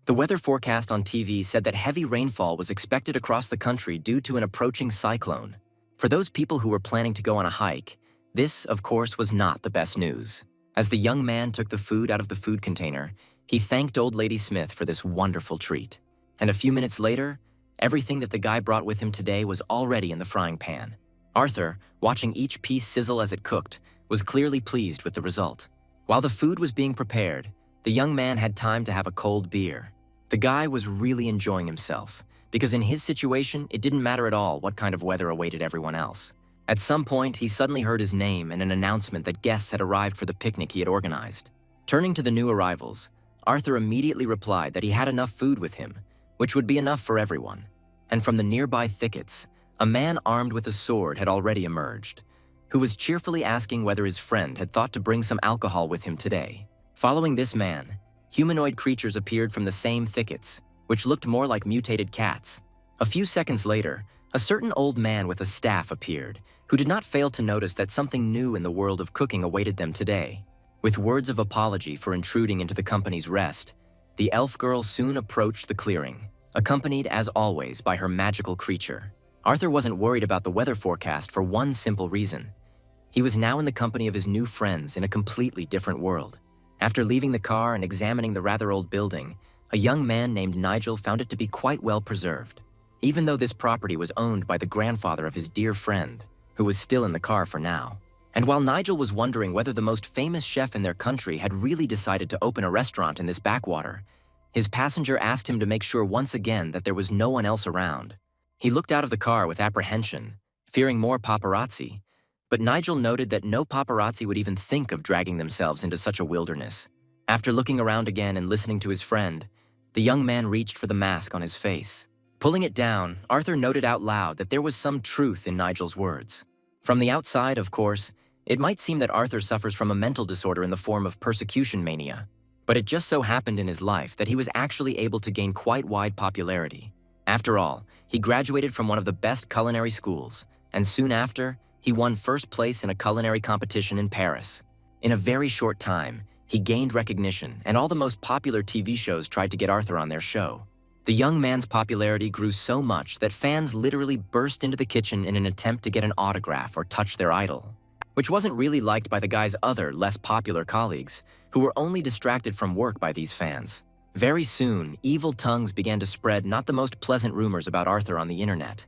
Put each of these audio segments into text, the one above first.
The weather forecast on TV said that heavy rainfall was expected across the country due to an approaching cyclone. For those people who were planning to go on a hike, this, of course, was not the best news. As the young man took the food out of the food container, he thanked Old Lady Smith for this wonderful treat. And a few minutes later, everything that the guy brought with him today was already in the frying pan. Arthur, watching each piece sizzle as it cooked, was clearly pleased with the result. While the food was being prepared, the young man had time to have a cold beer. The guy was really enjoying himself, because in his situation, it didn't matter at all what kind of weather awaited everyone else. At some point, he suddenly heard his name and an announcement that guests had arrived for the picnic he had organized. Turning to the new arrivals, Arthur immediately replied that he had enough food with him, which would be enough for everyone. And from the nearby thickets, a man armed with a sword had already emerged, who was cheerfully asking whether his friend had thought to bring some alcohol with him today. Following this man, humanoid creatures appeared from the same thickets, which looked more like mutated cats. A few seconds later, a certain old man with a staff appeared, who did not fail to notice that something new in the world of cooking awaited them today. With words of apology for intruding into the company's rest, the elf girl soon approached the clearing, accompanied as always by her magical creature. Arthur wasn't worried about the weather forecast for one simple reason. He was now in the company of his new friends in a completely different world. After leaving the car and examining the rather old building, a young man named Nigel found it to be quite well preserved, even though this property was owned by the grandfather of his dear friend, who was still in the car for now. And while Nigel was wondering whether the most famous chef in their country had really decided to open a restaurant in this backwater, his passenger asked him to make sure once again that there was no one else around. He looked out of the car with apprehension, fearing more paparazzi, but Nigel noted that no paparazzi would even think of dragging themselves into such a wilderness. After looking around again and listening to his friend, the young man reached for the mask on his face. Pulling it down, Arthur noted out loud that there was some truth in Nigel's words. From the outside, of course, it might seem that Arthur suffers from a mental disorder in the form of persecution mania, but it just so happened in his life that he was actually able to gain quite wide popularity. After all, he graduated from one of the best culinary schools, and soon after, he won first place in a culinary competition in Paris. In a very short time, he gained recognition, and all the most popular TV shows tried to get Arthur on their show. The young man's popularity grew so much that fans literally burst into the kitchen in an attempt to get an autograph or touch their idol, which wasn't really liked by the guy's other, less popular colleagues, who were only distracted from work by these fans. Very soon, evil tongues began to spread not the most pleasant rumors about Arthur on the internet,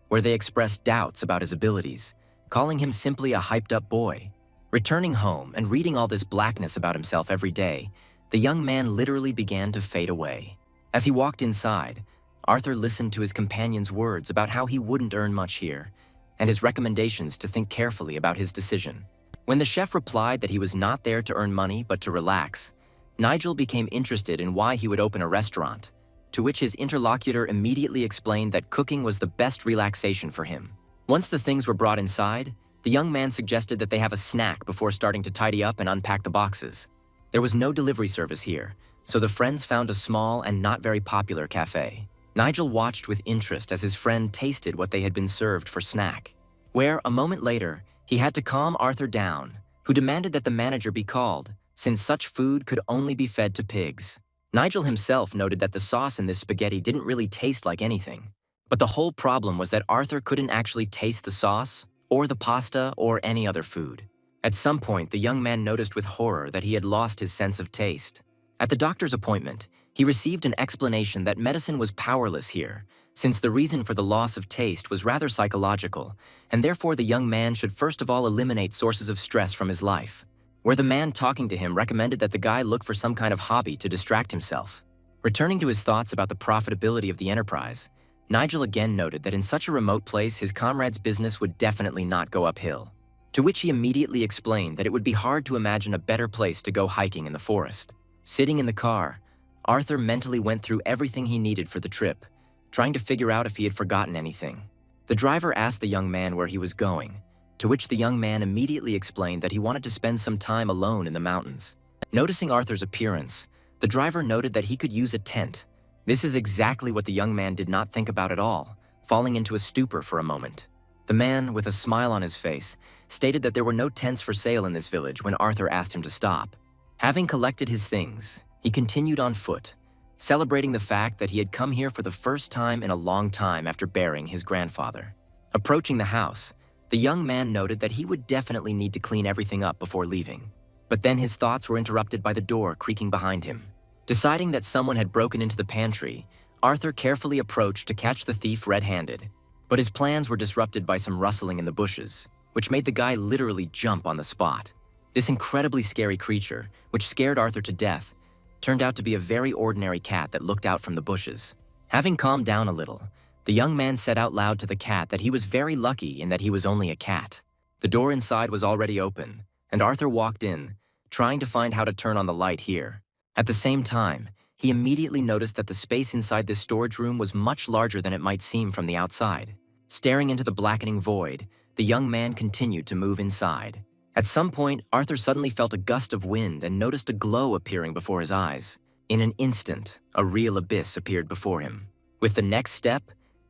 where they expressed doubts about his abilities, calling him simply a hyped-up boy. Returning home and reading all this blackness about himself every day, the young man literally began to fade away. As he walked inside, Arthur listened to his companion's words about how he wouldn't earn much here, and his recommendations to think carefully about his decision. When the chef replied that he was not there to earn money but to relax, Nigel became interested in why he would open a restaurant, to which his interlocutor immediately explained that cooking was the best relaxation for him. Once the things were brought inside, the young man suggested that they have a snack before starting to tidy up and unpack the boxes. There was no delivery service here, so the friends found a small and not very popular cafe. Nigel watched with interest as his friend tasted what they had been served for snack, where, a moment later, he had to calm Arthur down, who demanded that the manager be called, since such food could only be fed to pigs. Nigel himself noted that the sauce in this spaghetti didn't really taste like anything, but the whole problem was that Arthur couldn't actually taste the sauce, or the pasta, or any other food. At some point, the young man noticed with horror that he had lost his sense of taste. At the doctor's appointment, he received an explanation that medicine was powerless here, since the reason for the loss of taste was rather psychological, and therefore the young man should first of all eliminate sources of stress from his life, where the man talking to him recommended that the guy look for some kind of hobby to distract himself. Returning to his thoughts about the profitability of the enterprise, Nigel again noted that in such a remote place his comrade's business would definitely not go uphill, to which he immediately explained that it would be hard to imagine a better place to go hiking in the forest. Sitting in the car, Arthur mentally went through everything he needed for the trip, trying to figure out if he had forgotten anything. The driver asked the young man where he was going, to which the young man immediately explained that he wanted to spend some time alone in the mountains. Noticing Arthur's appearance, the driver noted that he could use a tent. This is exactly what the young man did not think about at all, falling into a stupor for a moment. The man, with a smile on his face, stated that there were no tents for sale in this village when Arthur asked him to stop. Having collected his things, he continued on foot, celebrating the fact that he had come here for the first time in a long time after burying his grandfather. Approaching the house, the young man noted that he would definitely need to clean everything up before leaving. But then his thoughts were interrupted by the door creaking behind him. Deciding that someone had broken into the pantry, Arthur carefully approached to catch the thief red-handed. But his plans were disrupted by some rustling in the bushes, which made the guy literally jump on the spot. This incredibly scary creature, which scared Arthur to death, turned out to be a very ordinary cat that looked out from the bushes. Having calmed down a little, the young man said out loud to the cat that he was very lucky in that he was only a cat. The door inside was already open, and Arthur walked in, trying to find how to turn on the light here. At the same time, he immediately noticed that the space inside this storage room was much larger than it might seem from the outside. Staring into the blackening void, the young man continued to move inside. At some point, Arthur suddenly felt a gust of wind and noticed a glow appearing before his eyes. In an instant, a real abyss appeared before him. With the next step,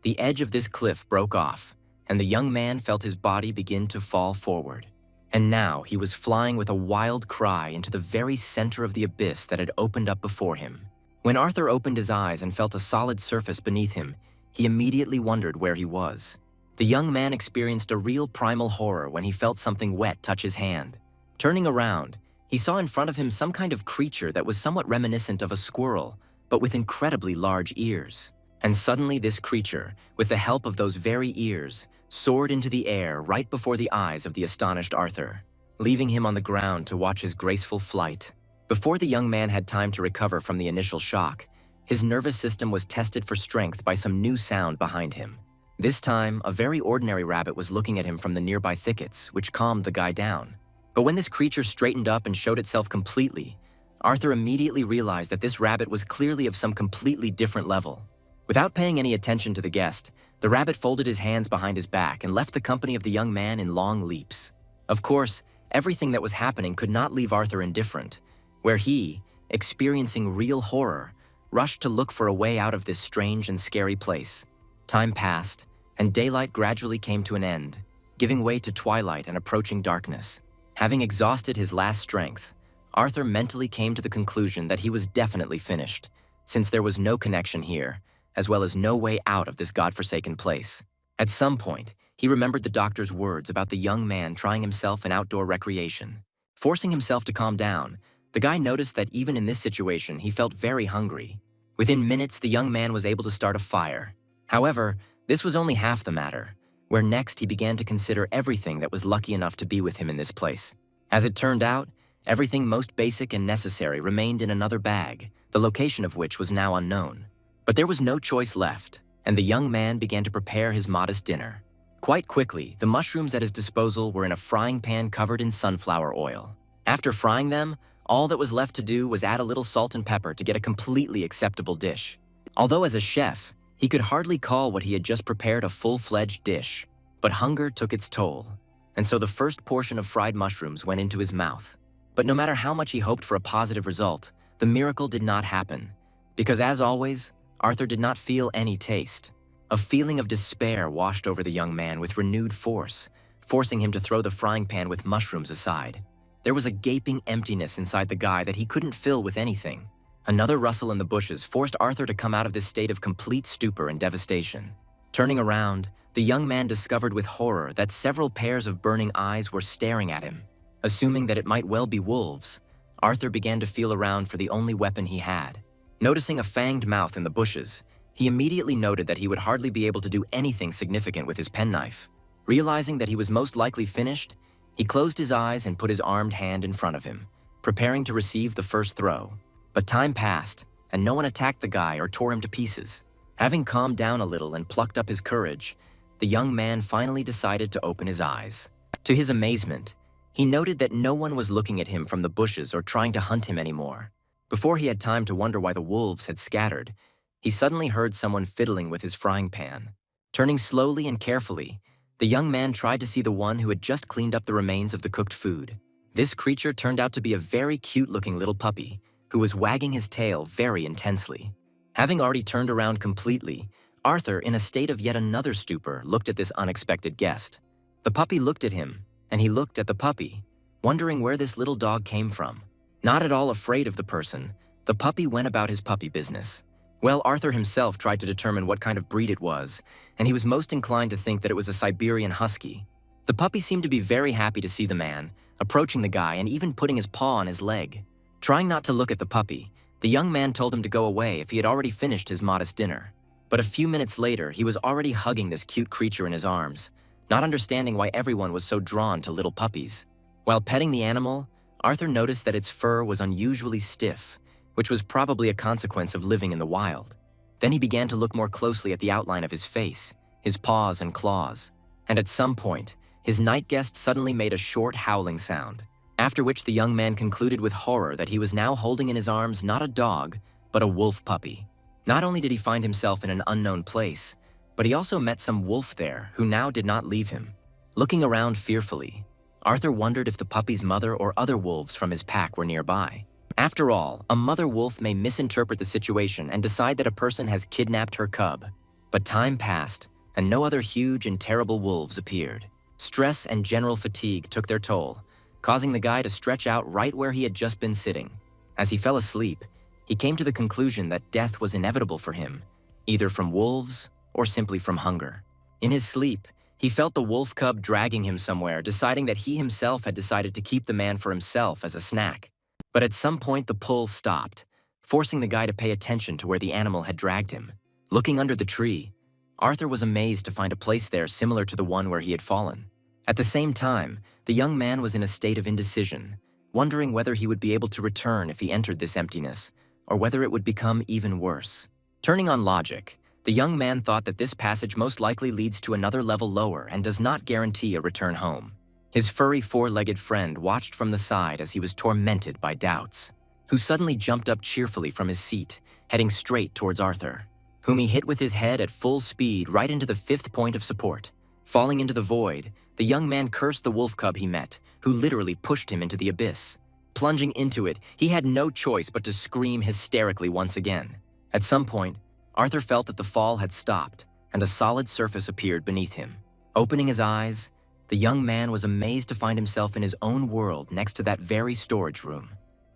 the edge of this cliff broke off, and the young man felt his body begin to fall forward. And now he was flying with a wild cry into the very center of the abyss that had opened up before him. When Arthur opened his eyes and felt a solid surface beneath him, he immediately wondered where he was. The young man experienced a real primal horror when he felt something wet touch his hand. Turning around, he saw in front of him some kind of creature that was somewhat reminiscent of a squirrel, but with incredibly large ears. And suddenly this creature, with the help of those very ears, soared into the air right before the eyes of the astonished Arthur, leaving him on the ground to watch his graceful flight. Before the young man had time to recover from the initial shock, his nervous system was tested for strength by some new sound behind him. This time, a very ordinary rabbit was looking at him from the nearby thickets, which calmed the guy down. But when this creature straightened up and showed itself completely, Arthur immediately realized that this rabbit was clearly of some completely different level. Without paying any attention to the guest, the rabbit folded his hands behind his back and left the company of the young man in long leaps. Of course, everything that was happening could not leave Arthur indifferent, where he, experiencing real horror, rushed to look for a way out of this strange and scary place. Time passed, and daylight gradually came to an end, giving way to twilight and approaching darkness. Having exhausted his last strength, Arthur mentally came to the conclusion that he was definitely finished, since there was no connection here, as well as no way out of this godforsaken place. At some point, he remembered the doctor's words about the young man trying himself in outdoor recreation. Forcing himself to calm down, the guy noticed that even in this situation, he felt very hungry. Within minutes, the young man was able to start a fire. However, this was only half the matter, where next he began to consider everything that was lucky enough to be with him in this place. As it turned out, everything most basic and necessary remained in another bag, the location of which was now unknown. But there was no choice left, and the young man began to prepare his modest dinner. Quite quickly, the mushrooms at his disposal were in a frying pan covered in sunflower oil. After frying them, all that was left to do was add a little salt and pepper to get a completely acceptable dish. Although as a chef, he could hardly call what he had just prepared a full-fledged dish, but hunger took its toll, and so the first portion of fried mushrooms went into his mouth. But no matter how much he hoped for a positive result, the miracle did not happen, because as always, Arthur did not feel any taste. A feeling of despair washed over the young man with renewed force, forcing him to throw the frying pan with mushrooms aside. There was a gaping emptiness inside the guy that he couldn't fill with anything. Another rustle in the bushes forced Arthur to come out of this state of complete stupor and devastation. Turning around, the young man discovered with horror that several pairs of burning eyes were staring at him. Assuming that it might well be wolves, Arthur began to feel around for the only weapon he had. Noticing a fanged mouth in the bushes, he immediately noted that he would hardly be able to do anything significant with his penknife. Realizing that he was most likely finished, he closed his eyes and put his armed hand in front of him, preparing to receive the first throw. But time passed, and no one attacked the guy or tore him to pieces. Having calmed down a little and plucked up his courage, the young man finally decided to open his eyes. To his amazement, he noted that no one was looking at him from the bushes or trying to hunt him anymore. Before he had time to wonder why the wolves had scattered, he suddenly heard someone fiddling with his frying pan. Turning slowly and carefully, the young man tried to see the one who had just cleaned up the remains of the cooked food. This creature turned out to be a very cute-looking little puppy who was wagging his tail very intensely. Having already turned around completely, Arthur, in a state of yet another stupor, looked at this unexpected guest. The puppy looked at him, and he looked at the puppy, wondering where this little dog came from. Not at all afraid of the person, The puppy went about his puppy business. Well, Arthur himself tried to determine what kind of breed it was, and he was most inclined to think that it was a Siberian husky. The puppy seemed to be very happy to see the man, approaching the guy and even putting his paw on his leg. Trying not to look at the puppy, the young man told him to go away if he had already finished his modest dinner. But a few minutes later, he was already hugging this cute creature in his arms, not understanding why everyone was so drawn to little puppies. While petting the animal, Arthur noticed that its fur was unusually stiff, which was probably a consequence of living in the wild. Then he began to look more closely at the outline of his face, his paws and claws, and at some point, his night guest suddenly made a short howling sound, after which the young man concluded with horror that he was now holding in his arms not a dog, but a wolf puppy. Not only did he find himself in an unknown place, but he also met some wolf there who now did not leave him. Looking around fearfully, Arthur wondered if the puppy's mother or other wolves from his pack were nearby. After all, a mother wolf may misinterpret the situation and decide that a person has kidnapped her cub. But time passed, and no other huge and terrible wolves appeared. Stress and general fatigue took their toll, causing the guy to stretch out right where he had just been sitting. As he fell asleep, he came to the conclusion that death was inevitable for him, either from wolves or simply from hunger. In his sleep, he felt the wolf cub dragging him somewhere, deciding that he himself had decided to keep the man for himself as a snack. But at some point, the pull stopped, forcing the guy to pay attention to where the animal had dragged him. Looking under the tree, Arthur was amazed to find a place there similar to the one where he had fallen. At the same time, the young man was in a state of indecision, wondering whether he would be able to return if he entered this emptiness, or whether it would become even worse. Turning on logic, the young man thought that this passage most likely leads to another level lower and does not guarantee a return home. His furry four-legged friend watched from the side as he was tormented by doubts, who suddenly jumped up cheerfully from his seat, heading straight towards Arthur, whom he hit with his head at full speed right into the 5th point of support. Falling into the void, the young man cursed the wolf cub he met, who literally pushed him into the abyss. Plunging into it, he had no choice but to scream hysterically once again. At some point, Arthur felt that the fall had stopped, and a solid surface appeared beneath him. Opening his eyes, the young man was amazed to find himself in his own world next to that very storage room.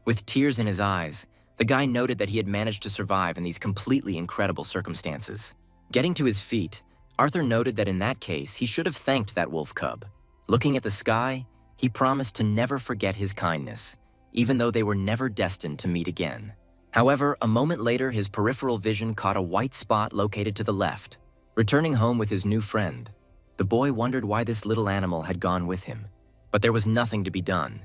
With tears in his eyes, the guy noted that he had managed to survive in these completely incredible circumstances. Getting to his feet, Arthur noted that in that case, he should have thanked that wolf cub. Looking at the sky, he promised to never forget his kindness, even though they were never destined to meet again. However, a moment later, his peripheral vision caught a white spot located to the left. Returning home with his new friend, the boy wondered why this little animal had gone with him. But there was nothing to be done.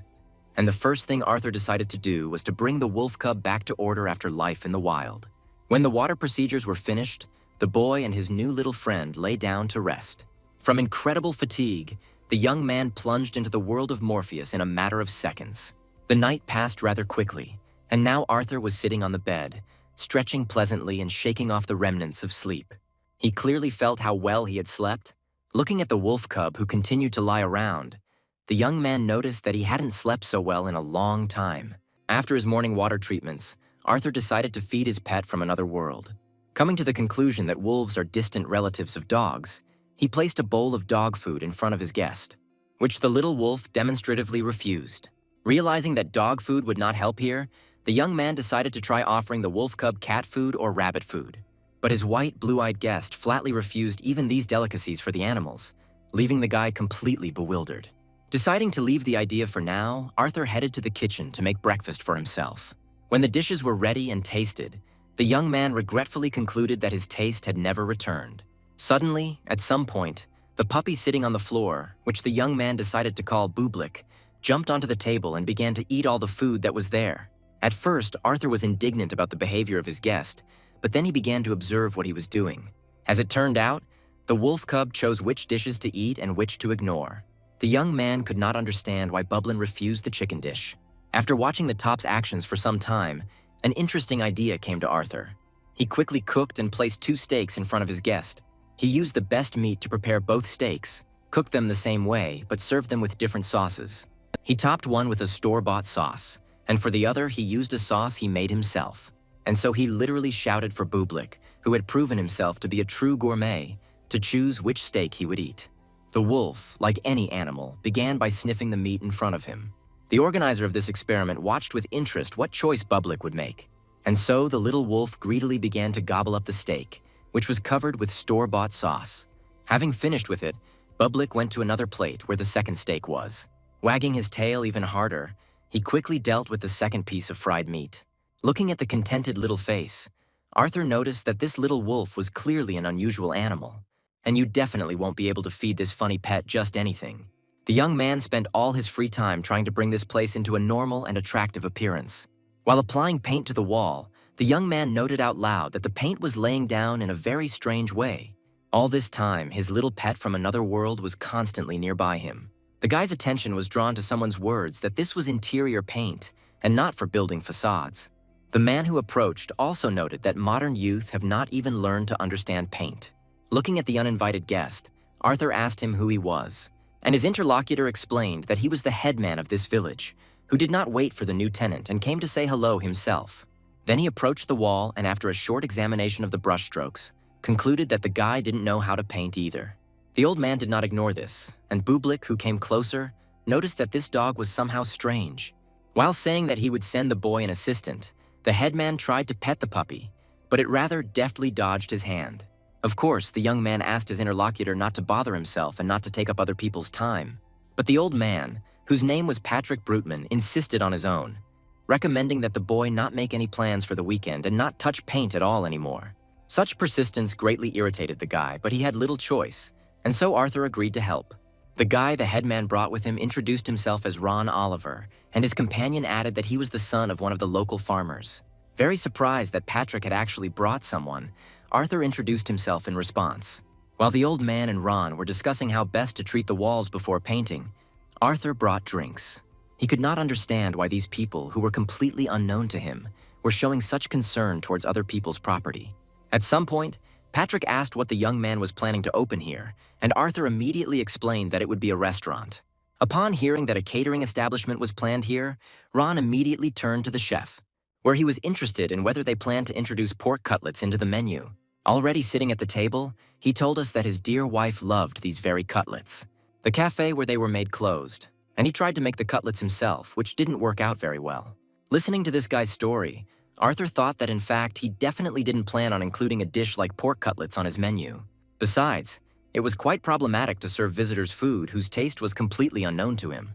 And the first thing Arthur decided to do was to bring the wolf cub back to order after life in the wild. When the water procedures were finished, the boy and his new little friend lay down to rest. From incredible fatigue, the young man plunged into the world of Morpheus in a matter of seconds. The night passed rather quickly, and now Arthur was sitting on the bed, stretching pleasantly and shaking off the remnants of sleep. He clearly felt how well he had slept. Looking at the wolf cub who continued to lie around, the young man noticed that he hadn't slept so well in a long time. After his morning water treatments, Arthur decided to feed his pet from another world. Coming to the conclusion that wolves are distant relatives of dogs, he placed a bowl of dog food in front of his guest, which the little wolf demonstratively refused. Realizing that dog food would not help here, the young man decided to try offering the wolf cub cat food or rabbit food. But his white, blue-eyed guest flatly refused even these delicacies for the animals, leaving the guy completely bewildered. Deciding to leave the idea for now, Arthur headed to the kitchen to make breakfast for himself. When the dishes were ready and tasted, the young man regretfully concluded that his taste had never returned. Suddenly, at some point, the puppy sitting on the floor, which the young man decided to call Bublik, jumped onto the table and began to eat all the food that was there. At first, Arthur was indignant about the behavior of his guest, but then he began to observe what he was doing. As it turned out, the wolf cub chose which dishes to eat and which to ignore. The young man could not understand why Bublin refused the chicken dish. After watching the top's actions for some time, an interesting idea came to Arthur. He quickly cooked and placed 2 steaks in front of his guest. He used the best meat to prepare both steaks, cooked them the same way, but served them with different sauces. He topped one with a store-bought sauce, and for the other, he used a sauce he made himself. And so he literally shouted for Bublik, who had proven himself to be a true gourmet, to choose which steak he would eat. The wolf, like any animal, began by sniffing the meat in front of him. The organizer of this experiment watched with interest what choice Bublik would make. And so the little wolf greedily began to gobble up the steak, which was covered with store-bought sauce. Having finished with it, Bublik went to another plate where the second steak was. Wagging his tail even harder, he quickly dealt with the second piece of fried meat. Looking at the contented little face, Arthur noticed that this little wolf was clearly an unusual animal, and you definitely won't be able to feed this funny pet just anything. The young man spent all his free time trying to bring this place into a normal and attractive appearance. While applying paint to the wall, the young man noted out loud that the paint was laying down in a very strange way. All this time, his little pet from another world was constantly nearby him. The guy's attention was drawn to someone's words that this was interior paint and not for building facades. The man who approached also noted that modern youth have not even learned to understand paint. Looking at the uninvited guest, Arthur asked him who he was, and his interlocutor explained that he was the headman of this village, who did not wait for the new tenant and came to say hello himself. Then he approached the wall and after a short examination of the brushstrokes, concluded that the guy didn't know how to paint either. The old man did not ignore this, and Bublik, who came closer, noticed that this dog was somehow strange. While saying that he would send the boy an assistant, the headman tried to pet the puppy, but it rather deftly dodged his hand. Of course, the young man asked his interlocutor not to bother himself and not to take up other people's time. But the old man, whose name was Patrick Brutman, insisted on his own, recommending that the boy not make any plans for the weekend and not touch paint at all anymore. Such persistence greatly irritated the guy, but he had little choice, and so Arthur agreed to help. The guy the headman brought with him introduced himself as Ron Oliver, and his companion added that he was the son of one of the local farmers. Very surprised that Patrick had actually brought someone, Arthur introduced himself in response. While the old man and Ron were discussing how best to treat the walls before painting, Arthur brought drinks. He could not understand why these people, who were completely unknown to him, were showing such concern towards other people's property. At some point, Patrick asked what the young man was planning to open here, and Arthur immediately explained that it would be a restaurant. Upon hearing that a catering establishment was planned here, Ron immediately turned to the chef, where he was interested in whether they planned to introduce pork cutlets into the menu. Already sitting at the table, he told us that his dear wife loved these very cutlets. The cafe where they were made closed, and he tried to make the cutlets himself, which didn't work out very well. Listening to this guy's story, Arthur thought that in fact he definitely didn't plan on including a dish like pork cutlets on his menu. Besides, it was quite problematic to serve visitors food whose taste was completely unknown to him.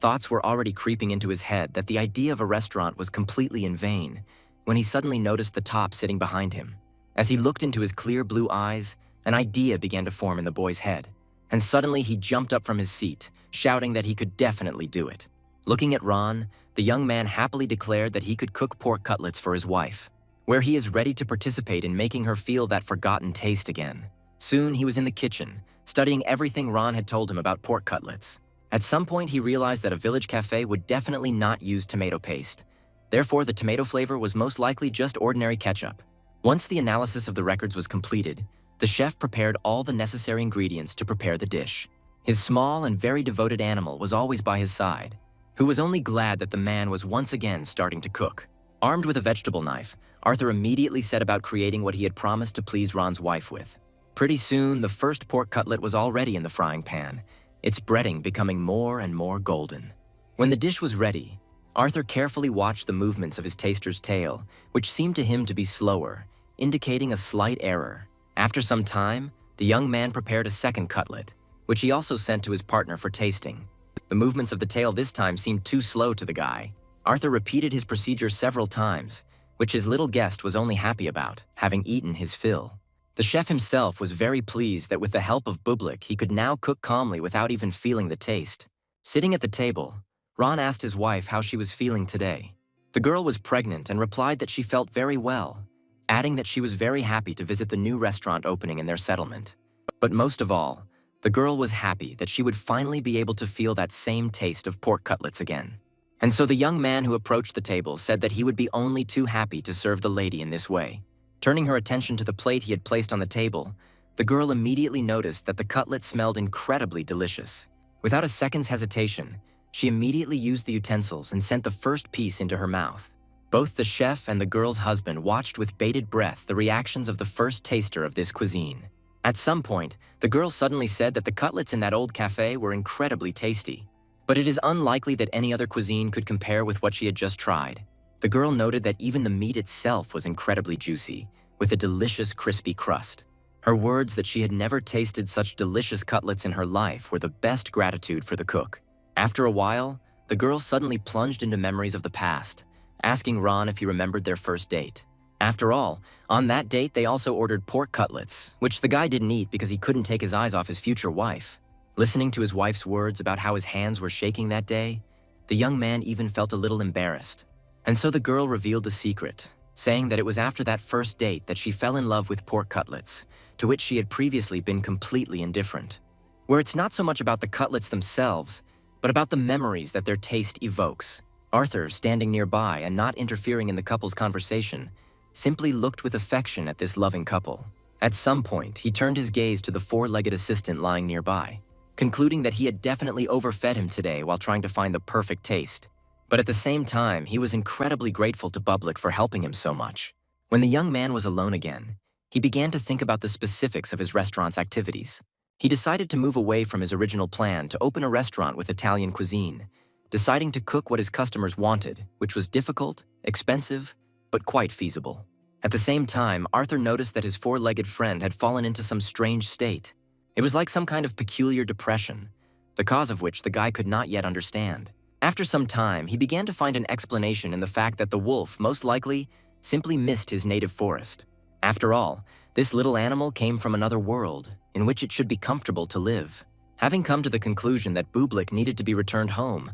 Thoughts were already creeping into his head that the idea of a restaurant was completely in vain when he suddenly noticed the top sitting behind him. As he looked into his clear blue eyes, an idea began to form in the boy's head, and suddenly he jumped up from his seat, shouting that he could definitely do it. Looking at Ron, the young man happily declared that he could cook pork cutlets for his wife, where he is ready to participate in making her feel that forgotten taste again. Soon he was in the kitchen, studying everything Ron had told him about pork cutlets. At some point he realized that a village cafe would definitely not use tomato paste. Therefore, the tomato flavor was most likely just ordinary ketchup. Once the analysis of the records was completed, the chef prepared all the necessary ingredients to prepare the dish. His small and very devoted animal was always by his side, who was only glad that the man was once again starting to cook. Armed with a vegetable knife, Arthur immediately set about creating what he had promised to please Ron's wife with. Pretty soon, the first pork cutlet was already in the frying pan, its breading becoming more and more golden. When the dish was ready, Arthur carefully watched the movements of his taster's tail, which seemed to him to be slower, indicating a slight error. After some time, the young man prepared a second cutlet, which he also sent to his partner for tasting. The movements of the tail this time seemed too slow to the guy. Arthur repeated his procedure several times, which his little guest was only happy about, having eaten his fill. The chef himself was very pleased that with the help of Bublik, he could now cook calmly without even feeling the taste. Sitting at the table, Ron asked his wife how she was feeling today. The girl was pregnant and replied that she felt very well, adding that she was very happy to visit the new restaurant opening in their settlement. But most of all, the girl was happy that she would finally be able to feel that same taste of pork cutlets again. And so the young man who approached the table said that he would be only too happy to serve the lady in this way. Turning her attention to the plate he had placed on the table, the girl immediately noticed that the cutlet smelled incredibly delicious. Without a second's hesitation, she immediately used the utensils and sent the first piece into her mouth. Both the chef and the girl's husband watched with bated breath the reactions of the first taster of this cuisine. At some point, the girl suddenly said that the cutlets in that old cafe were incredibly tasty, but it is unlikely that any other cuisine could compare with what she had just tried. The girl noted that even the meat itself was incredibly juicy, with a delicious crispy crust. Her words that she had never tasted such delicious cutlets in her life were the best gratitude for the cook. After a while, the girl suddenly plunged into memories of the past, asking Ron if he remembered their first date. After all, on that date they also ordered pork cutlets, which the guy didn't eat because he couldn't take his eyes off his future wife. Listening to his wife's words about how his hands were shaking that day, the young man even felt a little embarrassed. And so the girl revealed the secret, saying that it was after that first date that she fell in love with pork cutlets, to which she had previously been completely indifferent. Where it's not so much about the cutlets themselves, but about the memories that their taste evokes. Arthur, standing nearby and not interfering in the couple's conversation, simply looked with affection at this loving couple. At some point, he turned his gaze to the four-legged assistant lying nearby, concluding that he had definitely overfed him today while trying to find the perfect taste. But at the same time, he was incredibly grateful to Bublik for helping him so much. When the young man was alone again, he began to think about the specifics of his restaurant's activities. He decided to move away from his original plan to open a restaurant with Italian cuisine, deciding to cook what his customers wanted, which was difficult, expensive, but quite feasible. At the same time, Arthur noticed that his four-legged friend had fallen into some strange state. It was like some kind of peculiar depression, the cause of which the guy could not yet understand. After some time, he began to find an explanation in the fact that the wolf, most likely, simply missed his native forest. After all, this little animal came from another world, in which it should be comfortable to live. Having come to the conclusion that Bublik needed to be returned home,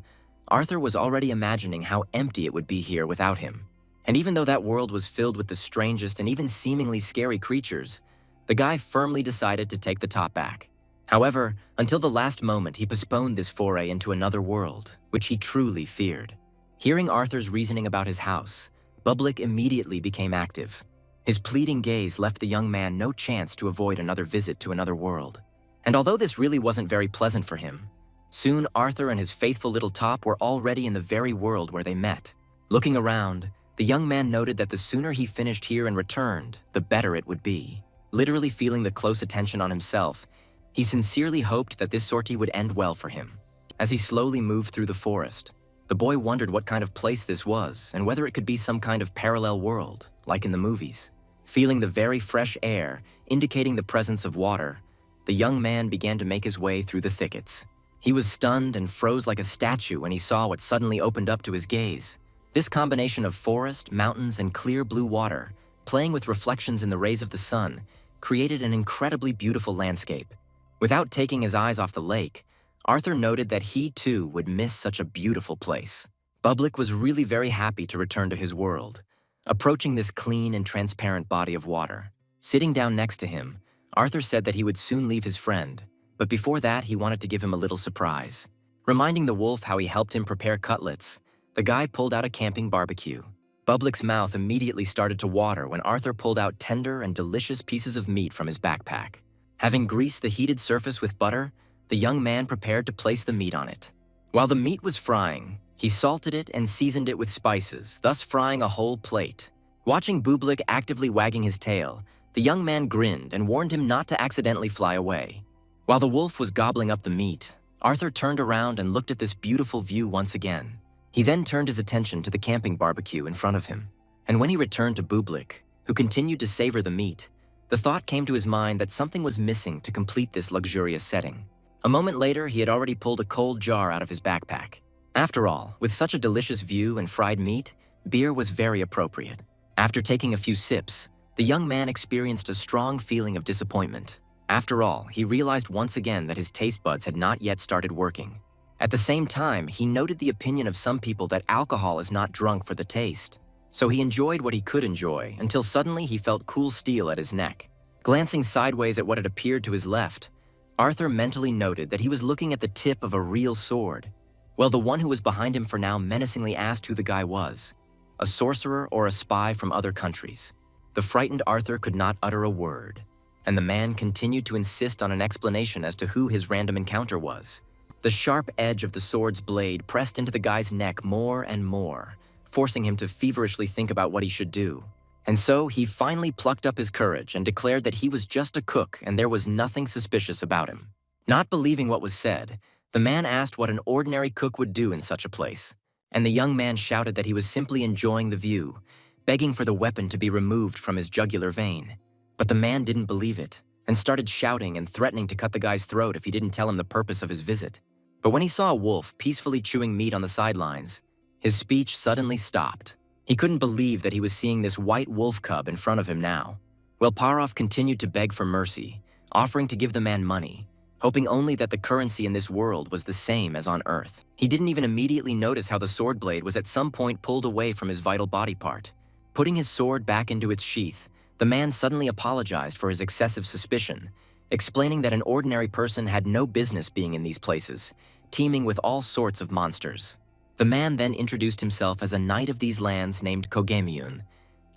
Arthur was already imagining how empty it would be here without him. And even though that world was filled with the strangest and even seemingly scary creatures, the guy firmly decided to take the top back. However, until the last moment, he postponed this foray into another world, which he truly feared. Hearing Arthur's reasoning about his house, Bublik immediately became active. His pleading gaze left the young man no chance to avoid another visit to another world. And although this really wasn't very pleasant for him, soon Arthur and his faithful little top were already in the very world where they met. Looking around, the young man noted that the sooner he finished here and returned, the better it would be. Literally feeling the close attention on himself, he sincerely hoped that this sortie would end well for him. As he slowly moved through the forest, the boy wondered what kind of place this was and whether it could be some kind of parallel world, like in the movies. Feeling the very fresh air, indicating the presence of water, the young man began to make his way through the thickets. He was stunned and froze like a statue when he saw what suddenly opened up to his gaze. This combination of forest, mountains, and clear blue water, playing with reflections in the rays of the sun, created an incredibly beautiful landscape. Without taking his eyes off the lake, Arthur noted that he too would miss such a beautiful place. Bublik was really very happy to return to his world, approaching this clean and transparent body of water. Sitting down next to him, Arthur said that he would soon leave his friend, but before that he wanted to give him a little surprise. Reminding the wolf how he helped him prepare cutlets, the guy pulled out a camping barbecue. Bublik's mouth immediately started to water when Arthur pulled out tender and delicious pieces of meat from his backpack. Having greased the heated surface with butter, the young man prepared to place the meat on it. While the meat was frying, he salted it and seasoned it with spices, thus frying a whole plate. Watching Bublik actively wagging his tail, the young man grinned and warned him not to accidentally fly away. While the wolf was gobbling up the meat, Arthur turned around and looked at this beautiful view once again. He then turned his attention to the camping barbecue in front of him. And when he returned to Bublik, who continued to savor the meat, the thought came to his mind that something was missing to complete this luxurious setting. A moment later, he had already pulled a cold jar out of his backpack. After all, with such a delicious view and fried meat, beer was very appropriate. After taking a few sips, the young man experienced a strong feeling of disappointment. After all, he realized once again that his taste buds had not yet started working. At the same time, he noted the opinion of some people that alcohol is not drunk for the taste. So he enjoyed what he could enjoy until suddenly he felt cool steel at his neck. Glancing sideways at what had appeared to his left, Arthur mentally noted that he was looking at the tip of a real sword. Well, the one who was behind him for now menacingly asked who the guy was, a sorcerer or a spy from other countries. The frightened Arthur could not utter a word, and the man continued to insist on an explanation as to who his random encounter was. The sharp edge of the sword's blade pressed into the guy's neck more and more, forcing him to feverishly think about what he should do. And so he finally plucked up his courage and declared that he was just a cook and there was nothing suspicious about him. Not believing what was said, the man asked what an ordinary cook would do in such a place. and the young man shouted that he was simply enjoying the view, begging for the weapon to be removed from his jugular vein. But the man didn't believe it, and started shouting and threatening to cut the guy's throat if he didn't tell him the purpose of his visit. But when he saw a wolf peacefully chewing meat on the sidelines, his speech suddenly stopped. He couldn't believe that he was seeing this white wolf cub in front of him now. Well, Parov continued to beg for mercy, offering to give the man money, hoping only that the currency in this world was the same as on Earth. He didn't even immediately notice how the sword blade was at some point pulled away from his vital body part. Putting his sword back into its sheath, the man suddenly apologized for his excessive suspicion, explaining that an ordinary person had no business being in these places, teeming with all sorts of monsters. The man then introduced himself as a knight of these lands named Kang Hyun,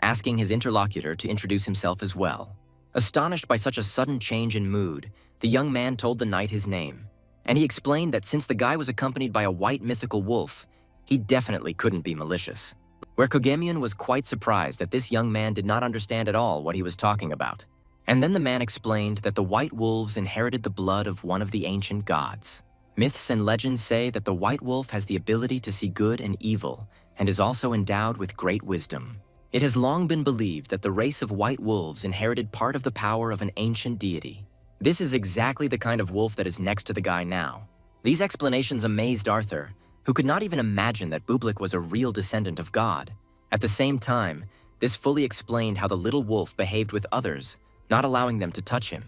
asking his interlocutor to introduce himself as well. Astonished by such a sudden change in mood, the young man told the knight his name, and he explained that since the guy was accompanied by a white mythical wolf, he definitely couldn't be malicious. Where Kang Hyun was quite surprised that this young man did not understand at all what he was talking about. And then the man explained that the white wolves inherited the blood of one of the ancient gods. Myths and legends say that the white wolf has the ability to see good and evil, and is also endowed with great wisdom. It has long been believed that the race of white wolves inherited part of the power of an ancient deity. This is exactly the kind of wolf that is next to the guy now. These explanations amazed Arthur, who could not even imagine that Bublik was a real descendant of God. At the same time, this fully explained how the little wolf behaved with others, not allowing them to touch him.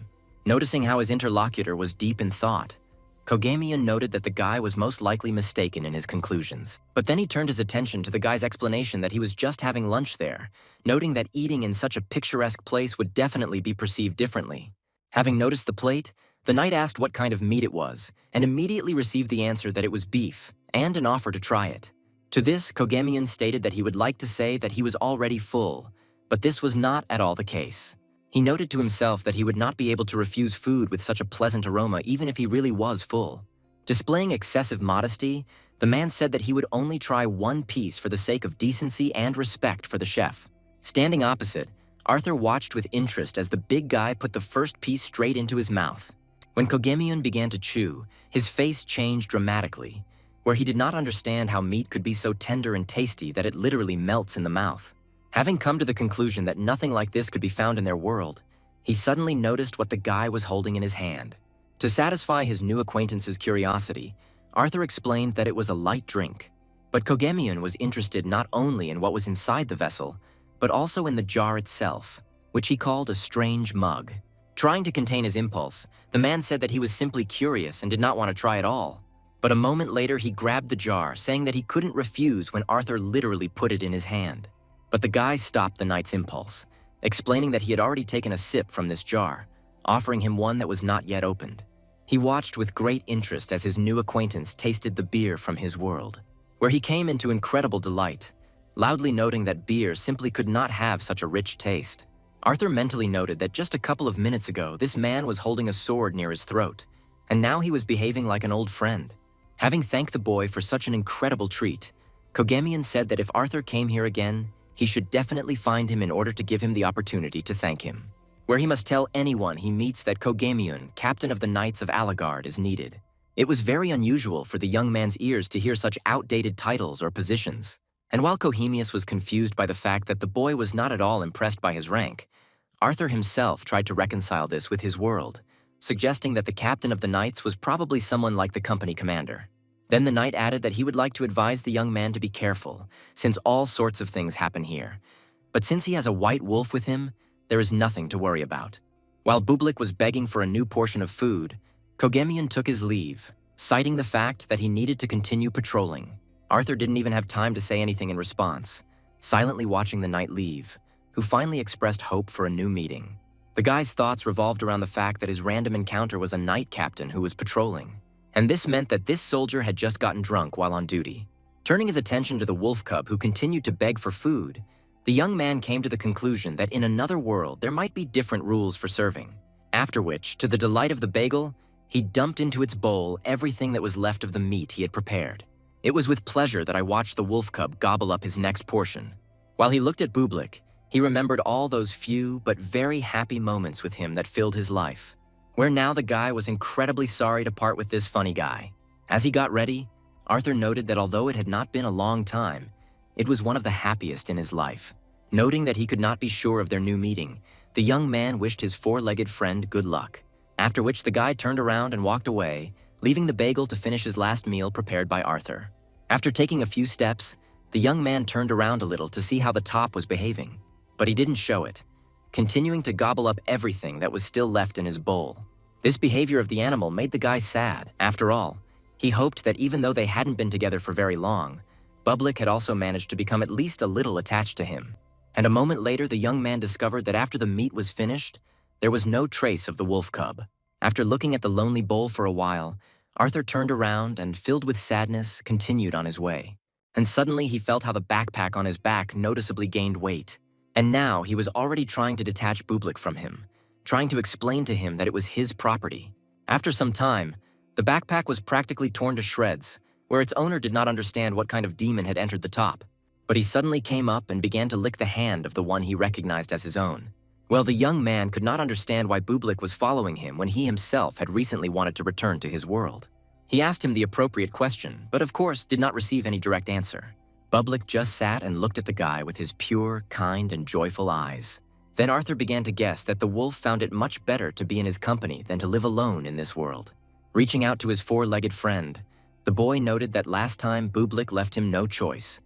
Noticing how his interlocutor was deep in thought, Kang Hyun noted that the guy was most likely mistaken in his conclusions. But then he turned his attention to the guy's explanation that he was just having lunch there, noting that eating in such a picturesque place would definitely be perceived differently. Having noticed the plate, the knight asked what kind of meat it was, and immediately received the answer that it was beef, and an offer to try it. To this, Kang Hyun stated that he would like to say that he was already full, but this was not at all the case. He noted to himself that he would not be able to refuse food with such a pleasant aroma even if he really was full. Displaying excessive modesty, the man said that he would only try one piece for the sake of decency and respect for the chef. Standing opposite, Arthur watched with interest as the big guy put the first piece straight into his mouth. When Kang Hyun began to chew, his face changed dramatically, where he did not understand how meat could be so tender and tasty that it literally melts in the mouth. Having come to the conclusion that nothing like this could be found in their world, he suddenly noticed what the guy was holding in his hand. To satisfy his new acquaintance's curiosity, Arthur explained that it was a light drink. But Kang Hyun was interested not only in what was inside the vessel, but also in the jar itself, which he called a strange mug. Trying to contain his impulse, the man said that he was simply curious and did not want to try at all. But a moment later, he grabbed the jar, saying that he couldn't refuse when Arthur literally put it in his hand. But the guy stopped the knight's impulse, explaining that he had already taken a sip from this jar, offering him one that was not yet opened. He watched with great interest as his new acquaintance tasted the beer from his world, where he came into incredible delight, loudly noting that beer simply could not have such a rich taste. Arthur mentally noted that just a couple of minutes ago, this man was holding a sword near his throat, and now he was behaving like an old friend. Having thanked the boy for such an incredible treat, Kang Hyun said that if Arthur came here again, he should definitely find him in order to give him the opportunity to thank him, where he must tell anyone he meets that Kang Hyun, captain of the Knights of Alagard, is needed. It was very unusual for the young man's ears to hear such outdated titles or positions, and while Kohemius was confused by the fact that the boy was not at all impressed by his rank, Arthur himself tried to reconcile this with his world, suggesting that the captain of the Knights was probably someone like the company commander. Then the knight added that he would like to advise the young man to be careful, since all sorts of things happen here. But since he has a white wolf with him, there is nothing to worry about. While Bublik was begging for a new portion of food, Kang Hyun took his leave, citing the fact that he needed to continue patrolling. Arthur didn't even have time to say anything in response, silently watching the knight leave, who finally expressed hope for a new meeting. The guy's thoughts revolved around the fact that his random encounter was a knight captain who was patrolling, and this meant that this soldier had just gotten drunk while on duty. Turning his attention to the wolf cub who continued to beg for food, the young man came to the conclusion that in another world there might be different rules for serving. After which, to the delight of the bagel, he dumped into its bowl everything that was left of the meat he had prepared. It was with pleasure that I watched the wolf cub gobble up his next portion. While he looked at Bublik, he remembered all those few but very happy moments with him that filled his life, where now the guy was incredibly sorry to part with this funny guy. As he got ready, Arthur noted that although it had not been a long time, it was one of the happiest in his life. Noting that he could not be sure of their new meeting, the young man wished his four-legged friend good luck, after which the guy turned around and walked away, leaving the bagel to finish his last meal prepared by Arthur. After taking a few steps, the young man turned around a little to see how the top was behaving, but he didn't show it, continuing to gobble up everything that was still left in his bowl. This behavior of the animal made the guy sad. After all, he hoped that even though they hadn't been together for very long, Bublik had also managed to become at least a little attached to him. And a moment later, the young man discovered that after the meat was finished, there was no trace of the wolf cub. After looking at the lonely bowl for a while, Arthur turned around and, filled with sadness, continued on his way. And suddenly he felt how the backpack on his back noticeably gained weight. And now he was already trying to detach Bublik from him, trying to explain to him that it was his property. After some time, the backpack was practically torn to shreds, where its owner did not understand what kind of demon had entered the top. But he suddenly came up and began to lick the hand of the one he recognized as his own. Well, the young man could not understand why Bublik was following him when he himself had recently wanted to return to his world. He asked him the appropriate question, but of course did not receive any direct answer. Bublik just sat and looked at the guy with his pure, kind, and joyful eyes. Then Arthur began to guess that the wolf found it much better to be in his company than to live alone in this world. Reaching out to his four-legged friend, the boy noted that last time Bublik left him no choice,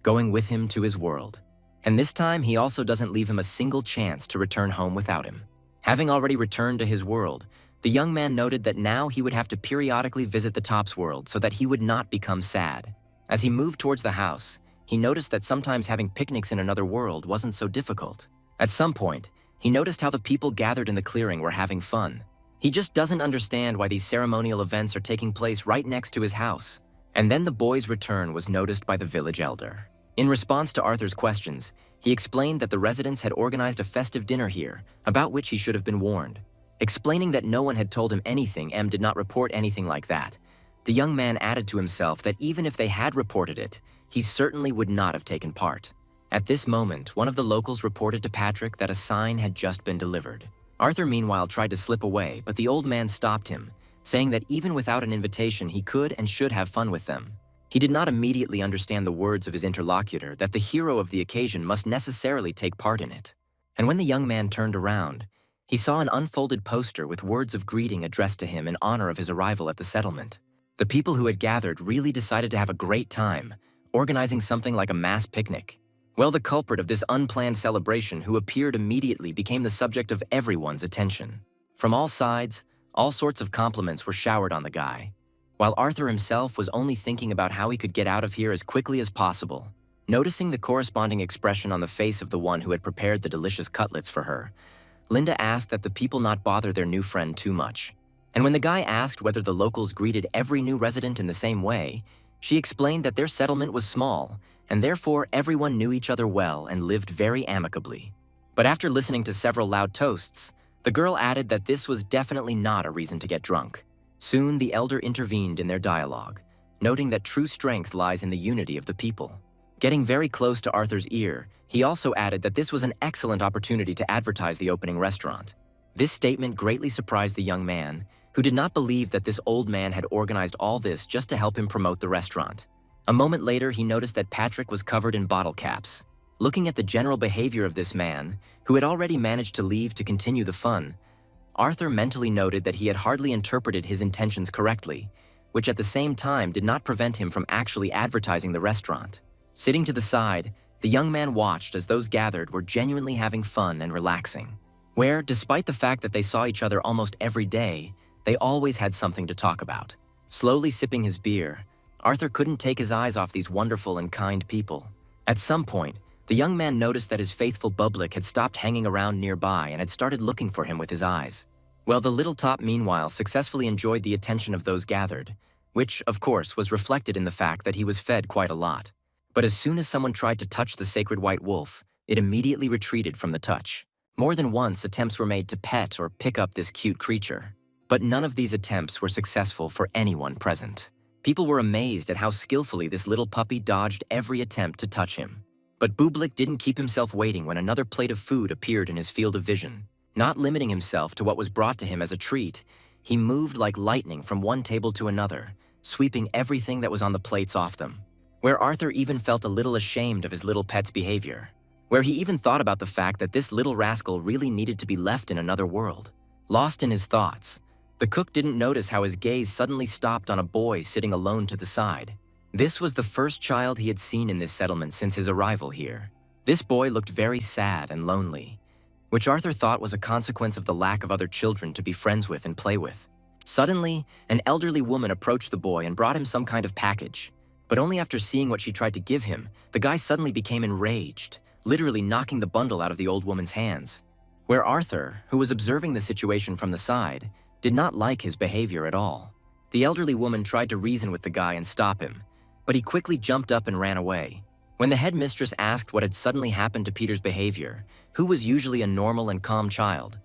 going with him to his world. And this time he also doesn't leave him a single chance to return home without him. Having already returned to his world, the young man noted that now he would have to periodically visit the top's world so that he would not become sad. As he moved towards the house, he noticed that sometimes having picnics in another world wasn't so difficult. At some point, he noticed how the people gathered in the clearing were having fun. He just doesn't understand why these ceremonial events are taking place right next to his house. And then the boy's return was noticed by the village elder. In response to Arthur's questions, he explained that the residents had organized a festive dinner here, about which he should have been warned. Explaining that no one had told him anything, M did not report anything like that. The young man added to himself that even if they had reported it, he certainly would not have taken part. At this moment, one of the locals reported to Patrick that a sign had just been delivered. Arthur meanwhile tried to slip away, but the old man stopped him, saying that even without an invitation he could and should have fun with them. He did not immediately understand the words of his interlocutor that the hero of the occasion must necessarily take part in it. And when the young man turned around, he saw an unfolded poster with words of greeting addressed to him in honor of his arrival at the settlement. The people who had gathered really decided to have a great time, organizing something like a mass picnic. Well, the culprit of this unplanned celebration who appeared immediately became the subject of everyone's attention. From all sides, all sorts of compliments were showered on the guy, while Arthur himself was only thinking about how he could get out of here as quickly as possible. Noticing the corresponding expression on the face of the one who had prepared the delicious cutlets for her, Linda asked that the people not bother their new friend too much. And when the guy asked whether the locals greeted every new resident in the same way, she explained that their settlement was small, and therefore everyone knew each other well and lived very amicably. But after listening to several loud toasts, the girl added that this was definitely not a reason to get drunk. Soon the elder intervened in their dialogue, noting that true strength lies in the unity of the people. Getting very close to Arthur's ear, he also added that this was an excellent opportunity to advertise the opening restaurant. This statement greatly surprised the young man, who did not believe that this old man had organized all this just to help him promote the restaurant. A moment later, he noticed that Patrick was covered in bottle caps. Looking at the general behavior of this man, who had already managed to leave to continue the fun, Arthur mentally noted that he had hardly interpreted his intentions correctly, which at the same time did not prevent him from actually advertising the restaurant. Sitting to the side, the young man watched as those gathered were genuinely having fun and relaxing, where, despite the fact that they saw each other almost every day, they always had something to talk about. Slowly sipping his beer, Arthur couldn't take his eyes off these wonderful and kind people. At some point, the young man noticed that his faithful Bublik had stopped hanging around nearby and had started looking for him with his eyes. Well, the little top meanwhile successfully enjoyed the attention of those gathered, which, of course, was reflected in the fact that he was fed quite a lot. But as soon as someone tried to touch the sacred white wolf, it immediately retreated from the touch. More than once, attempts were made to pet or pick up this cute creature, but none of these attempts were successful for anyone present. People were amazed at how skillfully this little puppy dodged every attempt to touch him. But Bublik didn't keep himself waiting when another plate of food appeared in his field of vision. Not limiting himself to what was brought to him as a treat, he moved like lightning from one table to another, sweeping everything that was on the plates off them, where Arthur even felt a little ashamed of his little pet's behavior, where he even thought about the fact that this little rascal really needed to be left in another world. Lost in his thoughts, the cook didn't notice how his gaze suddenly stopped on a boy sitting alone to the side. This was the first child he had seen in this settlement since his arrival here. This boy looked very sad and lonely, which Arthur thought was a consequence of the lack of other children to be friends with and play with. Suddenly, an elderly woman approached the boy and brought him some kind of package. But only after seeing what she tried to give him, the guy suddenly became enraged, literally knocking the bundle out of the old woman's hands. Where Arthur, who was observing the situation from the side, did not like his behavior at all. The elderly woman tried to reason with the guy and stop him, but he quickly jumped up and ran away. When the headmistress asked what had suddenly happened to Peter's behavior, who was usually a normal and calm child,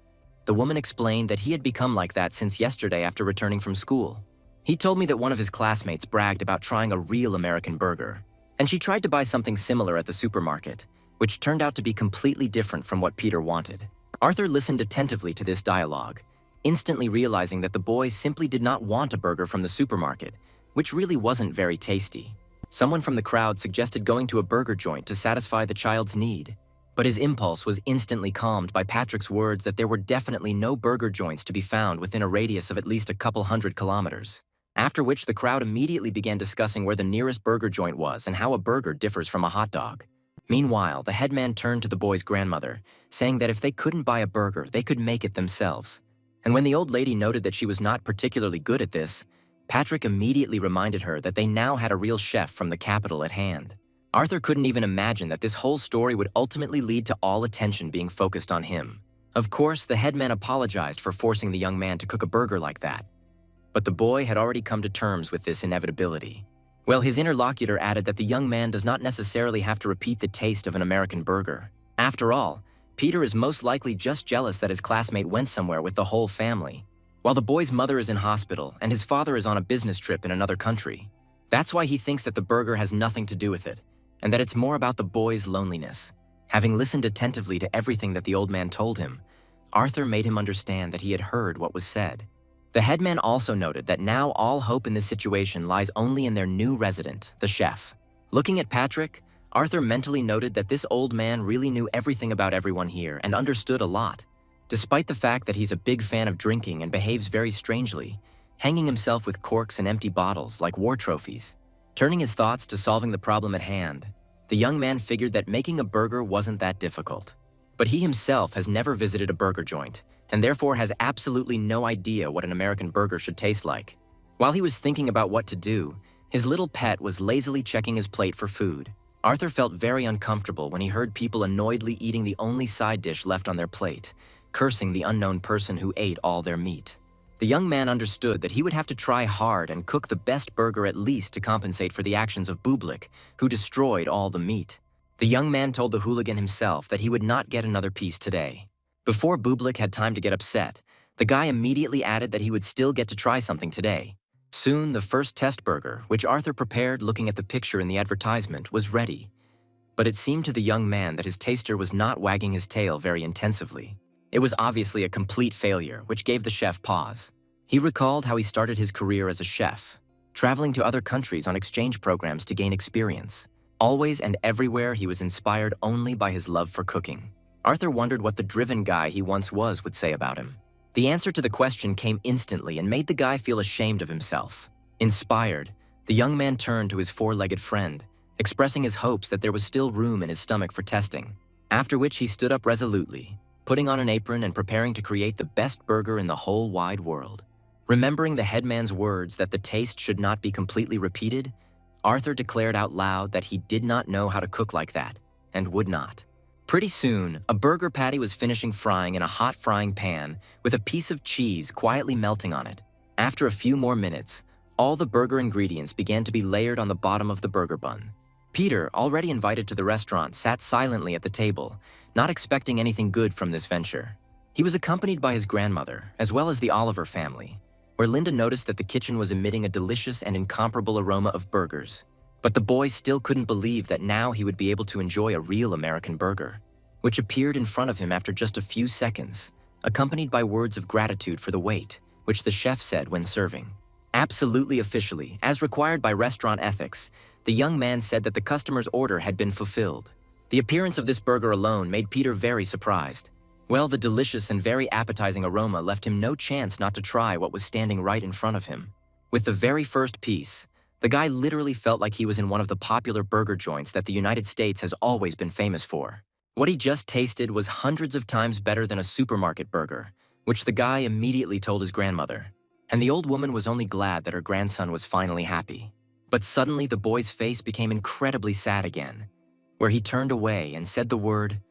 the woman explained that he had become like that since yesterday after returning from school. He told me that one of his classmates bragged about trying a real American burger, and she tried to buy something similar at the supermarket, which turned out to be completely different from what Peter wanted. Arthur listened attentively to this dialogue, instantly realizing that the boy simply did not want a burger from the supermarket, which really wasn't very tasty. Someone from the crowd suggested going to a burger joint to satisfy the child's need, but his impulse was instantly calmed by Patrick's words that there were definitely no burger joints to be found within a radius of at least a couple 100 kilometers. After which the crowd immediately began discussing where the nearest burger joint was and how a burger differs from a hot dog. Meanwhile, the headman turned to the boy's grandmother, saying that if they couldn't buy a burger, they could make it themselves. And when the old lady noted that she was not particularly good at this, Patrick immediately reminded her that they now had a real chef from the capital at hand. Arthur couldn't even imagine that this whole story would ultimately lead to all attention being focused on him. Of course, the headman apologized for forcing the young man to cook a burger like that, but the boy had already come to terms with this inevitability. Well, his interlocutor added that the young man does not necessarily have to repeat the taste of an American burger. After all, Peter is most likely just jealous that his classmate went somewhere with the whole family, while the boy's mother is in hospital and his father is on a business trip in another country. That's why he thinks that the burger has nothing to do with it, and that it's more about the boy's loneliness. Having listened attentively to everything that the old man told him, Arthur made him understand that he had heard what was said. The headman also noted that now all hope in this situation lies only in their new resident, the chef. Looking at Patrick, Arthur mentally noted that this old man really knew everything about everyone here and understood a lot, despite the fact that he's a big fan of drinking and behaves very strangely, hanging himself with corks and empty bottles like war trophies. Turning his thoughts to solving the problem at hand, the young man figured that making a burger wasn't that difficult. But he himself has never visited a burger joint, and therefore has absolutely no idea what an American burger should taste like. While he was thinking about what to do, his little pet was lazily checking his plate for food. Arthur felt very uncomfortable when he heard people annoyedly eating the only side dish left on their plate, cursing the unknown person who ate all their meat. The young man understood that he would have to try hard and cook the best burger at least to compensate for the actions of Bublik, who destroyed all the meat. The young man told the hooligan himself that he would not get another piece today. Before Bublik had time to get upset, the guy immediately added that he would still get to try something today. Soon, the first test burger, which Arthur prepared looking at the picture in the advertisement, was ready. But it seemed to the young man that his taster was not wagging his tail very intensively. It was obviously a complete failure, which gave the chef pause. He recalled how he started his career as a chef, traveling to other countries on exchange programs to gain experience. Always and everywhere, he was inspired only by his love for cooking. Arthur wondered what the driven guy he once was would say about him. The answer to the question came instantly and made the guy feel ashamed of himself. Inspired, the young man turned to his four-legged friend, expressing his hopes that there was still room in his stomach for testing. After which he stood up resolutely, putting on an apron and preparing to create the best burger in the whole wide world. Remembering the headman's words that the taste should not be completely repeated, Arthur declared out loud that he did not know how to cook like that, and would not. Pretty soon, a burger patty was finishing frying in a hot frying pan with a piece of cheese quietly melting on it. After a few more minutes, all the burger ingredients began to be layered on the bottom of the burger bun. Peter, already invited to the restaurant, sat silently at the table, not expecting anything good from this venture. He was accompanied by his grandmother, as well as the Oliver family, where Linda noticed that the kitchen was emitting a delicious and incomparable aroma of burgers. But the boy still couldn't believe that now he would be able to enjoy a real American burger, which appeared in front of him after just a few seconds, accompanied by words of gratitude for the wait, which the chef said when serving. Absolutely officially, as required by restaurant ethics, the young man said that the customer's order had been fulfilled. The appearance of this burger alone made Peter very surprised. Well, the delicious and very appetizing aroma left him no chance not to try what was standing right in front of him. With the very first piece, the guy literally felt like he was in one of the popular burger joints that the United States has always been famous for. What he just tasted was hundreds of times better than a supermarket burger, which the guy immediately told his grandmother. And the old woman was only glad that her grandson was finally happy. But suddenly the boy's face became incredibly sad again, where he turned away and said the word,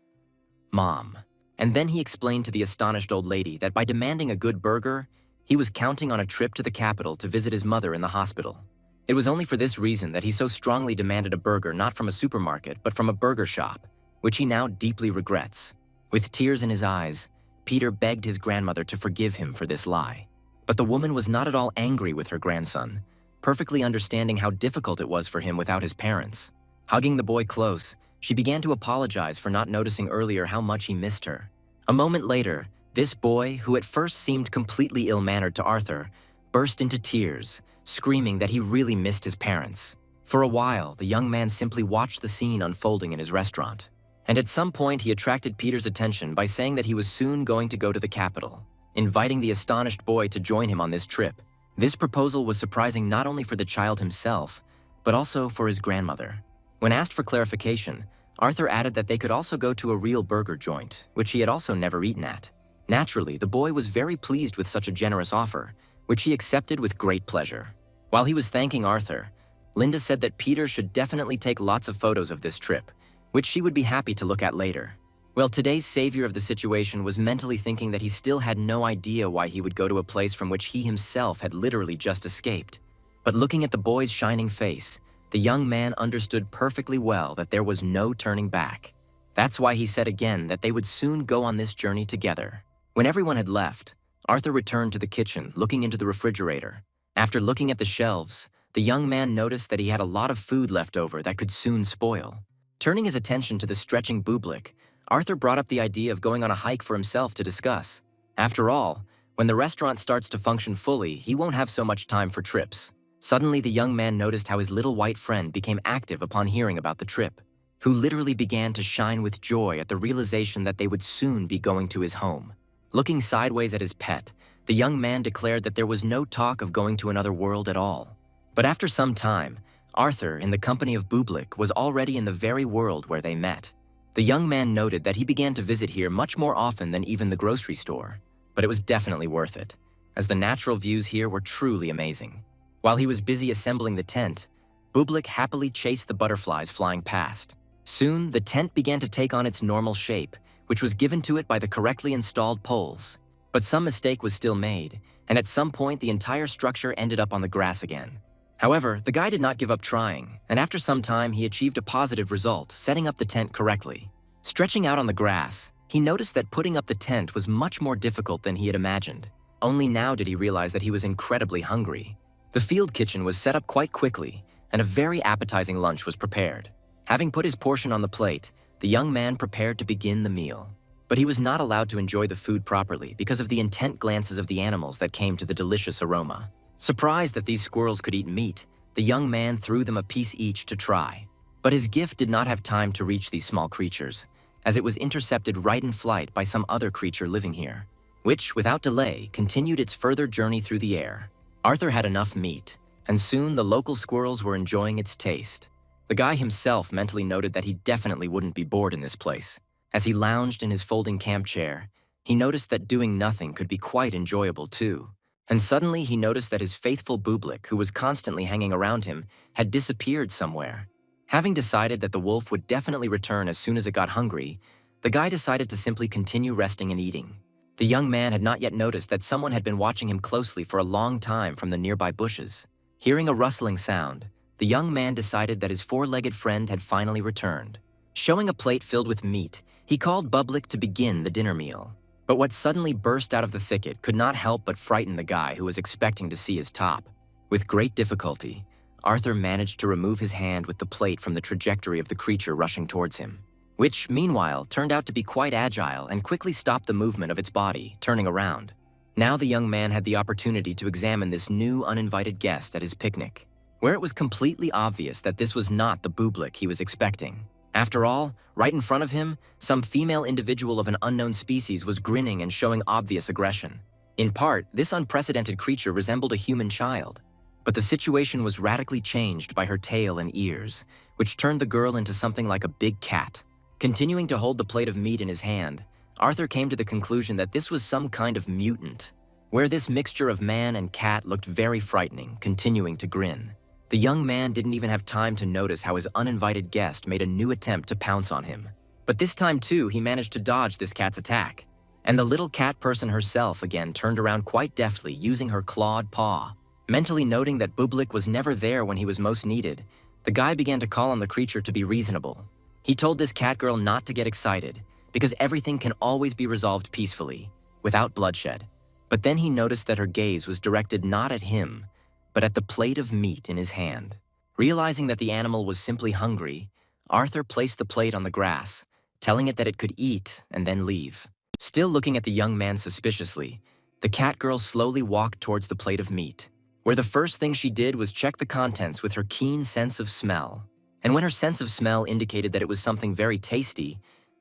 "Mom." And then he explained to the astonished old lady that by demanding a good burger, he was counting on a trip to the capital to visit his mother in the hospital. It was only for this reason that he so strongly demanded a burger not from a supermarket but from a burger shop, which he now deeply regrets. With tears in his eyes, Peter begged his grandmother to forgive him for this lie. But the woman was not at all angry with her grandson, perfectly understanding how difficult it was for him without his parents. Hugging the boy close, she began to apologize for not noticing earlier how much he missed her. A moment later, this boy, who at first seemed completely ill-mannered to Arthur, burst into tears, screaming that he really missed his parents. For a while, the young man simply watched the scene unfolding in his restaurant. And at some point, he attracted Peter's attention by saying that he was soon going to go to the capital, inviting the astonished boy to join him on this trip. This proposal was surprising not only for the child himself, but also for his grandmother. When asked for clarification, Arthur added that they could also go to a real burger joint, which he had also never eaten at. Naturally, the boy was very pleased with such a generous offer, which he accepted with great pleasure. While he was thanking Arthur, Linda said that Peter should definitely take lots of photos of this trip, which she would be happy to look at later. Well, today's savior of the situation was mentally thinking that he still had no idea why he would go to a place from which he himself had literally just escaped. But looking at the boy's shining face, the young man understood perfectly well that there was no turning back. That's why he said again that they would soon go on this journey together. When everyone had left, Arthur returned to the kitchen, looking into the refrigerator. After looking at the shelves, the young man noticed that he had a lot of food left over that could soon spoil. Turning his attention to the stretching Bublik, Arthur brought up the idea of going on a hike for himself to discuss. After all, when the restaurant starts to function fully, he won't have so much time for trips. Suddenly, the young man noticed how his little white friend became active upon hearing about the trip, who literally began to shine with joy at the realization that they would soon be going to his home. Looking sideways at his pet, the young man declared that there was no talk of going to another world at all. But after some time, Arthur, in the company of Bublik, was already in the very world where they met. The young man noted that he began to visit here much more often than even the grocery store, but it was definitely worth it, as the natural views here were truly amazing. While he was busy assembling the tent, Bublik happily chased the butterflies flying past. Soon, the tent began to take on its normal shape, which was given to it by the correctly installed poles. But some mistake was still made, and at some point the entire structure ended up on the grass again. However, the guy did not give up trying, and after some time he achieved a positive result, setting up the tent correctly. Stretching out on the grass, he noticed that putting up the tent was much more difficult than he had imagined. Only now did he realize that he was incredibly hungry. The field kitchen was set up quite quickly, and a very appetizing lunch was prepared. Having put his portion on the plate, the young man prepared to begin the meal. But he was not allowed to enjoy the food properly because of the intent glances of the animals that came to the delicious aroma. Surprised that these squirrels could eat meat, the young man threw them a piece each to try. But his gift did not have time to reach these small creatures, as it was intercepted right in flight by some other creature living here, which, without delay, continued its further journey through the air. Arthur had enough meat, and soon the local squirrels were enjoying its taste. The guy himself mentally noted that he definitely wouldn't be bored in this place. As he lounged in his folding camp chair, he noticed that doing nothing could be quite enjoyable too. And suddenly he noticed that his faithful Bublik, who was constantly hanging around him, had disappeared somewhere. Having decided that the wolf would definitely return as soon as it got hungry, the guy decided to simply continue resting and eating. The young man had not yet noticed that someone had been watching him closely for a long time from the nearby bushes. Hearing a rustling sound, the young man decided that his four-legged friend had finally returned. Showing a plate filled with meat, he called Bublik to begin the dinner meal. But what suddenly burst out of the thicket could not help but frighten the guy who was expecting to see his top. With great difficulty, Arthur managed to remove his hand with the plate from the trajectory of the creature rushing towards him, which, meanwhile, turned out to be quite agile and quickly stopped the movement of its body, turning around. Now the young man had the opportunity to examine this new uninvited guest at his picnic, where it was completely obvious that this was not the bublik he was expecting. After all, right in front of him, some female individual of an unknown species was grinning and showing obvious aggression. In part, this unprecedented creature resembled a human child. But the situation was radically changed by her tail and ears, which turned the girl into something like a big cat. Continuing to hold the plate of meat in his hand, Arthur came to the conclusion that this was some kind of mutant, where this mixture of man and cat looked very frightening, continuing to grin. The young man didn't even have time to notice how his uninvited guest made a new attempt to pounce on him. But this time too, he managed to dodge this cat's attack. And the little cat person herself again turned around quite deftly, using her clawed paw. Mentally noting that Bublik was never there when he was most needed, the guy began to call on the creature to be reasonable. He told this catgirl not to get excited, because everything can always be resolved peacefully, without bloodshed. But then he noticed that her gaze was directed not at him, but at the plate of meat in his hand. Realizing that the animal was simply hungry, Arthur placed the plate on the grass, telling it that it could eat and then leave. Still looking at the young man suspiciously, the catgirl slowly walked towards the plate of meat, where the first thing she did was check the contents with her keen sense of smell. And when her sense of smell indicated that it was something very tasty,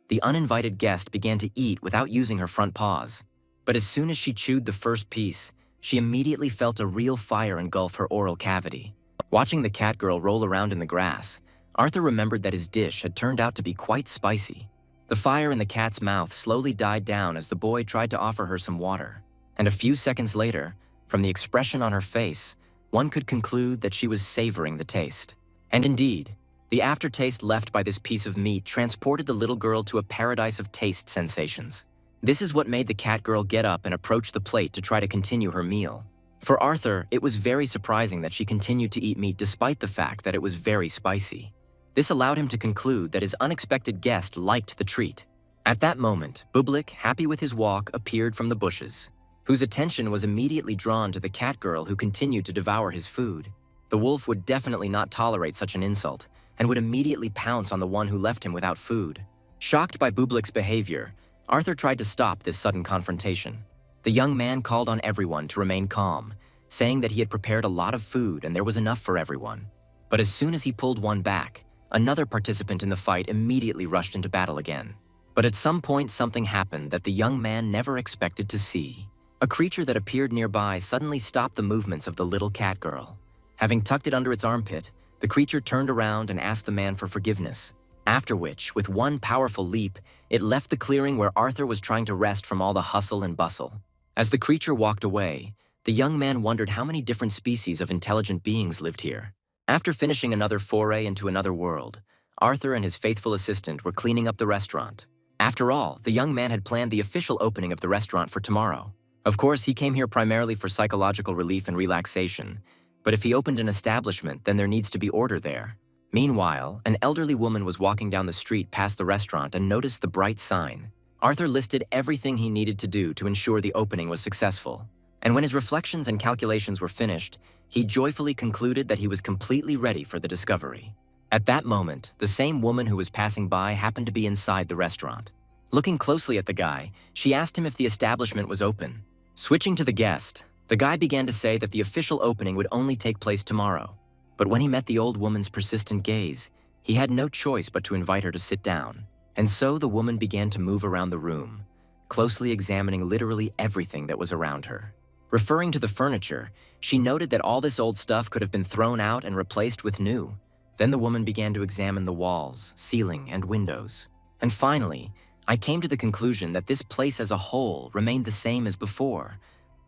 the uninvited guest began to eat without using her front paws. But as soon as she chewed the first piece, she immediately felt a real fire engulf her oral cavity. Watching the catgirl roll around in the grass, Arthur remembered that his dish had turned out to be quite spicy. The fire in the cat's mouth slowly died down as the boy tried to offer her some water. And a few seconds later, from the expression on her face, one could conclude that she was savoring the taste. And indeed, the aftertaste left by this piece of meat transported the little girl to a paradise of taste sensations. This is what made the catgirl get up and approach the plate to try to continue her meal. For Arthur, it was very surprising that she continued to eat meat despite the fact that it was very spicy. This allowed him to conclude that his unexpected guest liked the treat. At that moment, Bublik, happy with his walk, appeared from the bushes, whose attention was immediately drawn to the catgirl who continued to devour his food. The wolf would definitely not tolerate such an insult, and would immediately pounce on the one who left him without food. Shocked by Bublik's behavior, Arthur tried to stop this sudden confrontation. The young man called on everyone to remain calm, saying that he had prepared a lot of food and there was enough for everyone. But as soon as he pulled one back, another participant in the fight immediately rushed into battle again. But at some point, something happened that the young man never expected to see. A creature that appeared nearby suddenly stopped the movements of the little catgirl. Having tucked it under its armpit, the creature turned around and asked the man for forgiveness. After which, with one powerful leap, it left the clearing where Arthur was trying to rest from all the hustle and bustle. As the creature walked away, the young man wondered how many different species of intelligent beings lived here. After finishing another foray into another world, Arthur and his faithful assistant were cleaning up the restaurant. After all, the young man had planned the official opening of the restaurant for tomorrow. Of course, he came here primarily for psychological relief and relaxation, but if he opened an establishment, then there needs to be order there. Meanwhile, an elderly woman was walking down the street past the restaurant and noticed the bright sign. Arthur listed everything he needed to do to ensure the opening was successful. And when his reflections and calculations were finished, he joyfully concluded that he was completely ready for the discovery. At that moment, the same woman who was passing by happened to be inside the restaurant. Looking closely at the guy, she asked him if the establishment was open. Switching to the guest, the guy began to say that the official opening would only take place tomorrow. But when he met the old woman's persistent gaze, he had no choice but to invite her to sit down. And so the woman began to move around the room, closely examining literally everything that was around her. Referring to the furniture, she noted that all this old stuff could have been thrown out and replaced with new. Then the woman began to examine the walls, ceiling, and windows. And finally, I came to the conclusion that this place as a whole remained the same as before,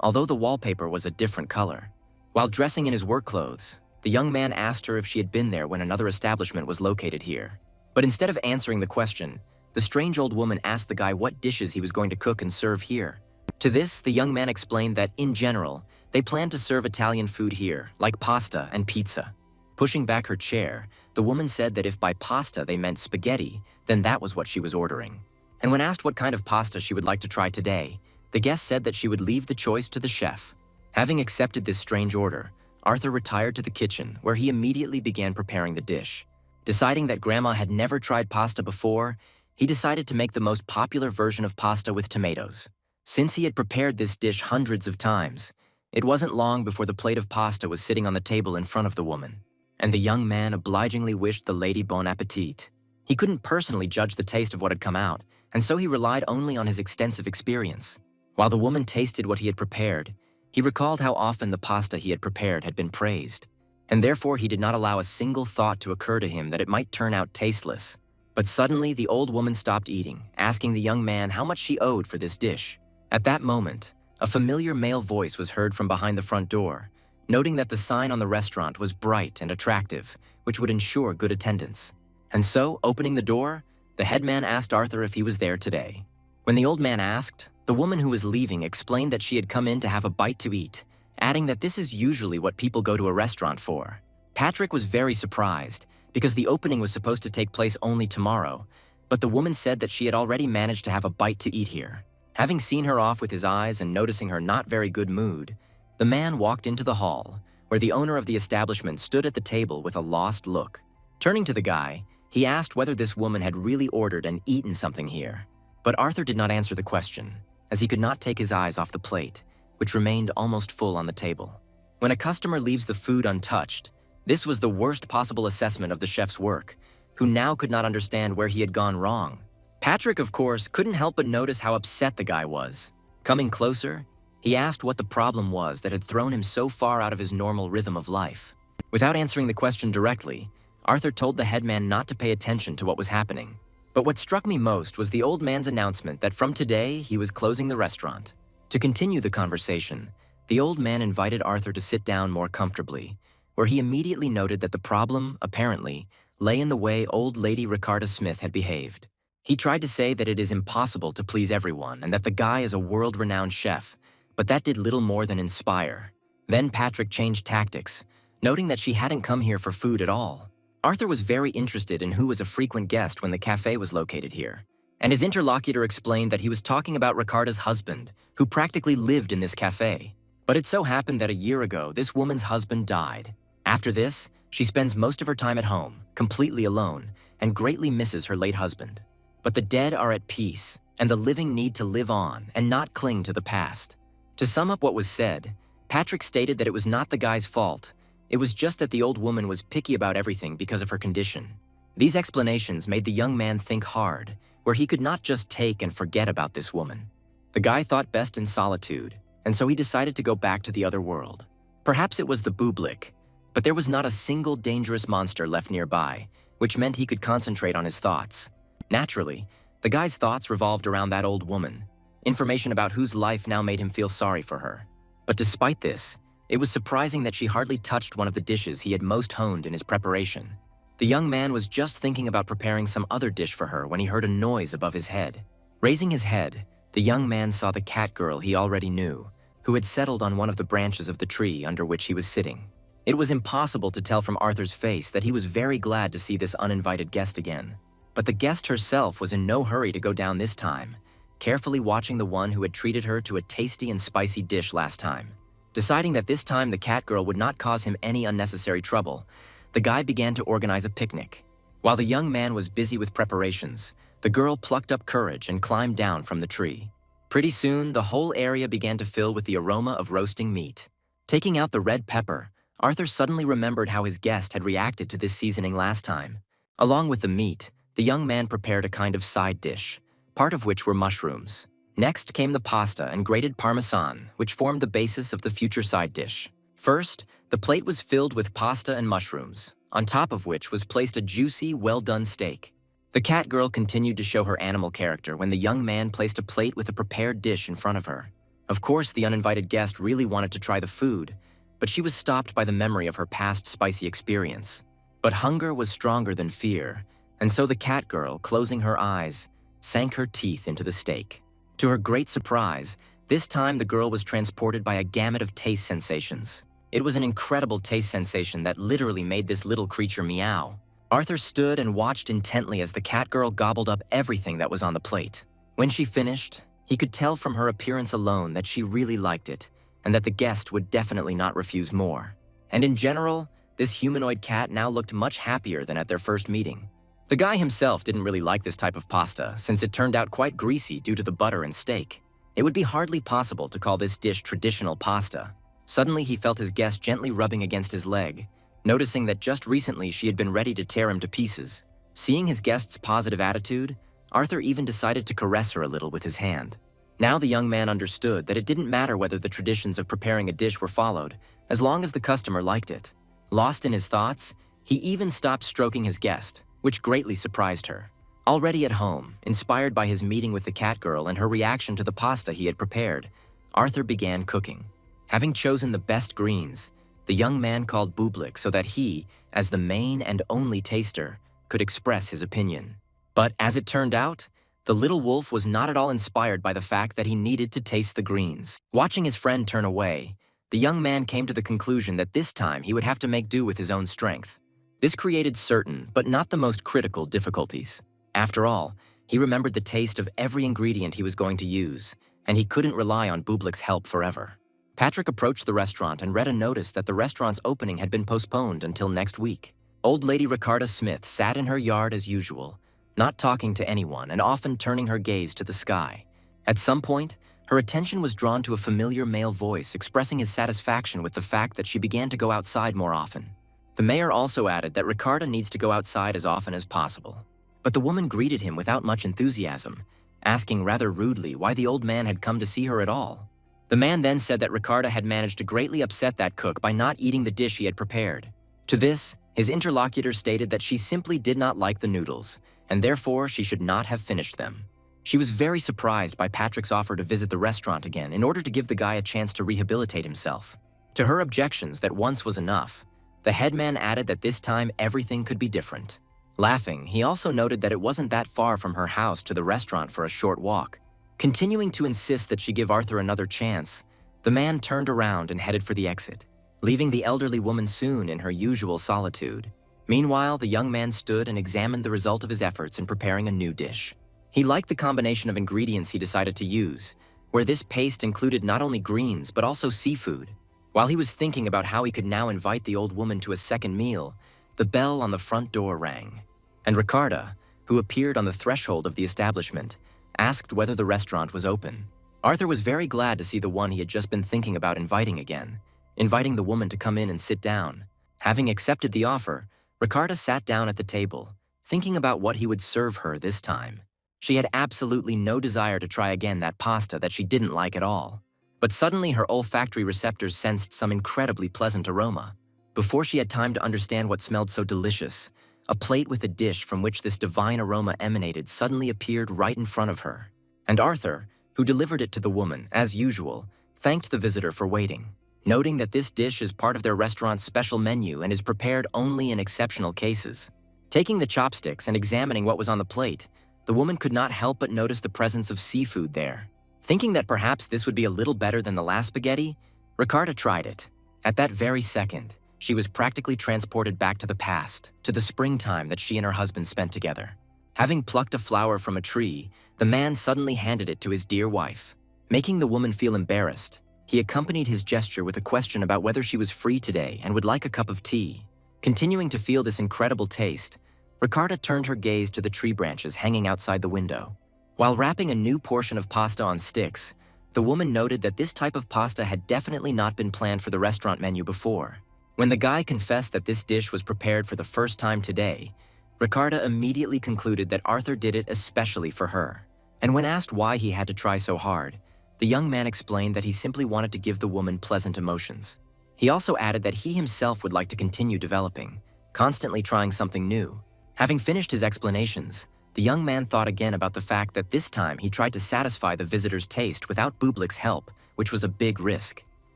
although the wallpaper was a different color. While dressing in his work clothes, the young man asked her if she had been there when another establishment was located here. But instead of answering the question, the strange old woman asked the guy what dishes he was going to cook and serve here. To this, the young man explained that, in general, they planned to serve Italian food here, like pasta and pizza. Pushing back her chair, the woman said that if by pasta they meant spaghetti, then that was what she was ordering. And when asked what kind of pasta she would like to try today, the guest said that she would leave the choice to the chef. Having accepted this strange order, Arthur retired to the kitchen, where he immediately began preparing the dish. Deciding that Grandma had never tried pasta before, he decided to make the most popular version of pasta with tomatoes. Since he had prepared this dish hundreds of times, it wasn't long before the plate of pasta was sitting on the table in front of the woman, and the young man obligingly wished the lady bon appetit. He couldn't personally judge the taste of what had come out, and so he relied only on his extensive experience. While the woman tasted what he had prepared, he recalled how often the pasta he had prepared had been praised, and therefore he did not allow a single thought to occur to him that it might turn out tasteless. But suddenly the old woman stopped eating, asking the young man how much she owed for this dish. At that moment, a familiar male voice was heard from behind the front door, noting that the sign on the restaurant was bright and attractive, which would ensure good attendance. And so, opening the door, the headman asked Arthur if he was there today. When the old man asked, the woman who was leaving explained that she had come in to have a bite to eat, adding that this is usually what people go to a restaurant for. Patrick was very surprised, because the opening was supposed to take place only tomorrow, but the woman said that she had already managed to have a bite to eat here. Having seen her off with his eyes and noticing her not very good mood, the man walked into the hall, where the owner of the establishment stood at the table with a lost look. Turning to the guy, he asked whether this woman had really ordered and eaten something here. But Arthur did not answer the question, as he could not take his eyes off the plate, which remained almost full on the table. When a customer leaves the food untouched, this was the worst possible assessment of the chef's work, who now could not understand where he had gone wrong. Patrick, of course, couldn't help but notice how upset the guy was. Coming closer, he asked what the problem was that had thrown him so far out of his normal rhythm of life. Without answering the question directly, Arthur told the headman not to pay attention to what was happening. But what struck me most was the old man's announcement that from today he was closing the restaurant. To continue the conversation, the old man invited Arthur to sit down more comfortably, where he immediately noted that the problem, apparently, lay in the way old lady Ricarda Smith had behaved. He tried to say that it is impossible to please everyone and that the guy is a world-renowned chef, but that did little more than inspire. Then Patrick changed tactics, noting that she hadn't come here for food at all. Arthur was very interested in who was a frequent guest when the cafe was located here, and his interlocutor explained that he was talking about Ricarda's husband, who practically lived in this cafe. But it so happened that a year ago, this woman's husband died. After this, she spends most of her time at home, completely alone, and greatly misses her late husband. But the dead are at peace, and the living need to live on and not cling to the past. To sum up what was said, Patrick stated that it was not the guy's fault. It was just that the old woman was picky about everything because of her condition. These explanations made the young man think hard, where he could not just take and forget about this woman. The guy thought best in solitude, and so he decided to go back to the other world. Perhaps it was the bublik, but there was not a single dangerous monster left nearby, which meant he could concentrate on his thoughts. Naturally, the guy's thoughts revolved around that old woman, information about whose life now made him feel sorry for her. But despite this, it was surprising that she hardly touched one of the dishes he had most honed in his preparation. The young man was just thinking about preparing some other dish for her when he heard a noise above his head. Raising his head, the young man saw the catgirl he already knew, who had settled on one of the branches of the tree under which he was sitting. It was impossible to tell from Arthur's face that he was very glad to see this uninvited guest again. But the guest herself was in no hurry to go down this time, carefully watching the one who had treated her to a tasty and spicy dish last time. Deciding that this time the catgirl would not cause him any unnecessary trouble, the guy began to organize a picnic. While the young man was busy with preparations, the girl plucked up courage and climbed down from the tree. Pretty soon, the whole area began to fill with the aroma of roasting meat. Taking out the red pepper, Arthur suddenly remembered how his guest had reacted to this seasoning last time. Along with the meat, the young man prepared a kind of side dish, part of which were mushrooms. Next came the pasta and grated parmesan, which formed the basis of the future side dish. First, the plate was filled with pasta and mushrooms, on top of which was placed a juicy, well-done steak. The catgirl continued to show her animal character when the young man placed a plate with a prepared dish in front of her. Of course, the uninvited guest really wanted to try the food, but she was stopped by the memory of her past spicy experience. But hunger was stronger than fear, and so the catgirl, closing her eyes, sank her teeth into the steak. To her great surprise, this time the girl was transported by a gamut of taste sensations. It was an incredible taste sensation that literally made this little creature meow. Arthur stood and watched intently as the catgirl gobbled up everything that was on the plate. When she finished, he could tell from her appearance alone that she really liked it, and that the guest would definitely not refuse more. And in general, this humanoid cat now looked much happier than at their first meeting. The guy himself didn't really like this type of pasta, since it turned out quite greasy due to the butter and steak. It would be hardly possible to call this dish traditional pasta. Suddenly, he felt his guest gently rubbing against his leg, noticing that just recently she had been ready to tear him to pieces. Seeing his guest's positive attitude, Arthur even decided to caress her a little with his hand. Now the young man understood that it didn't matter whether the traditions of preparing a dish were followed, as long as the customer liked it. Lost in his thoughts, he even stopped stroking his guest, which greatly surprised her. Already at home, inspired by his meeting with the catgirl and her reaction to the pasta he had prepared, Arthur began cooking. Having chosen the best greens, the young man called Bublik so that he, as the main and only taster, could express his opinion. But as it turned out, the little wolf was not at all inspired by the fact that he needed to taste the greens. Watching his friend turn away, the young man came to the conclusion that this time he would have to make do with his own strength. This created certain, but not the most critical, difficulties. After all, he remembered the taste of every ingredient he was going to use, and he couldn't rely on Bublik's help forever. Patrick approached the restaurant and read a notice that the restaurant's opening had been postponed until next week. Old lady Ricarda Smith sat in her yard as usual, not talking to anyone and often turning her gaze to the sky. At some point, her attention was drawn to a familiar male voice expressing his satisfaction with the fact that she began to go outside more often. The mayor also added that Ricarda needs to go outside as often as possible. But the woman greeted him without much enthusiasm, asking rather rudely why the old man had come to see her at all. The man then said that Ricarda had managed to greatly upset that cook by not eating the dish he had prepared. To this, his interlocutor stated that she simply did not like the noodles, and therefore she should not have finished them. She was very surprised by Patrick's offer to visit the restaurant again in order to give the guy a chance to rehabilitate himself. To her objections that once was enough, the headman added that this time everything could be different. Laughing, he also noted that it wasn't that far from her house to the restaurant for a short walk. Continuing to insist that she give Arthur another chance, the man turned around and headed for the exit, leaving the elderly woman soon in her usual solitude. Meanwhile, the young man stood and examined the result of his efforts in preparing a new dish. He liked the combination of ingredients he decided to use, where this paste included not only greens but also seafood. While he was thinking about how he could now invite the old woman to a second meal, the bell on the front door rang, and Ricarda, who appeared on the threshold of the establishment, asked whether the restaurant was open. Arthur was very glad to see the one he had just been thinking about inviting again, inviting the woman to come in and sit down. Having accepted the offer, Ricarda sat down at the table, thinking about what he would serve her this time. She had absolutely no desire to try again that pasta that she didn't like at all. But suddenly her olfactory receptors sensed some incredibly pleasant aroma. Before she had time to understand what smelled so delicious, a plate with a dish from which this divine aroma emanated suddenly appeared right in front of her. And Arthur, who delivered it to the woman, as usual, thanked the visitor for waiting, noting that this dish is part of their restaurant's special menu and is prepared only in exceptional cases. Taking the chopsticks and examining what was on the plate, the woman could not help but notice the presence of seafood there. Thinking that perhaps this would be a little better than the last spaghetti, Ricarda tried it. At that very second, she was practically transported back to the past, to the springtime that she and her husband spent together. Having plucked a flower from a tree, the man suddenly handed it to his dear wife. Making the woman feel embarrassed, he accompanied his gesture with a question about whether she was free today and would like a cup of tea. Continuing to feel this incredible taste, Ricarda turned her gaze to the tree branches hanging outside the window. While wrapping a new portion of pasta on sticks, the woman noted that this type of pasta had definitely not been planned for the restaurant menu before. When the guy confessed that this dish was prepared for the first time today, Ricarda immediately concluded that Arthur did it especially for her. And when asked why he had to try so hard, the young man explained that he simply wanted to give the woman pleasant emotions. He also added that he himself would like to continue developing, constantly trying something new. Having finished his explanations, the young man thought again about the fact that this time he tried to satisfy the visitor's taste without Bublik's help, which was a big risk.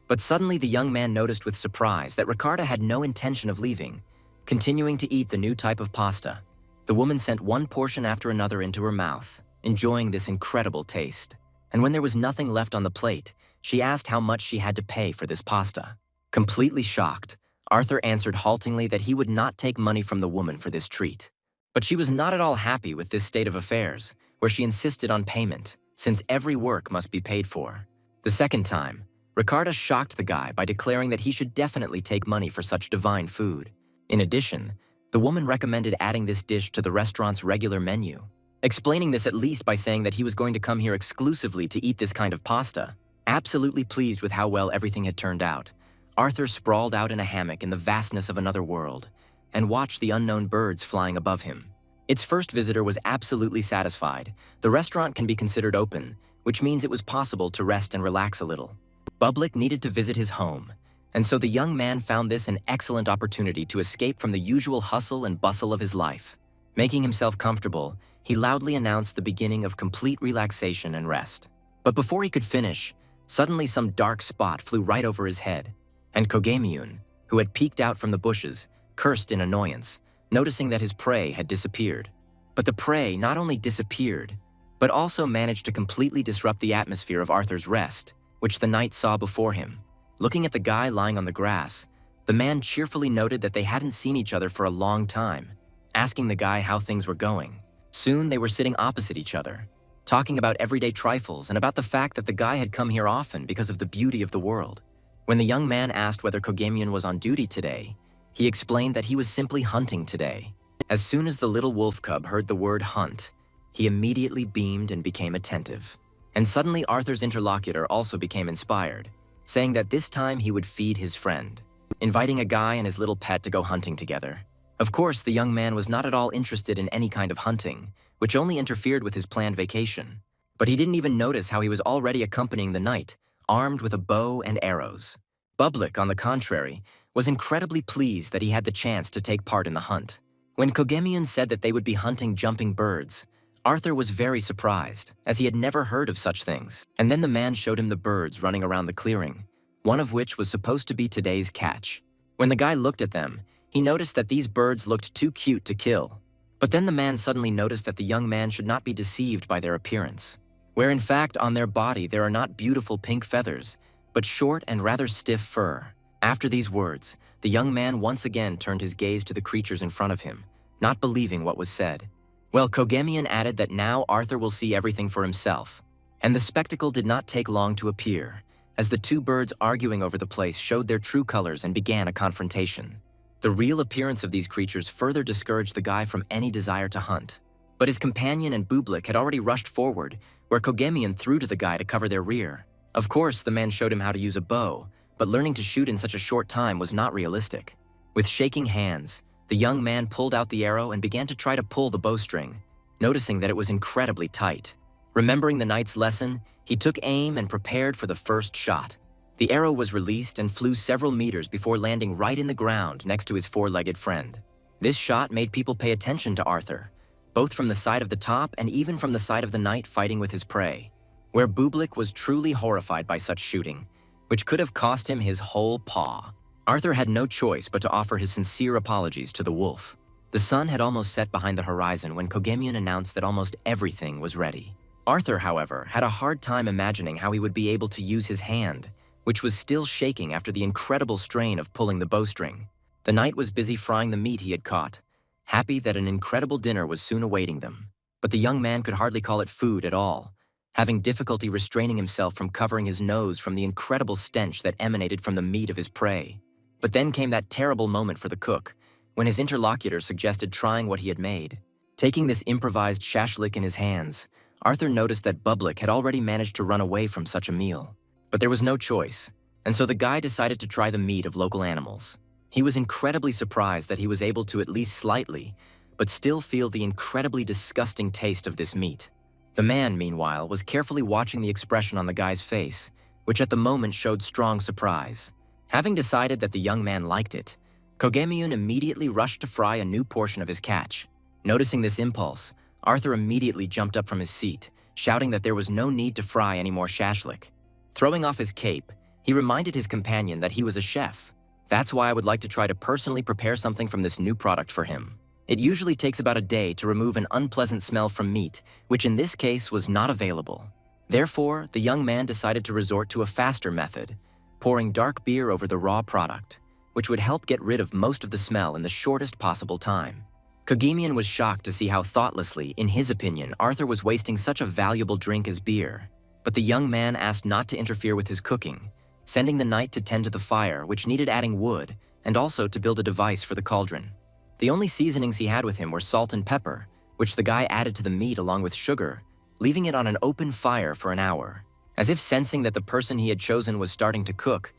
But suddenly the young man noticed with surprise that Ricarda had no intention of leaving, continuing to eat the new type of pasta. The woman sent one portion after another into her mouth, enjoying this incredible taste. And when there was nothing left on the plate, she asked how much she had to pay for this pasta. Completely shocked, Arthur answered haltingly that he would not take money from the woman for this treat. But she was not at all happy with this state of affairs, where she insisted on payment, since every work must be paid for. The second time, Ricarda shocked the guy by declaring that he should definitely take money for such divine food. In addition, the woman recommended adding this dish to the restaurant's regular menu. explaining this at least by saying that he was going to come here exclusively to eat this kind of pasta. Absolutely pleased with how well everything had turned out, Arthur sprawled out in a hammock in the vastness of another world and watched the unknown birds flying above him. Its first visitor was absolutely satisfied. The restaurant can be considered open, which means it was possible to rest and relax a little. Bublik needed to visit his home, and so the young man found this an excellent opportunity to escape from the usual hustle and bustle of his life. Making himself comfortable, he loudly announced the beginning of complete relaxation and rest. But before he could finish, suddenly some dark spot flew right over his head, and Kogemyun, who had peeked out from the bushes, cursed in annoyance, noticing that his prey had disappeared. But the prey not only disappeared, but also managed to completely disrupt the atmosphere of Arthur's rest, which the knight saw before him. Looking at the guy lying on the grass, the man cheerfully noted that they hadn't seen each other for a long time, asking the guy how things were going. Soon they were sitting opposite each other, talking about everyday trifles and about the fact that the guy had come here often because of the beauty of the world. When the young man asked whether Kogemyun was on duty today, he explained that he was simply hunting today. As soon as the little wolf cub heard the word hunt, he immediately beamed and became attentive. And suddenly Arthur's interlocutor also became inspired, saying that this time he would feed his friend, inviting a guy and his little pet to go hunting together. Of course, the young man was not at all interested in any kind of hunting, which only interfered with his planned vacation. But he didn't even notice how he was already accompanying the knight, armed with a bow and arrows. Bublik, on the contrary, was incredibly pleased that he had the chance to take part in the hunt. When Kogemyun said that they would be hunting jumping birds, Arthur was very surprised, as he had never heard of such things. And then the man showed him the birds running around the clearing, one of which was supposed to be today's catch. When the guy looked at them, he noticed that these birds looked too cute to kill. But then the man suddenly noticed that the young man should not be deceived by their appearance, where in fact on their body there are not beautiful pink feathers, but short and rather stiff fur. After these words, the young man once again turned his gaze to the creatures in front of him, not believing what was said. Well, Kogemyun added that now Arthur will see everything for himself, and the spectacle did not take long to appear, as the two birds arguing over the place showed their true colors and began a confrontation. The real appearance of these creatures further discouraged the guy from any desire to hunt. But his companion and Bublik had already rushed forward, where Kogemyun threw to the guy to cover their rear. Of course, the man showed him how to use a bow, but learning to shoot in such a short time was not realistic. With shaking hands, the young man pulled out the arrow and began to try to pull the bowstring, noticing that it was incredibly tight. Remembering the knight's lesson, he took aim and prepared for the first shot. The arrow was released and flew several meters before landing right in the ground next to his four-legged friend. This shot made people pay attention to Arthur, both from the side of the top and even from the side of the knight fighting with his prey, where Bublik was truly horrified by such shooting, which could have cost him his whole paw. Arthur had no choice but to offer his sincere apologies to the wolf. The sun had almost set behind the horizon when Kogemyun announced that almost everything was ready. Arthur, however, had a hard time imagining how he would be able to use his hand, which was still shaking after the incredible strain of pulling the bowstring. The knight was busy frying the meat he had caught, happy that an incredible dinner was soon awaiting them. But the young man could hardly call it food at all, having difficulty restraining himself from covering his nose from the incredible stench that emanated from the meat of his prey. But then came that terrible moment for the cook, when his interlocutor suggested trying what he had made. Taking this improvised shashlik in his hands, Arthur noticed that Bublik had already managed to run away from such a meal. But there was no choice, and so the guy decided to try the meat of local animals. He was incredibly surprised that he was able to at least slightly, but still feel the incredibly disgusting taste of this meat. The man, meanwhile, was carefully watching the expression on the guy's face, which at the moment showed strong surprise. Having decided that the young man liked it, Kogemyun immediately rushed to fry a new portion of his catch. Noticing this impulse, Arthur immediately jumped up from his seat, shouting that there was no need to fry any more shashlik. Throwing off his cape, he reminded his companion that he was a chef. That's why I would like to try to personally prepare something from this new product for him. It usually takes about a day to remove an unpleasant smell from meat, which in this case was not available. Therefore, the young man decided to resort to a faster method, pouring dark beer over the raw product, which would help get rid of most of the smell in the shortest possible time. Kogemyun was shocked to see how thoughtlessly, in his opinion, Arthur was wasting such a valuable drink as beer. But the young man asked not to interfere with his cooking, sending the knight to tend to the fire, which needed adding wood, and also to build a device for the cauldron. The only seasonings he had with him were salt and pepper, which the guy added to the meat along with sugar, leaving it on an open fire for an hour. As if sensing that the person he had chosen was starting to cook,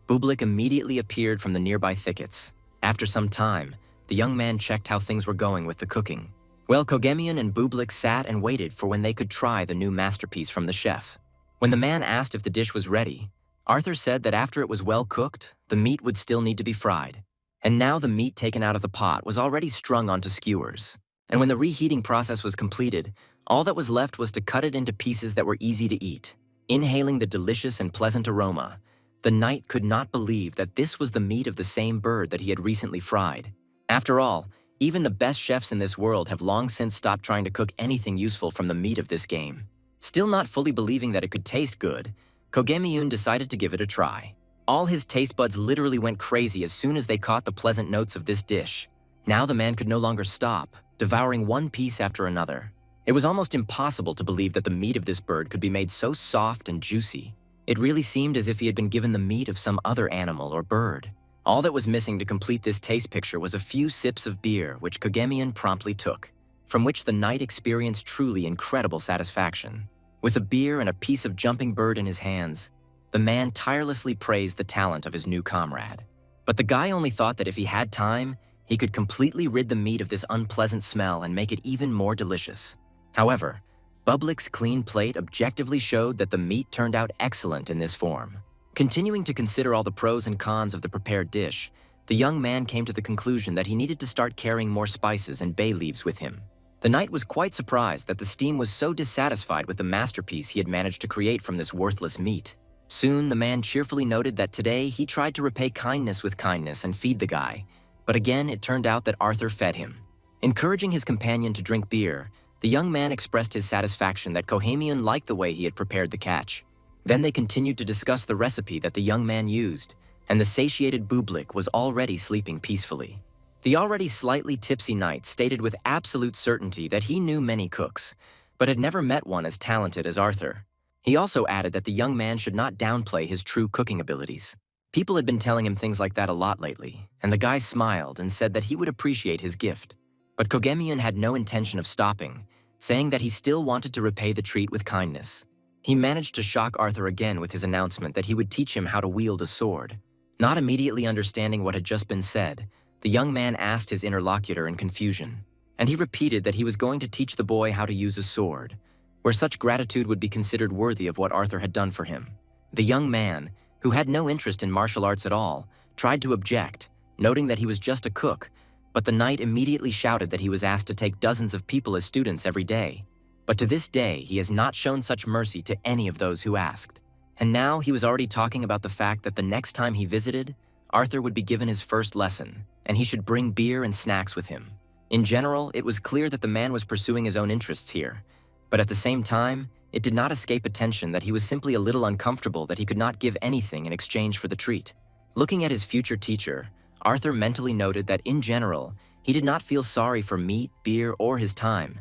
Bublik immediately appeared from the nearby thickets. After some time, the young man checked how things were going with the cooking. Well, Kogemian and Bublik sat and waited for when they could try the new masterpiece from the chef. When the man asked if the dish was ready, Arthur said that after it was well cooked, the meat would still need to be fried. And now the meat taken out of the pot was already strung onto skewers. And when the reheating process was completed, all that was left was to cut it into pieces that were easy to eat. Inhaling the delicious and pleasant aroma, the knight could not believe that this was the meat of the same bird that he had recently fried. After all, even the best chefs in this world have long since stopped trying to cook anything useful from the meat of this game. Still not fully believing that it could taste good, Kogemiun decided to give it a try. All his taste buds literally went crazy as soon as they caught the pleasant notes of this dish. Now the man could no longer stop, devouring one piece after another. It was almost impossible to believe that the meat of this bird could be made so soft and juicy. It really seemed as if he had been given the meat of some other animal or bird. All that was missing to complete this taste picture was a few sips of beer, which Kogemian promptly took, from which the knight experienced truly incredible satisfaction. With a beer and a piece of jumping bird in his hands, the man tirelessly praised the talent of his new comrade. But the guy only thought that if he had time, he could completely rid the meat of this unpleasant smell and make it even more delicious. However, Bublik's clean plate objectively showed that the meat turned out excellent in this form. Continuing to consider all the pros and cons of the prepared dish, the young man came to the conclusion that he needed to start carrying more spices and bay leaves with him. The knight was quite surprised that the steam was so dissatisfied with the masterpiece he had managed to create from this worthless meat. Soon, the man cheerfully noted that today he tried to repay kindness with kindness and feed the guy, but again it turned out that Arthur fed him. Encouraging his companion to drink beer, the young man expressed his satisfaction that Kogemian liked the way he had prepared the catch. Then they continued to discuss the recipe that the young man used, and the satiated Bublik was already sleeping peacefully. The already slightly tipsy knight stated with absolute certainty that he knew many cooks, but had never met one as talented as Arthur. He also added that the young man should not downplay his true cooking abilities. People had been telling him things like that a lot lately, and the guy smiled and said that he would appreciate his gift. But Kogemian had no intention of stopping, saying that he still wanted to repay the treat with kindness. He managed to shock Arthur again with his announcement that he would teach him how to wield a sword. Not immediately understanding what had just been said, the young man asked his interlocutor in confusion, and he repeated that he was going to teach the boy how to use a sword, where such gratitude would be considered worthy of what Arthur had done for him. The young man, who had no interest in martial arts at all, tried to object, noting that he was just a cook, but the knight immediately shouted that he was asked to take dozens of people as students every day. But to this day, he has not shown such mercy to any of those who asked. And now he was already talking about the fact that the next time he visited, Arthur would be given his first lesson, and he should bring beer and snacks with him. In general, it was clear that the man was pursuing his own interests here, but at the same time, it did not escape attention that he was simply a little uncomfortable that he could not give anything in exchange for the treat. Looking at his future teacher, Arthur mentally noted that in general, he did not feel sorry for meat, beer, or his time,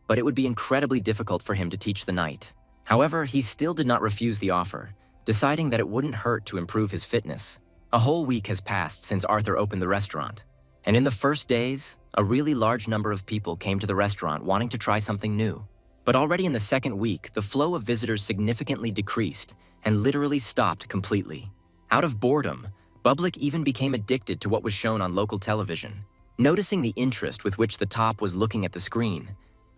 but it would be incredibly difficult for him to teach the knight. However, he still did not refuse the offer, deciding that it wouldn't hurt to improve his fitness. A whole week has passed since Arthur opened the restaurant, and in the first days, a really large number of people came to the restaurant wanting to try something new. But already in the second week, the flow of visitors significantly decreased and literally stopped completely. Out of boredom, Bublik even became addicted to what was shown on local television. Noticing the interest with which the top was looking at the screen,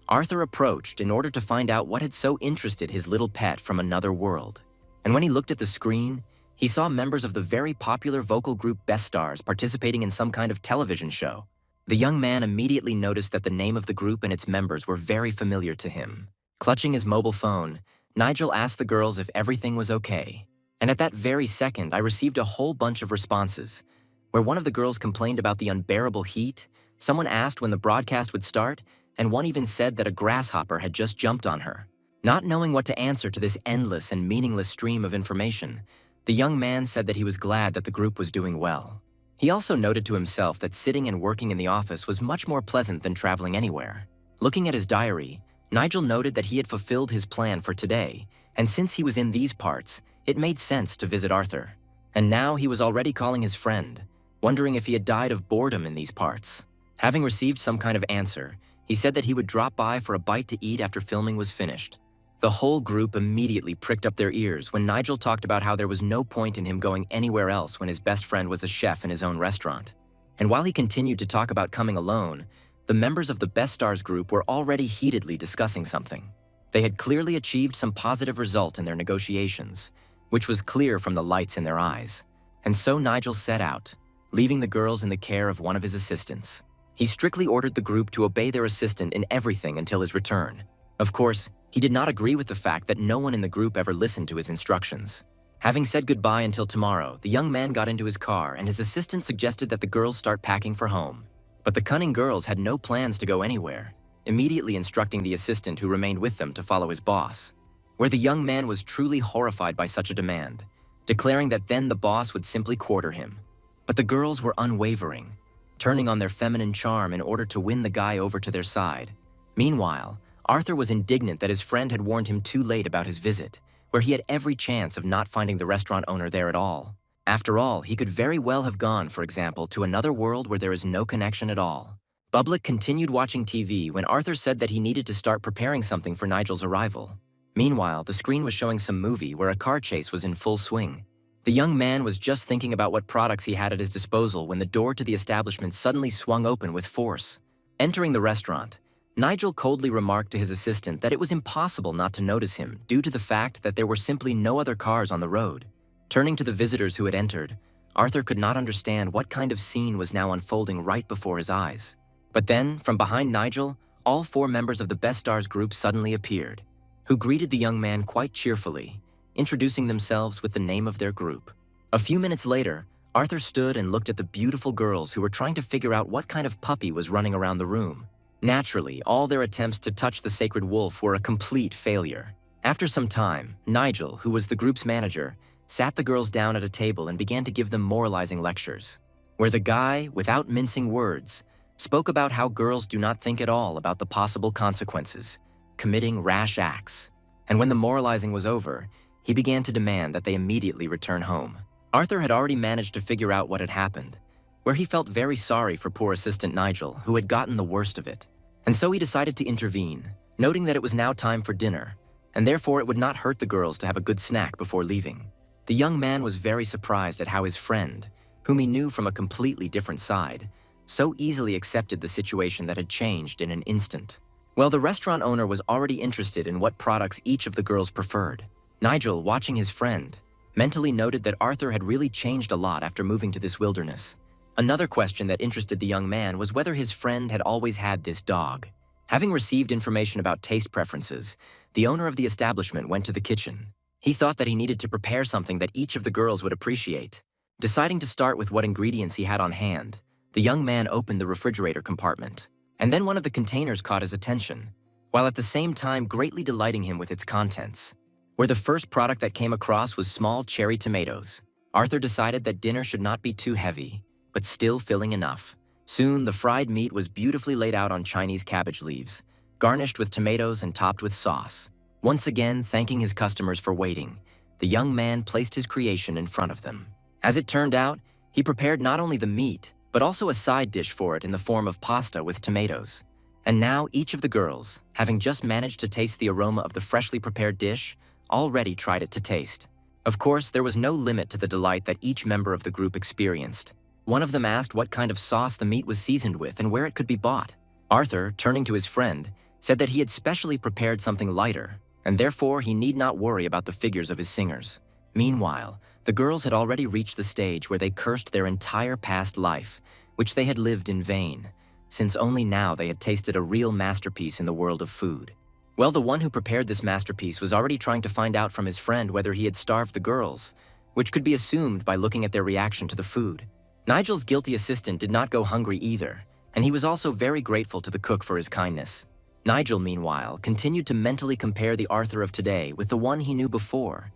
Arthur approached in order to find out what had so interested his little pet from another world. And when he looked at the screen, he saw members of the very popular vocal group Best Stars participating in some kind of television show. The young man immediately noticed that the name of the group and its members were very familiar to him. Clutching his mobile phone, Nigel asked the girls if everything was okay. And at that very second, I received a whole bunch of responses, where one of the girls complained about the unbearable heat, someone asked when the broadcast would start, and one even said that a grasshopper had just jumped on her. Not knowing what to answer to this endless and meaningless stream of information, the young man said that he was glad that the group was doing well. He also noted to himself that sitting and working in the office was much more pleasant than traveling anywhere. Looking at his diary, Nigel noted that he had fulfilled his plan for today, and since he was in these parts, it made sense to visit Arthur. And now he was already calling his friend, wondering if he had died of boredom in these parts. Having received some kind of answer, He said that he would drop by for a bite to eat after filming was finished. The whole group immediately pricked up their ears when Nigel talked about how there was no point in him going anywhere else when his best friend was a chef in his own restaurant. And while he continued to talk about coming alone, the members of the Best Stars group were already heatedly discussing something. They had clearly achieved some positive result in their negotiations, which was clear from the lights in their eyes. And so Nigel set out, leaving the girls in the care of one of his assistants. He strictly ordered the group to obey their assistant in everything until his return. Of course, he did not agree with the fact that no one in the group ever listened to his instructions. Having said goodbye until tomorrow, the young man got into his car and his assistant suggested that the girls start packing for home. But the cunning girls had no plans to go anywhere, immediately instructing the assistant who remained with them to follow his boss. Where the young man was truly horrified by such a demand, declaring that then the boss would simply quarter him. But the girls were unwavering, turning on their feminine charm in order to win the guy over to their side. Meanwhile, Arthur was indignant that his friend had warned him too late about his visit, where he had every chance of not finding the restaurant owner there at all. After all, he could very well have gone, for example, to another world where there is no connection at all. Bublik continued watching TV when Arthur said that he needed to start preparing something for Nigel's arrival. Meanwhile, the screen was showing some movie where a car chase was in full swing. The young man was just thinking about what products he had at his disposal when the door to the establishment suddenly swung open with force. Entering the restaurant, Nigel coldly remarked to his assistant that it was impossible not to notice him due to the fact that there were simply no other cars on the road. Turning to the visitors who had entered, Arthur could not understand what kind of scene was now unfolding right before his eyes. But then, from behind Nigel, all 4 members of the Best Stars group suddenly appeared, who greeted the young man quite cheerfully, introducing themselves with the name of their group. A few minutes later, Arthur stood and looked at the beautiful girls who were trying to figure out what kind of puppy was running around the room. Naturally, all their attempts to touch the sacred wolf were a complete failure. After some time, Nigel, who was the group's manager, sat the girls down at a table and began to give them moralizing lectures, where the guy, without mincing words, spoke about how girls do not think at all about the possible consequences, committing rash acts. And when the moralizing was over, he began to demand that they immediately return home. Arthur had already managed to figure out what had happened, where he felt very sorry for poor assistant Nigel, who had gotten the worst of it. And so he decided to intervene, noting that it was now time for dinner, and therefore it would not hurt the girls to have a good snack before leaving. The young man was very surprised at how his friend, whom he knew from a completely different side, so easily accepted the situation that had changed in an instant. Well, the restaurant owner was already interested in what products each of the girls preferred. Nigel, watching his friend, mentally noted that Arthur had really changed a lot after moving to this wilderness. Another question that interested the young man was whether his friend had always had this dog. Having received information about taste preferences, the owner of the establishment went to the kitchen. He thought that he needed to prepare something that each of the girls would appreciate. Deciding to start with what ingredients he had on hand, the young man opened the refrigerator compartment, and then one of the containers caught his attention, while at the same time greatly delighting him with its contents. Where the first product that came across was small cherry tomatoes, Arthur decided that dinner should not be too heavy, but still filling enough. Soon, the fried meat was beautifully laid out on Chinese cabbage leaves, garnished with tomatoes and topped with sauce. Once again, thanking his customers for waiting, the young man placed his creation in front of them. As it turned out, he prepared not only the meat, but also a side dish for it in the form of pasta with tomatoes. And now each of the girls, having just managed to taste the aroma of the freshly prepared dish, already tried it to taste. Of course, there was no limit to the delight that each member of the group experienced. One of them asked what kind of sauce the meat was seasoned with and where it could be bought. Arthur, turning to his friend, said that he had specially prepared something lighter, and therefore he need not worry about the figures of his singers. Meanwhile, the girls had already reached the stage where they cursed their entire past life, which they had lived in vain, since only now they had tasted a real masterpiece in the world of food. Well, the one who prepared this masterpiece was already trying to find out from his friend whether he had starved the girls, which could be assumed by looking at their reaction to the food. Nigel's guilty assistant did not go hungry either, and he was also very grateful to the cook for his kindness. Nigel, meanwhile, continued to mentally compare the Arthur of today with the one he knew before,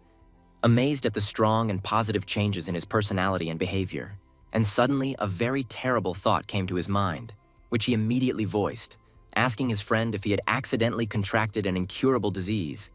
amazed at the strong and positive changes in his personality and behavior. And suddenly, a very terrible thought came to his mind, which he immediately voiced, asking his friend if he had accidentally contracted an incurable disease.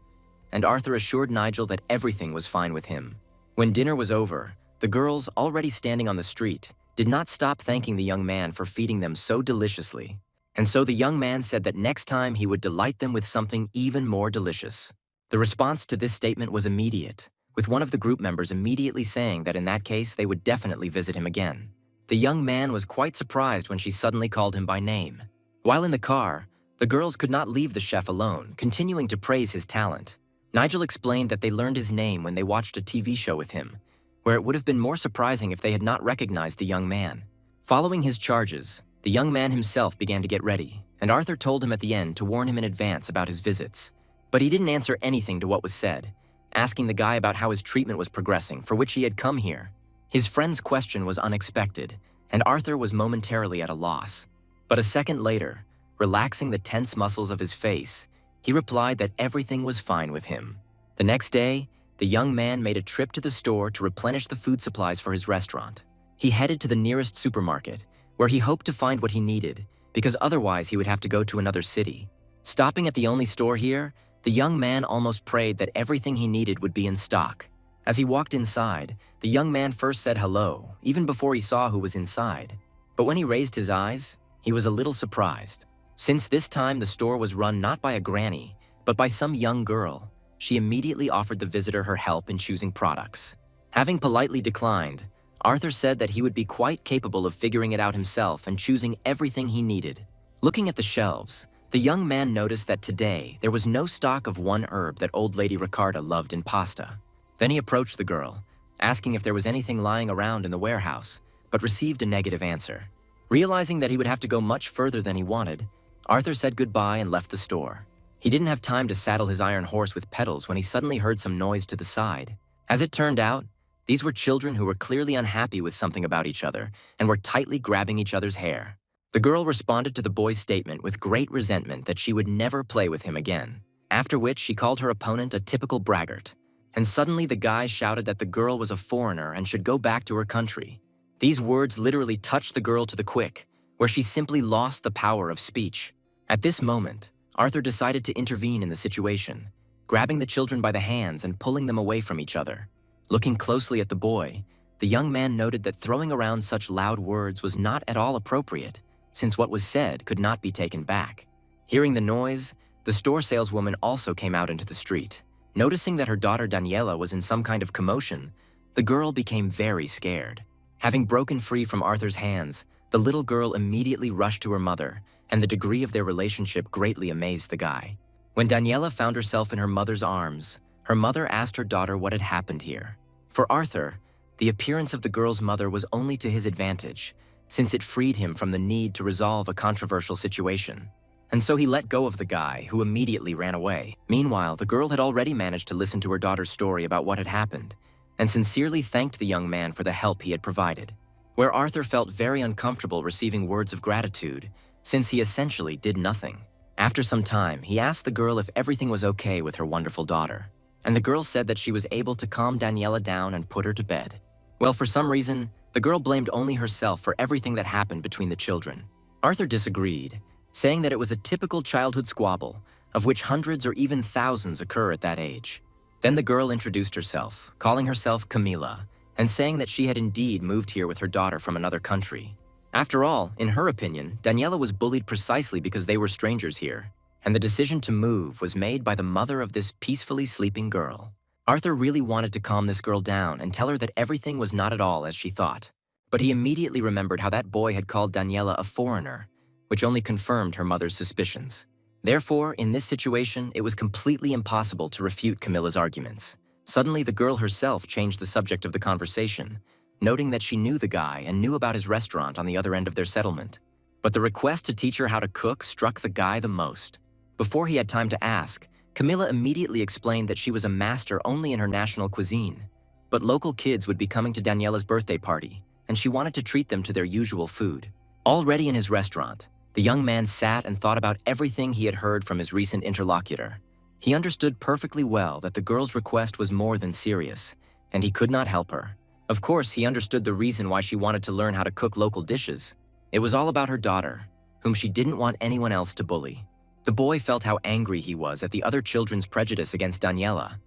And Arthur assured Nigel that everything was fine with him. When dinner was over, the girls, already standing on the street, did not stop thanking the young man for feeding them so deliciously. And so the young man said that next time he would delight them with something even more delicious. The response to this statement was immediate, with one of the group members immediately saying that in that case they would definitely visit him again. The young man was quite surprised when she suddenly called him by name. While in the car, the girls could not leave the chef alone, continuing to praise his talent. Nigel explained that they learned his name when they watched a TV show with him, where it would have been more surprising if they had not recognized the young man. Following his charges, the young man himself began to get ready, and Arthur told him at the end to warn him in advance about his visits. But he didn't answer anything to what was said, asking the guy about how his treatment was progressing, for which he had come here. His friend's question was unexpected, and Arthur was momentarily at a loss. But a second later, relaxing the tense muscles of his face, he replied that everything was fine with him. The next day, the young man made a trip to the store to replenish the food supplies for his restaurant. He headed to the nearest supermarket, where he hoped to find what he needed, because otherwise he would have to go to another city. Stopping at the only store here, the young man almost prayed that everything he needed would be in stock. As he walked inside, the young man first said hello, even before he saw who was inside. But when he raised his eyes, he was a little surprised. Since this time the store was run not by a granny, but by some young girl, she immediately offered the visitor her help in choosing products. Having politely declined, Arthur said that he would be quite capable of figuring it out himself and choosing everything he needed. Looking at the shelves, the young man noticed that today there was no stock of one herb that old lady Ricarda loved in pasta. Then he approached the girl, asking if there was anything lying around in the warehouse, but received a negative answer. Realizing that he would have to go much further than he wanted, Arthur said goodbye and left the store. He didn't have time to saddle his iron horse with pedals when he suddenly heard some noise to the side. As it turned out, these were children who were clearly unhappy with something about each other and were tightly grabbing each other's hair. The girl responded to the boy's statement with great resentment that she would never play with him again, after which she called her opponent a typical braggart. And suddenly the guy shouted that the girl was a foreigner and should go back to her country. These words literally touched the girl to the quick, where she simply lost the power of speech. At this moment, Arthur decided to intervene in the situation, grabbing the children by the hands and pulling them away from each other. Looking closely at the boy, the young man noted that throwing around such loud words was not at all appropriate, since what was said could not be taken back. Hearing the noise, the store saleswoman also came out into the street. Noticing that her daughter Daniela was in some kind of commotion, the girl became very scared. Having broken free from Arthur's hands, the little girl immediately rushed to her mother, and the degree of their relationship greatly amazed the guy. When Daniela found herself in her mother's arms, her mother asked her daughter what had happened here. For Arthur, the appearance of the girl's mother was only to his advantage, since it freed him from the need to resolve a controversial situation. And so he let go of the guy, who immediately ran away. Meanwhile, the girl had already managed to listen to her daughter's story about what had happened, and sincerely thanked the young man for the help he had provided. Where Arthur felt very uncomfortable receiving words of gratitude, since he essentially did nothing. After some time, he asked the girl if everything was okay with her wonderful daughter, and the girl said that she was able to calm Daniela down and put her to bed. Well, for some reason, the girl blamed only herself for everything that happened between the children. Arthur disagreed, saying that it was a typical childhood squabble, of which hundreds or even thousands occur at that age. Then the girl introduced herself, calling herself Camila, and saying that she had indeed moved here with her daughter from another country. After all, in her opinion, Daniela was bullied precisely because they were strangers here, and the decision to move was made by the mother of this peacefully sleeping girl. Arthur really wanted to calm this girl down and tell her that everything was not at all as she thought. But he immediately remembered how that boy had called Daniela a foreigner, which only confirmed her mother's suspicions. Therefore, in this situation, it was completely impossible to refute Camila's arguments. Suddenly, the girl herself changed the subject of the conversation, noting that she knew the guy and knew about his restaurant on the other end of their settlement. But the request to teach her how to cook struck the guy the most. Before he had time to ask, Camila immediately explained that she was a master only in her national cuisine. But local kids would be coming to Daniela's birthday party, and she wanted to treat them to their usual food. Already in his restaurant, the young man sat and thought about everything he had heard from his recent interlocutor. He understood perfectly well that the girl's request was more than serious, and he could not help her. Of course, he understood the reason why she wanted to learn how to cook local dishes. It was all about her daughter, whom she didn't want anyone else to bully. The boy felt how angry he was at the other children's prejudice against Daniela,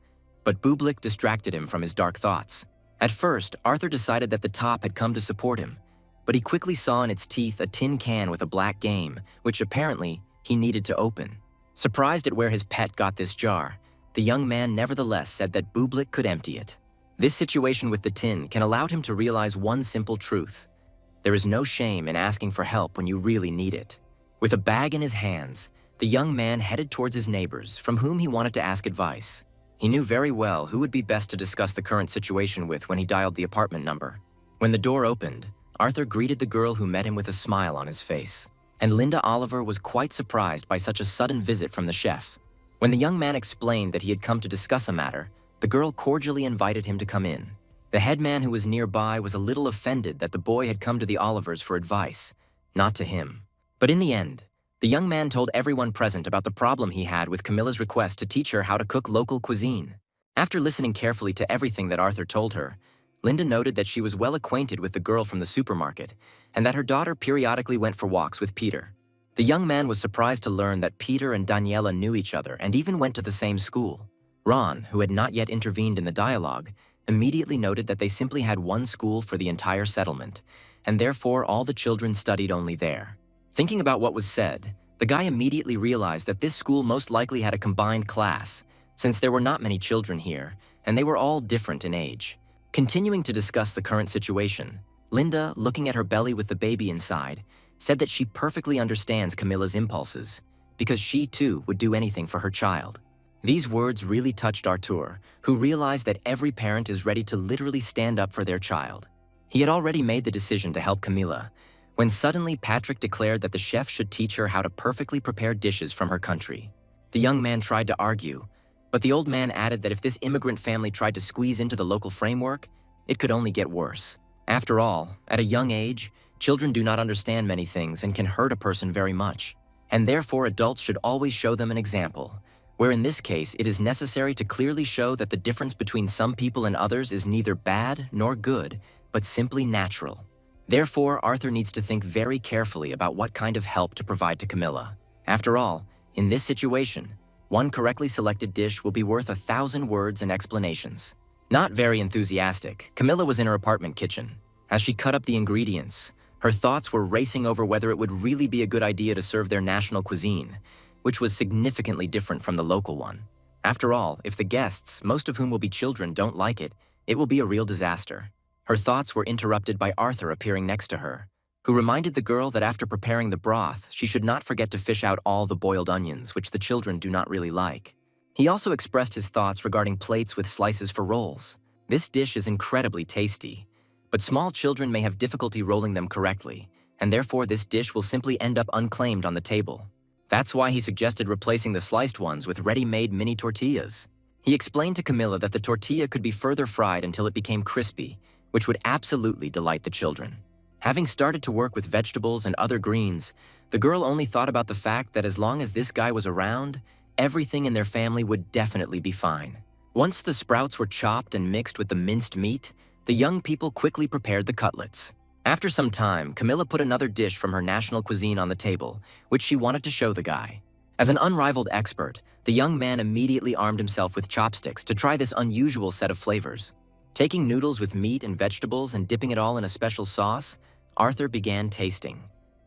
but Bublik distracted him from his dark thoughts. At first, Arthur decided that the top had come to support him, but he quickly saw in its teeth a tin can with a black game, which apparently he needed to open. Surprised at where his pet got this jar, the young man nevertheless said that Bublik could empty it. This situation with the tin can allow him to realize one simple truth. There is no shame in asking for help when you really need it. With a bag in his hands, the young man headed towards his neighbors, from whom he wanted to ask advice. He knew very well who would be best to discuss the current situation with when he dialed the apartment number. When the door opened, Arthur greeted the girl who met him with a smile on his face. And Linda Oliver was quite surprised by such a sudden visit from the chef. When the young man explained that he had come to discuss a matter, the girl cordially invited him to come in. The headman who was nearby was a little offended that the boy had come to the Olivers for advice, not to him. But in the end, the young man told everyone present about the problem he had with Camila's request to teach her how to cook local cuisine. After listening carefully to everything that Arthur told her, Linda noted that she was well acquainted with the girl from the supermarket and that her daughter periodically went for walks with Peter. The young man was surprised to learn that Peter and Daniela knew each other and even went to the same school. Ron, who had not yet intervened in the dialogue, immediately noted that they simply had one school for the entire settlement, and therefore all the children studied only there. Thinking about what was said, the guy immediately realized that this school most likely had a combined class, since there were not many children here, and they were all different in age. Continuing to discuss the current situation, Linda, looking at her belly with the baby inside, said that she perfectly understands Camila's impulses, because she too would do anything for her child. These words really touched Arthur, who realized that every parent is ready to literally stand up for their child. He had already made the decision to help Camila, when suddenly Patrick declared that the chef should teach her how to perfectly prepare dishes from her country. The young man tried to argue, but the old man added that if this immigrant family tried to squeeze into the local framework, it could only get worse. After all, at a young age, children do not understand many things and can hurt a person very much. And therefore adults should always show them an example, where in this case it is necessary to clearly show that the difference between some people and others is neither bad nor good, but simply natural. Therefore, Arthur needs to think very carefully about what kind of help to provide to Camila. After all, in this situation, one correctly selected dish will be worth 1,000 words and explanations. Not very enthusiastic, Camila was in her apartment kitchen. As she cut up the ingredients, her thoughts were racing over whether it would really be a good idea to serve their national cuisine, which was significantly different from the local one. After all, if the guests, most of whom will be children, don't like it, it will be a real disaster. Her thoughts were interrupted by Arthur appearing next to her, who reminded the girl that after preparing the broth, she should not forget to fish out all the boiled onions, which the children do not really like. He also expressed his thoughts regarding plates with slices for rolls. This dish is incredibly tasty, but small children may have difficulty rolling them correctly, and therefore this dish will simply end up unclaimed on the table. That's why he suggested replacing the sliced ones with ready-made mini tortillas. He explained to Camila that the tortilla could be further fried until it became crispy, which would absolutely delight the children. Having started to work with vegetables and other greens, the girl only thought about the fact that as long as this guy was around, everything in their family would definitely be fine. Once the sprouts were chopped and mixed with the minced meat, the young people quickly prepared the cutlets. After some time, Camila put another dish from her national cuisine on the table, which she wanted to show the guy. As an unrivaled expert, the young man immediately armed himself with chopsticks to try this unusual set of flavors. Taking noodles with meat and vegetables and dipping it all in a special sauce, Arthur began tasting.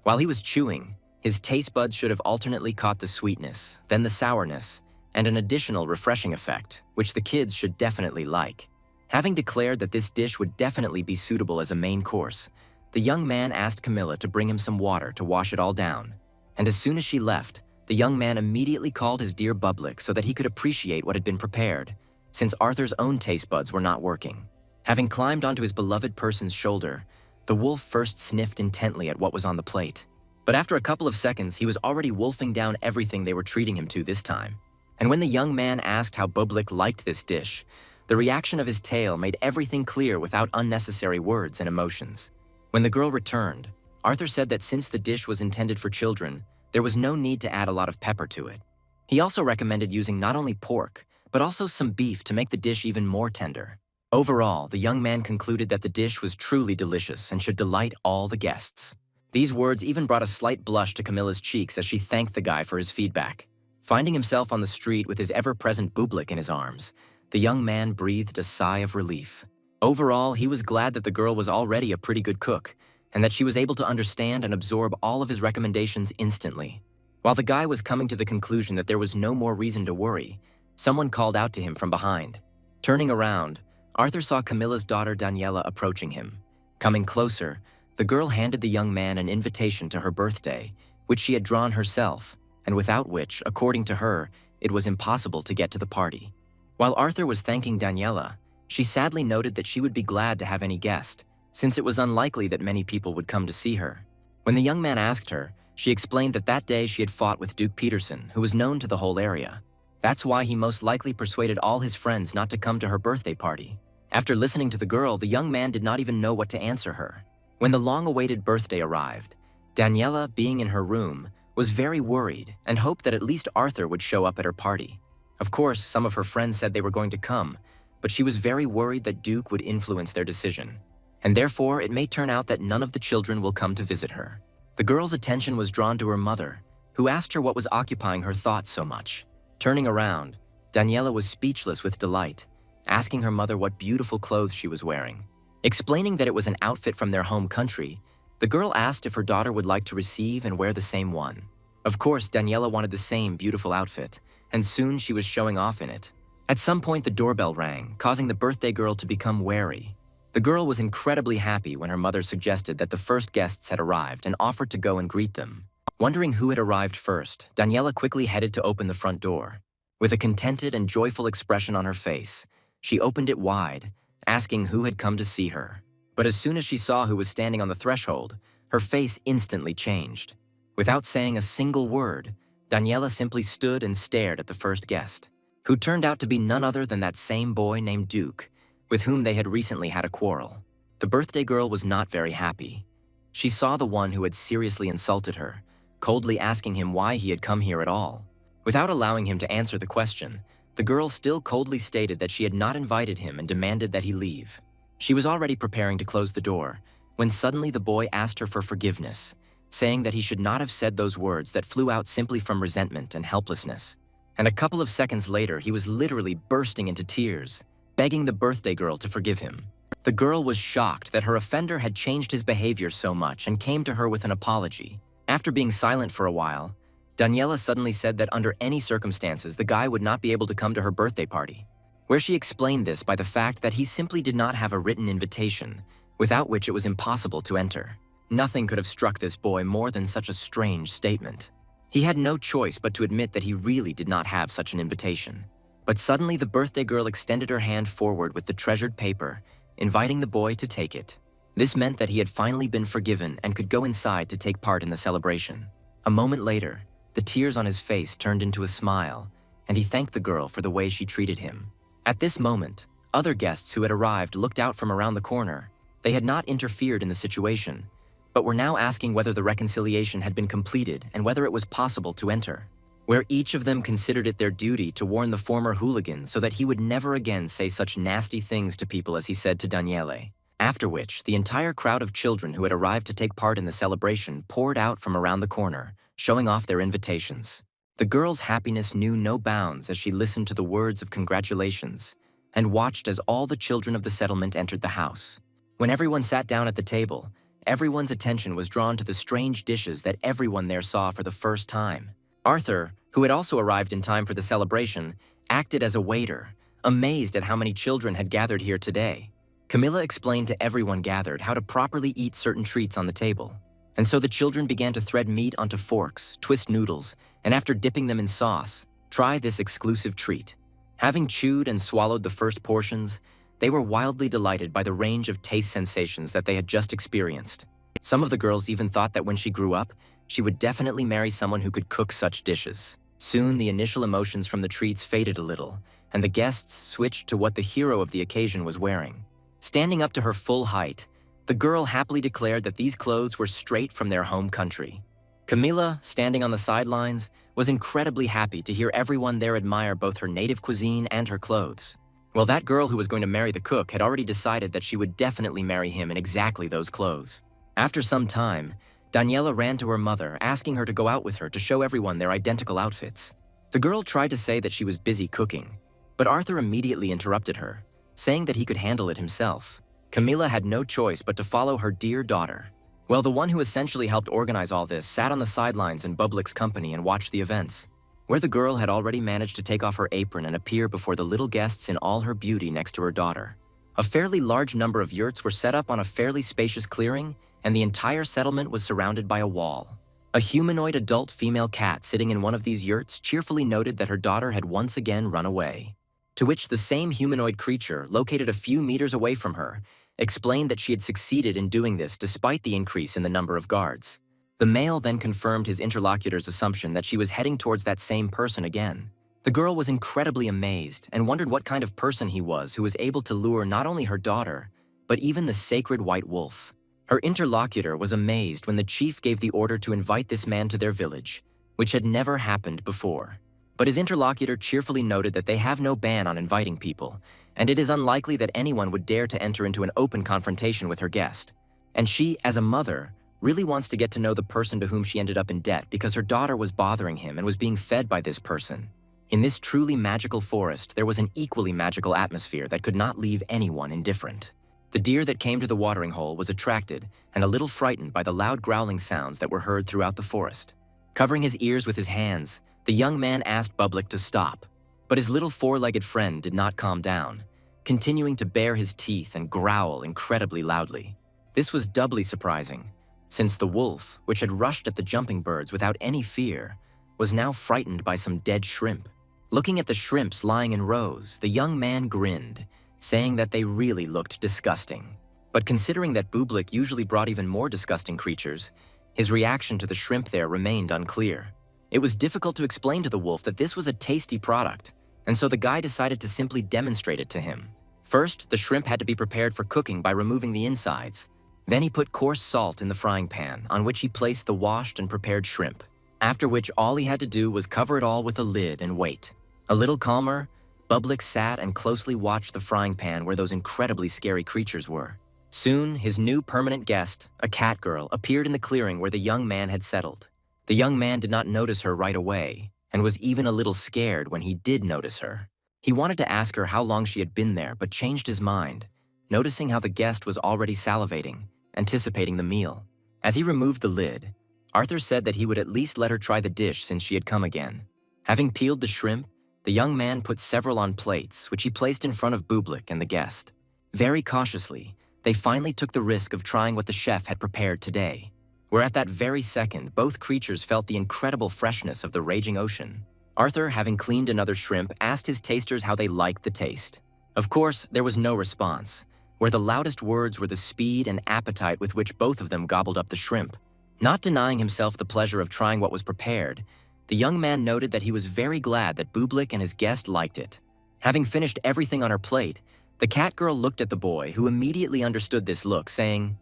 While he was chewing, his taste buds should have alternately caught the sweetness, then the sourness, and an additional refreshing effect, which the kids should definitely like. Having declared that this dish would definitely be suitable as a main course, the young man asked Camila to bring him some water to wash it all down. And as soon as she left, the young man immediately called his dear Bublik so that he could appreciate what had been prepared, since Arthur's own taste buds were not working. Having climbed onto his beloved person's shoulder, the wolf first sniffed intently at what was on the plate. But after a couple of seconds, he was already wolfing down everything they were treating him to this time. And when the young man asked how Bublik liked this dish, the reaction of his tail made everything clear without unnecessary words and emotions. When the girl returned, Arthur said that since the dish was intended for children, there was no need to add a lot of pepper to it. He also recommended using not only pork, but also some beef to make the dish even more tender. Overall, the young man concluded that the dish was truly delicious and should delight all the guests. These words even brought a slight blush to Camila's cheeks as she thanked the guy for his feedback. Finding himself on the street with his ever-present Bublik in his arms, the young man breathed a sigh of relief. Overall, he was glad that the girl was already a pretty good cook, and that she was able to understand and absorb all of his recommendations instantly. While the guy was coming to the conclusion that there was no more reason to worry, someone called out to him from behind. Turning around, Arthur saw Camila's daughter Daniela approaching him. Coming closer, the girl handed the young man an invitation to her birthday, which she had drawn herself, and without which, according to her, it was impossible to get to the party. While Arthur was thanking Daniela, she sadly noted that she would be glad to have any guest, since it was unlikely that many people would come to see her. When the young man asked her, she explained that that day she had fought with Duke Peterson, who was known to the whole area. That's why he most likely persuaded all his friends not to come to her birthday party. After listening to the girl, the young man did not even know what to answer her. When the long-awaited birthday arrived, Daniela, being in her room, was very worried and hoped that at least Arthur would show up at her party. Of course, some of her friends said they were going to come, but she was very worried that Duke would influence their decision. And therefore, it may turn out that none of the children will come to visit her. The girl's attention was drawn to her mother, who asked her what was occupying her thoughts so much. Turning around, Daniela was speechless with delight, asking her mother what beautiful clothes she was wearing. Explaining that it was an outfit from their home country, the girl asked if her daughter would like to receive and wear the same one. Of course, Daniela wanted the same beautiful outfit, and soon she was showing off in it. At some point, the doorbell rang, causing the birthday girl to become wary. The girl was incredibly happy when her mother suggested that the first guests had arrived and offered to go and greet them. Wondering who had arrived first, Daniela quickly headed to open the front door. With a contented and joyful expression on her face, she opened it wide, asking who had come to see her. But as soon as she saw who was standing on the threshold, her face instantly changed. Without saying a single word, Daniela simply stood and stared at the first guest, who turned out to be none other than that same boy named Duke, with whom they had recently had a quarrel. The birthday girl was not very happy. She saw the one who had seriously insulted her, coldly asking him why he had come here at all. Without allowing him to answer the question, the girl still coldly stated that she had not invited him and demanded that he leave. She was already preparing to close the door, when suddenly the boy asked her for forgiveness, saying that he should not have said those words that flew out simply from resentment and helplessness. And a couple of seconds later, he was literally bursting into tears, begging the birthday girl to forgive him. The girl was shocked that her offender had changed his behavior so much and came to her with an apology. After being silent for a while, Daniela suddenly said that under any circumstances, the guy would not be able to come to her birthday party, where she explained this by the fact that he simply did not have a written invitation, without which it was impossible to enter. Nothing could have struck this boy more than such a strange statement. He had no choice but to admit that he really did not have such an invitation. But suddenly the birthday girl extended her hand forward with the treasured paper, inviting the boy to take it. This meant that he had finally been forgiven and could go inside to take part in the celebration. A moment later, the tears on his face turned into a smile, and he thanked the girl for the way she treated him. At this moment, other guests who had arrived looked out from around the corner. They had not interfered in the situation, but were now asking whether the reconciliation had been completed and whether it was possible to enter, where each of them considered it their duty to warn the former hooligan so that he would never again say such nasty things to people as he said to Daniele. After which, the entire crowd of children who had arrived to take part in the celebration poured out from around the corner, showing off their invitations. The girl's happiness knew no bounds as she listened to the words of congratulations and watched as all the children of the settlement entered the house. When everyone sat down at the table, everyone's attention was drawn to the strange dishes that everyone there saw for the first time. Arthur, who had also arrived in time for the celebration, acted as a waiter, amazed at how many children had gathered here today. Camila explained to everyone gathered how to properly eat certain treats on the table. And so the children began to thread meat onto forks, twist noodles, and after dipping them in sauce, try this exclusive treat. Having chewed and swallowed the first portions, they were wildly delighted by the range of taste sensations that they had just experienced. Some of the girls even thought that when she grew up, she would definitely marry someone who could cook such dishes. Soon, the initial emotions from the treats faded a little, and the guests switched to what the hero of the occasion was wearing. Standing up to her full height, the girl happily declared that these clothes were straight from their home country. Camila, standing on the sidelines, was incredibly happy to hear everyone there admire both her native cuisine and her clothes. Well, that girl who was going to marry the cook had already decided that she would definitely marry him in exactly those clothes. After some time, Daniela ran to her mother, asking her to go out with her to show everyone their identical outfits. The girl tried to say that she was busy cooking, but Arthur immediately interrupted her, saying that he could handle it himself. Camila had no choice but to follow her dear daughter. Well, the one who essentially helped organize all this sat on the sidelines in Bublik's company and watched the events, where the girl had already managed to take off her apron and appear before the little guests in all her beauty next to her daughter. A fairly large number of yurts were set up on a fairly spacious clearing, and the entire settlement was surrounded by a wall. A humanoid adult female cat sitting in one of these yurts cheerfully noted that her daughter had once again run away. To which the same humanoid creature, located a few meters away from her, explained that she had succeeded in doing this despite the increase in the number of guards. The male then confirmed his interlocutor's assumption that she was heading towards that same person again. The girl was incredibly amazed and wondered what kind of person he was who was able to lure not only her daughter, but even the sacred white wolf. Her interlocutor was amazed when the chief gave the order to invite this man to their village, which had never happened before. But his interlocutor cheerfully noted that they have no ban on inviting people, and it is unlikely that anyone would dare to enter into an open confrontation with her guest. And she, as a mother, really wants to get to know the person to whom she ended up in debt because her daughter was bothering him and was being fed by this person. In this truly magical forest, there was an equally magical atmosphere that could not leave anyone indifferent. The deer that came to the watering hole was attracted and a little frightened by the loud growling sounds that were heard throughout the forest. Covering his ears with his hands, the young man asked Bublik to stop, but his little four-legged friend did not calm down, continuing to bare his teeth and growl incredibly loudly. This was doubly surprising, since the wolf, which had rushed at the jumping birds without any fear, was now frightened by some dead shrimp. Looking at the shrimps lying in rows, the young man grinned, saying that they really looked disgusting. But considering that Bublik usually brought even more disgusting creatures, his reaction to the shrimp there remained unclear. It was difficult to explain to the wolf that this was a tasty product, and so the guy decided to simply demonstrate it to him. First, the shrimp had to be prepared for cooking by removing the insides. Then he put coarse salt in the frying pan, on which he placed the washed and prepared shrimp, after which all he had to do was cover it all with a lid and wait. A little calmer, Bublik sat and closely watched the frying pan where those incredibly scary creatures were. Soon, his new permanent guest, a catgirl, appeared in the clearing where the young man had settled. The young man did not notice her right away, and was even a little scared when he did notice her. He wanted to ask her how long she had been there, but changed his mind, noticing how the guest was already salivating, anticipating the meal. As he removed the lid, Arthur said that he would at least let her try the dish since she had come again. Having peeled the shrimp, the young man put several on plates, which he placed in front of Bublik and the guest. Very cautiously, they finally took the risk of trying what the chef had prepared today, where at that very second, both creatures felt the incredible freshness of the raging ocean. Arthur, having cleaned another shrimp, asked his tasters how they liked the taste. Of course, there was no response, where the loudest words were the speed and appetite with which both of them gobbled up the shrimp. Not denying himself the pleasure of trying what was prepared, the young man noted that he was very glad that Bublik and his guest liked it. Having finished everything on her plate, the catgirl looked at the boy, who immediately understood this look, saying,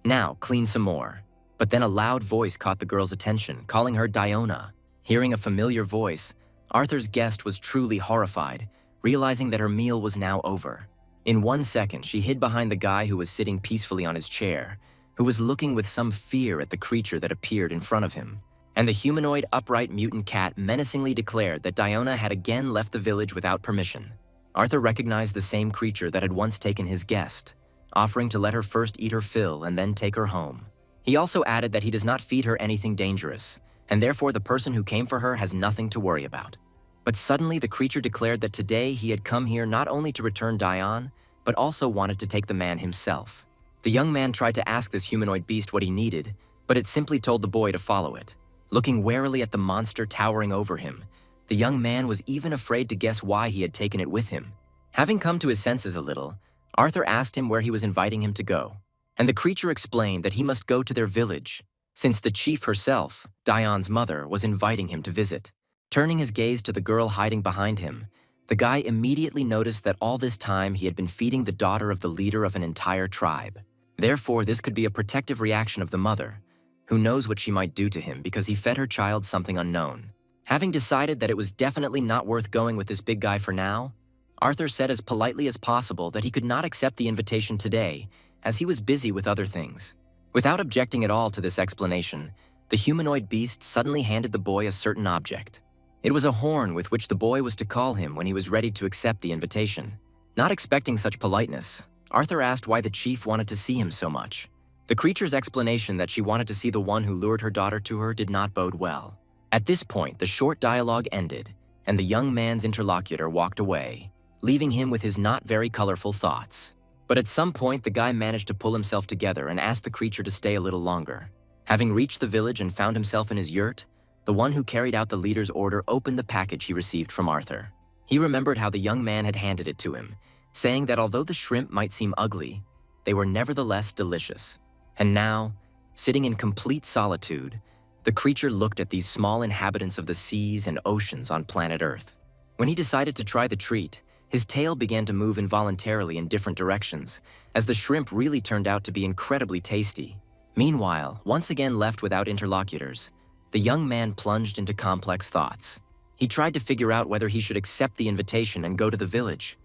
"Now, clean some more." But then a loud voice caught the girl's attention, calling her Diona. Hearing a familiar voice, Arthur's guest was truly horrified, realizing that her meal was now over. In 1 second, she hid behind the guy who was sitting peacefully on his chair, who was looking with some fear at the creature that appeared in front of him. And the humanoid upright mutant cat menacingly declared that Diona had again left the village without permission. Arthur recognized the same creature that had once taken his guest, offering to let her first eat her fill and then take her home. He also added that he does not feed her anything dangerous, and therefore the person who came for her has nothing to worry about. But suddenly the creature declared that today he had come here not only to return Dion, but also wanted to take the man himself. The young man tried to ask this humanoid beast what he needed, but it simply told the boy to follow it. Looking warily at the monster towering over him, the young man was even afraid to guess why he had taken it with him. Having come to his senses a little, Arthur asked him where he was inviting him to go, and the creature explained that he must go to their village, since the chief herself, Dion's mother, was inviting him to visit. Turning his gaze to the girl hiding behind him, the guy immediately noticed that all this time he had been feeding the daughter of the leader of an entire tribe. Therefore, this could be a protective reaction of the mother, who knows what she might do to him because he fed her child something unknown. Having decided that it was definitely not worth going with this big guy for now, Arthur said as politely as possible that he could not accept the invitation today, as he was busy with other things. Without objecting at all to this explanation, the humanoid beast suddenly handed the boy a certain object. It was a horn with which the boy was to call him when he was ready to accept the invitation. Not expecting such politeness, Arthur asked why the chief wanted to see him so much. The creature's explanation that she wanted to see the one who lured her daughter to her did not bode well. At this point, the short dialogue ended, and the young man's interlocutor walked away, leaving him with his not very colorful thoughts. But at some point, the guy managed to pull himself together and asked the creature to stay a little longer. Having reached the village and found himself in his yurt, the one who carried out the leader's order opened the package he received from Arthur. He remembered how the young man had handed it to him, saying that although the shrimp might seem ugly, they were nevertheless delicious. And now, sitting in complete solitude, the creature looked at these small inhabitants of the seas and oceans on planet Earth. When he decided to try the treat, his tail began to move involuntarily in different directions, as the shrimp really turned out to be incredibly tasty. Meanwhile, once again left without interlocutors, the young man plunged into complex thoughts. He tried to figure out whether he should accept the invitation and go to the village,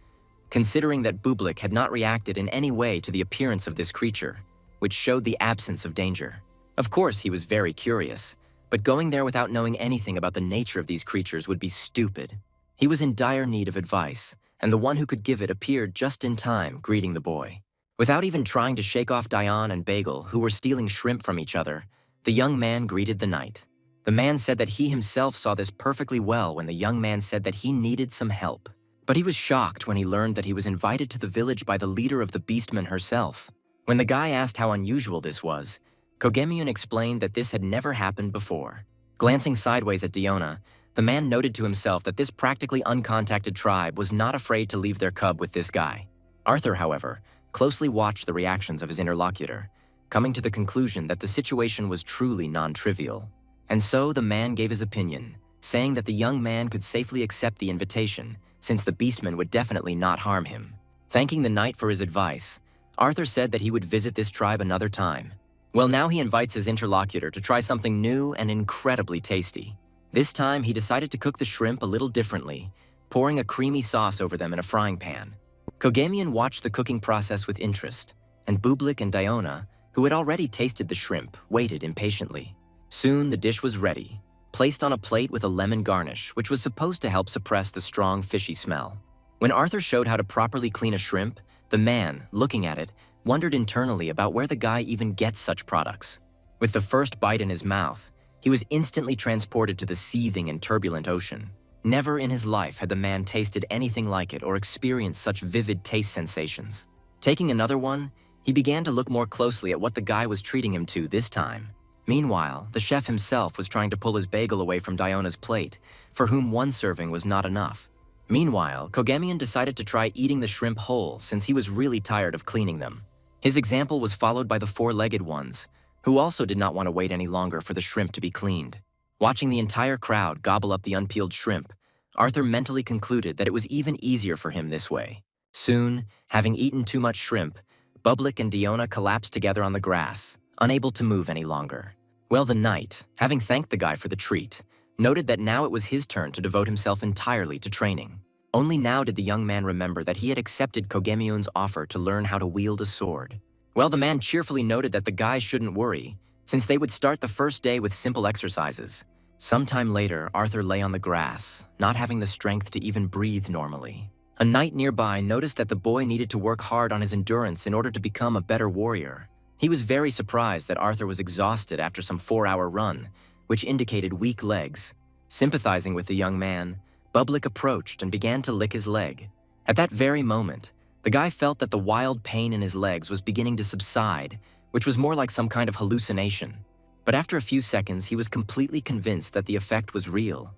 considering that Bublik had not reacted in any way to the appearance of this creature, which showed the absence of danger. Of course, he was very curious, but going there without knowing anything about the nature of these creatures would be stupid. He was in dire need of advice, and the one who could give it appeared just in time, greeting the boy. Without even trying to shake off Dion and Bagel, who were stealing shrimp from each other, the young man greeted the knight. The man said that he himself saw this perfectly well when the young man said that he needed some help. But he was shocked when he learned that he was invited to the village by the leader of the beastmen herself. When the guy asked how unusual this was, Kogemion explained that this had never happened before. Glancing sideways at Diona, the man noted to himself that this practically uncontacted tribe was not afraid to leave their cub with this guy. Arthur, however, closely watched the reactions of his interlocutor, coming to the conclusion that the situation was truly non-trivial. And so the man gave his opinion, saying that the young man could safely accept the invitation, since the beastmen would definitely not harm him. Thanking the knight for his advice, Arthur said that he would visit this tribe another time. Well, now he invites his interlocutor to try something new and incredibly tasty. This time, he decided to cook the shrimp a little differently, pouring a creamy sauce over them in a frying pan. Kogemion watched the cooking process with interest, and Bublik and Diona, who had already tasted the shrimp, waited impatiently. Soon, the dish was ready, placed on a plate with a lemon garnish, which was supposed to help suppress the strong, fishy smell. When Arthur showed how to properly clean a shrimp, the man, looking at it, wondered internally about where the guy even gets such products. With the first bite in his mouth, he was instantly transported to the seething and turbulent ocean. Never in his life had the man tasted anything like it or experienced such vivid taste sensations. Taking another one, he began to look more closely at what the guy was treating him to this time. Meanwhile, the chef himself was trying to pull his bagel away from Diona's plate, for whom one serving was not enough. Meanwhile, Kogemion decided to try eating the shrimp whole since he was really tired of cleaning them. His example was followed by the four-legged ones, who also did not want to wait any longer for the shrimp to be cleaned. Watching the entire crowd gobble up the unpeeled shrimp, Arthur mentally concluded that it was even easier for him this way. Soon, having eaten too much shrimp, Bublik and Diona collapsed together on the grass, unable to move any longer. Well, the knight, having thanked the guy for the treat, noted that now it was his turn to devote himself entirely to training. Only now did the young man remember that he had accepted Kogemion's offer to learn how to wield a sword. Well, the man cheerfully noted that the guys shouldn't worry, since they would start the first day with simple exercises. Sometime later, Arthur lay on the grass, not having the strength to even breathe normally. A knight nearby noticed that the boy needed to work hard on his endurance in order to become a better warrior. He was very surprised that Arthur was exhausted after some 4-hour run, which indicated weak legs. Sympathizing with the young man, Bublik approached and began to lick his leg. At that very moment, the guy felt that the wild pain in his legs was beginning to subside, which was more like some kind of hallucination. But after a few seconds, he was completely convinced that the effect was real,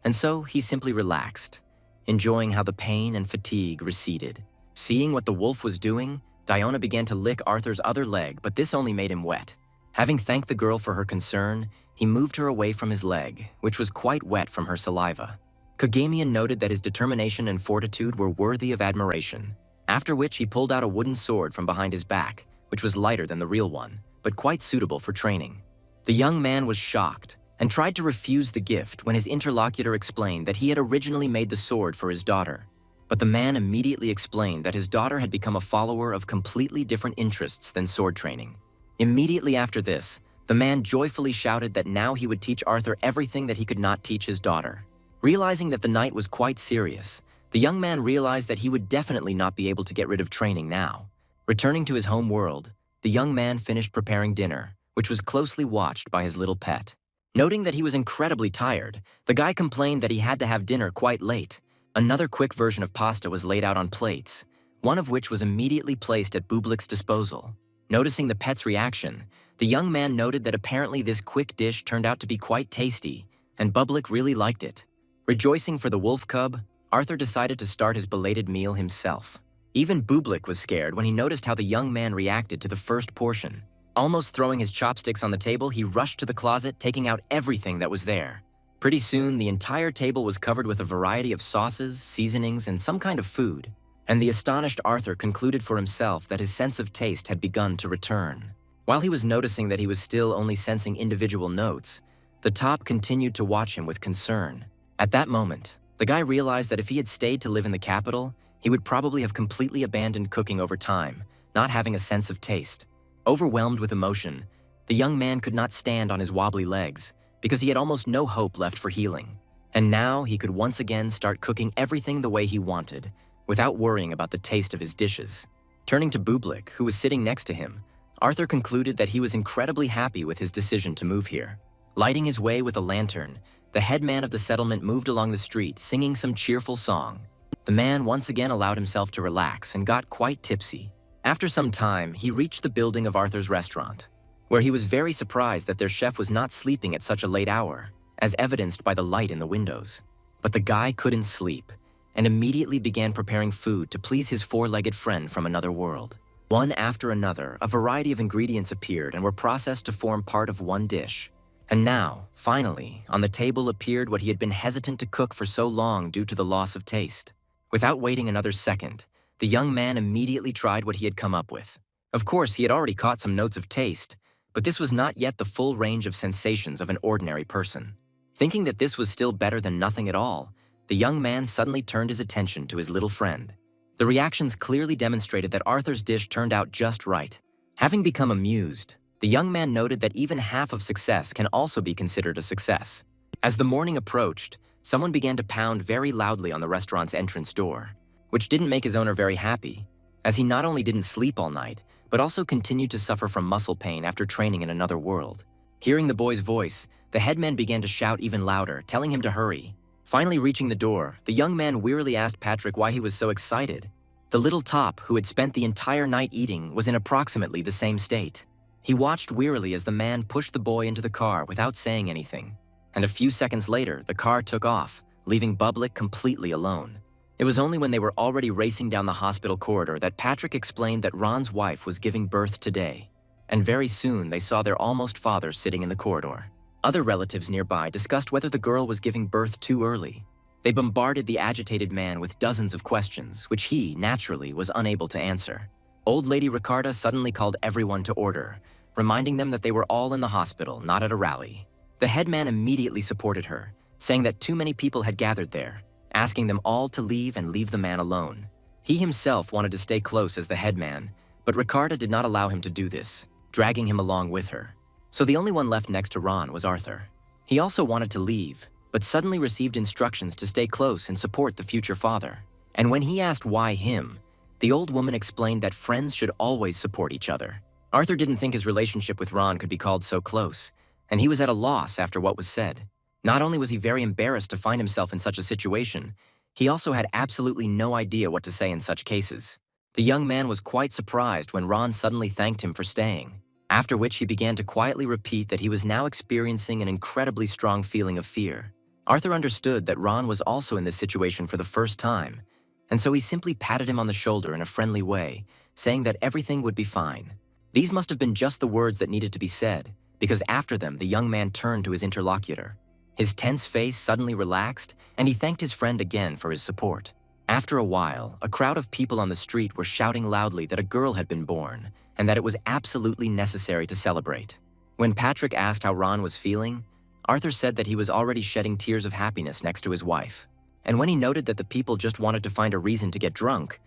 and so he simply relaxed, enjoying how the pain and fatigue receded. Seeing what the wolf was doing, Diona began to lick Arthur's other leg, but this only made him wet. Having thanked the girl for her concern, he moved her away from his leg, which was quite wet from her saliva. Kogemion noted that his determination and fortitude were worthy of admiration, after which he pulled out a wooden sword from behind his back, which was lighter than the real one, but quite suitable for training. The young man was shocked and tried to refuse the gift when his interlocutor explained that he had originally made the sword for his daughter. But the man immediately explained that his daughter had become a follower of completely different interests than sword training. Immediately after this, the man joyfully shouted that now he would teach Arthur everything that he could not teach his daughter. Realizing that the knight was quite serious, the young man realized that he would definitely not be able to get rid of training now. Returning to his home world, the young man finished preparing dinner, which was closely watched by his little pet. Noting that he was incredibly tired, the guy complained that he had to have dinner quite late. Another quick version of pasta was laid out on plates, one of which was immediately placed at Bublik's disposal. Noticing the pet's reaction, the young man noted that apparently this quick dish turned out to be quite tasty, and Bublik really liked it. Rejoicing for the wolf cub, Arthur decided to start his belated meal himself. Even Bublik was scared when he noticed how the young man reacted to the first portion. Almost throwing his chopsticks on the table, he rushed to the closet, taking out everything that was there. Pretty soon, the entire table was covered with a variety of sauces, seasonings, and some kind of food. And the astonished Arthur concluded for himself that his sense of taste had begun to return. While he was noticing that he was still only sensing individual notes, the top continued to watch him with concern. At that moment, the guy realized that if he had stayed to live in the capital, he would probably have completely abandoned cooking over time, not having a sense of taste. Overwhelmed with emotion, the young man could not stand on his wobbly legs because he had almost no hope left for healing. And now he could once again start cooking everything the way he wanted, without worrying about the taste of his dishes. Turning to Bublik, who was sitting next to him, Arthur concluded that he was incredibly happy with his decision to move here. Lighting his way with a lantern, the headman of the settlement moved along the street singing some cheerful song. The man once again allowed himself to relax and got quite tipsy. After some time, he reached the building of Arthur's restaurant, where he was very surprised that their chef was not sleeping at such a late hour, as evidenced by the light in the windows. But the guy couldn't sleep, and immediately began preparing food to please his four-legged friend from another world. One after another, a variety of ingredients appeared and were processed to form part of one dish. And now, finally, on the table appeared what he had been hesitant to cook for so long due to the loss of taste. Without waiting another second, the young man immediately tried what he had come up with. Of course, he had already caught some notes of taste, but this was not yet the full range of sensations of an ordinary person. Thinking that this was still better than nothing at all, the young man suddenly turned his attention to his little friend. The reactions clearly demonstrated that Arthur's dish turned out just right. Having become amused, the young man noted that even half of success can also be considered a success. As the morning approached, someone began to pound very loudly on the restaurant's entrance door, which didn't make his owner very happy, as he not only didn't sleep all night, but also continued to suffer from muscle pain after training in another world. Hearing the boy's voice, the headman began to shout even louder, telling him to hurry. Finally reaching the door, the young man wearily asked Patrick why he was so excited. The little top, who had spent the entire night eating, was in approximately the same state. He watched wearily as the man pushed the boy into the car without saying anything. And a few seconds later, the car took off, leaving Bublik completely alone. It was only when they were already racing down the hospital corridor that Patrick explained that Ron's wife was giving birth today. And very soon, they saw their almost father sitting in the corridor. Other relatives nearby discussed whether the girl was giving birth too early. They bombarded the agitated man with dozens of questions, which he, naturally, was unable to answer. Old Lady Ricarda suddenly called everyone to order, reminding them that they were all in the hospital, not at a rally. The headman immediately supported her, saying that too many people had gathered there, asking them all to leave and leave the man alone. He himself wanted to stay close as the headman, but Ricarda did not allow him to do this, dragging him along with her. So the only one left next to Ron was Arthur. He also wanted to leave, but suddenly received instructions to stay close and support the future father. And when he asked why him, the old woman explained that friends should always support each other. Arthur didn't think his relationship with Ron could be called so close, and he was at a loss after what was said. Not only was he very embarrassed to find himself in such a situation, he also had absolutely no idea what to say in such cases. The young man was quite surprised when Ron suddenly thanked him for staying, after which he began to quietly repeat that he was now experiencing an incredibly strong feeling of fear. Arthur understood that Ron was also in this situation for the first time, and so he simply patted him on the shoulder in a friendly way, saying that everything would be fine. These must have been just the words that needed to be said, because after them, the young man turned to his interlocutor. His tense face suddenly relaxed, and he thanked his friend again for his support. After a while, a crowd of people on the street were shouting loudly that a girl had been born, and that it was absolutely necessary to celebrate. When Patrick asked how Ron was feeling, Arthur said that he was already shedding tears of happiness next to his wife. And when he noted that the people just wanted to find a reason to get drunk,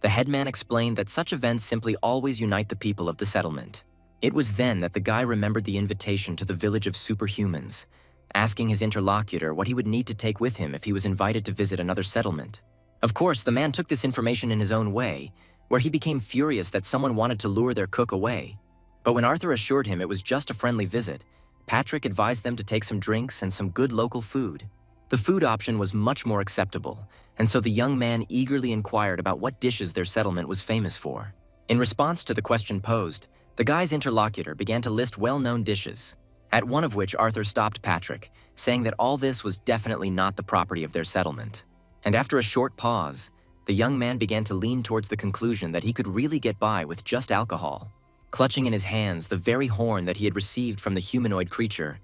the headman explained that such events simply always unite the people of the settlement. It was then that the guy remembered the invitation to the village of superhumans, asking his interlocutor what he would need to take with him if he was invited to visit another settlement. Of course, the man took this information in his own way, where he became furious that someone wanted to lure their cook away. But when Arthur assured him it was just a friendly visit, Patrick advised them to take some drinks and some good local food. The food option was much more acceptable, and so the young man eagerly inquired about what dishes their settlement was famous for. In response to the question posed, the guy's interlocutor began to list well-known dishes, at one of which Arthur stopped Patrick, saying that all this was definitely not the property of their settlement. And after a short pause, the young man began to lean towards the conclusion that he could really get by with just alcohol. Clutching in his hands the very horn that he had received from the humanoid creature,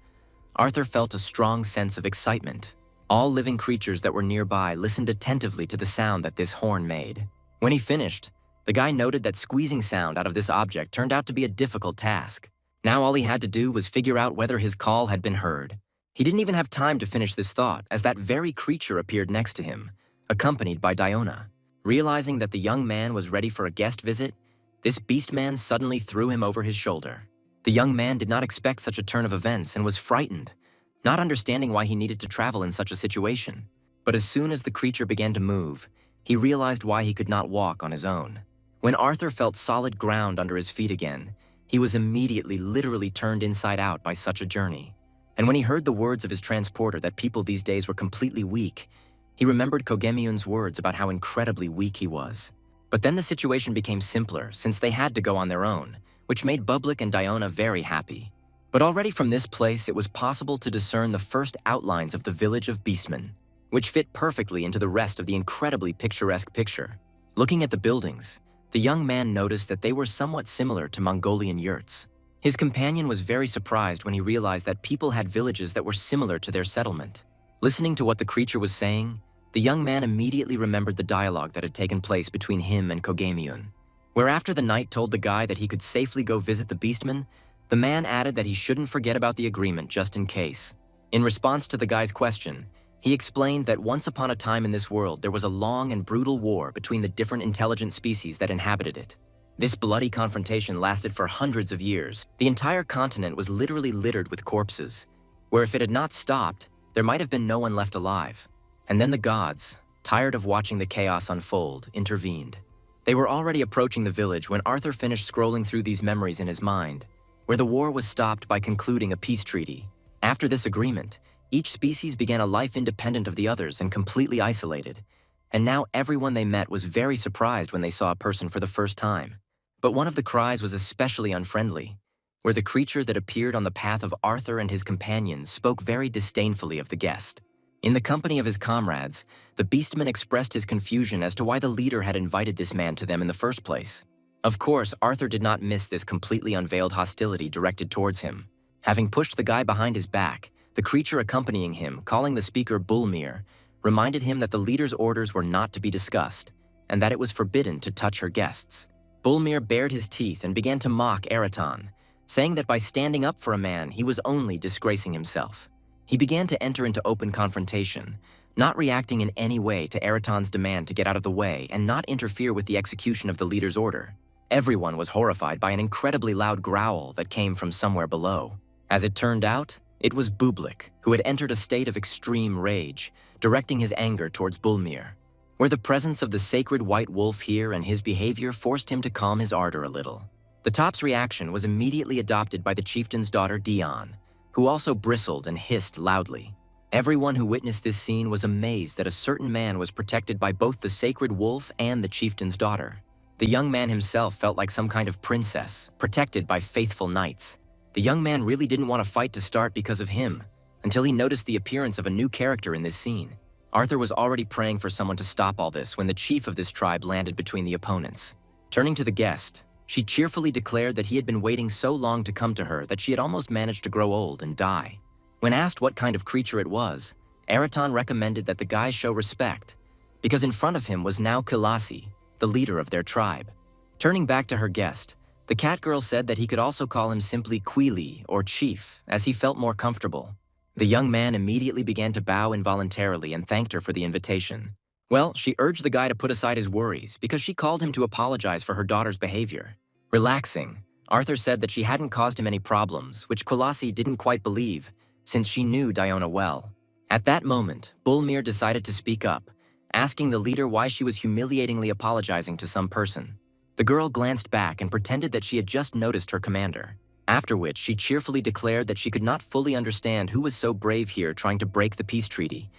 Arthur felt a strong sense of excitement. All living creatures that were nearby listened attentively to the sound that this horn made. When he finished, the guy noted that squeezing sound out of this object turned out to be a difficult task. Now all he had to do was figure out whether his call had been heard. He didn't even have time to finish this thought as that very creature appeared next to him, accompanied by Diona. Realizing that the young man was ready for a guest visit, this beastman suddenly threw him over his shoulder. The young man did not expect such a turn of events and was frightened, not understanding why he needed to travel in such a situation. But as soon as the creature began to move, he realized why he could not walk on his own. When Arthur felt solid ground under his feet again, he was immediately literally turned inside out by such a journey. And when he heard the words of his transporter that people these days were completely weak, he remembered Kogemyun's words about how incredibly weak he was. But then the situation became simpler since they had to go on their own, which made Bublik and Diona very happy. But already from this place, it was possible to discern the first outlines of the village of beastmen, which fit perfectly into the rest of the incredibly picturesque picture. Looking at the buildings, the young man noticed that they were somewhat similar to Mongolian yurts. His companion was very surprised when he realized that people had villages that were similar to their settlement. Listening to what the creature was saying, the young man immediately remembered the dialogue that had taken place between him and Kogemyun, where after the knight told the guy that he could safely go visit the beastmen, the man added that he shouldn't forget about the agreement just in case. In response to the guy's question, he explained that once upon a time in this world there was a long and brutal war between the different intelligent species that inhabited it. This bloody confrontation lasted for hundreds of years. The entire continent was literally littered with corpses, where if it had not stopped, there might have been no one left alive. And then the gods, tired of watching the chaos unfold, intervened. They were already approaching the village when Arthur finished scrolling through these memories in his mind, where the war was stopped by concluding a peace treaty. After this agreement, each species began a life independent of the others and completely isolated. And now everyone they met was very surprised when they saw a person for the first time. But one of the cries was especially unfriendly, where the creature that appeared on the path of Arthur and his companions spoke very disdainfully of the guest. In the company of his comrades, the beastman expressed his confusion as to why the leader had invited this man to them in the first place. Of course, Arthur did not miss this completely unveiled hostility directed towards him. Having pushed the guy behind his back, the creature accompanying him, calling the speaker Bulmir, reminded him that the leader's orders were not to be discussed, and that it was forbidden to touch her guests. Bulmir bared his teeth and began to mock Araton, saying that by standing up for a man, he was only disgracing himself. He began to enter into open confrontation, not reacting in any way to Araton's demand to get out of the way and not interfere with the execution of the leader's order. Everyone was horrified by an incredibly loud growl that came from somewhere below. As it turned out, it was Bublik, who had entered a state of extreme rage, directing his anger towards Bulmir, where the presence of the sacred white wolf here and his behavior forced him to calm his ardor a little. The top's reaction was immediately adopted by the chieftain's daughter Dion, who also bristled and hissed loudly. Everyone who witnessed this scene was amazed that a certain man was protected by both the sacred wolf and the chieftain's daughter. The young man himself felt like some kind of princess, protected by faithful knights. The young man really didn't want a fight to start because of him, until he noticed the appearance of a new character in this scene. Arthur was already praying for someone to stop all this when the chief of this tribe landed between the opponents. Turning to the guest, she cheerfully declared that he had been waiting so long to come to her that she had almost managed to grow old and die. When asked what kind of creature it was, Araton recommended that the guy show respect, because in front of him was now Kilasi, the leader of their tribe. Turning back to her guest, the catgirl said that he could also call him simply Quili or Chief, as he felt more comfortable. The young man immediately began to bow involuntarily and thanked her for the invitation. Well, she urged the guy to put aside his worries because she called him to apologize for her daughter's behavior. Relaxing, Arthur said that she hadn't caused him any problems, which Kilasi didn't quite believe, since she knew Diona well. At that moment, Bulmir decided to speak up, asking the leader why she was humiliatingly apologizing to some person. The girl glanced back and pretended that she had just noticed her commander, after which she cheerfully declared that she could not fully understand who was so brave here trying to break the peace treaty,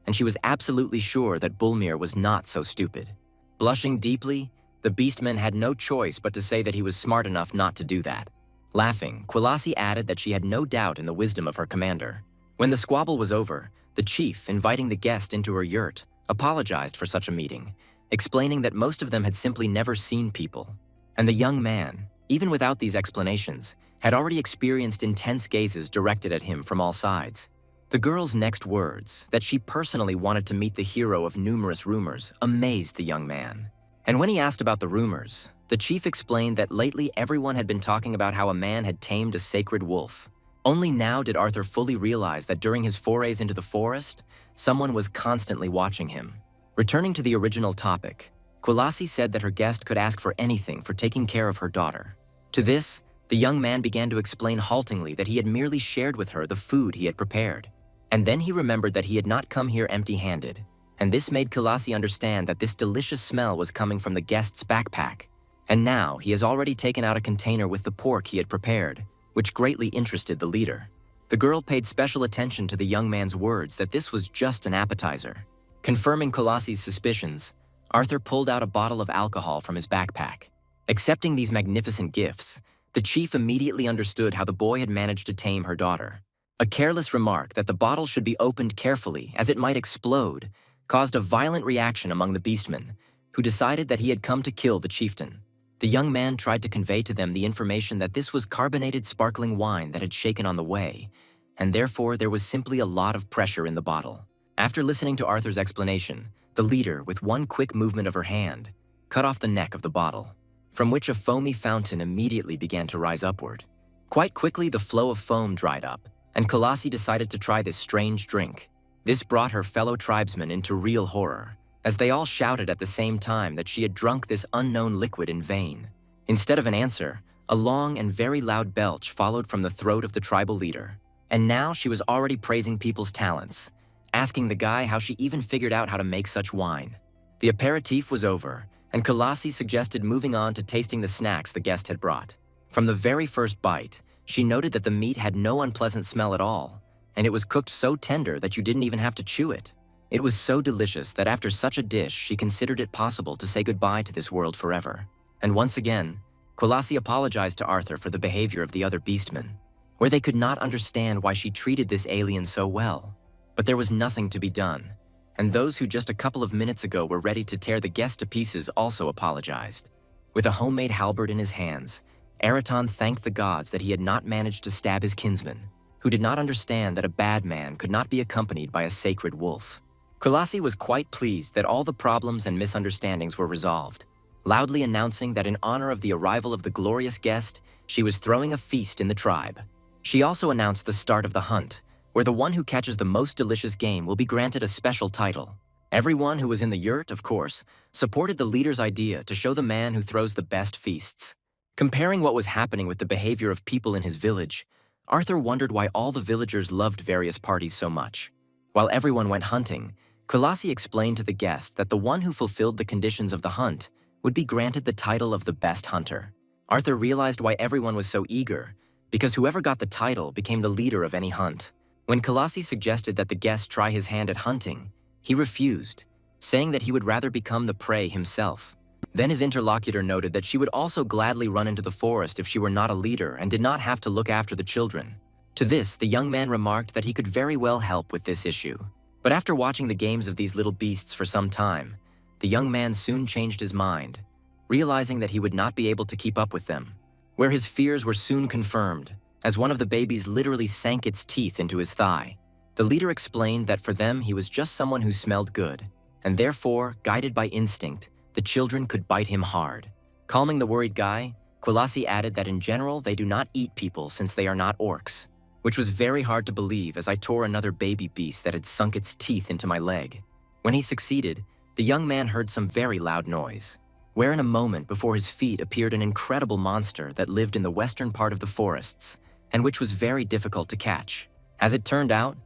and she was absolutely sure that Bulmir was not so stupid. Blushing deeply, the beastmen had no choice but to say that he was smart enough not to do that. Laughing, Quilasi added that she had no doubt in the wisdom of her commander. When the squabble was over, the chief, inviting the guest into her yurt, apologized for such a meeting, explaining that most of them had simply never seen people. And the young man, even without these explanations, had already experienced intense gazes directed at him from all sides. The girl's next words, that she personally wanted to meet the hero of numerous rumors, amazed the young man. And when he asked about the rumors, the chief explained that lately everyone had been talking about how a man had tamed a sacred wolf. Only now did Arthur fully realize that during his forays into the forest, someone was constantly watching him. Returning to the original topic, Quilasi said that her guest could ask for anything for taking care of her daughter. To this, the young man began to explain haltingly that he had merely shared with her the food he had prepared. And then he remembered that he had not come here empty-handed, and this made Quilasi understand that this delicious smell was coming from the guest's backpack. And now he has already taken out a container with the pork he had prepared, which greatly interested the leader. The girl paid special attention to the young man's words that this was just an appetizer. Confirming Quilasi's suspicions, Arthur pulled out a bottle of alcohol from his backpack. Accepting these magnificent gifts, the chief immediately understood how the boy had managed to tame her daughter. A careless remark that the bottle should be opened carefully as it might explode caused a violent reaction among the beastmen, who decided that he had come to kill the chieftain. The young man tried to convey to them the information that this was carbonated sparkling wine that had shaken on the way, and therefore there was simply a lot of pressure in the bottle. After listening to Arthur's explanation, the leader, with one quick movement of her hand, cut off the neck of the bottle, from which a foamy fountain immediately began to rise upward. Quite quickly, the flow of foam dried up, and Quilasi decided to try this strange drink. This brought her fellow tribesmen into real horror, as they all shouted at the same time that she had drunk this unknown liquid in vain. Instead of an answer, a long and very loud belch followed from the throat of the tribal leader. And now she was already praising people's talents, asking the guy how she even figured out how to make such wine. The aperitif was over, and Quilasi suggested moving on to tasting the snacks the guest had brought. From the very first bite, she noted that the meat had no unpleasant smell at all, and it was cooked so tender that you didn't even have to chew it. It was so delicious that after such a dish, she considered it possible to say goodbye to this world forever. And once again, Quilasi apologized to Arthur for the behavior of the other beastmen, where they could not understand why she treated this alien so well. But there was nothing to be done, and those who just a couple of minutes ago were ready to tear the guest to pieces also apologized. With a homemade halberd in his hands, Araton thanked the gods that he had not managed to stab his kinsman, who did not understand that a bad man could not be accompanied by a sacred wolf. Quilasi was quite pleased that all the problems and misunderstandings were resolved, loudly announcing that in honor of the arrival of the glorious guest, she was throwing a feast in the tribe. She also announced the start of the hunt, where the one who catches the most delicious game will be granted a special title. Everyone who was in the yurt, of course, supported the leader's idea to show the man who throws the best feasts. Comparing what was happening with the behavior of people in his village, Arthur wondered why all the villagers loved various parties so much. While everyone went hunting, Quilasi explained to the guest that the one who fulfilled the conditions of the hunt would be granted the title of the best hunter. Arthur realized why everyone was so eager, because whoever got the title became the leader of any hunt. When Quilasi suggested that the guest try his hand at hunting, he refused, saying that he would rather become the prey himself. Then his interlocutor noted that she would also gladly run into the forest if she were not a leader and did not have to look after the children. To this, the young man remarked that he could very well help with this issue. But after watching the games of these little beasts for some time, the young man soon changed his mind, realizing that he would not be able to keep up with them, where his fears were soon confirmed, as one of the babies literally sank its teeth into his thigh. The leader explained that for them he was just someone who smelled good, and therefore, guided by instinct, the children could bite him hard. Calming the worried guy, Quilasi added that in general they do not eat people since they are not orcs, which was very hard to believe as I tore another baby beast that had sunk its teeth into my leg. When he succeeded, the young man heard some very loud noise, where in a moment before his feet appeared an incredible monster that lived in the western part of the forests, and which was very difficult to catch. As it turned out,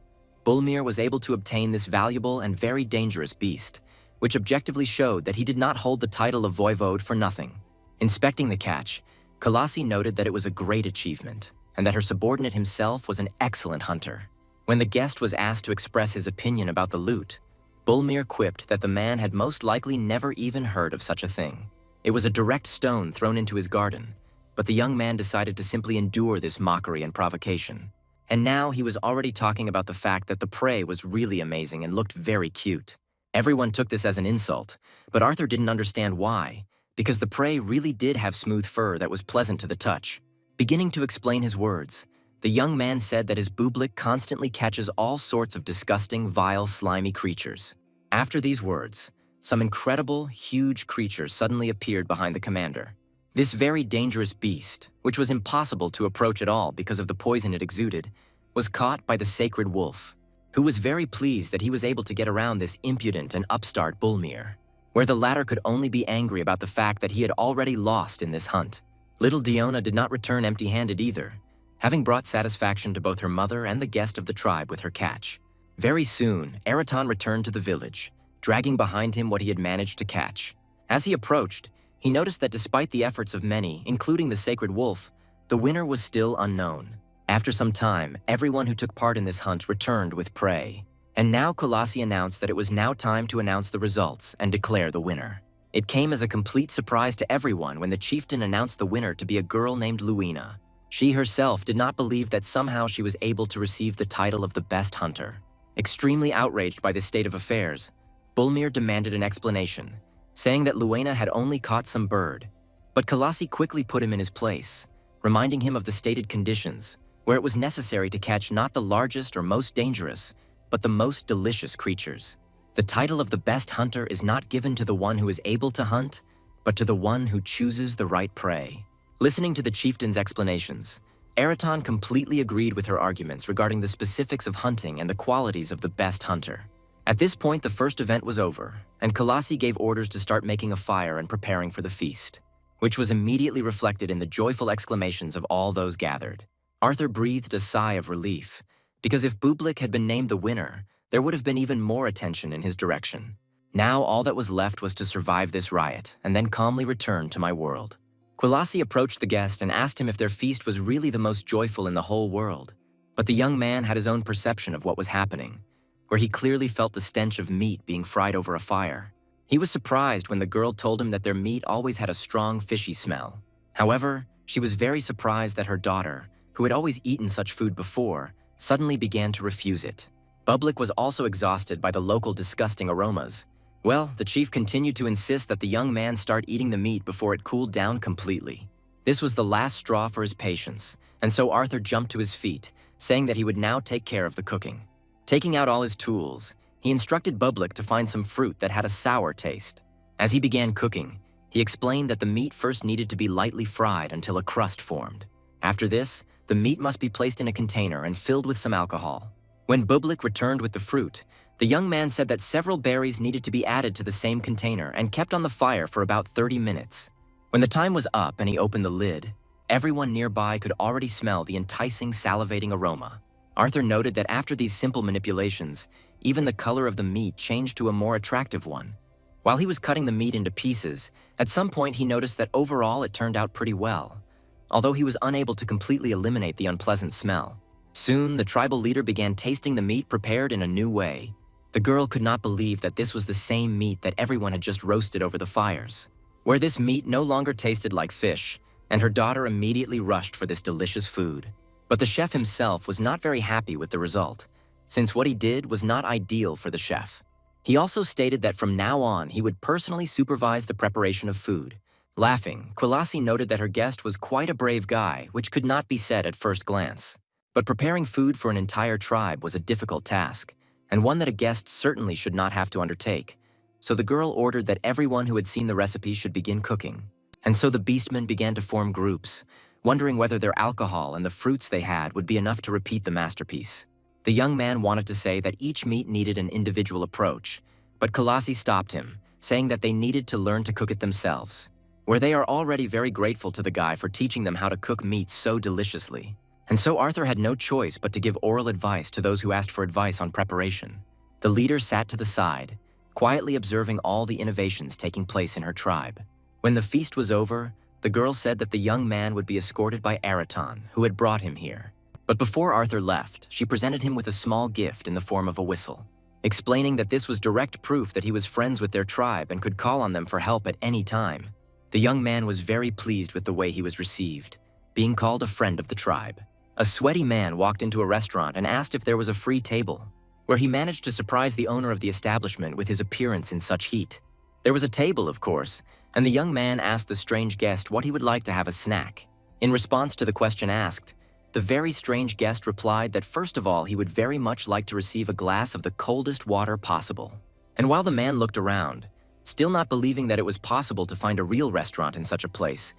Bulmir was able to obtain this valuable and very dangerous beast, which objectively showed that he did not hold the title of voivode for nothing. Inspecting the catch, Kalasi noted that it was a great achievement, and that her subordinate himself was an excellent hunter. When the guest was asked to express his opinion about the loot, Bulmir quipped that the man had most likely never even heard of such a thing. It was a direct stone thrown into his garden, but the young man decided to simply endure this mockery and provocation. And now he was already talking about the fact that the prey was really amazing and looked very cute. Everyone took this as an insult, but Arthur didn't understand why, because the prey really did have smooth fur that was pleasant to the touch. Beginning to explain his words, the young man said that his bublik constantly catches all sorts of disgusting, vile, slimy creatures. After these words, some incredible, huge creatures suddenly appeared behind the commander. This very dangerous beast, which was impossible to approach at all because of the poison it exuded, was caught by the sacred wolf, who was very pleased that he was able to get around this impudent and upstart Bulmir, where the latter could only be angry about the fact that he had already lost in this hunt. Little Diona did not return empty-handed either, having brought satisfaction to both her mother and the guest of the tribe with her catch. Very soon, Araton returned to the village, dragging behind him what he had managed to catch. As he approached, he noticed that despite the efforts of many, including the sacred wolf, the winner was still unknown. After some time, everyone who took part in this hunt returned with prey. And now Kalasi announced that it was now time to announce the results and declare the winner. It came as a complete surprise to everyone when the chieftain announced the winner to be a girl named Luina. She herself did not believe that somehow she was able to receive the title of the best hunter. Extremely outraged by this state of affairs, Bulmir demanded an explanation, saying that Luina had only caught some bird. But Kalasi quickly put him in his place, reminding him of the stated conditions, where it was necessary to catch not the largest or most dangerous, but the most delicious creatures. The title of the best hunter is not given to the one who is able to hunt, but to the one who chooses the right prey. Listening to the chieftain's explanations, Araton completely agreed with her arguments regarding the specifics of hunting and the qualities of the best hunter. At this point, the first event was over, and Kalasi gave orders to start making a fire and preparing for the feast, which was immediately reflected in the joyful exclamations of all those gathered. Arthur breathed a sigh of relief, because if Bublik had been named the winner, there would have been even more attention in his direction. Now all that was left was to survive this riot and then calmly return to my world. Kalasi approached the guest and asked him if their feast was really the most joyful in the whole world. But the young man had his own perception of what was happening, where he clearly felt the stench of meat being fried over a fire. He was surprised when the girl told him that their meat always had a strong fishy smell. However, she was very surprised that her daughter, who had always eaten such food before, suddenly began to refuse it. Bublik was also exhausted by the local disgusting aromas. Well, the chief continued to insist that the young man start eating the meat before it cooled down completely. This was the last straw for his patience, and so Arthur jumped to his feet, saying that he would now take care of the cooking. Taking out all his tools, he instructed Bublik to find some fruit that had a sour taste. As he began cooking, he explained that the meat first needed to be lightly fried until a crust formed. After this, the meat must be placed in a container and filled with some alcohol. When Bublik returned with the fruit, the young man said that several berries needed to be added to the same container and kept on the fire for about 30 minutes. When the time was up and he opened the lid, everyone nearby could already smell the enticing, salivating aroma. Arthur noted that after these simple manipulations, even the color of the meat changed to a more attractive one. While he was cutting the meat into pieces, at some point he noticed that overall it turned out pretty well, although he was unable to completely eliminate the unpleasant smell. Soon, the tribal leader began tasting the meat prepared in a new way. The girl could not believe that this was the same meat that everyone had just roasted over the fires, where this meat no longer tasted like fish, and her daughter immediately rushed for this delicious food. But the chef himself was not very happy with the result, since what he did was not ideal for the chef. He also stated that from now on he would personally supervise the preparation of food. Laughing, Kalasi noted that her guest was quite a brave guy, which could not be said at first glance. But preparing food for an entire tribe was a difficult task, and one that a guest certainly should not have to undertake. So the girl ordered that everyone who had seen the recipe should begin cooking. And so the beastmen began to form groups, wondering whether their alcohol and the fruits they had would be enough to repeat the masterpiece. The young man wanted to say that each meat needed an individual approach, but Kalasi stopped him, saying that they needed to learn to cook it themselves, where they are already very grateful to the guy for teaching them how to cook meat so deliciously. And so Arthur had no choice but to give oral advice to those who asked for advice on preparation. The leader sat to the side, quietly observing all the innovations taking place in her tribe. When the feast was over, the girl said that the young man would be escorted by Araton, who had brought him here. But before Arthur left, she presented him with a small gift in the form of a whistle, explaining that this was direct proof that he was friends with their tribe and could call on them for help at any time. The young man was very pleased with the way he was received, being called a friend of the tribe. A sweaty man walked into a restaurant and asked if there was a free table, where he managed to surprise the owner of the establishment with his appearance in such heat. There was a table, of course, and the young man asked the strange guest what he would like to have a snack. In response to the question asked, the very strange guest replied that first of all he would very much like to receive a glass of the coldest water possible. And while the man looked around, still not believing that it was possible to find a real restaurant in such a place,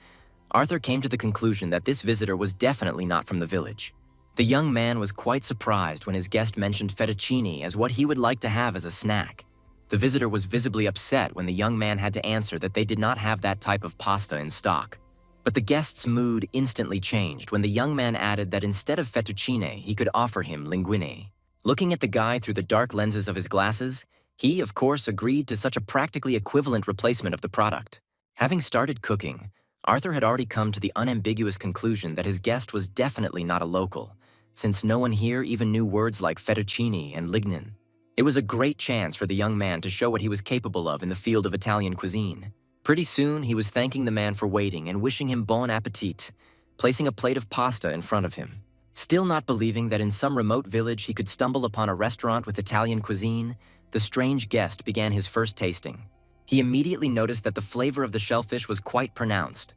Arthur came to the conclusion that this visitor was definitely not from the village. The young man was quite surprised when his guest mentioned fettuccine as what he would like to have as a snack. The visitor was visibly upset when the young man had to answer that they did not have that type of pasta in stock. But the guest's mood instantly changed when the young man added that instead of fettuccine, he could offer him linguine. Looking at the guy through the dark lenses of his glasses, he, of course, agreed to such a practically equivalent replacement of the product. Having started cooking, Arthur had already come to the unambiguous conclusion that his guest was definitely not a local, since no one here even knew words like fettuccine and lignin. It was a great chance for the young man to show what he was capable of in the field of Italian cuisine. Pretty soon, he was thanking the man for waiting and wishing him bon appetit, placing a plate of pasta in front of him. Still not believing that in some remote village he could stumble upon a restaurant with Italian cuisine, the strange guest began his first tasting. He immediately noticed that the flavor of the shellfish was quite pronounced,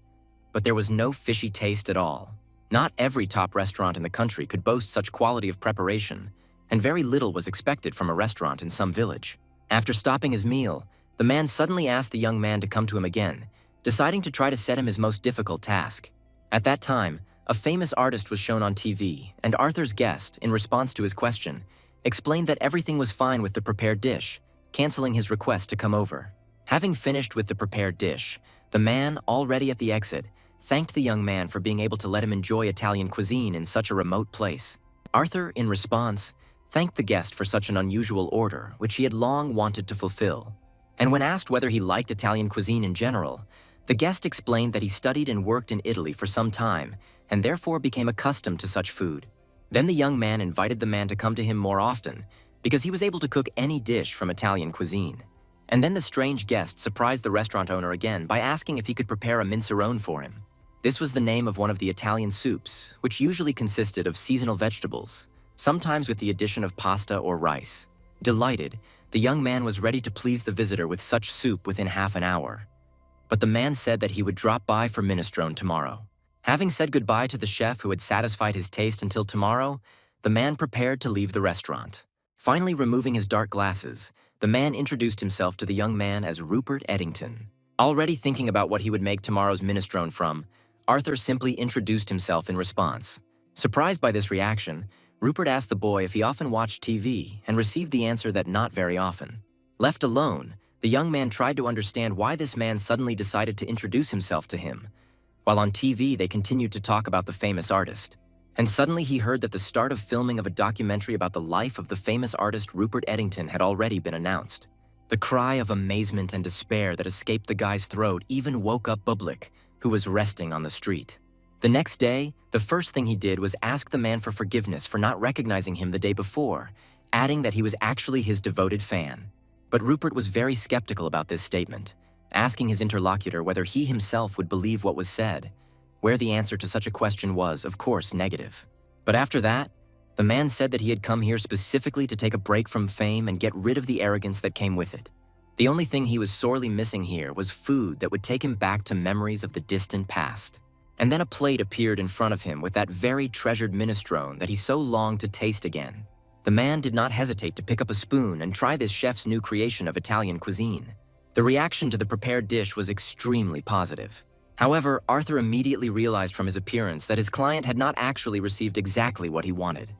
but there was no fishy taste at all. Not every top restaurant in the country could boast such quality of preparation, and very little was expected from a restaurant in some village. After stopping his meal, the man suddenly asked the young man to come to him again, deciding to try to set him his most difficult task. At that time, a famous artist was shown on TV, and Arthur's guest, in response to his question, explained that everything was fine with the prepared dish, canceling his request to come over. Having finished with the prepared dish, the man, already at the exit, thanked the young man for being able to let him enjoy Italian cuisine in such a remote place. Arthur, in response, thanked the guest for such an unusual order, which he had long wanted to fulfill. And when asked whether he liked Italian cuisine in general, the guest explained that he studied and worked in Italy for some time and therefore became accustomed to such food. Then the young man invited the man to come to him more often because he was able to cook any dish from Italian cuisine. And then the strange guest surprised the restaurant owner again by asking if he could prepare a mincerone for him. This was the name of one of the Italian soups, which usually consisted of seasonal vegetables, sometimes with the addition of pasta or rice. Delighted, the young man was ready to please the visitor with such soup within half an hour. But the man said that he would drop by for minestrone tomorrow. Having said goodbye to the chef who had satisfied his taste until tomorrow, the man prepared to leave the restaurant. Finally removing his dark glasses, the man introduced himself to the young man as Rupert Eddington. Already thinking about what he would make tomorrow's minestrone from, Arthur simply introduced himself in response. Surprised by this reaction, Rupert asked the boy if he often watched TV and received the answer that not very often. Left alone, the young man tried to understand why this man suddenly decided to introduce himself to him. While on TV, they continued to talk about the famous artist. And suddenly he heard that the start of filming of a documentary about the life of the famous artist Rupert Eddington had already been announced. The cry of amazement and despair that escaped the guy's throat even woke up Bublik, who was resting on the street. The next day, the first thing he did was ask the man for forgiveness for not recognizing him the day before, adding that he was actually his devoted fan. But Rupert was very skeptical about this statement, asking his interlocutor whether he himself would believe what was said, where the answer to such a question was, of course, negative. But after that, the man said that he had come here specifically to take a break from fame and get rid of the arrogance that came with it. The only thing he was sorely missing here was food that would take him back to memories of the distant past. And then a plate appeared in front of him with that very treasured minestrone that he so longed to taste again. The man did not hesitate to pick up a spoon and try this chef's new creation of Italian cuisine. The reaction to the prepared dish was extremely positive. However, Arthur immediately realized from his appearance that his client had not actually received exactly what he wanted.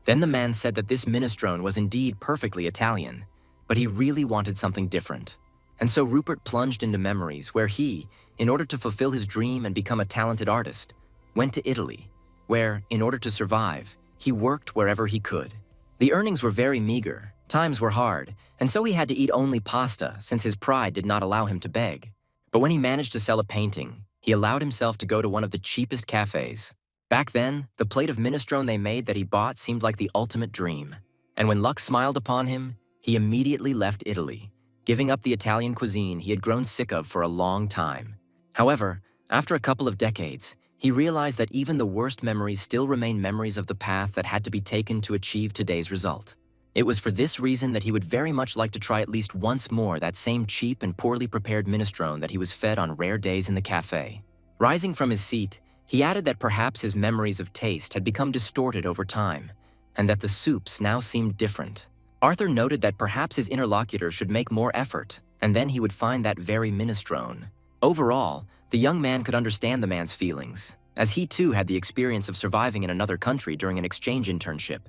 Then the man said that this minestrone was indeed perfectly Italian, but he really wanted something different. And so Rupert plunged into memories where he, in order to fulfill his dream and become a talented artist, went to Italy, where, in order to survive, he worked wherever he could. The earnings were very meager, times were hard, and so he had to eat only pasta since his pride did not allow him to beg. But when he managed to sell a painting, He allowed himself to go to one of the cheapest cafes. Back then, the plate of minestrone they made that he bought seemed like the ultimate dream. And when luck smiled upon him, he immediately left Italy, giving up the Italian cuisine he had grown sick of for a long time. However, after a couple of decades, he realized that even the worst memories still remain memories of the path that had to be taken to achieve today's result. It was for this reason that he would very much like to try at least once more that same cheap and poorly prepared minestrone that he was fed on rare days in the cafe. Rising from his seat, he added that perhaps his memories of taste had become distorted over time, and that the soups now seemed different. Arthur noted that perhaps his interlocutor should make more effort, and then he would find that very minestrone. Overall, the young man could understand the man's feelings, as he too had the experience of surviving in another country during an exchange internship.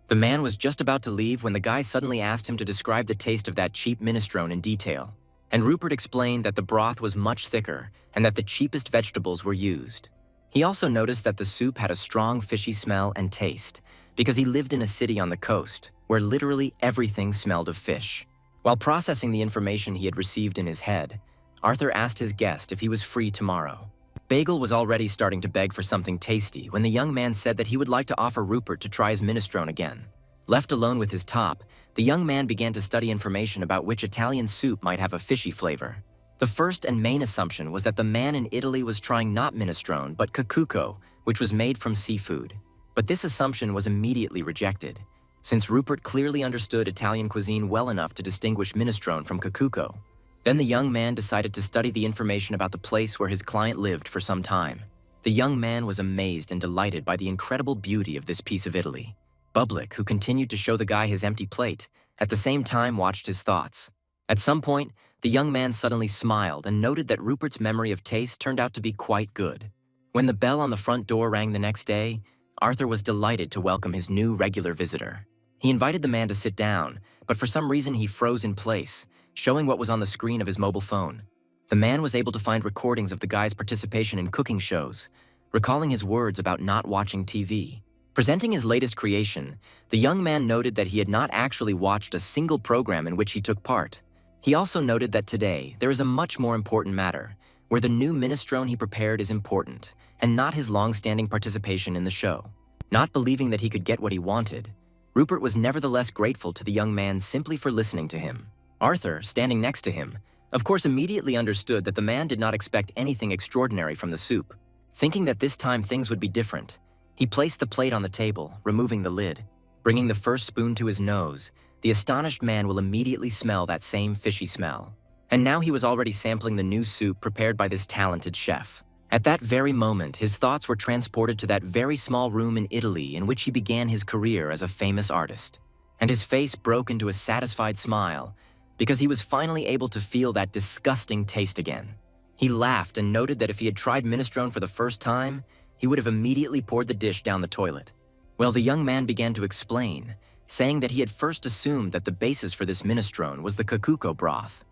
The man was just about to leave when the guy suddenly asked him to describe the taste of that cheap minestrone in detail, and Rupert explained that the broth was much thicker and that the cheapest vegetables were used. He also noticed that the soup had a strong fishy smell and taste, because he lived in a city on the coast, where literally everything smelled of fish. While processing the information he had received in his head, Arthur asked his guest if he was free tomorrow. Bagel was already starting to beg for something tasty when the young man said that he would like to offer Rupert to try his minestrone again. Left alone with his top, the young man began to study information about which Italian soup might have a fishy flavor. The first and main assumption was that the man in Italy was trying not minestrone but cacuco, which was made from seafood. But this assumption was immediately rejected, since Rupert clearly understood Italian cuisine well enough to distinguish minestrone from cacuco. Then the young man decided to study the information about the place where his client lived for some time. The young man was amazed and delighted by the incredible beauty of this piece of Italy. Bublik, who continued to show the guy his empty plate, at the same time watched his thoughts. At some point, the young man suddenly smiled and noted that Rupert's memory of taste turned out to be quite good. When the bell on the front door rang the next day, Arthur was delighted to welcome his new regular visitor. He invited the man to sit down, but for some reason he froze in place, showing what was on the screen of his mobile phone. The man was able to find recordings of the guy's participation in cooking shows, recalling his words about not watching TV. Presenting his latest creation, the young man noted that he had not actually watched a single program in which he took part. He also noted that today there is a much more important matter, where the new minestrone he prepared is important, and not his long-standing participation in the show. Not believing that he could get what he wanted, Rupert was nevertheless grateful to the young man simply for listening to him. Arthur, standing next to him, of course immediately understood that the man did not expect anything extraordinary from the soup. Thinking that this time things would be different, he placed the plate on the table, removing the lid. Bringing the first spoon to his nose, the astonished man will immediately smell that same fishy smell. And now he was already sampling the new soup prepared by this talented chef. At that very moment, his thoughts were transported to that very small room in Italy in which he began his career as a famous artist. And his face broke into a satisfied smile, because he was finally able to feel that disgusting taste again. He laughed and noted that if he had tried minestrone for the first time, he would have immediately poured the dish down the toilet. Well, the young man began to explain, saying that he had first assumed that the basis for this minestrone was the cacuco broth.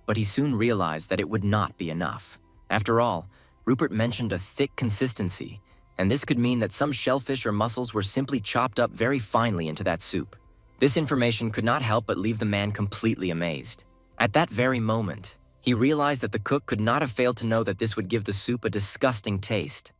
But he soon realized that it would not be enough. After all, Rupert mentioned a thick consistency, and this could mean that some shellfish or mussels were simply chopped up very finely into that soup. This information could not help but leave the man completely amazed. At that very moment, he realized that the cook could not have failed to know that this would give the soup a disgusting taste,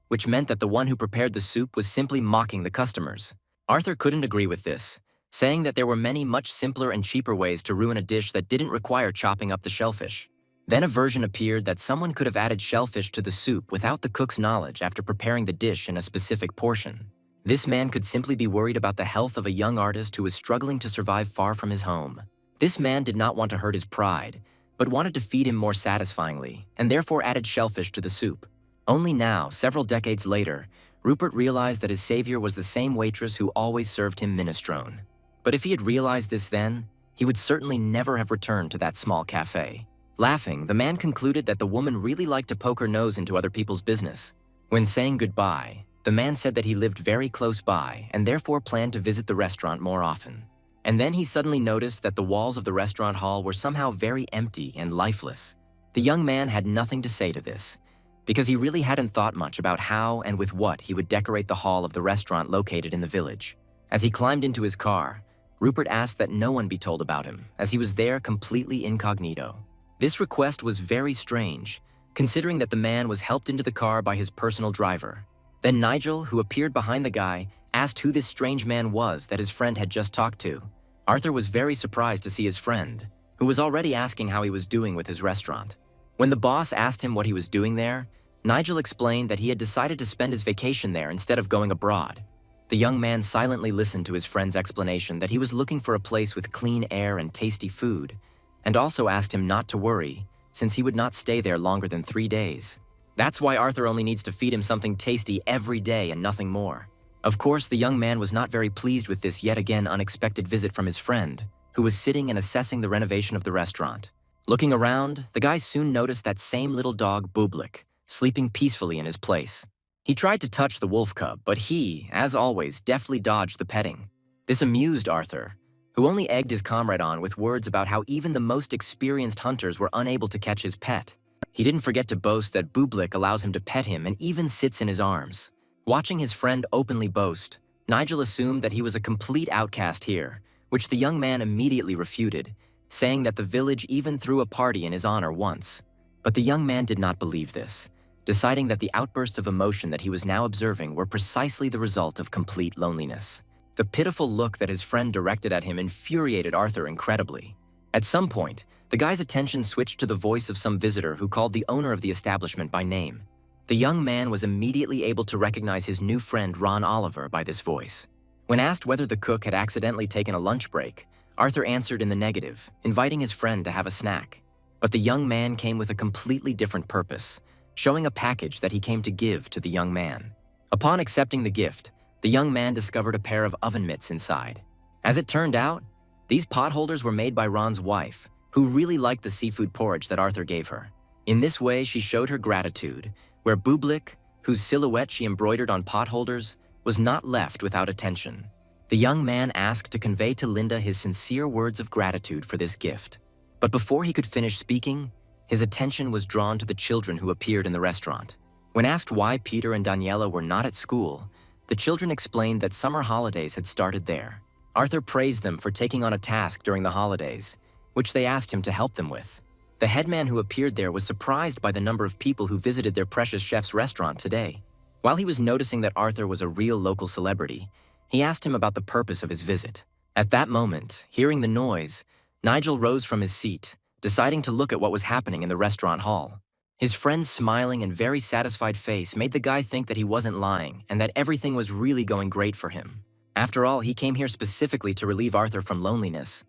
which meant that the one who prepared the soup was simply mocking the customers. Arthur couldn't agree with this, saying that there were many much simpler and cheaper ways to ruin a dish that didn't require chopping up the shellfish. Then a version appeared that someone could have added shellfish to the soup without the cook's knowledge after preparing the dish in a specific portion. This man could simply be worried about the health of a young artist who was struggling to survive far from his home. This man did not want to hurt his pride, but wanted to feed him more satisfyingly, and therefore added shellfish to the soup. Only now, several decades later, Rupert realized that his savior was the same waitress who always served him minestrone. But if he had realized this then, he would certainly never have returned to that small cafe. Laughing, the man concluded that the woman really liked to poke her nose into other people's business. When saying goodbye, the man said that he lived very close by and therefore planned to visit the restaurant more often. And then he suddenly noticed that the walls of the restaurant hall were somehow very empty and lifeless. The young man had nothing to say to this, because he really hadn't thought much about how and with what he would decorate the hall of the restaurant located in the village. As he climbed into his car, Rupert asked that no one be told about him, as he was there completely incognito. This request was very strange, considering that the man was helped into the car by his personal driver. Then Nigel, who appeared behind the guy, asked who this strange man was that his friend had just talked to. Arthur was very surprised to see his friend, who was already asking how he was doing with his restaurant. When the boss asked him what he was doing there, Nigel explained that he had decided to spend his vacation there instead of going abroad. The young man silently listened to his friend's explanation that he was looking for a place with clean air and tasty food, and also asked him not to worry, since he would not stay there longer than 3 days. That's why Arthur only needs to feed him something tasty every day and nothing more. Of course, the young man was not very pleased with this yet again unexpected visit from his friend, who was sitting and assessing the renovation of the restaurant. Looking around, the guy soon noticed that same little dog, Bublik, sleeping peacefully in his place. He tried to touch the wolf cub, but he, as always, deftly dodged the petting. This amused Arthur, who only egged his comrade on with words about how even the most experienced hunters were unable to catch his pet. He didn't forget to boast that Bublik allows him to pet him and even sits in his arms. Watching his friend openly boast, Nigel assumed that he was a complete outcast here, which the young man immediately refuted, saying that the village even threw a party in his honor once. But the young man did not believe this, deciding that the outbursts of emotion that he was now observing were precisely the result of complete loneliness. The pitiful look that his friend directed at him infuriated Arthur incredibly. At some point, the guy's attention switched to the voice of some visitor who called the owner of the establishment by name. The young man was immediately able to recognize his new friend Ron Oliver by this voice. When asked whether the cook had accidentally taken a lunch break, Arthur answered in the negative, inviting his friend to have a snack. But the young man came with a completely different purpose, showing a package that he came to give to the young man. Upon accepting the gift, the young man discovered a pair of oven mitts inside. As it turned out, these potholders were made by Ron's wife, who really liked the seafood porridge that Arthur gave her. In this way, she showed her gratitude, where Bublik, whose silhouette she embroidered on potholders, was not left without attention. The young man asked to convey to Linda his sincere words of gratitude for this gift. But before he could finish speaking, his attention was drawn to the children who appeared in the restaurant. When asked why Peter and Daniela were not at school, the children explained that summer holidays had started there. Arthur praised them for taking on a task during the holidays, which they asked him to help them with. The headman who appeared there was surprised by the number of people who visited their precious chef's restaurant today. While he was noticing that Arthur was a real local celebrity, he asked him about the purpose of his visit. At that moment, hearing the noise, Nigel rose from his seat, deciding to look at what was happening in the restaurant hall. His friend's smiling and very satisfied face made the guy think that he wasn't lying and that everything was really going great for him. After all, he came here specifically to relieve Arthur from loneliness,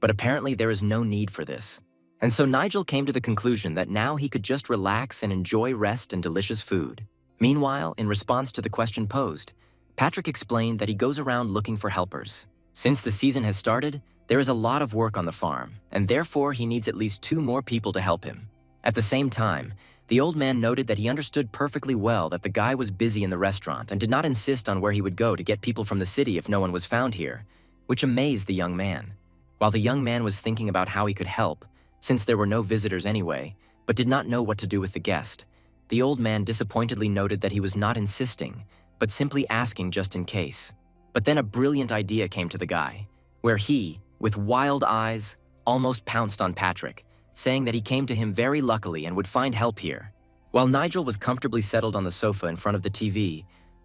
but apparently there is no need for this. And so Nigel came to the conclusion that now he could just relax and enjoy rest and delicious food. Meanwhile, in response to the question posed, Patrick explained that he goes around looking for helpers. Since the season has started, there is a lot of work on the farm, and therefore he needs at least 2 more people to help him. At the same time, the old man noted that he understood perfectly well that the guy was busy in the restaurant and did not insist on where he would go to get people from the city if no one was found here, which amazed the young man. While the young man was thinking about how he could help, since there were no visitors anyway, but did not know what to do with the guest, the old man disappointedly noted that he was not insisting, but simply asking just in case. But then a brilliant idea came to the guy, where he, with wild eyes, almost pounced on Patrick, saying that he came to him very luckily and would find help here. While Nigel was comfortably settled on the sofa in front of the TV,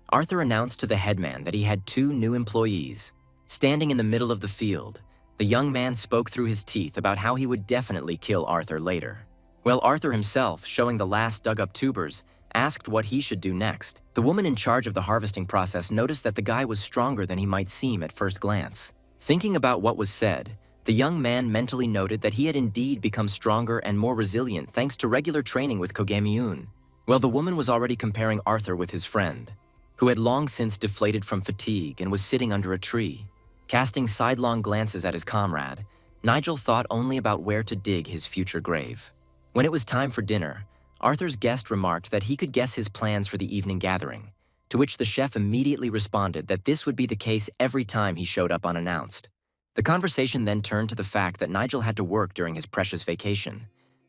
Arthur announced to the headman that he had 2 new employees. Standing in the middle of the field, the young man spoke through his teeth about how he would definitely kill Arthur later. While Arthur himself, showing the last dug-up tubers, asked what he should do next, the woman in charge of the harvesting process noticed that the guy was stronger than he might seem at first glance. Thinking about what was said, the young man mentally noted that he had indeed become stronger and more resilient thanks to regular training with Kang Hyun. Well, the woman was already comparing Arthur with his friend, who had long since deflated from fatigue and was sitting under a tree. Casting sidelong glances at his comrade, Nigel thought only about where to dig his future grave. When it was time for dinner, Arthur's guest remarked that he could guess his plans for the evening gathering, to which the chef immediately responded that this would be the case every time he showed up unannounced. The conversation then turned to the fact that Nigel had to work during his precious vacation,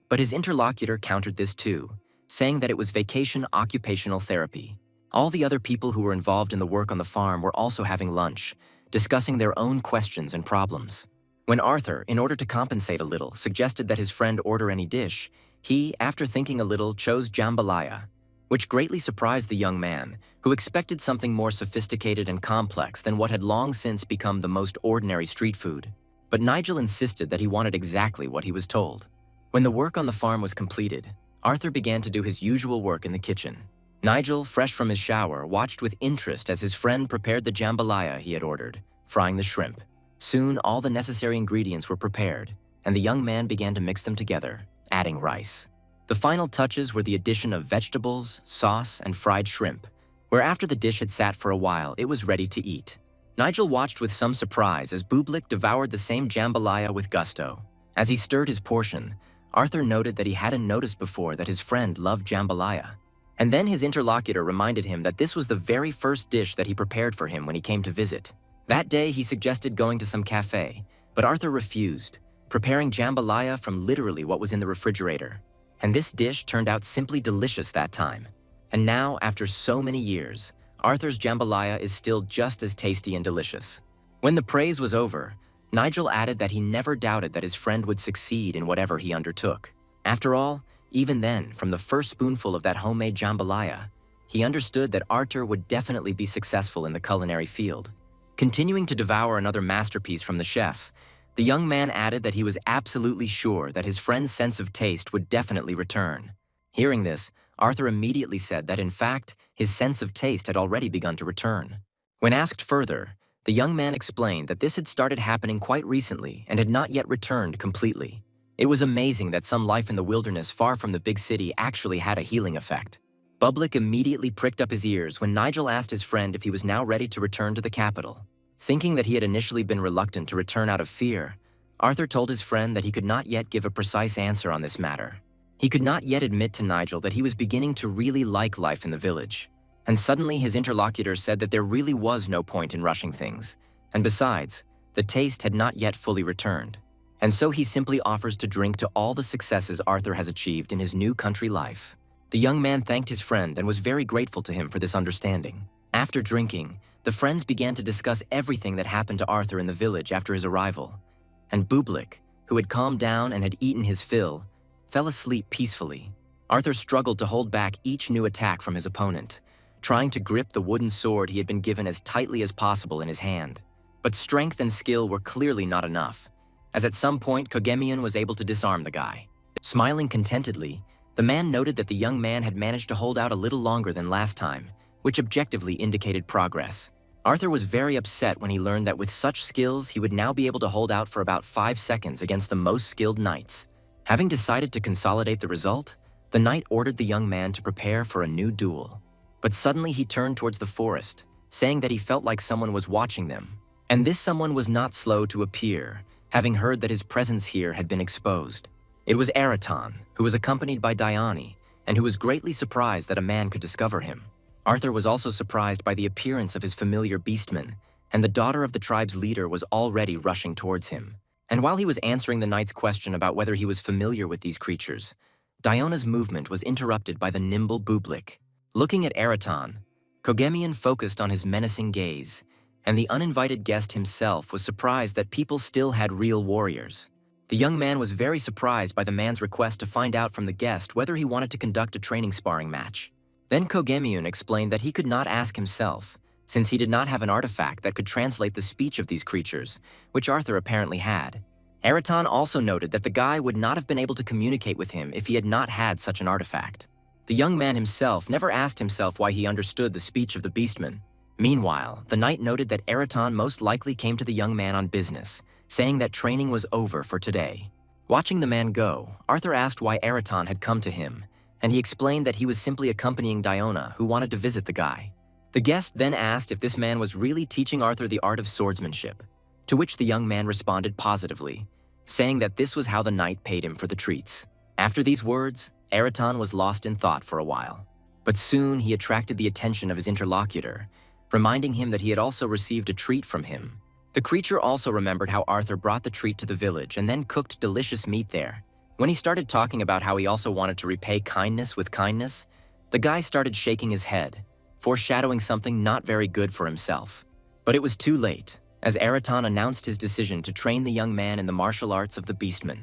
but his interlocutor countered this too, saying that it was vacation occupational therapy. All the other people who were involved in the work on the farm were also having lunch, discussing their own questions and problems. When Arthur, in order to compensate a little, suggested that his friend order any dish, He, after thinking a little, chose jambalaya, which greatly surprised the young man, who expected something more sophisticated and complex than what had long since become the most ordinary street food. But Nigel insisted that he wanted exactly what he was told. When the work on the farm was completed, Arthur began to do his usual work in the kitchen. Nigel, fresh from his shower, watched with interest as his friend prepared the jambalaya he had ordered, frying the shrimp. Soon, all the necessary ingredients were prepared, and the young man began to mix them together, adding rice. The final touches were the addition of vegetables, sauce, and fried shrimp, where after the dish had sat for a while, it was ready to eat. Nigel watched with some surprise as Bublik devoured the same jambalaya with gusto. As he stirred his portion, Arthur noted that he hadn't noticed before that his friend loved jambalaya. And then his interlocutor reminded him that this was the very first dish that he prepared for him when he came to visit. That day, he suggested going to some cafe, but Arthur refused, preparing jambalaya from literally what was in the refrigerator. And this dish turned out simply delicious that time. And now, after so many years, Arthur's jambalaya is still just as tasty and delicious. When the praise was over, Nigel added that he never doubted that his friend would succeed in whatever he undertook. After all, even then, from the first spoonful of that homemade jambalaya, he understood that Arthur would definitely be successful in the culinary field. Continuing to devour another masterpiece from the chef, the young man added that he was absolutely sure that his friend's sense of taste would definitely return. Hearing this, Arthur immediately said that in fact, his sense of taste had already begun to return. When asked further, the young man explained that this had started happening quite recently and had not yet returned completely. It was amazing that some life in the wilderness far from the big city actually had a healing effect. Bublik immediately pricked up his ears when Nigel asked his friend if he was now ready to return to the capital. Thinking that he had initially been reluctant to return out of fear, Arthur told his friend that he could not yet give a precise answer on this matter. He could not yet admit to Nigel that he was beginning to really like life in the village. And suddenly his interlocutor said that there really was no point in rushing things. And besides, the taste had not yet fully returned. And so he simply offers to drink to all the successes Arthur has achieved in his new country life. The young man thanked his friend and was very grateful to him for this understanding. After drinking, the friends began to discuss everything that happened to Arthur in the village after his arrival. And Bublik, who had calmed down and had eaten his fill, fell asleep peacefully. Arthur struggled to hold back each new attack from his opponent, trying to grip the wooden sword he had been given as tightly as possible in his hand. But strength and skill were clearly not enough, as at some point Kogemian was able to disarm the guy. Smiling contentedly, the man noted that the young man had managed to hold out a little longer than last time, which objectively indicated progress. Arthur was very upset when he learned that with such skills he would now be able to hold out for about 5 seconds against the most skilled knights. Having decided to consolidate the result, the knight ordered the young man to prepare for a new duel. But suddenly he turned towards the forest, saying that he felt like someone was watching them. And this someone was not slow to appear, having heard that his presence here had been exposed. It was Araton, who was accompanied by Dione, and who was greatly surprised that a man could discover him. Arthur was also surprised by the appearance of his familiar beastmen, and the daughter of the tribe's leader was already rushing towards him. And while he was answering the knight's question about whether he was familiar with these creatures, Diona's movement was interrupted by the nimble Bublik. Looking at Araton, Kogemian focused on his menacing gaze, and the uninvited guest himself was surprised that people still had real warriors. The young man was very surprised by the man's request to find out from the guest whether he wanted to conduct a training sparring match. Then Kogemian explained that he could not ask himself, since he did not have an artifact that could translate the speech of these creatures, which Arthur apparently had. Araton also noted that the guy would not have been able to communicate with him if he had not had such an artifact. The young man himself never asked himself why he understood the speech of the beastmen. Meanwhile, the knight noted that Araton most likely came to the young man on business, saying that training was over for today. Watching the man go, Arthur asked why Araton had come to him, and he explained that he was simply accompanying Diona, who wanted to visit the guy. The guest then asked if this man was really teaching Arthur the art of swordsmanship, to which the young man responded positively, saying that this was how the knight paid him for the treats. After these words, Araton was lost in thought for a while, but soon he attracted the attention of his interlocutor, reminding him that he had also received a treat from him. The creature also remembered how Arthur brought the treat to the village and then cooked delicious meat there. When he started talking about how he also wanted to repay kindness with kindness, the guy started shaking his head, foreshadowing something not very good for himself. But it was too late, as Araton announced his decision to train the young man in the martial arts of the beastmen.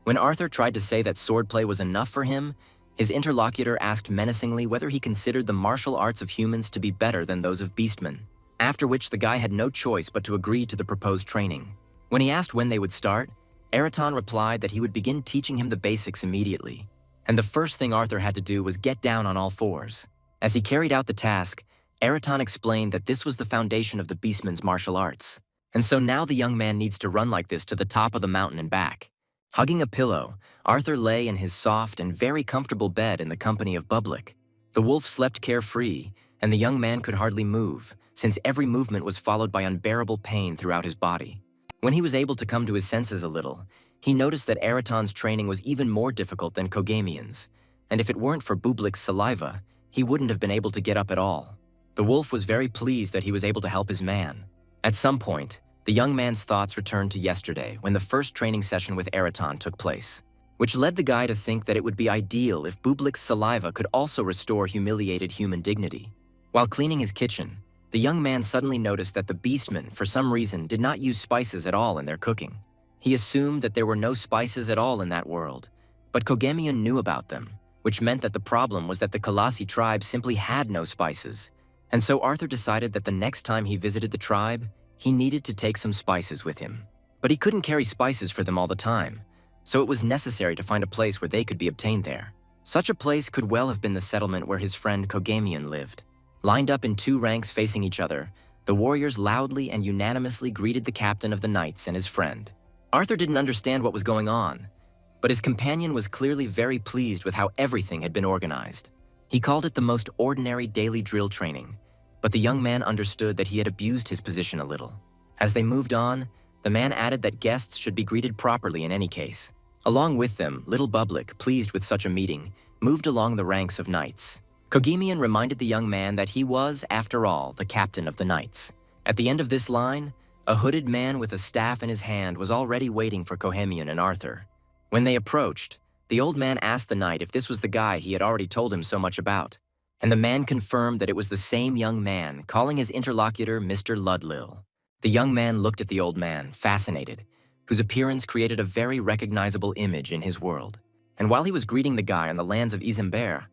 When Arthur tried to say that swordplay was enough for him, his interlocutor asked menacingly whether he considered the martial arts of humans to be better than those of beastmen, after which the guy had no choice but to agree to the proposed training. When he asked when they would start, Araton replied that he would begin teaching him the basics immediately, and the first thing Arthur had to do was get down on all fours. As he carried out the task, Araton explained that this was the foundation of the beastmen's martial arts, and so now the young man needs to run like this to the top of the mountain and back. Hugging a pillow, Arthur lay in his soft and very comfortable bed in the company of Bublik. The wolf slept carefree, and the young man could hardly move, since every movement was followed by unbearable pain throughout his body. When he was able to come to his senses a little, he noticed that Araton's training was even more difficult than Kogamian's, and if it weren't for Bublik's saliva, he wouldn't have been able to get up at all. The wolf was very pleased that he was able to help his man. At some point, the young man's thoughts returned to yesterday when the first training session with Araton took place, which led the guy to think that it would be ideal if Bublik's saliva could also restore humiliated human dignity. While cleaning his kitchen, the young man suddenly noticed that the beastmen, for some reason, did not use spices at all in their cooking. He assumed that there were no spices at all in that world, but Kogamian knew about them, which meant that the problem was that the Kalasi tribe simply had no spices. And so Arthur decided that the next time he visited the tribe, he needed to take some spices with him. But he couldn't carry spices for them all the time, so it was necessary to find a place where they could be obtained there. Such a place could well have been the settlement where his friend Kogamian lived. Lined up in two ranks facing each other, the warriors loudly and unanimously greeted the captain of the knights and his friend. Arthur didn't understand what was going on, but his companion was clearly very pleased with how everything had been organized. He called it the most ordinary daily drill training, but the young man understood that he had abused his position a little. As they moved on, the man added that guests should be greeted properly in any case. Along with them, little Bublik, pleased with such a meeting, moved along the ranks of knights. Kogamian reminded the young man that he was, after all, the captain of the knights. At the end of this line, a hooded man with a staff in his hand was already waiting for Kogamian and Arthur. When they approached, the old man asked the knight if this was the guy he had already told him so much about, and the man confirmed that it was the same young man, calling his interlocutor Mr. Ludlil. The young man looked at the old man, fascinated, whose appearance created a very recognizable image in his world. And while he was greeting the guy on the lands of Izambert,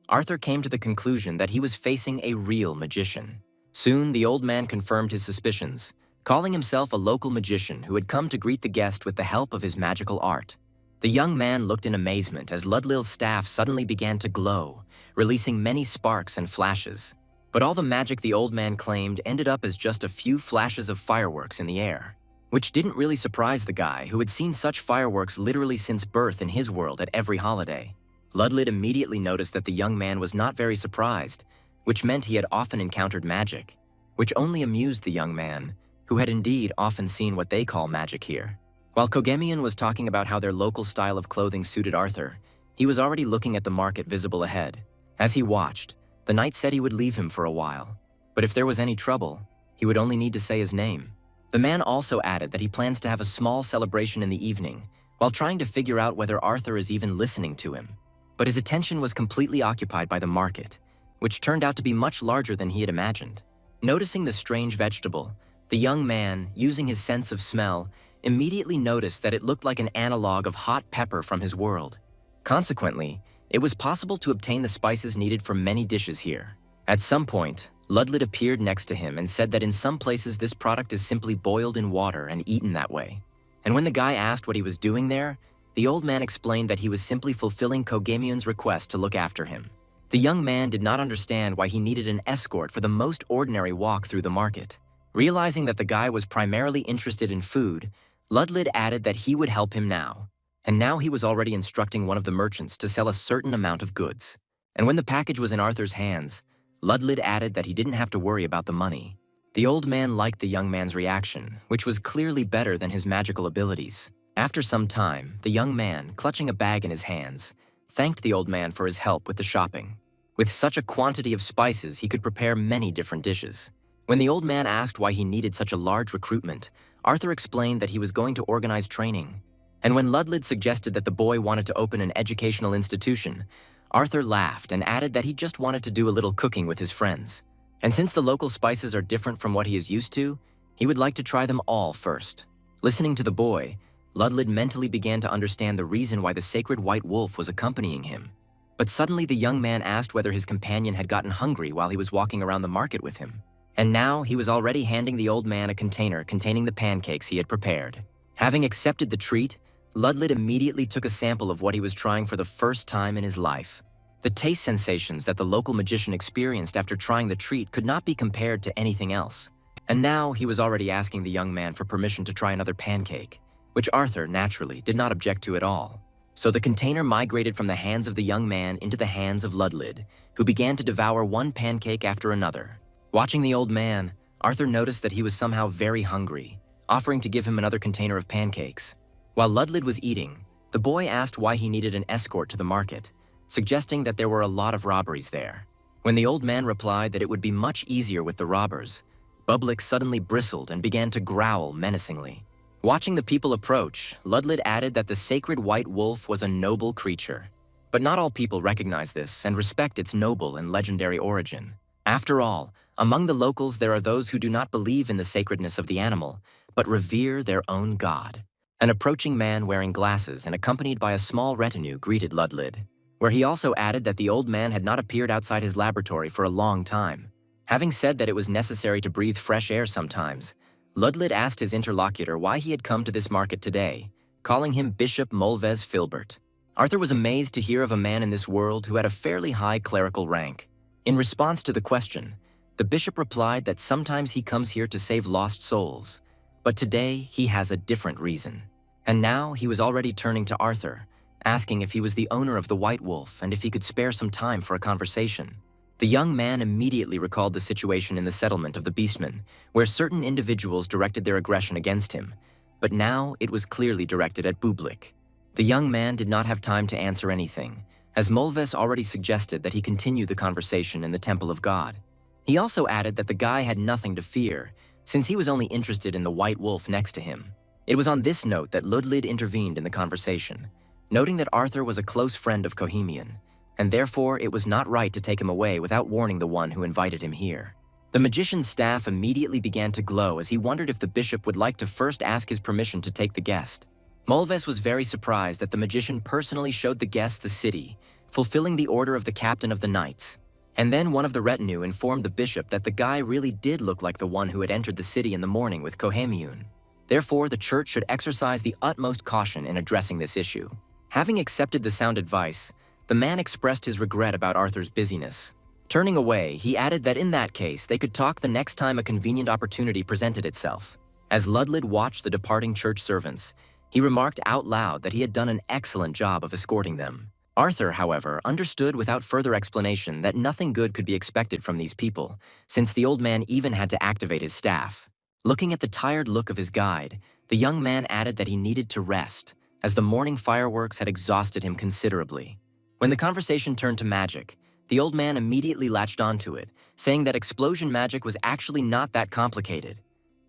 Arthur came to the conclusion that he was facing a real magician. Soon, the old man confirmed his suspicions, calling himself a local magician who had come to greet the guest with the help of his magical art. The young man looked in amazement as Ludlil's staff suddenly began to glow, releasing many sparks and flashes. But all the magic the old man claimed ended up as just a few flashes of fireworks in the air, which didn't really surprise the guy who had seen such fireworks literally since birth in his world at every holiday. Ludlil immediately noticed that the young man was not very surprised, which meant he had often encountered magic, which only amused the young man, who had indeed often seen what they call magic here. While Kogamian was talking about how their local style of clothing suited Arthur, he was already looking at the market visible ahead. As he watched, the knight said he would leave him for a while, but if there was any trouble, he would only need to say his name. The man also added that he plans to have a small celebration in the evening, while trying to figure out whether Arthur is even listening to him. But his attention was completely occupied by the market, which turned out to be much larger than he had imagined. Noticing the strange vegetable, the young man, using his sense of smell, immediately noticed that it looked like an analog of hot pepper from his world. Consequently, it was possible to obtain the spices needed for many dishes here. At some point, Ludlil appeared next to him and said that in some places this product is simply boiled in water and eaten that way. And when the guy asked what he was doing there, the old man explained that he was simply fulfilling Kogamian's request to look after him. The young man did not understand why he needed an escort for the most ordinary walk through the market. Realizing that the guy was primarily interested in food, Ludlil added that he would help him now. And now he was already instructing one of the merchants to sell a certain amount of goods. And when the package was in Arthur's hands, Ludlil added that he didn't have to worry about the money. The old man liked the young man's reaction, which was clearly better than his magical abilities. After some time, the young man, clutching a bag in his hands, thanked the old man for his help with the shopping. With such a quantity of spices, he could prepare many different dishes. When the old man asked why he needed such a large recruitment, Arthur explained that he was going to organize training. And when Ludlil suggested that the boy wanted to open an educational institution, Arthur laughed and added that he just wanted to do a little cooking with his friends. And since the local spices are different from what he is used to, he would like to try them all first. Listening to the boy, Ludlid mentally began to understand the reason why the sacred white wolf was accompanying him. But suddenly the young man asked whether his companion had gotten hungry while he was walking around the market with him. And now he was already handing the old man a container containing the pancakes he had prepared. Having accepted the treat, Ludlid immediately took a sample of what he was trying for the first time in his life. The taste sensations that the local magician experienced after trying the treat could not be compared to anything else. And now he was already asking the young man for permission to try another pancake, which Arthur, naturally, did not object to at all. So the container migrated from the hands of the young man into the hands of Ludlid, who began to devour one pancake after another. Watching the old man, Arthur noticed that he was somehow very hungry, offering to give him another container of pancakes. While Ludlid was eating, the boy asked why he needed an escort to the market, suggesting that there were a lot of robberies there. When the old man replied that it would be much easier with the robbers, Bublik suddenly bristled and began to growl menacingly. Watching the people approach, Ludlid added that the sacred white wolf was a noble creature. But not all people recognize this and respect its noble and legendary origin. After all, among the locals there are those who do not believe in the sacredness of the animal, but revere their own god. An approaching man wearing glasses and accompanied by a small retinue greeted Ludlid, where he also added that the old man had not appeared outside his laboratory for a long time. Having said that it was necessary to breathe fresh air sometimes, Ludlid asked his interlocutor why he had come to this market today, calling him Bishop Molvez Filbert. Arthur was amazed to hear of a man in this world who had a fairly high clerical rank. In response to the question, the bishop replied that sometimes he comes here to save lost souls, but today he has a different reason. And now he was already turning to Arthur, asking if he was the owner of the White Wolf and if he could spare some time for a conversation. The young man immediately recalled the situation in the settlement of the beastmen, where certain individuals directed their aggression against him, but now it was clearly directed at Bublik. The young man did not have time to answer anything, as Molves already suggested that he continue the conversation in the Temple of God. He also added that the guy had nothing to fear, since he was only interested in the White Wolf next to him. It was on this note that Ludlid intervened in the conversation, noting that Arthur was a close friend of Kohemian, and therefore it was not right to take him away without warning the one who invited him here. The magician's staff immediately began to glow as he wondered if the bishop would like to first ask his permission to take the guest. Molves was very surprised that the magician personally showed the guest the city, fulfilling the order of the captain of the knights. And then one of the retinue informed the bishop that the guy really did look like the one who had entered the city in the morning with Kohemian. Therefore, the church should exercise the utmost caution in addressing this issue. Having accepted the sound advice, the man expressed his regret about Arthur's busyness. Turning away, he added that in that case, they could talk the next time a convenient opportunity presented itself. As Ludlid watched the departing church servants, he remarked out loud that he had done an excellent job of escorting them. Arthur, however, understood without further explanation that nothing good could be expected from these people, since the old man even had to activate his staff. Looking at the tired look of his guide, the young man added that he needed to rest, as the morning fireworks had exhausted him considerably. When the conversation turned to magic, the old man immediately latched onto it, saying that explosion magic was actually not that complicated,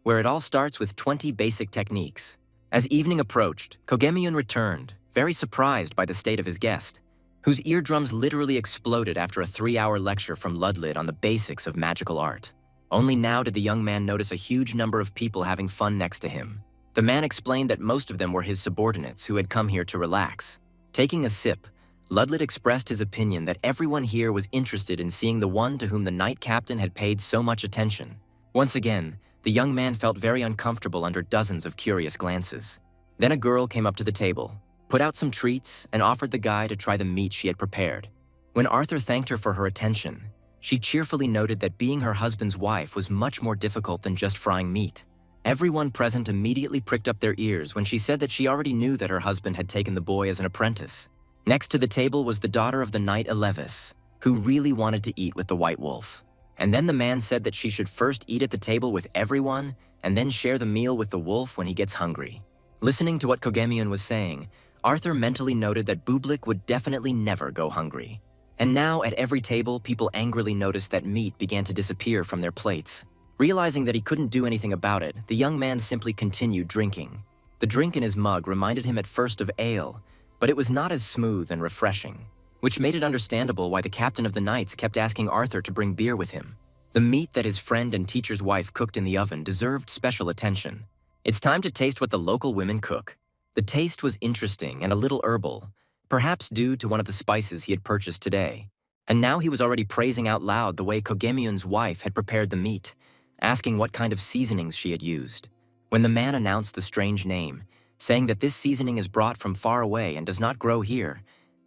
where it all starts with 20 basic techniques. As evening approached, Kohemian returned, very surprised by the state of his guest, whose eardrums literally exploded after a 3-hour lecture from Ludlid on the basics of magical art. Only now did the young man notice a huge number of people having fun next to him. The man explained that most of them were his subordinates who had come here to relax. Taking a sip, Ludlid expressed his opinion that everyone here was interested in seeing the one to whom the knight captain had paid so much attention. Once again, the young man felt very uncomfortable under dozens of curious glances. Then a girl came up to the table, put out some treats, and offered the guy to try the meat she had prepared. When Arthur thanked her for her attention, she cheerfully noted that being her husband's wife was much more difficult than just frying meat. Everyone present immediately pricked up their ears when she said that she already knew that her husband had taken the boy as an apprentice. Next to the table was the daughter of the knight Elevis, who really wanted to eat with the White Wolf. And then the man said that she should first eat at the table with everyone and then share the meal with the wolf when he gets hungry. Listening to what Kohemian was saying, Arthur mentally noted that Bublik would definitely never go hungry. And now, at every table, people angrily noticed that meat began to disappear from their plates. Realizing that he couldn't do anything about it, the young man simply continued drinking. The drink in his mug reminded him at first of ale, but it was not as smooth and refreshing, which made it understandable why the captain of the knights kept asking Arthur to bring beer with him. The meat that his friend and teacher's wife cooked in the oven deserved special attention. It's time to taste what the local women cook. The taste was interesting and a little herbal, perhaps due to one of the spices he had purchased today. And now he was already praising out loud the way Kogemyun's wife had prepared the meat, asking what kind of seasonings she had used. When the man announced the strange name, saying that this seasoning is brought from far away and does not grow here,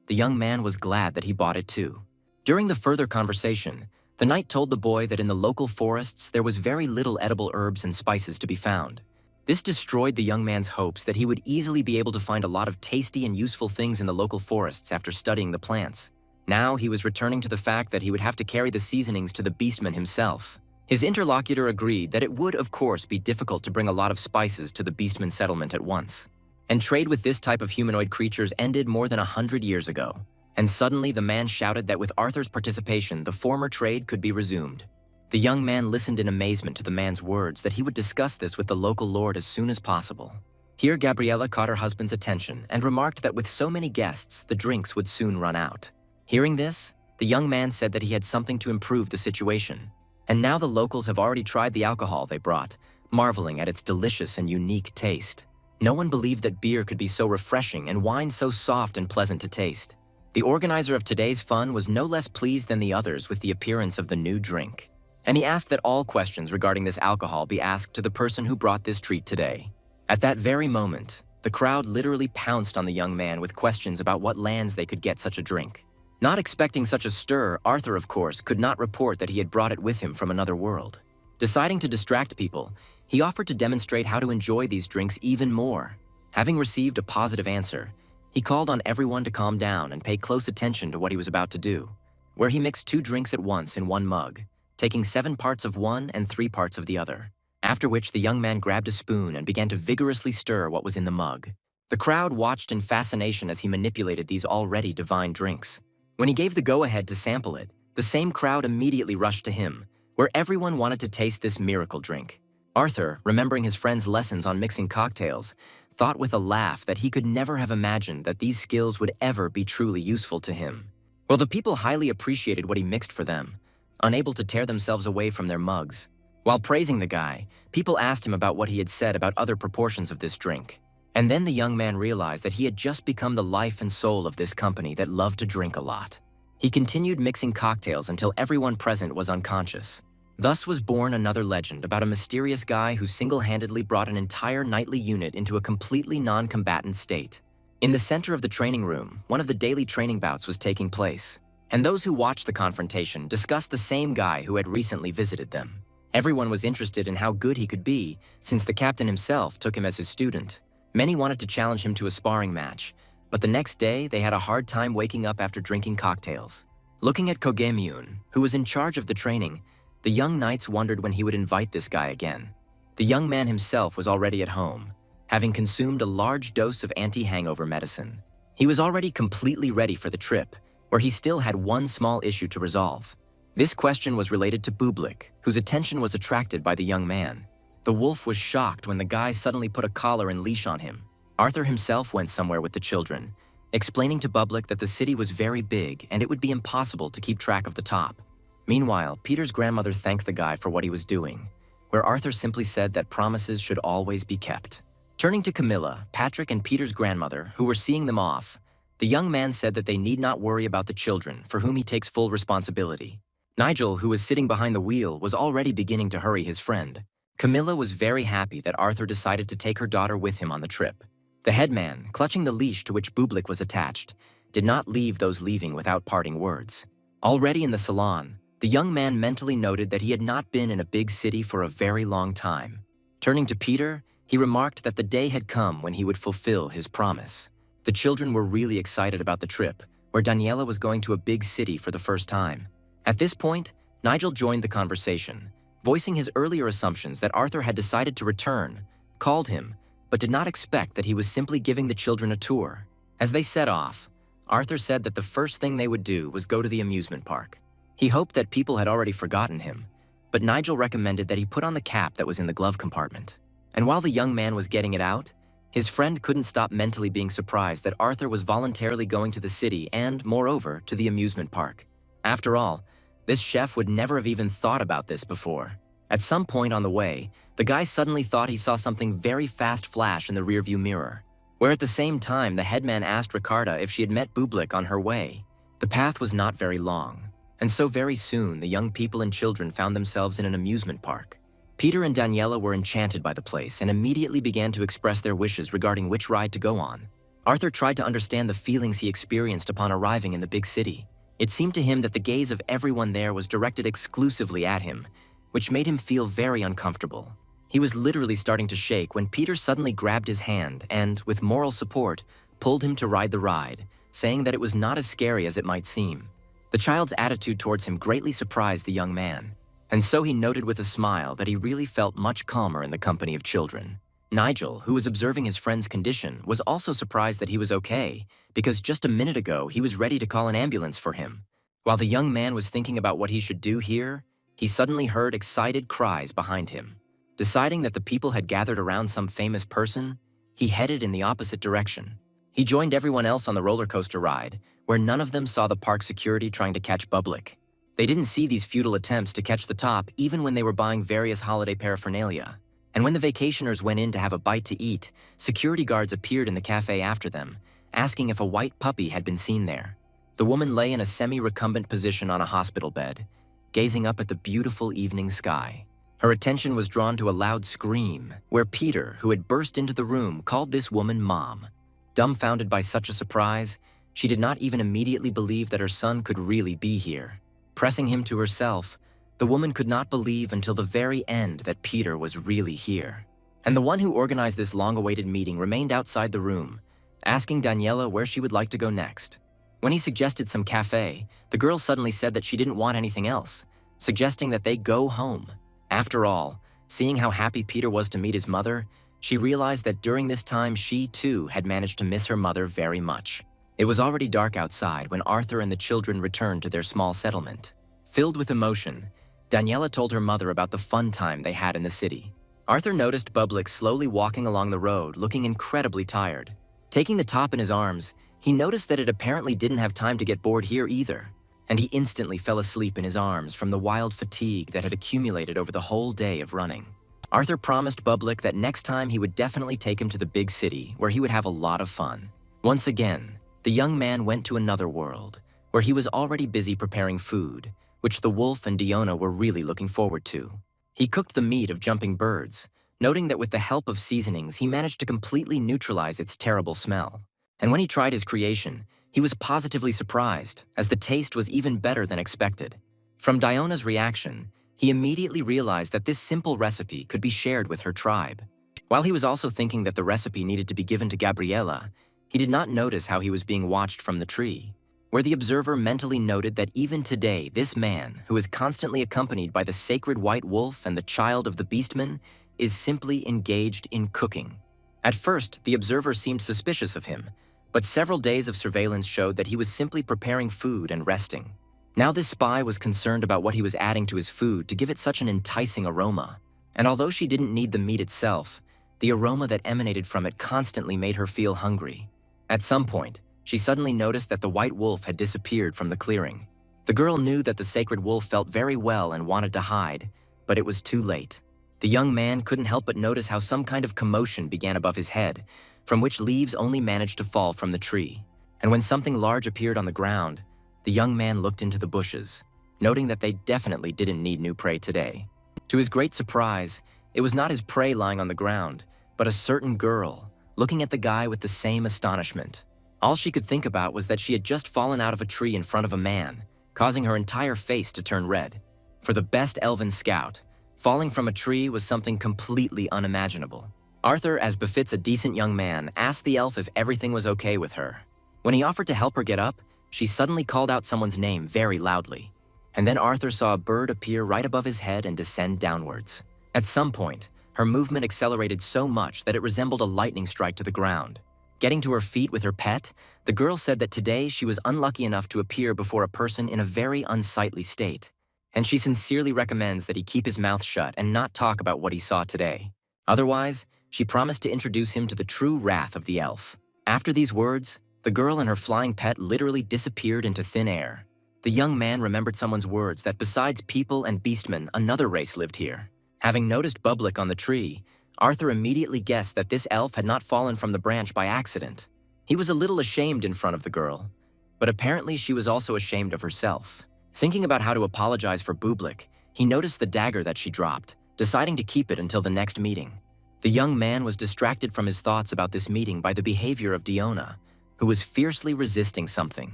the young man was glad that he bought it too. During the further conversation, the knight told the boy that in the local forests there was very little edible herbs and spices to be found. This destroyed the young man's hopes that he would easily be able to find a lot of tasty and useful things in the local forests after studying the plants. Now he was returning to the fact that he would have to carry the seasonings to the beastman himself. His interlocutor agreed that it would, of course, be difficult to bring a lot of spices to the beastman settlement at once. And trade with this type of humanoid creatures ended more than 100 years ago. And suddenly the man shouted that with Arthur's participation, the former trade could be resumed. The young man listened in amazement to the man's words that he would discuss this with the local lord as soon as possible. Here Gabriella caught her husband's attention and remarked that with so many guests, the drinks would soon run out. Hearing this, the young man said that he had something to improve the situation. And now the locals have already tried the alcohol they brought, marveling at its delicious and unique taste. No one believed that beer could be so refreshing and wine so soft and pleasant to taste. The organizer of today's fun was no less pleased than the others with the appearance of the new drink. And he asked that all questions regarding this alcohol be asked to the person who brought this treat today. At that very moment, the crowd literally pounced on the young man with questions about what lands they could get such a drink. Not expecting such a stir, Arthur, of course, could not report that he had brought it with him from another world. Deciding to distract people, he offered to demonstrate how to enjoy these drinks even more. Having received a positive answer, he called on everyone to calm down and pay close attention to what he was about to do, where he mixed 2 drinks at once in one mug, taking 7 parts of one and 3 parts of the other, after which the young man grabbed a spoon and began to vigorously stir what was in the mug. The crowd watched in fascination as he manipulated these already divine drinks. When he gave the go-ahead to sample it, the same crowd immediately rushed to him, where everyone wanted to taste this miracle drink. Arthur, remembering his friend's lessons on mixing cocktails, thought with a laugh that he could never have imagined that these skills would ever be truly useful to him. Well, the people highly appreciated what he mixed for them, unable to tear themselves away from their mugs. While praising the guy, people asked him about what he had said about other proportions of this drink. And then the young man realized that he had just become the life and soul of this company that loved to drink a lot. He continued mixing cocktails until everyone present was unconscious. Thus was born another legend about a mysterious guy who single-handedly brought an entire nightly unit into a completely non-combatant state. In the center of the training room, one of the daily training bouts was taking place, and those who watched the confrontation discussed the same guy who had recently visited them. Everyone was interested in how good he could be, since the captain himself took him as his student. Many wanted to challenge him to a sparring match, but the next day they had a hard time waking up after drinking cocktails. Looking at Kogemyun, who was in charge of the training, the young knights wondered when he would invite this guy again. The young man himself was already at home, having consumed a large dose of anti-hangover medicine. He was already completely ready for the trip, where he still had one small issue to resolve. This question was related to Bublik, whose attention was attracted by the young man. The wolf was shocked when the guy suddenly put a collar and leash on him. Arthur himself went somewhere with the children, explaining to Bublik that the city was very big and it would be impossible to keep track of the top. Meanwhile, Peter's grandmother thanked the guy for what he was doing, where Arthur simply said that promises should always be kept. Turning to Camila, Patrick and Peter's grandmother, who were seeing them off, the young man said that they need not worry about the children, for whom he takes full responsibility. Nigel, who was sitting behind the wheel, was already beginning to hurry his friend. Camila was very happy that Arthur decided to take her daughter with him on the trip. The headman, clutching the leash to which Bublik was attached, did not leave those leaving without parting words. Already in the salon, the young man mentally noted that he had not been in a big city for a very long time. Turning to Peter, he remarked that the day had come when he would fulfill his promise. The children were really excited about the trip, where Daniela was going to a big city for the first time. At this point, Nigel joined the conversation, voicing his earlier assumptions that Arthur had decided to return, called him, but did not expect that he was simply giving the children a tour. As they set off, Arthur said that the first thing they would do was go to the amusement park. He hoped that people had already forgotten him, but Nigel recommended that he put on the cap that was in the glove compartment. And while the young man was getting it out, his friend couldn't stop mentally being surprised that Arthur was voluntarily going to the city and, moreover, to the amusement park. After all, this chef would never have even thought about this before. At some point on the way, the guy suddenly thought he saw something very fast flash in the rearview mirror. where at the same time the headman asked Ricarda if she had met Bublik on her way. The path was not very long, and so very soon the young people and children found themselves in an amusement park. Peter and Daniela were enchanted by the place and immediately began to express their wishes regarding which ride to go on. Arthur tried to understand the feelings he experienced upon arriving in the big city. It seemed to him that the gaze of everyone there was directed exclusively at him, which made him feel very uncomfortable. He was literally starting to shake when Peter suddenly grabbed his hand and, with moral support, pulled him to ride the ride, saying that it was not as scary as it might seem. The child's attitude towards him greatly surprised the young man, and so he noted with a smile that he really felt much calmer in the company of children. Nigel, who was observing his friend's condition, was also surprised that he was okay, because just a minute ago he was ready to call an ambulance for him. While the young man was thinking about what he should do here, he suddenly heard excited cries behind him. Deciding that the people had gathered around some famous person, he headed in the opposite direction. He joined everyone else on the roller coaster ride, where none of them saw the park security trying to catch Bublik. They didn't see these futile attempts to catch the top even when they were buying various holiday paraphernalia. And when the vacationers went in to have a bite to eat, security guards appeared in the cafe after them, asking if a white puppy had been seen there. The woman lay in a semi-recumbent position on a hospital bed, gazing up at the beautiful evening sky. Her attention was drawn to a loud scream, where Peter, who had burst into the room, called this woman Mom. Dumbfounded by such a surprise, she did not even immediately believe that her son could really be here. Pressing him to herself, the woman could not believe until the very end that Peter was really here. And the one who organized this long-awaited meeting remained outside the room, asking Daniela where she would like to go next. When he suggested some cafe, the girl suddenly said that she didn't want anything else, suggesting that they go home. After all, seeing how happy Peter was to meet his mother, she realized that during this time she, too, had managed to miss her mother very much. It was already dark outside when Arthur and the children returned to their small settlement. Filled with emotion, Daniela told her mother about the fun time they had in the city. Arthur noticed Bublik slowly walking along the road, looking incredibly tired. Taking the top in his arms, he noticed that it apparently didn't have time to get bored here either, and he instantly fell asleep in his arms from the wild fatigue that had accumulated over the whole day of running. Arthur promised Bublik that next time he would definitely take him to the big city, where he would have a lot of fun. Once again, the young man went to another world, where he was already busy preparing food, which the wolf and Diona were really looking forward to. He cooked the meat of jumping birds, noting that with the help of seasonings he managed to completely neutralize its terrible smell. And when he tried his creation, he was positively surprised, as the taste was even better than expected. From Diona's reaction, he immediately realized that this simple recipe could be shared with her tribe. While he was also thinking that the recipe needed to be given to Gabriela, he did not notice how he was being watched from the tree, where the observer mentally noted that even today this man, who is constantly accompanied by the sacred white wolf and the child of the beastmen, is simply engaged in cooking. At first, the observer seemed suspicious of him, but several days of surveillance showed that he was simply preparing food and resting. Now this spy was concerned about what he was adding to his food to give it such an enticing aroma, and although she didn't need the meat itself, the aroma that emanated from it constantly made her feel hungry. At some point, she suddenly noticed that the white wolf had disappeared from the clearing. The girl knew that the sacred wolf felt very well and wanted to hide, but it was too late. The young man couldn't help but notice how some kind of commotion began above his head, from which leaves only managed to fall from the tree. And when something large appeared on the ground, the young man looked into the bushes, noting that they definitely didn't need new prey today. To his great surprise, it was not his prey lying on the ground, but a certain girl, looking at the guy with the same astonishment. All she could think about was that she had just fallen out of a tree in front of a man, causing her entire face to turn red. For the best elven scout, falling from a tree was something completely unimaginable. Arthur, as befits a decent young man, asked the elf if everything was okay with her. When he offered to help her get up, she suddenly called out someone's name very loudly. And then Arthur saw a bird appear right above his head and descend downwards. At some point, her movement accelerated so much that it resembled a lightning strike to the ground. Getting to her feet with her pet, the girl said that today she was unlucky enough to appear before a person in a very unsightly state, and she sincerely recommends that he keep his mouth shut and not talk about what he saw today. Otherwise, she promised to introduce him to the true wrath of the elf. After these words, the girl and her flying pet literally disappeared into thin air. The young man remembered someone's words that besides people and beastmen, another race lived here. Having noticed Bublik on the tree, Arthur immediately guessed that this elf had not fallen from the branch by accident. He was a little ashamed in front of the girl, but apparently she was also ashamed of herself. Thinking about how to apologize for Bublik, he noticed the dagger that she dropped, deciding to keep it until the next meeting. The young man was distracted from his thoughts about this meeting by the behavior of Diona, who was fiercely resisting something.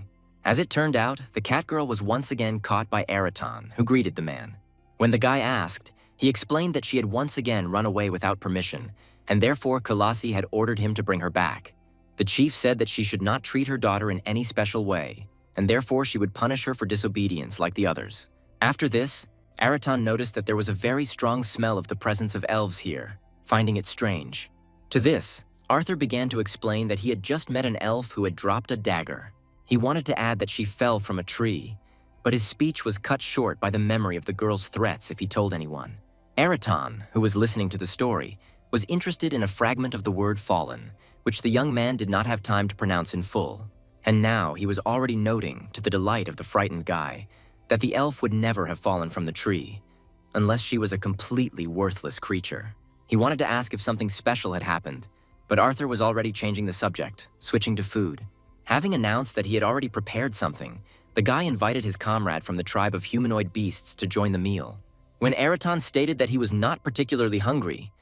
As it turned out, the catgirl was once again caught by Araton, who greeted the man. When the guy asked, he explained that she had once again run away without permission, and therefore Kalasi had ordered him to bring her back. The chief said that she should not treat her daughter in any special way, and therefore she would punish her for disobedience like the others. After this, Araton noticed that there was a very strong smell of the presence of elves here, finding it strange. To this, Arthur began to explain that he had just met an elf who had dropped a dagger. He wanted to add that she fell from a tree, but his speech was cut short by the memory of the girl's threats if he told anyone. Araton, who was listening to the story, was interested in a fragment of the word fallen, which the young man did not have time to pronounce in full. And now he was already noting, to the delight of the frightened guy, that the elf would never have fallen from the tree, unless she was a completely worthless creature. He wanted to ask if something special had happened, but Arthur was already changing the subject, switching to food. Having announced that he had already prepared something, the guy invited his comrade from the tribe of humanoid beasts to join the meal. When Araton stated that he was not particularly hungry,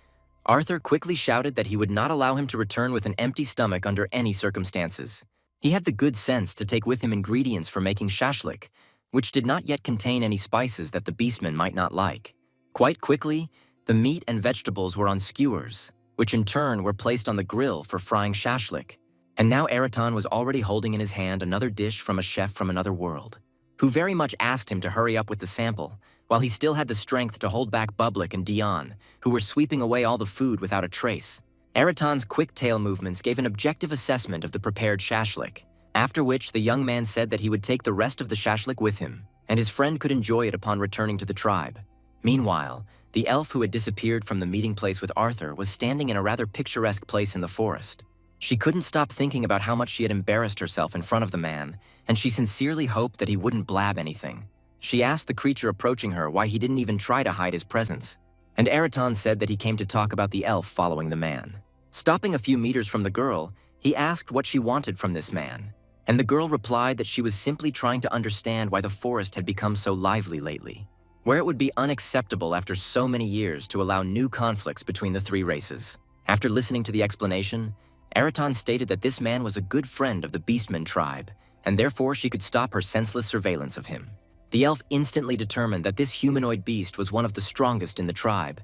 Arthur quickly shouted that he would not allow him to return with an empty stomach under any circumstances. He had the good sense to take with him ingredients for making shashlik, which did not yet contain any spices that the beastmen might not like. Quite quickly, the meat and vegetables were on skewers, which in turn were placed on the grill for frying shashlik. And now Araton was already holding in his hand another dish from a chef from another world, who very much asked him to hurry up with the sample, while he still had the strength to hold back Bublik and Dion, who were sweeping away all the food without a trace. Araton's quick tail movements gave an objective assessment of the prepared shashlik, after which the young man said that he would take the rest of the shashlik with him, and his friend could enjoy it upon returning to the tribe. Meanwhile, the elf who had disappeared from the meeting place with Arthur was standing in a rather picturesque place in the forest. She couldn't stop thinking about how much she had embarrassed herself in front of the man, and she sincerely hoped that he wouldn't blab anything. She asked the creature approaching her why he didn't even try to hide his presence, and Araton said that he came to talk about the elf following the man. Stopping a few meters from the girl, he asked what she wanted from this man, and the girl replied that she was simply trying to understand why the forest had become so lively lately, where it would be unacceptable after so many years to allow new conflicts between the three races. After listening to the explanation, Araton stated that this man was a good friend of the beastmen tribe, and therefore she could stop her senseless surveillance of him. The elf instantly determined that this humanoid beast was one of the strongest in the tribe,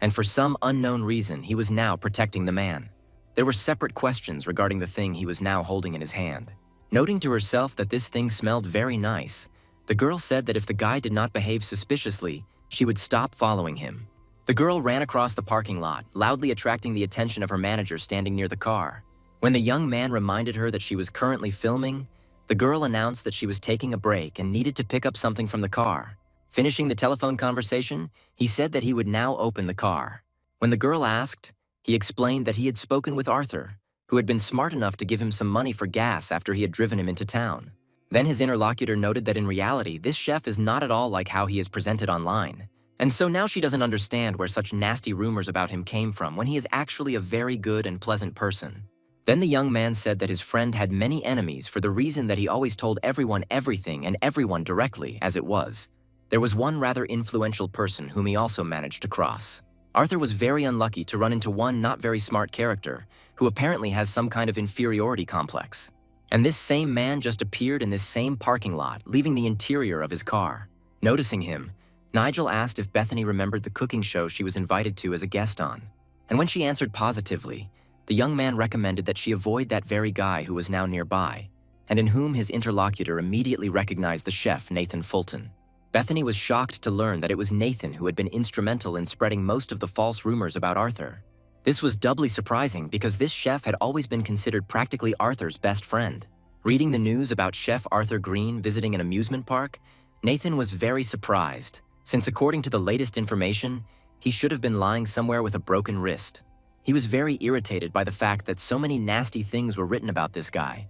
and for some unknown reason he was now protecting the man. There were separate questions regarding the thing he was now holding in his hand. Noting to herself that this thing smelled very nice, the girl said that if the guy did not behave suspiciously, she would stop following him. The girl ran across the parking lot, loudly attracting the attention of her manager standing near the car. When the young man reminded her that she was currently filming, the girl announced that she was taking a break and needed to pick up something from the car. Finishing the telephone conversation, he said that he would now open the car. When the girl asked, he explained that he had spoken with Arthur, who had been smart enough to give him some money for gas after he had driven him into town. Then his interlocutor noted that in reality, this chef is not at all like how he is presented online. And so now she doesn't understand where such nasty rumors about him came from when he is actually a very good and pleasant person. Then the young man said that his friend had many enemies for the reason that he always told everyone everything and everyone directly, as it was. There was one rather influential person whom he also managed to cross. Arthur was very unlucky to run into one not very smart character who apparently has some kind of inferiority complex. And this same man just appeared in this same parking lot, leaving the interior of his car. Noticing him, Nigel asked if Bethany remembered the cooking show she was invited to as a guest on. And when she answered positively, the young man recommended that she avoid that very guy who was now nearby, and in whom his interlocutor immediately recognized the chef, Nathan Fulton. Bethany was shocked to learn that it was Nathan who had been instrumental in spreading most of the false rumors about Arthur. This was doubly surprising because this chef had always been considered practically Arthur's best friend. Reading the news about Chef Arthur Green visiting an amusement park, Nathan was very surprised, since according to the latest information, he should have been lying somewhere with a broken wrist. He was very irritated by the fact that so many nasty things were written about this guy,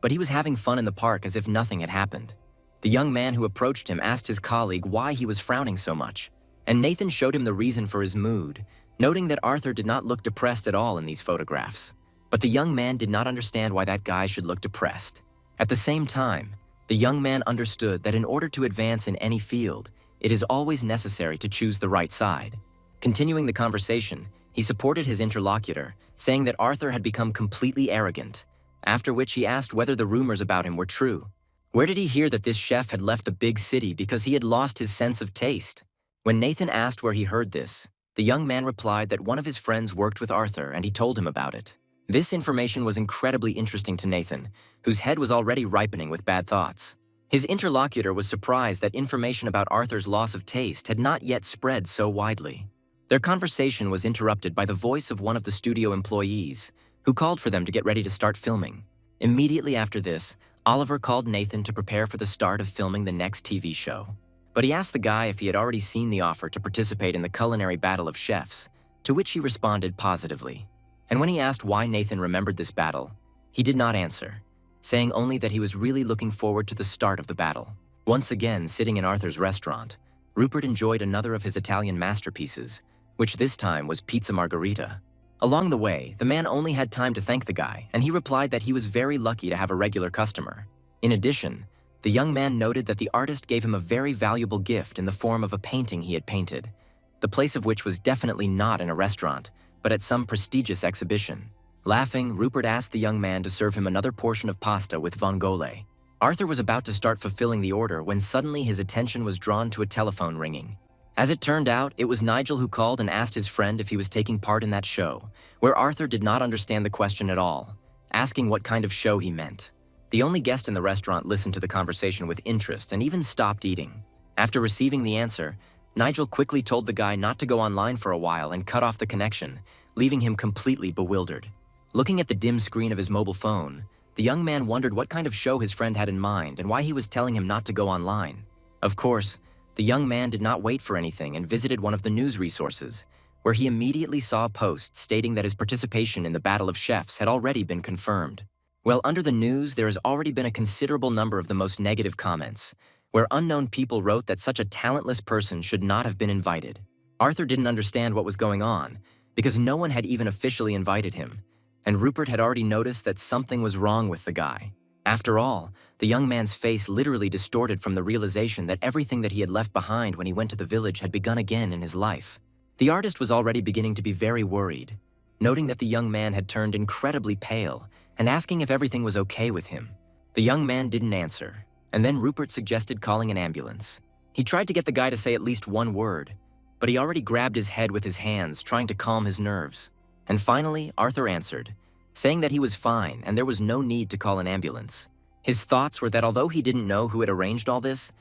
but he was having fun in the park as if nothing had happened. The young man who approached him asked his colleague why he was frowning so much, and Nathan showed him the reason for his mood, noting that Arthur did not look depressed at all in these photographs. But the young man did not understand why that guy should look depressed. At the same time, the young man understood that in order to advance in any field, it is always necessary to choose the right side. Continuing the conversation, he supported his interlocutor, saying that Arthur had become completely arrogant, after which he asked whether the rumors about him were true. Where did he hear that this chef had left the big city because he had lost his sense of taste? When Nathan asked where he heard this, the young man replied that one of his friends worked with Arthur and he told him about it. This information was incredibly interesting to Nathan, whose head was already ripening with bad thoughts. His interlocutor was surprised that information about Arthur's loss of taste had not yet spread so widely. Their conversation was interrupted by the voice of one of the studio employees, who called for them to get ready to start filming. Immediately after this, Oliver called Nathan to prepare for the start of filming the next TV show. But he asked the guy if he had already seen the offer to participate in the culinary battle of chefs, to which he responded positively. And when he asked why Nathan remembered this battle, he did not answer, saying only that he was really looking forward to the start of the battle. Once again, sitting in Arthur's restaurant, Rupert enjoyed another of his Italian masterpieces, which this time was pizza margherita. Along the way, the man only had time to thank the guy, and he replied that he was very lucky to have a regular customer. In addition, the young man noted that the artist gave him a very valuable gift in the form of a painting he had painted, the place of which was definitely not in a restaurant, but at some prestigious exhibition. Laughing, Rupert asked the young man to serve him another portion of pasta with vongole. Arthur was about to start fulfilling the order when suddenly his attention was drawn to a telephone ringing. As it turned out, it was Nigel who called and asked his friend if he was taking part in that show, where Arthur did not understand the question at all, asking what kind of show he meant. The only guest in the restaurant listened to the conversation with interest and even stopped eating. After receiving the answer, Nigel quickly told the guy not to go online for a while and cut off the connection, leaving him completely bewildered. Looking at the dim screen of his mobile phone, the young man wondered what kind of show his friend had in mind and why he was telling him not to go online. Of course, the young man did not wait for anything and visited one of the news resources, where he immediately saw a post stating that his participation in the Battle of Chefs had already been confirmed. Well, under the news, there has already been a considerable number of the most negative comments, where unknown people wrote that such a talentless person should not have been invited. Arthur didn't understand what was going on, because no one had even officially invited him, and Rupert had already noticed that something was wrong with the guy. After all, the young man's face literally distorted from the realization that everything that he had left behind when he went to the village had begun again in his life. The artist was already beginning to be very worried, noting that the young man had turned incredibly pale and asking if everything was okay with him. The young man didn't answer, and then Rupert suggested calling an ambulance. He tried to get the guy to say at least one word, but he already grabbed his head with his hands, trying to calm his nerves. And finally, Arthur answered, saying that he was fine and there was no need to call an ambulance. His thoughts were that although he didn't know who had arranged all this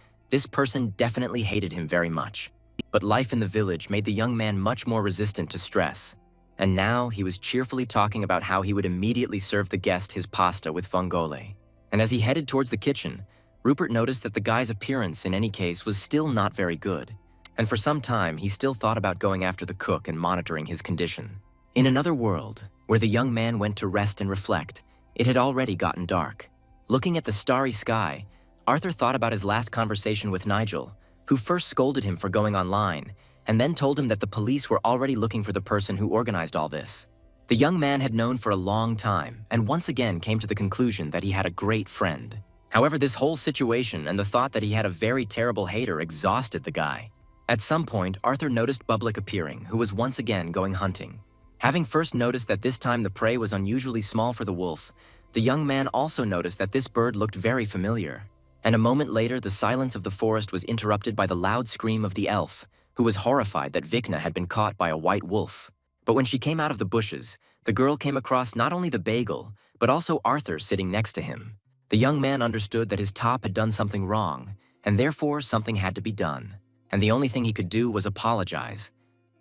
person definitely hated him very much. But life in the village made the young man much more resistant to stress. And now he was cheerfully talking about how he would immediately serve the guest his pasta with vongole. And as he headed towards the kitchen, Rupert noticed that the guy's appearance in any case was still not very good. And for some time, he still thought about going after the cook and monitoring his condition. In another world, where the young man went to rest and reflect, it had already gotten dark. Looking at the starry sky, Arthur thought about his last conversation with Nigel, who first scolded him for going online, and then told him that the police were already looking for the person who organized all this. The young man had known for a long time, and once again came to the conclusion that he had a great friend. However, this whole situation and the thought that he had a very terrible hater exhausted the guy. At some point, Arthur noticed Bublik appearing, who was once again going hunting. Having first noticed that this time the prey was unusually small for the wolf, the young man also noticed that this bird looked very familiar. And a moment later, the silence of the forest was interrupted by the loud scream of the elf, who was horrified that Vikna had been caught by a white wolf. But when she came out of the bushes, the girl came across not only the bagel, but also Arthur sitting next to him. The young man understood that his top had done something wrong, and therefore something had to be done. And the only thing he could do was apologize.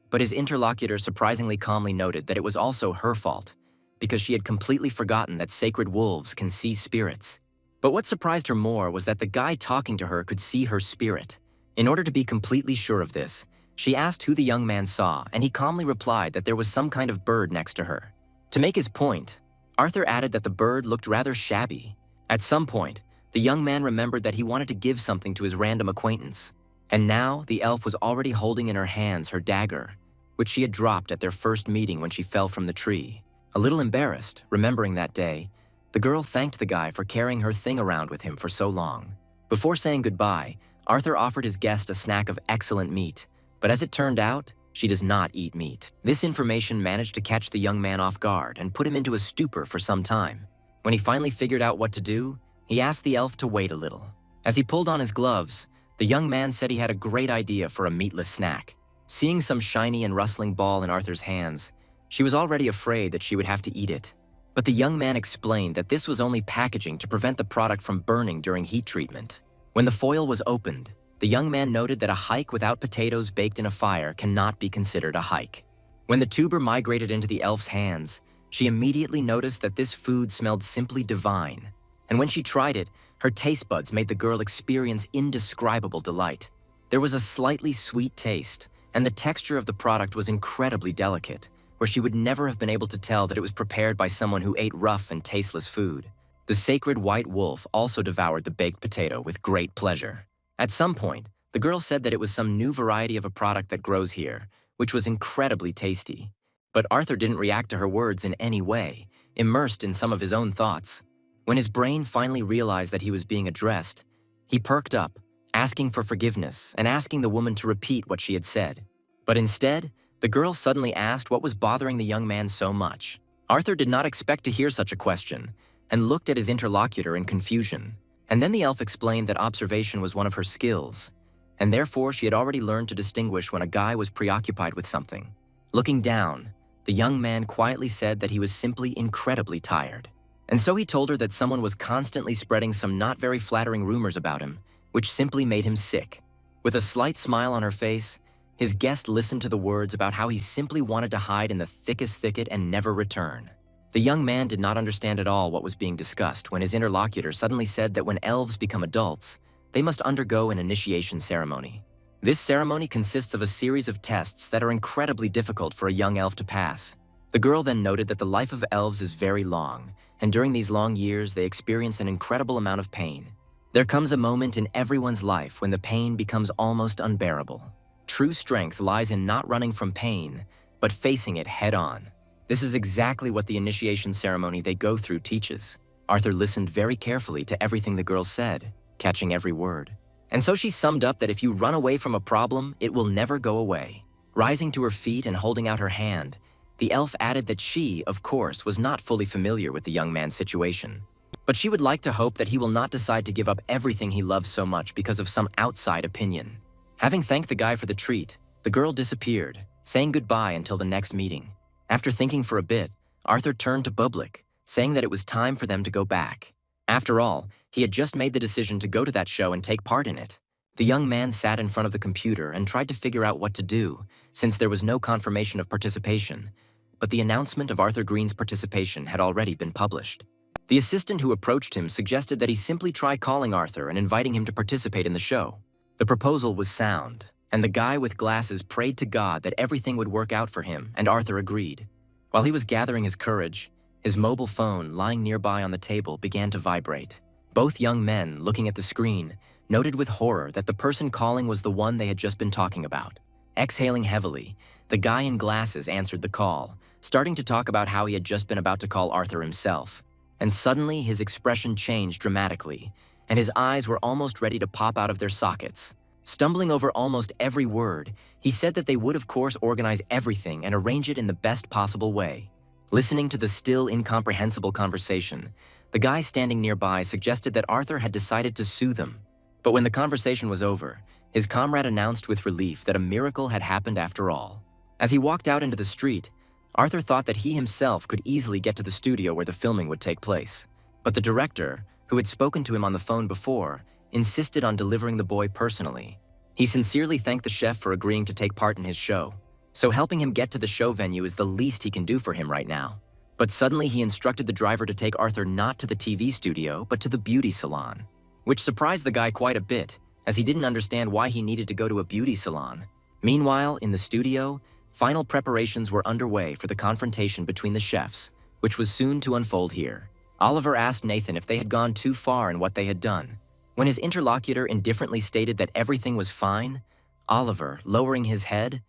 But his interlocutor surprisingly calmly noted that it was also her fault, because she had completely forgotten that sacred wolves can see spirits. But what surprised her more was that the guy talking to her could see her spirit. In order to be completely sure of this, she asked who the young man saw, and he calmly replied that there was some kind of bird next to her. To make his point, Arthur added that the bird looked rather shabby. At some point, the young man remembered that he wanted to give something to his random acquaintance. And now, the elf was already holding in her hands her dagger, which she had dropped at their first meeting when she fell from the tree. A little embarrassed, remembering that day, the girl thanked the guy for carrying her thing around with him for so long. Before saying goodbye, Arthur offered his guest a snack of excellent meat, but as it turned out, she does not eat meat. This information managed to catch the young man off guard and put him into a stupor for some time. When he finally figured out what to do, he asked the elf to wait a little. As he pulled on his gloves, the young man said he had a great idea for a meatless snack. Seeing some shiny and rustling ball in Arthur's hands, she was already afraid that she would have to eat it. But the young man explained that this was only packaging to prevent the product from burning during heat treatment. When the foil was opened, the young man noted that a hike without potatoes baked in a fire cannot be considered a hike. When the tuber migrated into the elf's hands, she immediately noticed that this food smelled simply divine. And when she tried it, her taste buds made the girl experience indescribable delight. There was a slightly sweet taste, and the texture of the product was incredibly delicate, where she would never have been able to tell that it was prepared by someone who ate rough and tasteless food. The sacred white wolf also devoured the baked potato with great pleasure. At some point, the girl said that it was some new variety of a product that grows here, which was incredibly tasty. But Arthur didn't react to her words in any way, immersed in some of his own thoughts. When his brain finally realized that he was being addressed, he perked up, asking for forgiveness and asking the woman to repeat what she had said. But instead, the girl suddenly asked what was bothering the young man so much. Arthur did not expect to hear such a question and looked at his interlocutor in confusion. And then the elf explained that observation was one of her skills, and therefore she had already learned to distinguish when a guy was preoccupied with something. Looking down, the young man quietly said that he was simply incredibly tired. And so he told her that someone was constantly spreading some not very flattering rumors about him, which simply made him sick. With a slight smile on her face, his guest listened to the words about how he simply wanted to hide in the thickest thicket and never return. The young man did not understand at all what was being discussed when his interlocutor suddenly said that when elves become adults, they must undergo an initiation ceremony. This ceremony consists of a series of tests that are incredibly difficult for a young elf to pass. The girl then noted that the life of elves is very long, and during these long years they experience an incredible amount of pain. There comes a moment in everyone's life when the pain becomes almost unbearable. True strength lies in not running from pain, but facing it head-on. This is exactly what the initiation ceremony they go through teaches. Arthur listened very carefully to everything the girl said, catching every word. And so she summed up that if you run away from a problem, it will never go away. Rising to her feet and holding out her hand, the elf added that she, of course, was not fully familiar with the young man's situation. But she would like to hope that he will not decide to give up everything he loves so much because of some outside opinion. Having thanked the guy for the treat, the girl disappeared, saying goodbye until the next meeting. After thinking for a bit, Arthur turned to Bublik, saying that it was time for them to go back. After all, he had just made the decision to go to that show and take part in it. The young man sat in front of the computer and tried to figure out what to do, since there was no confirmation of participation, but the announcement of Arthur Green's participation had already been published. The assistant who approached him suggested that he simply try calling Arthur and inviting him to participate in the show. The proposal was sound, and the guy with glasses prayed to God that everything would work out for him, and Arthur agreed. While he was gathering his courage, his mobile phone lying nearby on the table began to vibrate. Both young men, looking at the screen, noted with horror that the person calling was the one they had just been talking about. Exhaling heavily, the guy in glasses answered the call, starting to talk about how he had just been about to call Arthur himself. And suddenly, his expression changed dramatically, and his eyes were almost ready to pop out of their sockets. Stumbling over almost every word, he said that they would of course organize everything and arrange it in the best possible way. Listening to the still incomprehensible conversation, the guy standing nearby suggested that Arthur had decided to sue them. But when the conversation was over, his comrade announced with relief that a miracle had happened after all. As he walked out into the street, Arthur thought that he himself could easily get to the studio where the filming would take place. But the director, who had spoken to him on the phone before, insisted on delivering the boy personally. He sincerely thanked the chef for agreeing to take part in his show, so helping him get to the show venue is the least he can do for him right now. But suddenly he instructed the driver to take Arthur not to the TV studio, but to the beauty salon, which surprised the guy quite a bit, as he didn't understand why he needed to go to a beauty salon. Meanwhile, in the studio, final preparations were underway for the confrontation between the chefs, which was soon to unfold here. Oliver asked Nathan if they had gone too far in what they had done. When his interlocutor indifferently stated that everything was fine, Oliver, lowering his head,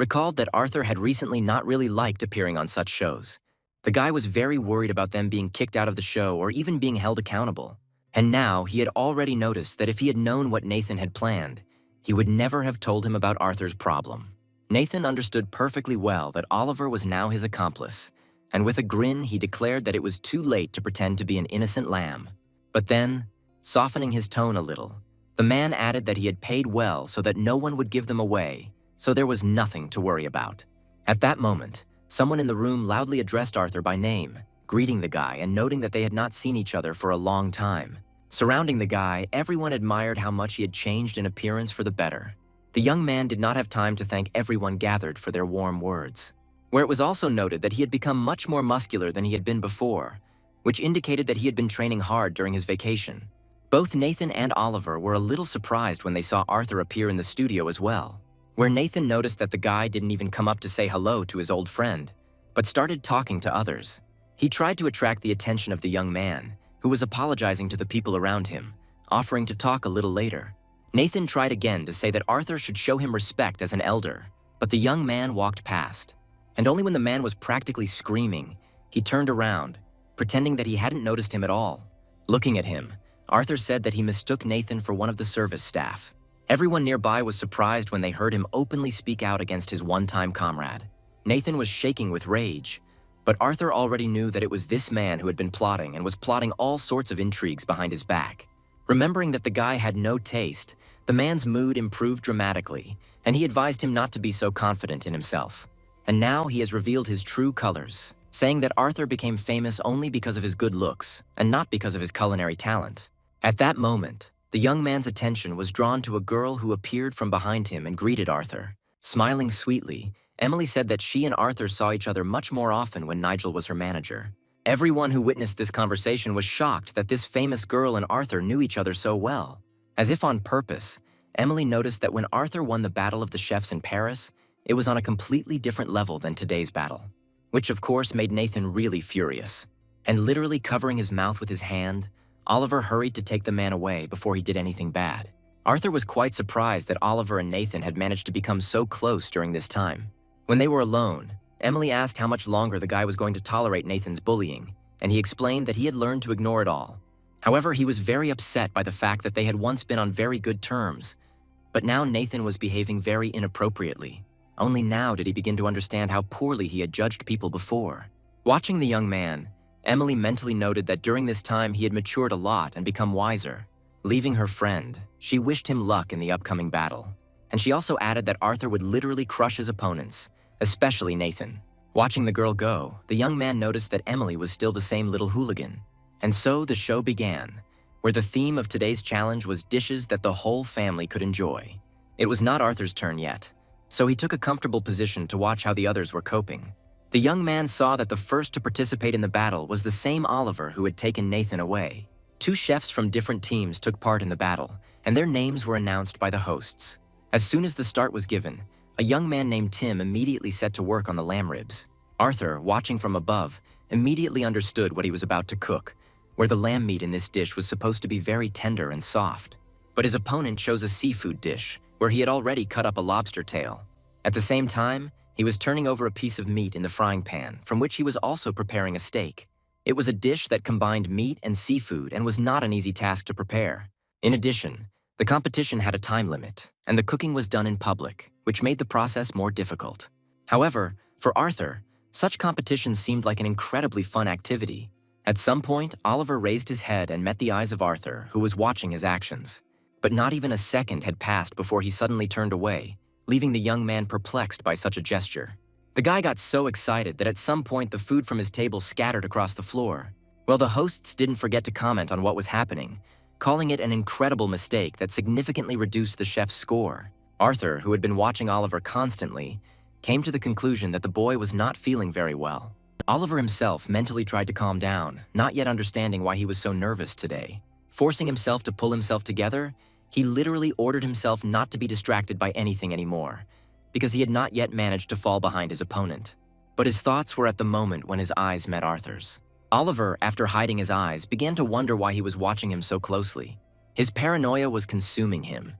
recalled that Arthur had recently not really liked appearing on such shows. The guy was very worried about them being kicked out of the show or even being held accountable. And now he had already noticed that if he had known what Nathan had planned, he would never have told him about Arthur's problem. Nathan understood perfectly well that Oliver was now his accomplice, and with a grin he declared that it was too late to pretend to be an innocent lamb. But then, softening his tone a little, the man added that he had paid well so that no one would give them away, so there was nothing to worry about. At that moment, someone in the room loudly addressed Arthur by name, greeting the guy and noting that they had not seen each other for a long time. Surrounding the guy, everyone admired how much he had changed in appearance for the better. The young man did not have time to thank everyone gathered for their warm words, where it was also noted that he had become much more muscular than he had been before, which indicated that he had been training hard during his vacation. Both Nathan and Oliver were a little surprised when they saw Arthur appear in the studio as well, where Nathan noticed that the guy didn't even come up to say hello to his old friend, but started talking to others. He tried to attract the attention of the young man, who was apologizing to the people around him, offering to talk a little later. Nathan tried again to say that Arthur should show him respect as an elder, but the young man walked past. And only when the man was practically screaming, he turned around, pretending that he hadn't noticed him at all. Looking at him, Arthur said that he mistook Nathan for one of the service staff. Everyone nearby was surprised when they heard him openly speak out against his one-time comrade. Nathan was shaking with rage, but Arthur already knew that it was this man who had been plotting and was plotting all sorts of intrigues behind his back. Remembering that the guy had no taste, the man's mood improved dramatically, and he advised him not to be so confident in himself. And now he has revealed his true colors, saying that Arthur became famous only because of his good looks, and not because of his culinary talent. At that moment, the young man's attention was drawn to a girl who appeared from behind him and greeted Arthur. Smiling sweetly, Emily said that she and Arthur saw each other much more often when Nigel was her manager. Everyone who witnessed this conversation was shocked that this famous girl and Arthur knew each other so well. As if on purpose, Emily noticed that when Arthur won the Battle of the Chefs in Paris, it was on a completely different level than today's battle, which of course made Nathan really furious. And literally covering his mouth with his hand, Oliver hurried to take the man away before he did anything bad. Arthur was quite surprised that Oliver and Nathan had managed to become so close during this time. When they were alone, Emily asked how much longer the guy was going to tolerate Nathan's bullying, and he explained that he had learned to ignore it all. However, he was very upset by the fact that they had once been on very good terms, but now Nathan was behaving very inappropriately. Only now did he begin to understand how poorly he had judged people before. Watching the young man, Emily mentally noted that during this time he had matured a lot and become wiser. Leaving her friend, she wished him luck in the upcoming battle, and she also added that Arthur would literally crush his opponents, especially Nathan. Watching the girl go, the young man noticed that Emily was still the same little hooligan. And so the show began, where the theme of today's challenge was dishes that the whole family could enjoy. It was not Arthur's turn yet, so he took a comfortable position to watch how the others were coping. The young man saw that the first to participate in the battle was the same Oliver who had taken Nathan away. 2 chefs from different teams took part in the battle, and their names were announced by the hosts. As soon as the start was given, a young man named Tim immediately set to work on the lamb ribs. Arthur, watching from above, immediately understood what he was about to cook, where the lamb meat in this dish was supposed to be very tender and soft. But his opponent chose a seafood dish, where he had already cut up a lobster tail. At the same time, he was turning over a piece of meat in the frying pan, from which he was also preparing a steak. It was a dish that combined meat and seafood and was not an easy task to prepare. In addition, the competition had a time limit, and the cooking was done in public, which made the process more difficult. However, for Arthur, such competitions seemed like an incredibly fun activity. At some point, Oliver raised his head and met the eyes of Arthur, who was watching his actions. But not even a second had passed before he suddenly turned away, leaving the young man perplexed by such a gesture. The guy got so excited that at some point the food from his table scattered across the floor. Well, the hosts didn't forget to comment on what was happening, calling it an incredible mistake that significantly reduced the chef's score. Arthur, who had been watching Oliver constantly, came to the conclusion that the boy was not feeling very well. Oliver himself mentally tried to calm down, not yet understanding why he was so nervous today. Forcing himself to pull himself together, he literally ordered himself not to be distracted by anything anymore, because he had not yet managed to fall behind his opponent. But his thoughts were at the moment when his eyes met Arthur's. Oliver, after hiding his eyes, began to wonder why he was watching him so closely. His paranoia was consuming him,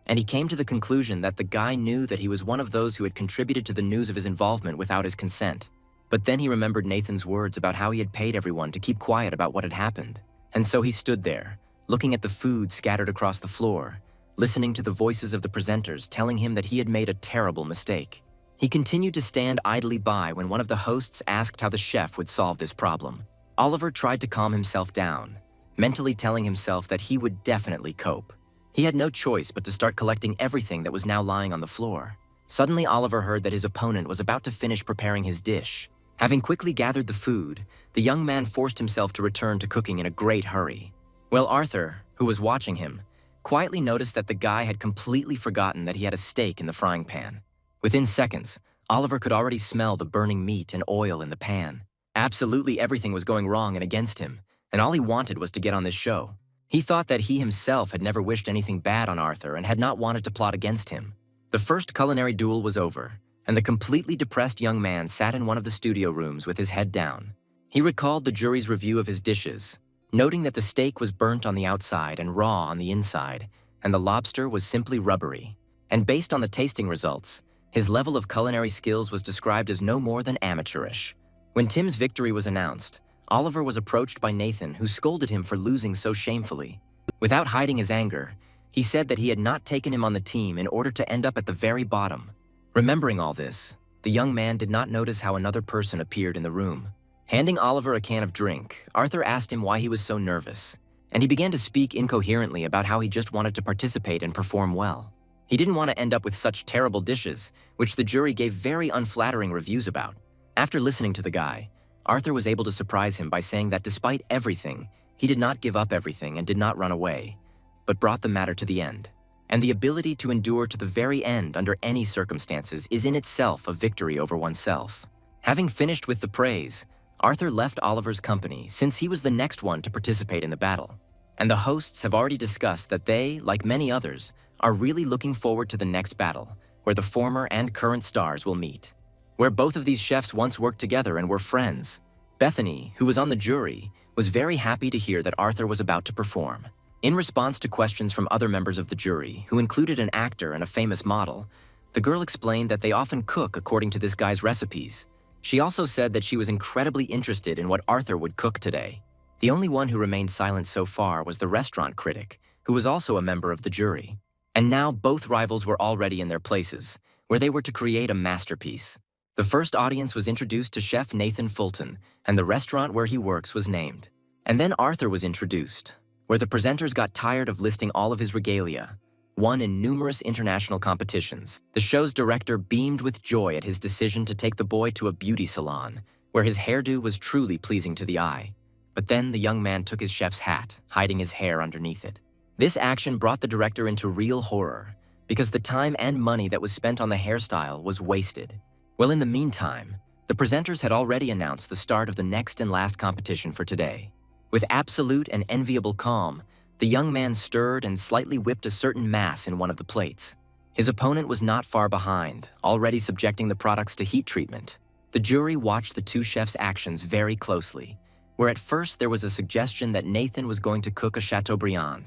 and he came to the conclusion that the guy knew that he was one of those who had contributed to the news of his involvement without his consent. But then he remembered Nathan's words about how he had paid everyone to keep quiet about what had happened. And so he stood there, looking at the food scattered across the floor, listening to the voices of the presenters telling him that he had made a terrible mistake. He continued to stand idly by when one of the hosts asked how the chef would solve this problem. Oliver tried to calm himself down, mentally telling himself that he would definitely cope. He had no choice but to start collecting everything that was now lying on the floor. Suddenly, Oliver heard that his opponent was about to finish preparing his dish. Having quickly gathered the food, the young man forced himself to return to cooking in a great hurry. Well, Arthur, who was watching him, quietly noticed that the guy had completely forgotten that he had a steak in the frying pan. Within seconds, Oliver could already smell the burning meat and oil in the pan. Absolutely everything was going wrong and against him, and all he wanted was to get on this show. He thought that he himself had never wished anything bad on Arthur and had not wanted to plot against him. The first culinary duel was over, and the completely depressed young man sat in one of the studio rooms with his head down. He recalled the jury's review of his dishes, noting that the steak was burnt on the outside and raw on the inside, and the lobster was simply rubbery. And based on the tasting results, his level of culinary skills was described as no more than amateurish. When Tim's victory was announced, Oliver was approached by Nathan, who scolded him for losing so shamefully. Without hiding his anger, he said that he had not taken him on the team in order to end up at the very bottom. Remembering all this, the young man did not notice how another person appeared in the room. Handing Oliver a can of drink, Arthur asked him why he was so nervous, and he began to speak incoherently about how he just wanted to participate and perform well. He didn't want to end up with such terrible dishes, which the jury gave very unflattering reviews about. After listening to the guy, Arthur was able to surprise him by saying that despite everything, he did not give up everything and did not run away, but brought the matter to the end. And the ability to endure to the very end under any circumstances is in itself a victory over oneself. Having finished with the praise, Arthur left Oliver's company since he was the next one to participate in the battle. And the hosts have already discussed that they, like many others, are really looking forward to the next battle, where the former and current stars will meet. Where both of these chefs once worked together and were friends. Bethany, who was on the jury, was very happy to hear that Arthur was about to perform. In response to questions from other members of the jury, who included an actor and a famous model, the girl explained that they often cook according to this guy's recipes. She also said that she was incredibly interested in what Arthur would cook today. The only one who remained silent so far was the restaurant critic, who was also a member of the jury. And now both rivals were already in their places, where they were to create a masterpiece. The first audience was introduced to Chef Nathan Fulton, and the restaurant where he works was named. And then Arthur was introduced, where the presenters got tired of listing all of his regalia, won in numerous international competitions. The show's director beamed with joy at his decision to take the boy to a beauty salon, where his hairdo was truly pleasing to the eye. But then the young man took his chef's hat, hiding his hair underneath it. This action brought the director into real horror, because the time and money that was spent on the hairstyle was wasted. Well, in the meantime, the presenters had already announced the start of the next and last competition for today. With absolute and enviable calm, the young man stirred and slightly whipped a certain mass in one of the plates. His opponent was not far behind, already subjecting the products to heat treatment. The jury watched the two chefs' actions very closely, where at first there was a suggestion that Nathan was going to cook a Chateaubriand.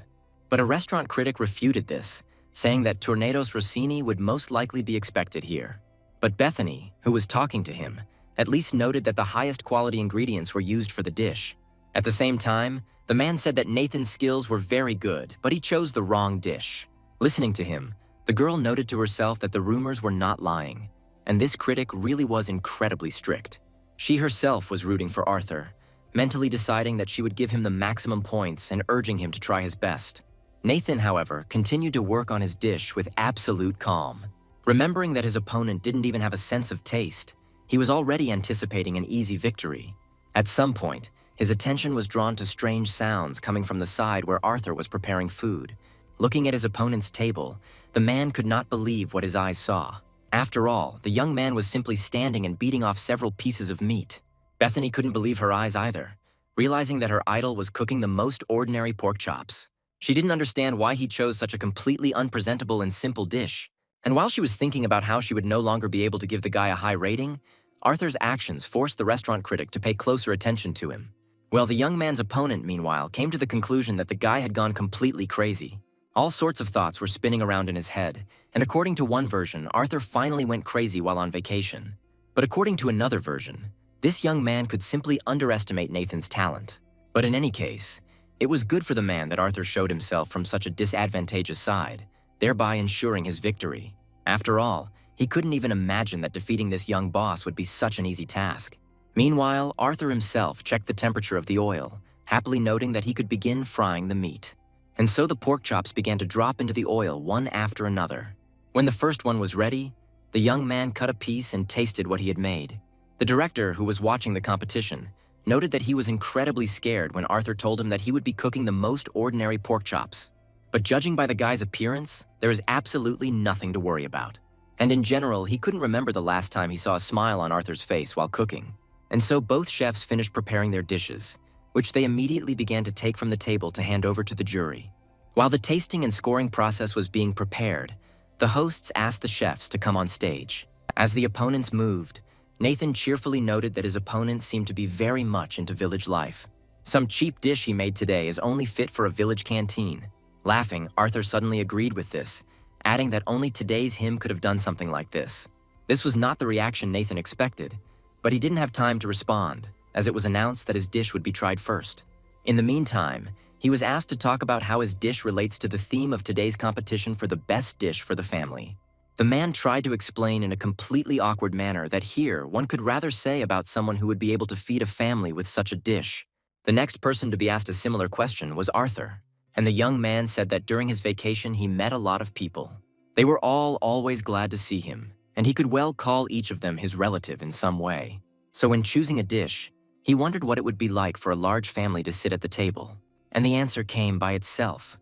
But a restaurant critic refuted this, saying that Tornados Rossini would most likely be expected here. But Bethany, who was talking to him, at least noted that the highest quality ingredients were used for the dish. At the same time, the man said that Nathan's skills were very good, but he chose the wrong dish. Listening to him, the girl noted to herself that the rumors were not lying, and this critic really was incredibly strict. She herself was rooting for Arthur, mentally deciding that she would give him the maximum points and urging him to try his best. Nathan, however, continued to work on his dish with absolute calm. Remembering that his opponent didn't even have a sense of taste, he was already anticipating an easy victory. At some point, his attention was drawn to strange sounds coming from the side where Arthur was preparing food. Looking at his opponent's table, the man could not believe what his eyes saw. After all, the young man was simply standing and beating off several pieces of meat. Bethany couldn't believe her eyes either, realizing that her idol was cooking the most ordinary pork chops. She didn't understand why he chose such a completely unpresentable and simple dish. And while she was thinking about how she would no longer be able to give the guy a high rating, Arthur's actions forced the restaurant critic to pay closer attention to him. Well, the young man's opponent, meanwhile, came to the conclusion that the guy had gone completely crazy. All sorts of thoughts were spinning around in his head, and according to one version, Arthur finally went crazy while on vacation. But according to another version, this young man could simply underestimate Nathan's talent. But in any case, it was good for the man that Arthur showed himself from such a disadvantageous side, thereby ensuring his victory. After all, he couldn't even imagine that defeating this young boss would be such an easy task. Meanwhile, Arthur himself checked the temperature of the oil, happily noting that he could begin frying the meat. And so the pork chops began to drop into the oil one after another. When the first one was ready, the young man cut a piece and tasted what he had made. The director, who was watching the competition, noted that he was incredibly scared when Arthur told him that he would be cooking the most ordinary pork chops. But judging by the guy's appearance, there is absolutely nothing to worry about. And in general, he couldn't remember the last time he saw a smile on Arthur's face while cooking. And so both chefs finished preparing their dishes, which they immediately began to take from the table to hand over to the jury. While the tasting and scoring process was being prepared, the hosts asked the chefs to come on stage. As the opponents moved, Nathan cheerfully noted that his opponent seemed to be very much into village life. Some cheap dish he made today is only fit for a village canteen. Laughing, Arthur suddenly agreed with this, adding that only today's him could have done something like this. This was not the reaction Nathan expected, but he didn't have time to respond, as it was announced that his dish would be tried first. In the meantime, he was asked to talk about how his dish relates to the theme of today's competition for the best dish for the family. The man tried to explain in a completely awkward manner that here one could rather say about someone who would be able to feed a family with such a dish. The next person to be asked a similar question was Arthur, and the young man said that during his vacation he met a lot of people. They were all always glad to see him, and he could well call each of them his relative in some way. So when choosing a dish, he wondered what it would be like for a large family to sit at the table. And the answer came by itself,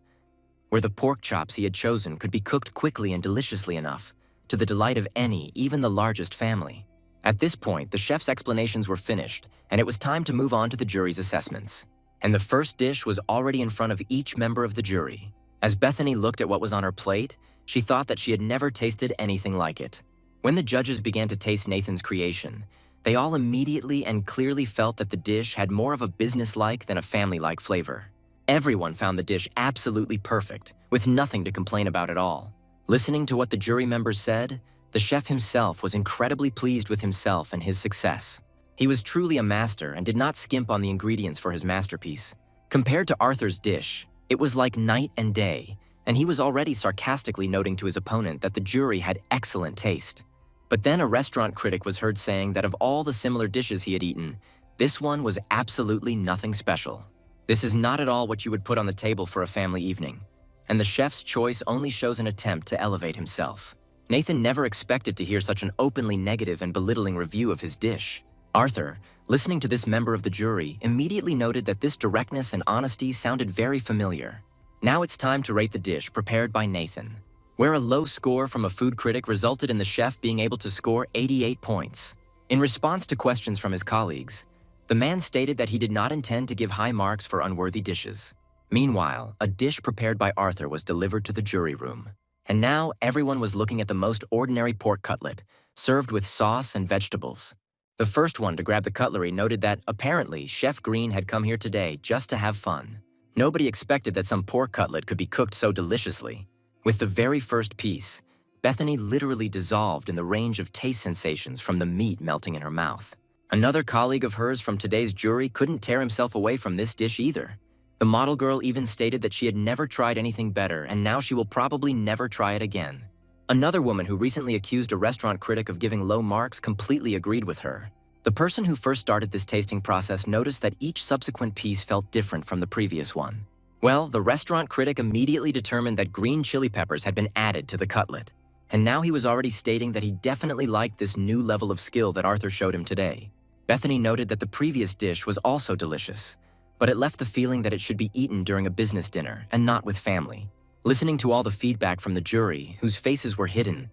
where the pork chops he had chosen could be cooked quickly and deliciously enough to the delight of any, even the largest family. At this point, the chef's explanations were finished, and it was time to move on to the jury's assessments. And the first dish was already in front of each member of the jury. As Bethany looked at what was on her plate, she thought that she had never tasted anything like it. When the judges began to taste Nathan's creation, they all immediately and clearly felt that the dish had more of a business-like than a family-like flavor. Everyone found the dish absolutely perfect, with nothing to complain about at all. Listening to what the jury members said, the chef himself was incredibly pleased with himself and his success. He was truly a master and did not skimp on the ingredients for his masterpiece. Compared to Arthur's dish, it was like night and day, and he was already sarcastically noting to his opponent that the jury had excellent taste. But then a restaurant critic was heard saying that of all the similar dishes he had eaten, this one was absolutely nothing special. This is not at all what you would put on the table for a family evening, and the chef's choice only shows an attempt to elevate himself. Nathan never expected to hear such an openly negative and belittling review of his dish. Arthur, listening to this member of the jury, immediately noted that this directness and honesty sounded very familiar. Now it's time to rate the dish prepared by Nathan, where a low score from a food critic resulted in the chef being able to score 88 points. In response to questions from his colleagues, the man stated that he did not intend to give high marks for unworthy dishes. Meanwhile, a dish prepared by Arthur was delivered to the jury room. And now everyone was looking at the most ordinary pork cutlet, served with sauce and vegetables. The first one to grab the cutlery noted that, apparently, Chef Green had come here today just to have fun. Nobody expected that some pork cutlet could be cooked so deliciously. With the very first piece, Bethany literally dissolved in the range of taste sensations from the meat melting in her mouth. Another colleague of hers from today's jury couldn't tear himself away from this dish either. The model girl even stated that she had never tried anything better, and now she will probably never try it again. Another woman who recently accused a restaurant critic of giving low marks completely agreed with her. The person who first started this tasting process noticed that each subsequent piece felt different from the previous one. Well, the restaurant critic immediately determined that green chili peppers had been added to the cutlet. And now he was already stating that he definitely liked this new level of skill that Arthur showed him today. Bethany noted that the previous dish was also delicious, but it left the feeling that it should be eaten during a business dinner and not with family. Listening to all the feedback from the jury, whose faces were hidden,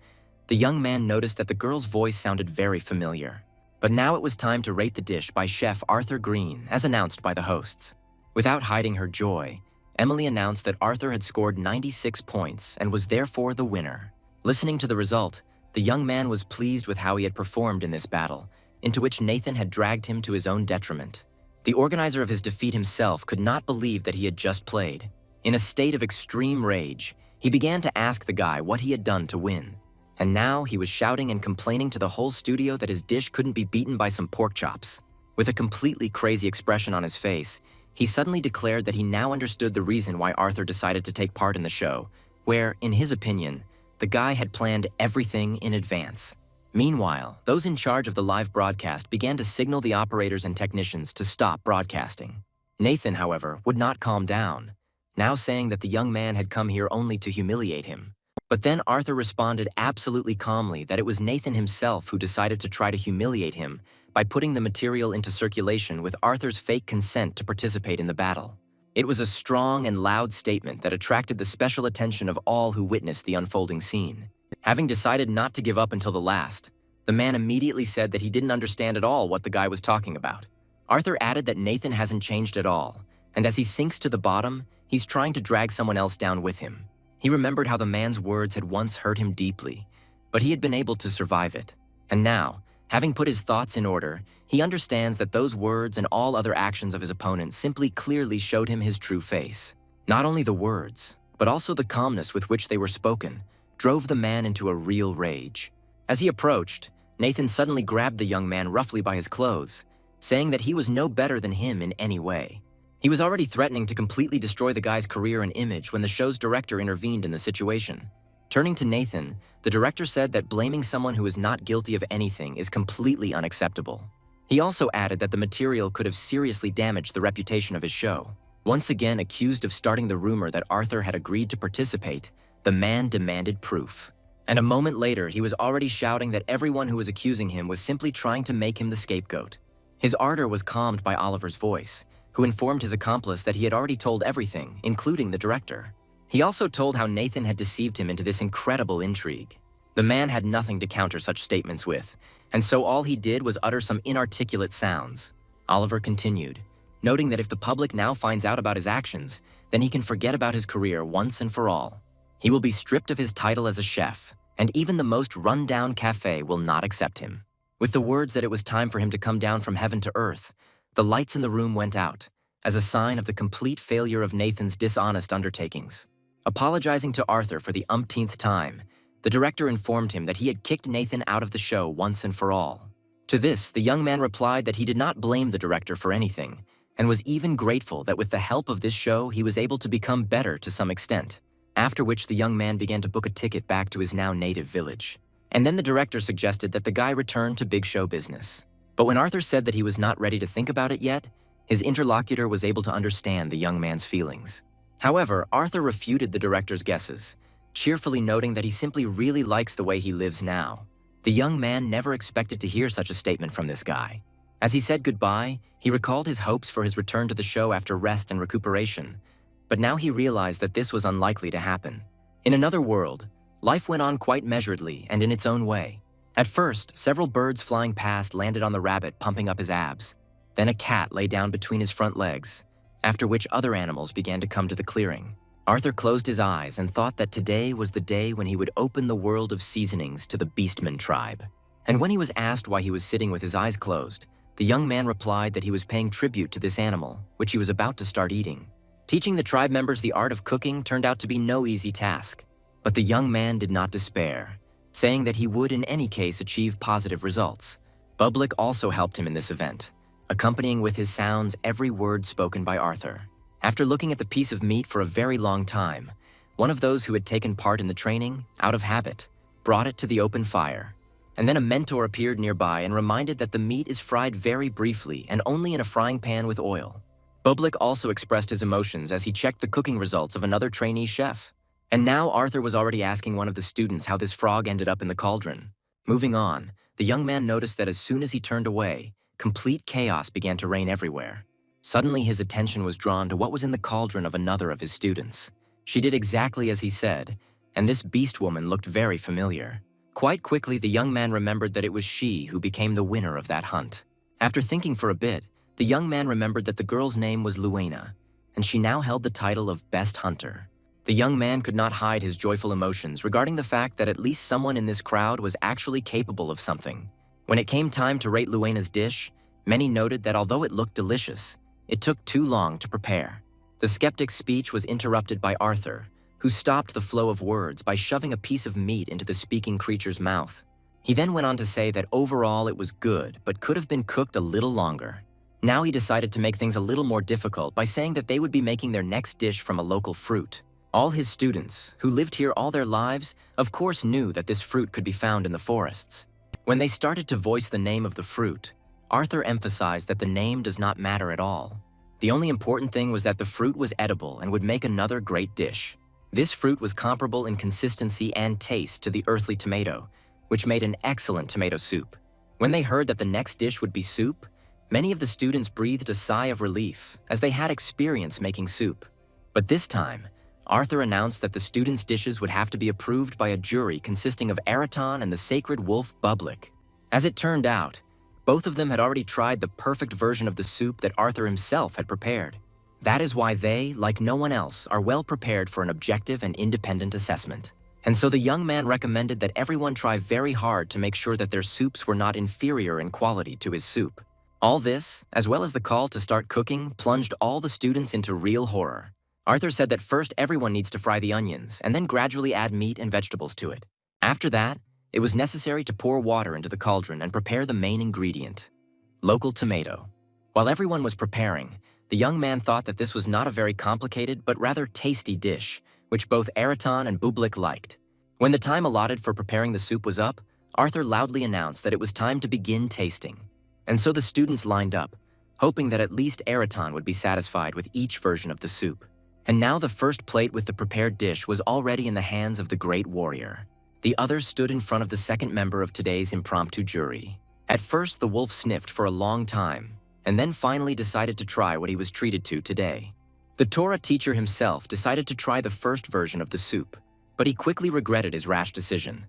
the young man noticed that the girl's voice sounded very familiar. But now it was time to rate the dish by Chef Arthur Green, as announced by the hosts. Without hiding her joy, Emily announced that Arthur had scored 96 points and was therefore the winner. Listening to the result, the young man was pleased with how he had performed in this battle, into which Nathan had dragged him to his own detriment. The organizer of his defeat himself could not believe that he had just played. In a state of extreme rage, he began to ask the guy what he had done to win. And now he was shouting and complaining to the whole studio that his dish couldn't be beaten by some pork chops. With a completely crazy expression on his face, he suddenly declared that he now understood the reason why Arthur decided to take part in the show, where, in his opinion, the guy had planned everything in advance. Meanwhile, those in charge of the live broadcast began to signal the operators and technicians to stop broadcasting. Nathan, however, would not calm down, now saying that the young man had come here only to humiliate him. But then Arthur responded absolutely calmly that it was Nathan himself who decided to try to humiliate him by putting the material into circulation with Arthur's fake consent to participate in the battle. It was a strong and loud statement that attracted the special attention of all who witnessed the unfolding scene. Having decided not to give up until the last, the man immediately said that he didn't understand at all what the guy was talking about. Arthur added that Nathan hasn't changed at all, and as he sinks to the bottom, he's trying to drag someone else down with him. He remembered how the man's words had once hurt him deeply, but he had been able to survive it. And now, having put his thoughts in order, he understands that those words and all other actions of his opponent simply clearly showed him his true face. Not only the words, but also the calmness with which they were spoken, drove the man into a real rage. As he approached, Nathan suddenly grabbed the young man roughly by his clothes, saying that he was no better than him in any way. He was already threatening to completely destroy the guy's career and image when the show's director intervened in the situation. Turning to Nathan, the director said that blaming someone who is not guilty of anything is completely unacceptable. He also added that the material could have seriously damaged the reputation of his show. Once again accused of starting the rumor that Arthur had agreed to participate, the man demanded proof. And a moment later, he was already shouting that everyone who was accusing him was simply trying to make him the scapegoat. His ardor was calmed by Oliver's voice, who informed his accomplice that he had already told everything, including the director. He also told how Nathan had deceived him into this incredible intrigue. The man had nothing to counter such statements with, and so all he did was utter some inarticulate sounds. Oliver continued, noting that if the public now finds out about his actions, then he can forget about his career once and for all. He will be stripped of his title as a chef, and even the most run-down cafe will not accept him. With the words that it was time for him to come down from heaven to earth, the lights in the room went out, as a sign of the complete failure of Nathan's dishonest undertakings. Apologizing to Arthur for the umpteenth time, the director informed him that he had kicked Nathan out of the show once and for all. To this, the young man replied that he did not blame the director for anything, and was even grateful that with the help of this show, he was able to become better to some extent. After which, the young man began to book a ticket back to his now native village. And then the director suggested that the guy return to big show business. But when Arthur said that he was not ready to think about it yet, his interlocutor was able to understand the young man's feelings. However, Arthur refuted the director's guesses, cheerfully noting that he simply really likes the way he lives now. The young man never expected to hear such a statement from this guy. As he said goodbye, he recalled his hopes for his return to the show after rest and recuperation, but now he realized that this was unlikely to happen. In another world, life went on quite measuredly and in its own way. At first, several birds flying past landed on the rabbit, pumping up his abs. Then a cat lay down between his front legs, after which other animals began to come to the clearing. Arthur closed his eyes and thought that today was the day when he would open the world of seasonings to the beastmen tribe. And when he was asked why he was sitting with his eyes closed, the young man replied that he was paying tribute to this animal, which he was about to start eating. Teaching the tribe members the art of cooking turned out to be no easy task, but the young man did not despair, saying that he would in any case achieve positive results. Bublik also helped him in this event, accompanying with his sounds every word spoken by Arthur. After looking at the piece of meat for a very long time, one of those who had taken part in the training, out of habit, brought it to the open fire. And then a mentor appeared nearby and reminded that the meat is fried very briefly and only in a frying pan with oil. Bublik also expressed his emotions as he checked the cooking results of another trainee chef. And now Arthur was already asking one of the students how this frog ended up in the cauldron. Moving on, the young man noticed that as soon as he turned away, complete chaos began to reign everywhere. Suddenly his attention was drawn to what was in the cauldron of another of his students. She did exactly as he said, and this beast woman looked very familiar. Quite quickly, the young man remembered that it was she who became the winner of that hunt. After thinking for a bit, the young man remembered that the girl's name was Luena, and she now held the title of Best Hunter. The young man could not hide his joyful emotions regarding the fact that at least someone in this crowd was actually capable of something. When it came time to rate Luena's dish, many noted that although it looked delicious, it took too long to prepare. The skeptic's speech was interrupted by Arthur, who stopped the flow of words by shoving a piece of meat into the speaking creature's mouth. He then went on to say that overall it was good, but could have been cooked a little longer. Now he decided to make things a little more difficult by saying that they would be making their next dish from a local fruit. All his students, who lived here all their lives, of course knew that this fruit could be found in the forests. When they started to voice the name of the fruit, Arthur emphasized that the name does not matter at all. The only important thing was that the fruit was edible and would make another great dish. This fruit was comparable in consistency and taste to the earthly tomato, which made an excellent tomato soup. When they heard that the next dish would be soup, many of the students breathed a sigh of relief, as they had experience making soup. But this time, Arthur announced that the students' dishes would have to be approved by a jury consisting of Araton and the sacred wolf Bublik. As it turned out, both of them had already tried the perfect version of the soup that Arthur himself had prepared. That is why they, like no one else, are well prepared for an objective and independent assessment. And so the young man recommended that everyone try very hard to make sure that their soups were not inferior in quality to his soup. All this, as well as the call to start cooking, plunged all the students into real horror. Arthur said that first everyone needs to fry the onions and then gradually add meat and vegetables to it. After that, it was necessary to pour water into the cauldron and prepare the main ingredient, local tomato. While everyone was preparing, the young man thought that this was not a very complicated but rather tasty dish, which both Araton and Bublik liked. When the time allotted for preparing the soup was up, Arthur loudly announced that it was time to begin tasting. And so the students lined up, hoping that at least Araton would be satisfied with each version of the soup. And now the first plate with the prepared dish was already in the hands of the great warrior. The others stood in front of the second member of today's impromptu jury. At first, the wolf sniffed for a long time, and then finally decided to try what he was treated to today. The Torah teacher himself decided to try the first version of the soup, but he quickly regretted his rash decision,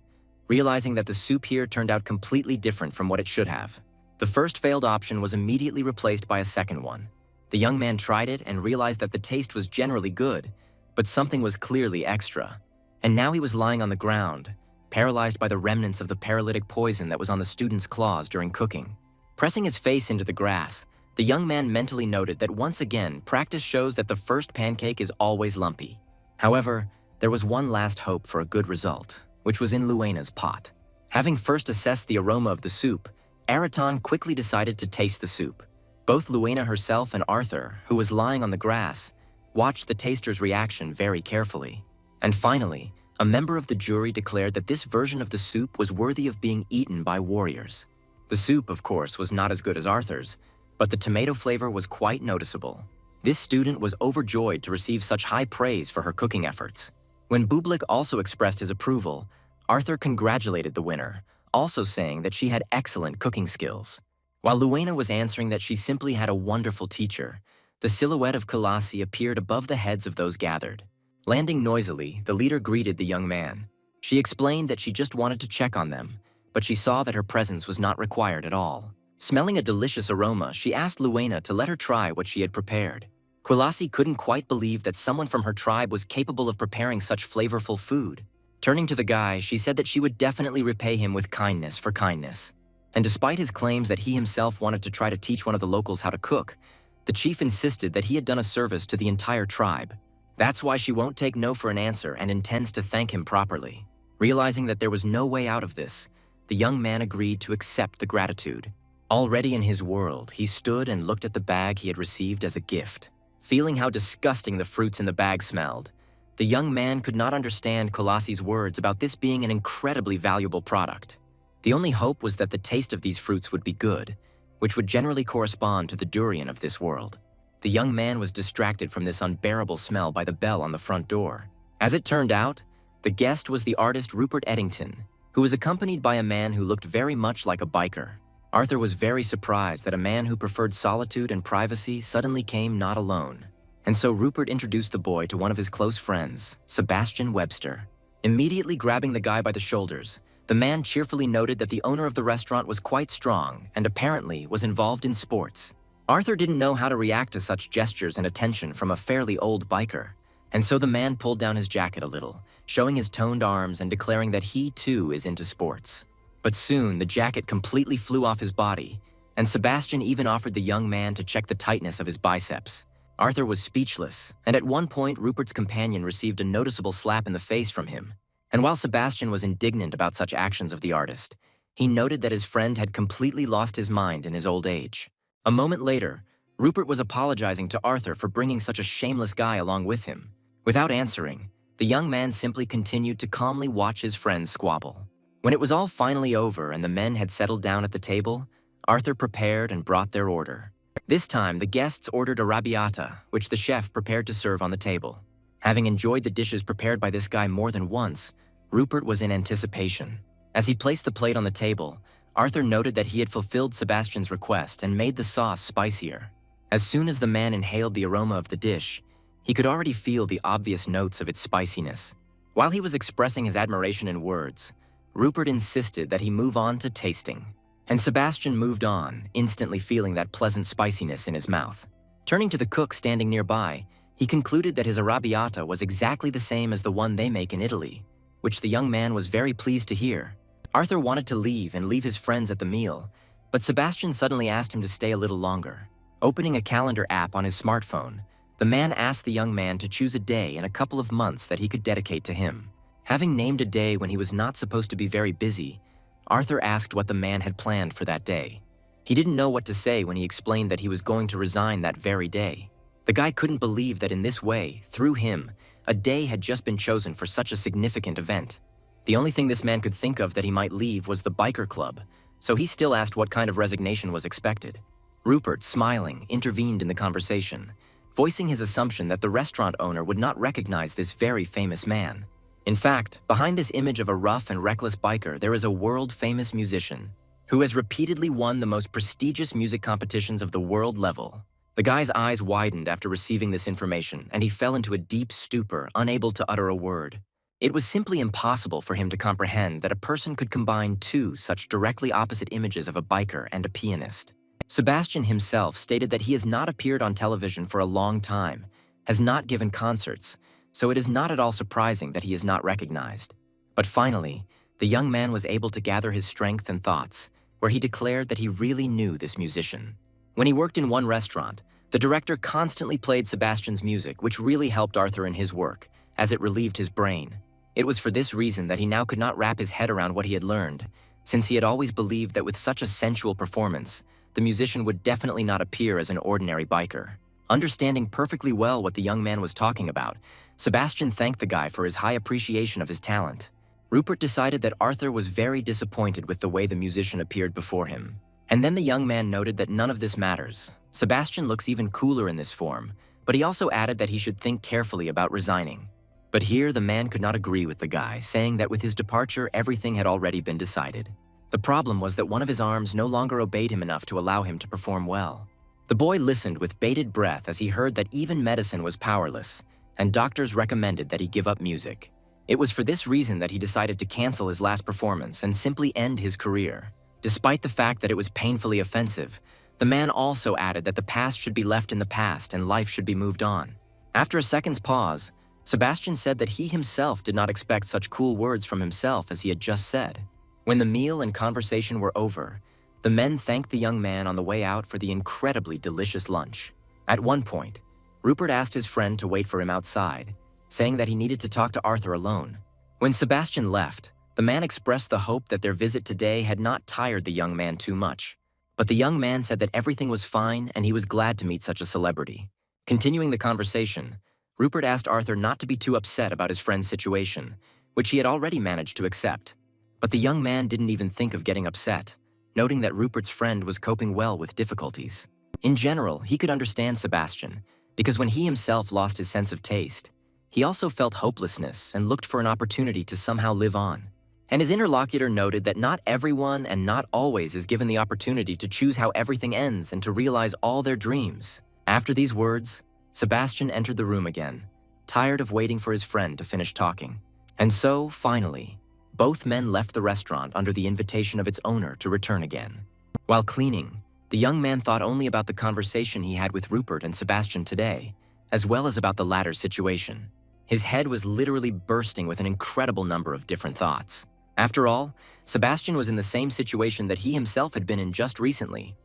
realizing that the soup here turned out completely different from what it should have. The first failed option was immediately replaced by a second one. The young man tried it and realized that the taste was generally good, but something was clearly extra. And now he was lying on the ground, paralyzed by the remnants of the paralytic poison that was on the student's claws during cooking. Pressing his face into the grass, the young man mentally noted that once again, practice shows that the first pancake is always lumpy. However, there was one last hope for a good result, which was in Luena's pot. Having first assessed the aroma of the soup, Araton quickly decided to taste the soup. Both Luena herself and Arthur, who was lying on the grass, watched the taster's reaction very carefully. And finally, a member of the jury declared that this version of the soup was worthy of being eaten by warriors. The soup, of course, was not as good as Arthur's, but the tomato flavor was quite noticeable. This student was overjoyed to receive such high praise for her cooking efforts. When Bublik also expressed his approval, Arthur congratulated the winner, also saying that she had excellent cooking skills. While Luena was answering that she simply had a wonderful teacher, the silhouette of Kalasi appeared above the heads of those gathered. Landing noisily, the leader greeted the young man. She explained that she just wanted to check on them, but she saw that her presence was not required at all. Smelling a delicious aroma, she asked Luena to let her try what she had prepared. Kalasi couldn't quite believe that someone from her tribe was capable of preparing such flavorful food. Turning to the guy, she said that she would definitely repay him with kindness for kindness. And despite his claims that he himself wanted to try to teach one of the locals how to cook, the chief insisted that he had done a service to the entire tribe. That's why she won't take no for an answer and intends to thank him properly. Realizing that there was no way out of this, the young man agreed to accept the gratitude. Already in his world, he stood and looked at the bag he had received as a gift. Feeling how disgusting the fruits in the bag smelled, the young man could not understand Kalasi's words about this being an incredibly valuable product. The only hope was that the taste of these fruits would be good, which would generally correspond to the durian of this world. The young man was distracted from this unbearable smell by the bell on the front door. As it turned out, the guest was the artist Rupert Eddington, who was accompanied by a man who looked very much like a biker. Arthur was very surprised that a man who preferred solitude and privacy suddenly came not alone. And so Rupert introduced the boy to one of his close friends, Sebastian Webster. Immediately grabbing the guy by the shoulders, the man cheerfully noted that the owner of the restaurant was quite strong and apparently was involved in sports. Arthur didn't know how to react to such gestures and attention from a fairly old biker, and so the man pulled down his jacket a little, showing his toned arms and declaring that he too is into sports. But soon the jacket completely flew off his body, and Sebastian even offered the young man to check the tightness of his biceps. Arthur was speechless, and at one point Rupert's companion received a noticeable slap in the face from him. And while Sebastian was indignant about such actions of the artist, he noted that his friend had completely lost his mind in his old age. A moment later, Rupert was apologizing to Arthur for bringing such a shameless guy along with him. Without answering, the young man simply continued to calmly watch his friends squabble. When it was all finally over and the men had settled down at the table, Arthur prepared and brought their order. This time, the guests ordered arrabbiata, which the chef prepared to serve on the table. Having enjoyed the dishes prepared by this guy more than once, Rupert was in anticipation. As he placed the plate on the table, Arthur noted that he had fulfilled Sebastian's request and made the sauce spicier. As soon as the man inhaled the aroma of the dish, he could already feel the obvious notes of its spiciness. While he was expressing his admiration in words, Rupert insisted that he move on to tasting. And Sebastian moved on, instantly feeling that pleasant spiciness in his mouth. Turning to the cook standing nearby, he concluded that his arrabbiata was exactly the same as the one they make in Italy, which the young man was very pleased to hear. Arthur wanted to leave his friends at the meal, but Sebastian suddenly asked him to stay a little longer. Opening a calendar app on his smartphone, the man asked the young man to choose a day in a couple of months that he could dedicate to him. Having named a day when he was not supposed to be very busy, Arthur asked what the man had planned for that day. He didn't know what to say when he explained that he was going to resign that very day. The guy couldn't believe that in this way, through him, a day had just been chosen for such a significant event. The only thing this man could think of that he might leave was the biker club, so he still asked what kind of resignation was expected. Rupert, smiling, intervened in the conversation, voicing his assumption that the restaurant owner would not recognize this very famous man. In fact, behind this image of a rough and reckless biker, there is a world-famous musician who has repeatedly won the most prestigious music competitions of the world level. The guy's eyes widened after receiving this information, and he fell into a deep stupor, unable to utter a word. It was simply impossible for him to comprehend that a person could combine two such directly opposite images of a biker and a pianist. Sebastian himself stated that he has not appeared on television for a long time, has not given concerts, so it is not at all surprising that he is not recognized. But finally, the young man was able to gather his strength and thoughts, where he declared that he really knew this musician. When he worked in one restaurant, the director constantly played Sebastian's music, which really helped Arthur in his work, as it relieved his brain. It was for this reason that he now could not wrap his head around what he had learned, since he had always believed that with such a sensual performance, the musician would definitely not appear as an ordinary biker. Understanding perfectly well what the young man was talking about, Sebastian thanked the guy for his high appreciation of his talent. Rupert decided that Arthur was very disappointed with the way the musician appeared before him. And then the young man noted that none of this matters. Sebastian looks even cooler in this form, but he also added that he should think carefully about resigning. But here the man could not agree with the guy, saying that with his departure everything had already been decided. The problem was that one of his arms no longer obeyed him enough to allow him to perform well. The boy listened with bated breath as he heard that even medicine was powerless, and doctors recommended that he give up music. It was for this reason that he decided to cancel his last performance and simply end his career. Despite the fact that it was painfully offensive, the man also added that the past should be left in the past and life should be moved on. After a second's pause, Sebastian said that he himself did not expect such cool words from himself as he had just said. When the meal and conversation were over, the men thanked the young man on the way out for the incredibly delicious lunch. At one point, Rupert asked his friend to wait for him outside, saying that he needed to talk to Arthur alone. When Sebastian left, the man expressed the hope that their visit today had not tired the young man too much. But the young man said that everything was fine and he was glad to meet such a celebrity. Continuing the conversation, Rupert asked Arthur not to be too upset about his friend's situation, which he had already managed to accept. But the young man didn't even think of getting upset, noting that Rupert's friend was coping well with difficulties. In general, he could understand Sebastian, because when he himself lost his sense of taste, he also felt hopelessness and looked for an opportunity to somehow live on. And his interlocutor noted that not everyone and not always is given the opportunity to choose how everything ends and to realize all their dreams. After these words, Sebastian entered the room again, tired of waiting for his friend to finish talking. And so, finally, both men left the restaurant under the invitation of its owner to return again. While cleaning, the young man thought only about the conversation he had with Rupert and Sebastian today, as well as about the latter's situation. His head was literally bursting with an incredible number of different thoughts. After all, Sebastian was in the same situation that he himself had been in just recently.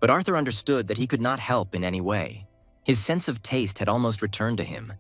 But Arthur understood that he could not help in any way. His sense of taste had almost returned to him,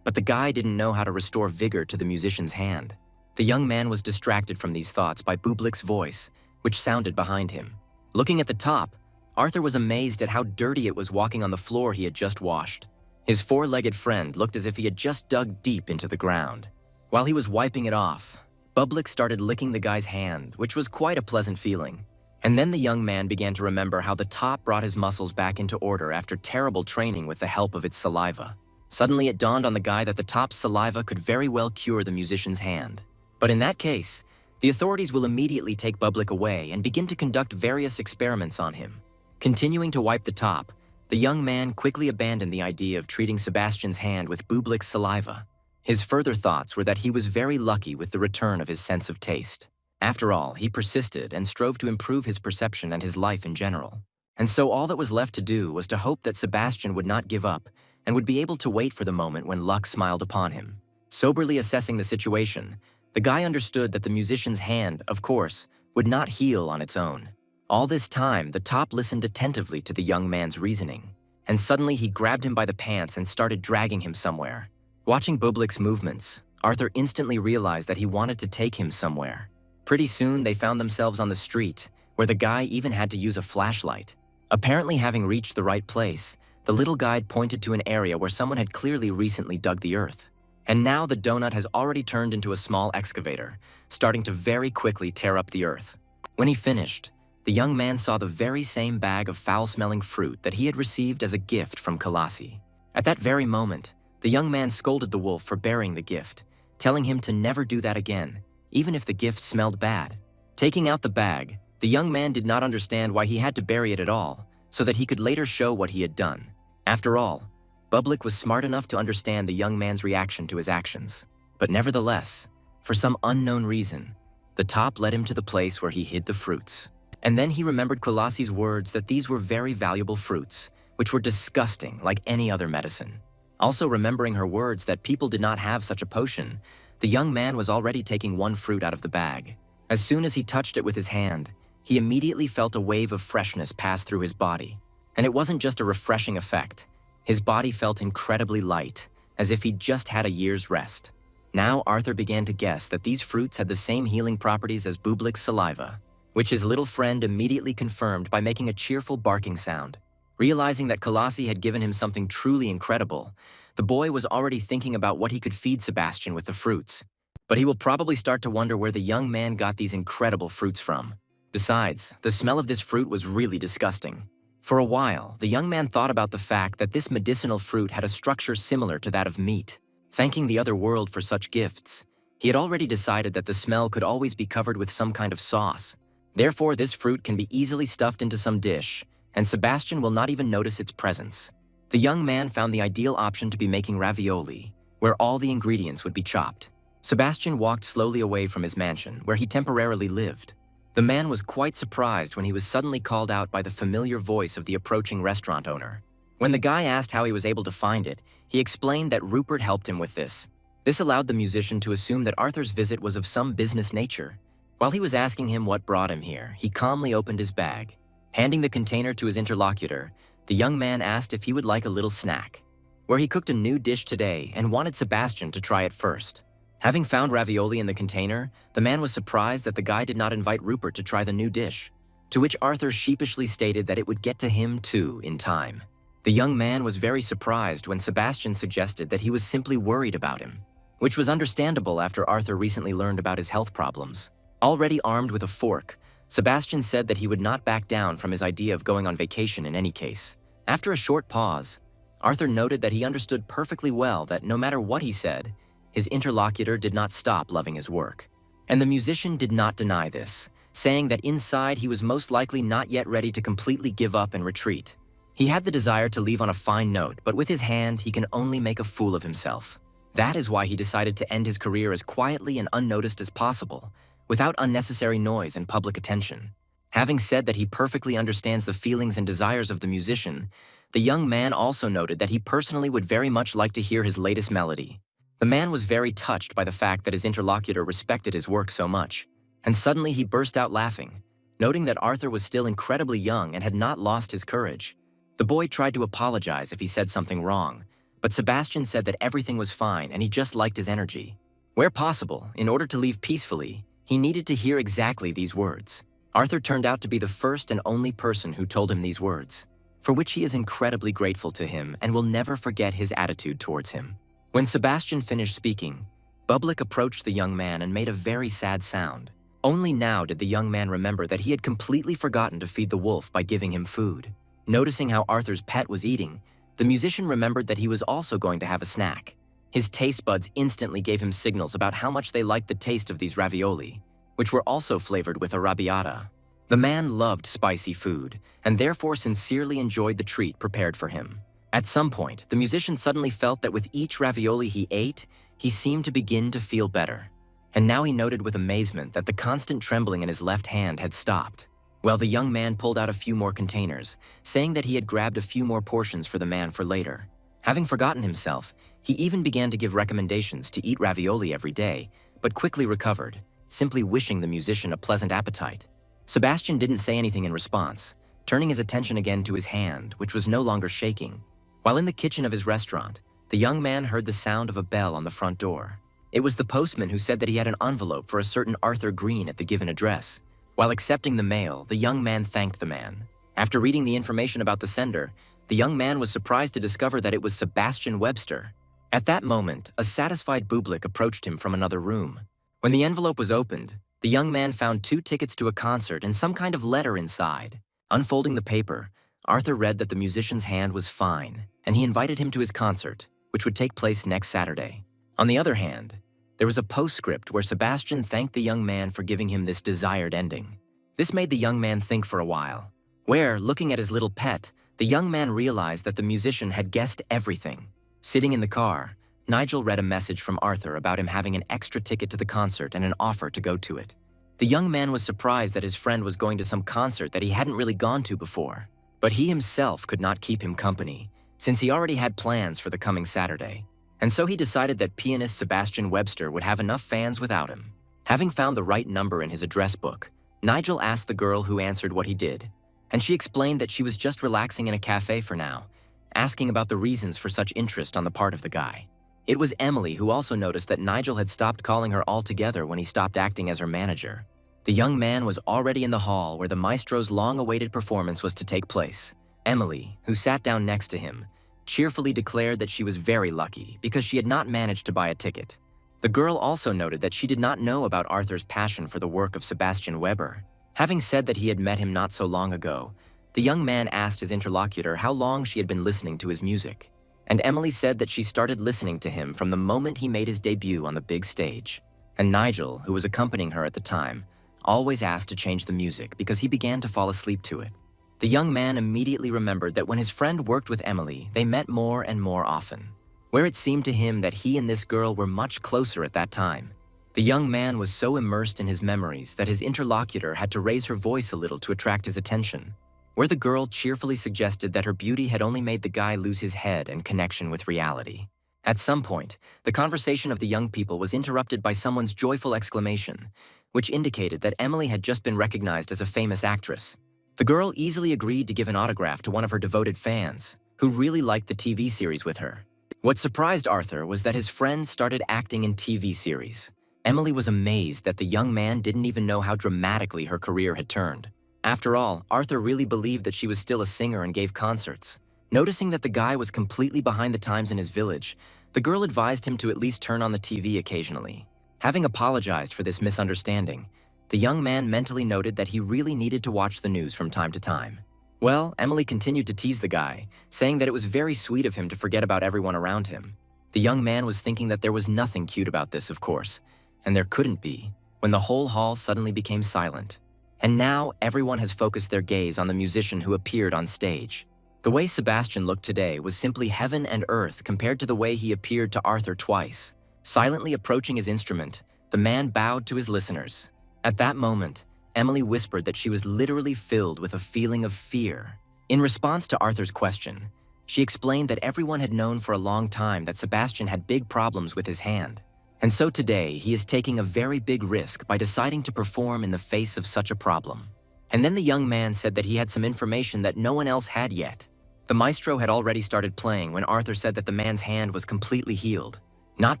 but the guy didn't know how to restore vigor to the musician's hand. The young man was distracted from these thoughts by Bublik's voice, which sounded behind him. Looking at the top, Arthur was amazed at how dirty it was walking on the floor he had just washed. His four-legged friend looked as if he had just dug deep into the ground. While he was wiping it off, Bublik started licking the guy's hand, which was quite a pleasant feeling. And then the young man began to remember how the top brought his muscles back into order after terrible training with the help of its saliva. Suddenly it dawned on the guy that the top's saliva could very well cure the musician's hand. But in that case, the authorities will immediately take Bublik away and begin to conduct various experiments on him. Continuing to wipe the top, the young man quickly abandoned the idea of treating Sebastian's hand with Bublik's saliva. His further thoughts were that he was very lucky with the return of his sense of taste. After all, he persisted and strove to improve his perception and his life in general. And so all that was left to do was to hope that Sebastian would not give up and would be able to wait for the moment when luck smiled upon him. Soberly assessing the situation, the guy understood that the musician's hand, of course, would not heal on its own. All this time, the top listened attentively to the young man's reasoning, and suddenly he grabbed him by the pants and started dragging him somewhere. Watching Bublik's movements, Arthur instantly realized that he wanted to take him somewhere. Pretty soon, they found themselves on the street, where the guy even had to use a flashlight. Apparently having reached the right place, the little guide pointed to an area where someone had clearly recently dug the earth. And now the donut has already turned into a small excavator, starting to very quickly tear up the earth. When he finished, the young man saw the very same bag of foul-smelling fruit that he had received as a gift from Kalasi. At that very moment, the young man scolded the wolf for burying the gift, telling him to never do that again, even if the gift smelled bad. Taking out the bag, the young man did not understand why he had to bury it at all, so that he could later show what he had done. After all, Bublik was smart enough to understand the young man's reaction to his actions. But nevertheless, for some unknown reason, the top led him to the place where he hid the fruits. And then he remembered Kalasi's words that these were very valuable fruits, which were disgusting like any other medicine. Also remembering her words that people did not have such a potion, the young man was already taking one fruit out of the bag. As soon as he touched it with his hand, he immediately felt a wave of freshness pass through his body. And it wasn't just a refreshing effect. His body felt incredibly light, as if he'd just had a year's rest. Now Arthur began to guess that these fruits had the same healing properties as Bublik's saliva, which his little friend immediately confirmed by making a cheerful barking sound. Realizing that Kalasi had given him something truly incredible, the boy was already thinking about what he could feed Sebastian with the fruits. But he will probably start to wonder where the young man got these incredible fruits from. Besides, the smell of this fruit was really disgusting. For a while, the young man thought about the fact that this medicinal fruit had a structure similar to that of meat. Thanking the other world for such gifts, he had already decided that the smell could always be covered with some kind of sauce. Therefore, this fruit can be easily stuffed into some dish, and Sebastian will not even notice its presence. The young man found the ideal option to be making ravioli, where all the ingredients would be chopped. Sebastian walked slowly away from his mansion, where he temporarily lived. The man was quite surprised when he was suddenly called out by the familiar voice of the approaching restaurant owner. When the guy asked how he was able to find it, he explained that Rupert helped him with this. This allowed the musician to assume that Arthur's visit was of some business nature. While he was asking him what brought him here, he calmly opened his bag. Handing the container to his interlocutor, the young man asked if he would like a little snack. Where he cooked a new dish today and wanted Sebastian to try it first. Having found ravioli in the container, the man was surprised that the guy did not invite Rupert to try the new dish, to which Arthur sheepishly stated that it would get to him too in time. The young man was very surprised when Sebastian suggested that he was simply worried about him, which was understandable after Arthur recently learned about his health problems. Already armed with a fork, Sebastian said that he would not back down from his idea of going on vacation in any case. After a short pause, Arthur noted that he understood perfectly well that no matter what he said, his interlocutor did not stop loving his work. And the musician did not deny this, saying that inside he was most likely not yet ready to completely give up and retreat. He had the desire to leave on a fine note, but with his hand, he can only make a fool of himself. That is why he decided to end his career as quietly and unnoticed as possible, without unnecessary noise and public attention. Having said that he perfectly understands the feelings and desires of the musician, the young man also noted that he personally would very much like to hear his latest melody. The man was very touched by the fact that his interlocutor respected his work so much, and suddenly he burst out laughing, noting that Arthur was still incredibly young and had not lost his courage. The boy tried to apologize if he said something wrong, but Sebastian said that everything was fine and he just liked his energy. Where possible, in order to leave peacefully, he needed to hear exactly these words. Arthur turned out to be the first and only person who told him these words, for which he is incredibly grateful to him and will never forget his attitude towards him. When Sebastian finished speaking, Bublik approached the young man and made a very sad sound. Only now did the young man remember that he had completely forgotten to feed the wolf by giving him food. Noticing how Arthur's pet was eating, the musician remembered that he was also going to have a snack. His taste buds instantly gave him signals about how much they liked the taste of these ravioli, which were also flavored with arrabbiata. The man loved spicy food, and therefore sincerely enjoyed the treat prepared for him. At some point, the musician suddenly felt that with each ravioli he ate, he seemed to begin to feel better. And now he noted with amazement that the constant trembling in his left hand had stopped. Well, the young man pulled out a few more containers, saying that he had grabbed a few more portions for the man for later. Having forgotten himself, he even began to give recommendations to eat ravioli every day, but quickly recovered, simply wishing the musician a pleasant appetite. Sebastian didn't say anything in response, turning his attention again to his hand, which was no longer shaking. While in the kitchen of his restaurant, the young man heard the sound of a bell on the front door. It was the postman who said that he had an envelope for a certain Arthur Green at the given address. While accepting the mail, the young man thanked the man. After reading the information about the sender, the young man was surprised to discover that it was Sebastian Webster. At that moment, a satisfied Bublik approached him from another room. When the envelope was opened, the young man found 2 tickets to a concert and some kind of letter inside. Unfolding the paper, Arthur read that the musician's hand was fine, and he invited him to his concert, which would take place next Saturday. On the other hand, there was a postscript where Sebastian thanked the young man for giving him this desired ending. This made the young man think for a while, where, looking at his little pet, the young man realized that the musician had guessed everything. Sitting in the car, Nigel read a message from Arthur about him having an extra ticket to the concert and an offer to go to it. The young man was surprised that his friend was going to some concert that he hadn't really gone to before, but he himself could not keep him company, since he already had plans for the coming Saturday. And so he decided that pianist Sebastian Webster would have enough fans without him. Having found the right number in his address book, Nigel asked the girl who answered what he did, and she explained that she was just relaxing in a cafe for now, asking about the reasons for such interest on the part of the guy. It was Emily who also noticed that Nigel had stopped calling her altogether when he stopped acting as her manager. The young man was already in the hall where the maestro's long-awaited performance was to take place. Emily, who sat down next to him, cheerfully declared that she was very lucky because she had not managed to buy a ticket. The girl also noted that she did not know about Arthur's passion for the work of Sebastian Weber. Having said that he had met him not so long ago, the young man asked his interlocutor how long she had been listening to his music, and Emily said that she started listening to him from the moment he made his debut on the big stage. And Nigel, who was accompanying her at the time, always asked to change the music because he began to fall asleep to it. The young man immediately remembered that when his friend worked with Emily, they met more and more often, where it seemed to him that he and this girl were much closer at that time. The young man was so immersed in his memories that his interlocutor had to raise her voice a little to attract his attention, where the girl cheerfully suggested that her beauty had only made the guy lose his head and connection with reality. At some point, the conversation of the young people was interrupted by someone's joyful exclamation, which indicated that Emily had just been recognized as a famous actress. The girl easily agreed to give an autograph to one of her devoted fans, who really liked the TV series with her. What surprised Arthur was that his friend started acting in TV series. Emily was amazed that the young man didn't even know how dramatically her career had turned. After all, Arthur really believed that she was still a singer and gave concerts. Noticing that the guy was completely behind the times in his village, the girl advised him to at least turn on the TV occasionally. Having apologized for this misunderstanding, the young man mentally noted that he really needed to watch the news from time to time. Well, Emily continued to tease the guy, saying that it was very sweet of him to forget about everyone around him. The young man was thinking that there was nothing cute about this, of course, and there couldn't be, when the whole hall suddenly became silent. And now everyone has focused their gaze on the musician who appeared on stage. The way Sebastian looked today was simply heaven and earth compared to the way he appeared to Arthur twice. Silently approaching his instrument, the man bowed to his listeners. At that moment, Emily whispered that she was literally filled with a feeling of fear. In response to Arthur's question, she explained that everyone had known for a long time that Sebastian had big problems with his hand. And so today, he is taking a very big risk by deciding to perform in the face of such a problem. And then the young man said that he had some information that no one else had yet. The maestro had already started playing when Arthur said that the man's hand was completely healed. Not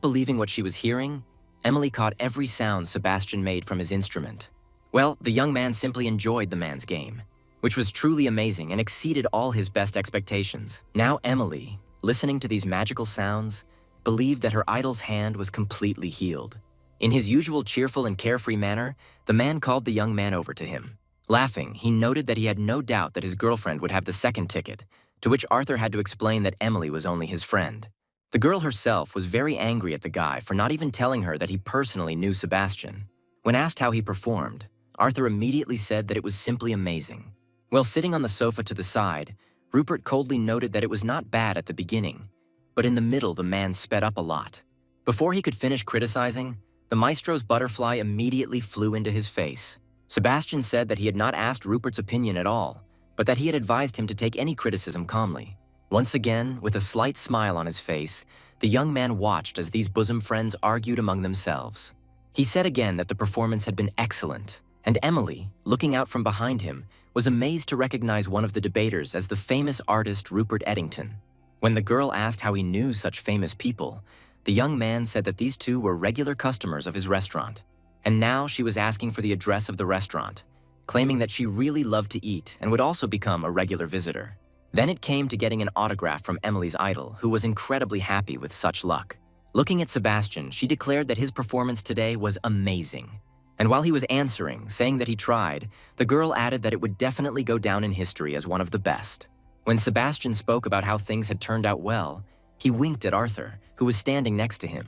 believing what she was hearing, Emily caught every sound Sebastian made from his instrument. Well, the young man simply enjoyed the man's game, which was truly amazing and exceeded all his best expectations. Now Emily, listening to these magical sounds, believed that her idol's hand was completely healed. In his usual cheerful and carefree manner, the man called the young man over to him. Laughing, he noted that he had no doubt that his girlfriend would have the second ticket, to which Arthur had to explain that Emily was only his friend. The girl herself was very angry at the guy for not even telling her that he personally knew Sebastian. When asked how he performed, Arthur immediately said that it was simply amazing. While sitting on the sofa to the side, Rupert coldly noted that it was not bad at the beginning, but in the middle the man sped up a lot. Before he could finish criticizing, the maestro's butterfly immediately flew into his face. Sebastian said that he had not asked Rupert's opinion at all, but that he had advised him to take any criticism calmly. Once again, with a slight smile on his face, the young man watched as these bosom friends argued among themselves. He said again that the performance had been excellent, and Emily, looking out from behind him, was amazed to recognize one of the debaters as the famous artist Rupert Eddington. When the girl asked how he knew such famous people, the young man said that these two were regular customers of his restaurant. And now she was asking for the address of the restaurant, claiming that she really loved to eat and would also become a regular visitor. Then it came to getting an autograph from Emily's idol, who was incredibly happy with such luck. Looking at Sebastian, she declared that his performance today was amazing. And while he was answering, saying that he tried, the girl added that it would definitely go down in history as one of the best. When Sebastian spoke about how things had turned out well, he winked at Arthur, who was standing next to him.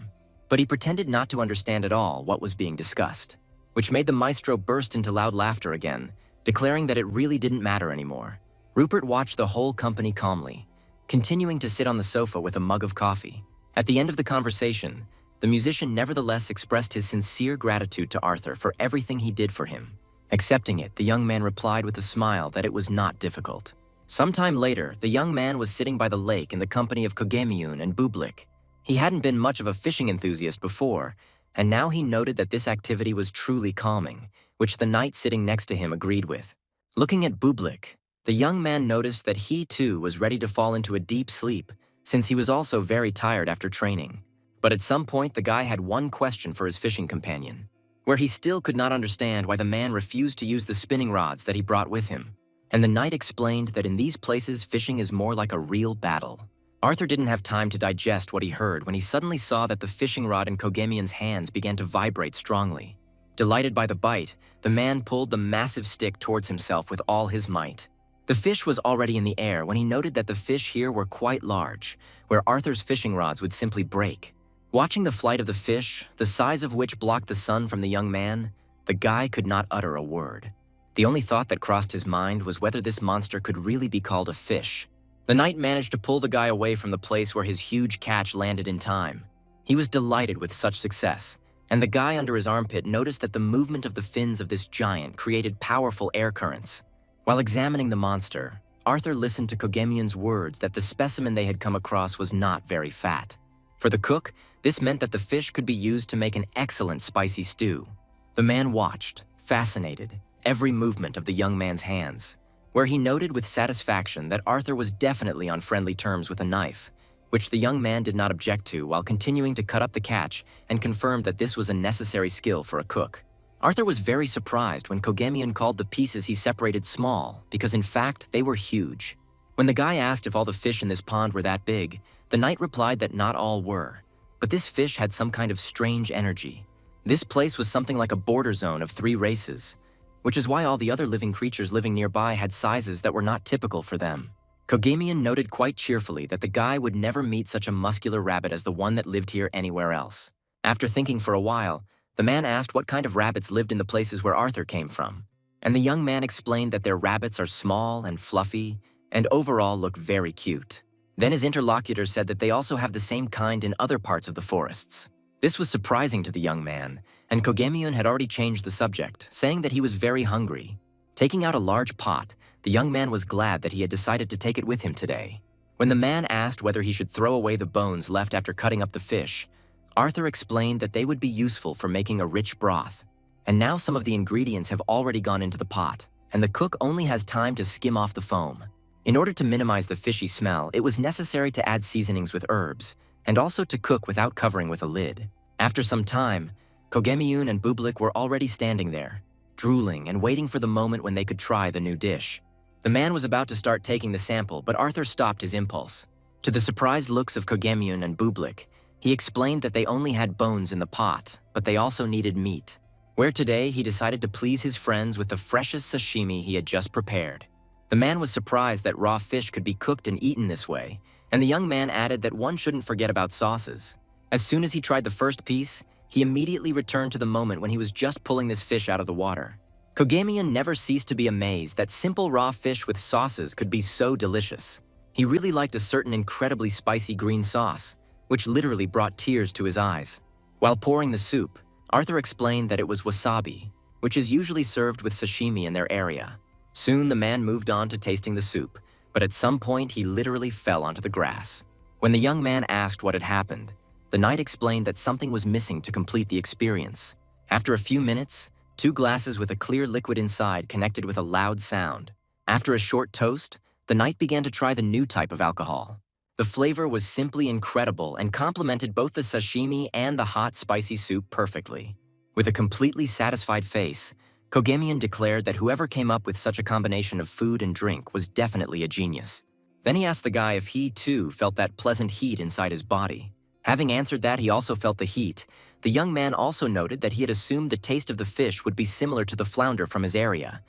But he pretended not to understand at all what was being discussed, which made the maestro burst into loud laughter again, declaring that it really didn't matter anymore. Rupert watched the whole company calmly, continuing to sit on the sofa with a mug of coffee. At the end of the conversation, the musician nevertheless expressed his sincere gratitude to Arthur for everything he did for him. Accepting it, the young man replied with a smile that it was not difficult. Sometime later, the young man was sitting by the lake in the company of Kang Hyun and Bublik. He hadn't been much of a fishing enthusiast before, and now he noted that this activity was truly calming, which the knight sitting next to him agreed with. Looking at Bublik, the young man noticed that he too was ready to fall into a deep sleep, since he was also very tired after training. But at some point, the guy had one question for his fishing companion, where he still could not understand why the man refused to use the spinning rods that he brought with him. And the knight explained that in these places, fishing is more like a real battle. Arthur didn't have time to digest what he heard when he suddenly saw that the fishing rod in Kang Hyun's hands began to vibrate strongly. Delighted by the bite, the man pulled the massive stick towards himself with all his might. The fish was already in the air when he noted that the fish here were quite large, where Arthur's fishing rods would simply break. Watching the flight of the fish, the size of which blocked the sun from the young man, the guy could not utter a word. The only thought that crossed his mind was whether this monster could really be called a fish. The knight managed to pull the guy away from the place where his huge catch landed in time. He was delighted with such success, and the guy under his armpit noticed that the movement of the fins of this giant created powerful air currents. While examining the monster, Arthur listened to Kang Hyun's words that the specimen they had come across was not very fat. For the cook, this meant that the fish could be used to make an excellent spicy stew. The man watched, fascinated, every movement of the young man's hands, where he noted with satisfaction that Arthur was definitely on friendly terms with a knife, which the young man did not object to while continuing to cut up the catch and confirmed that this was a necessary skill for a cook. Arthur was very surprised when Kang Hyun called the pieces he separated small, because in fact they were huge. When the guy asked if all the fish in this pond were that big, the knight replied that not all were, but this fish had some kind of strange energy. This place was something like a border zone of 3 races, which is why all the other living creatures living nearby had sizes that were not typical for them. Kang Hyun noted quite cheerfully that the guy would never meet such a muscular rabbit as the one that lived here anywhere else. After thinking for a while, the man asked what kind of rabbits lived in the places where Arthur came from, and the young man explained that their rabbits are small and fluffy and overall look very cute. Then his interlocutor said that they also have the same kind in other parts of the forests. This was surprising to the young man, and Kang Hyun had already changed the subject, saying that he was very hungry. Taking out a large pot, the young man was glad that he had decided to take it with him today. When the man asked whether he should throw away the bones left after cutting up the fish, Arthur explained that they would be useful for making a rich broth. And now some of the ingredients have already gone into the pot, and the cook only has time to skim off the foam. In order to minimize the fishy smell, it was necessary to add seasonings with herbs, and also to cook without covering with a lid. After some time, Kogemyun and Bublik were already standing there, drooling and waiting for the moment when they could try the new dish. The man was about to start taking the sample, but Arthur stopped his impulse. To the surprised looks of Kogemyun and Bublik, he explained that they only had bones in the pot, but they also needed meat. Where today he decided to please his friends with the freshest sashimi he had just prepared. The man was surprised that raw fish could be cooked and eaten this way, and the young man added that one shouldn't forget about sauces. As soon as he tried the first piece, he immediately returned to the moment when he was just pulling this fish out of the water. Kogemyun never ceased to be amazed that simple raw fish with sauces could be so delicious. He really liked a certain incredibly spicy green sauce, which literally brought tears to his eyes. While pouring the soup, Arthur explained that it was wasabi, which is usually served with sashimi in their area. Soon the man moved on to tasting the soup, but at some point he literally fell onto the grass. When the young man asked what had happened, the knight explained that something was missing to complete the experience. After a few minutes, 2 glasses with a clear liquid inside connected with a loud sound. After a short toast, the knight began to try the new type of alcohol. The flavor was simply incredible and complemented both the sashimi and the hot, spicy soup perfectly. With a completely satisfied face, Kogemyun declared that whoever came up with such a combination of food and drink was definitely a genius. Then he asked the guy if he, too, felt that pleasant heat inside his body. Having answered that he also felt the heat, the young man also noted that he had assumed the taste of the fish would be similar to the flounder from his area.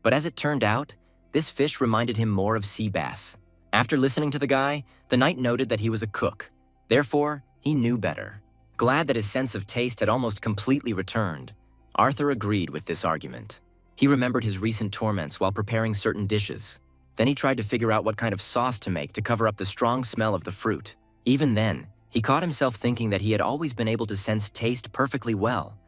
But as it turned out, this fish reminded him more of sea bass. After listening to the guy, the knight noted that he was a cook. Therefore, he knew better. Glad that his sense of taste had almost completely returned, Arthur agreed with this argument. He remembered his recent torments while preparing certain dishes. Then he tried to figure out what kind of sauce to make to cover up the strong smell of the fruit. Even then, he caught himself thinking that he had always been able to sense taste perfectly well.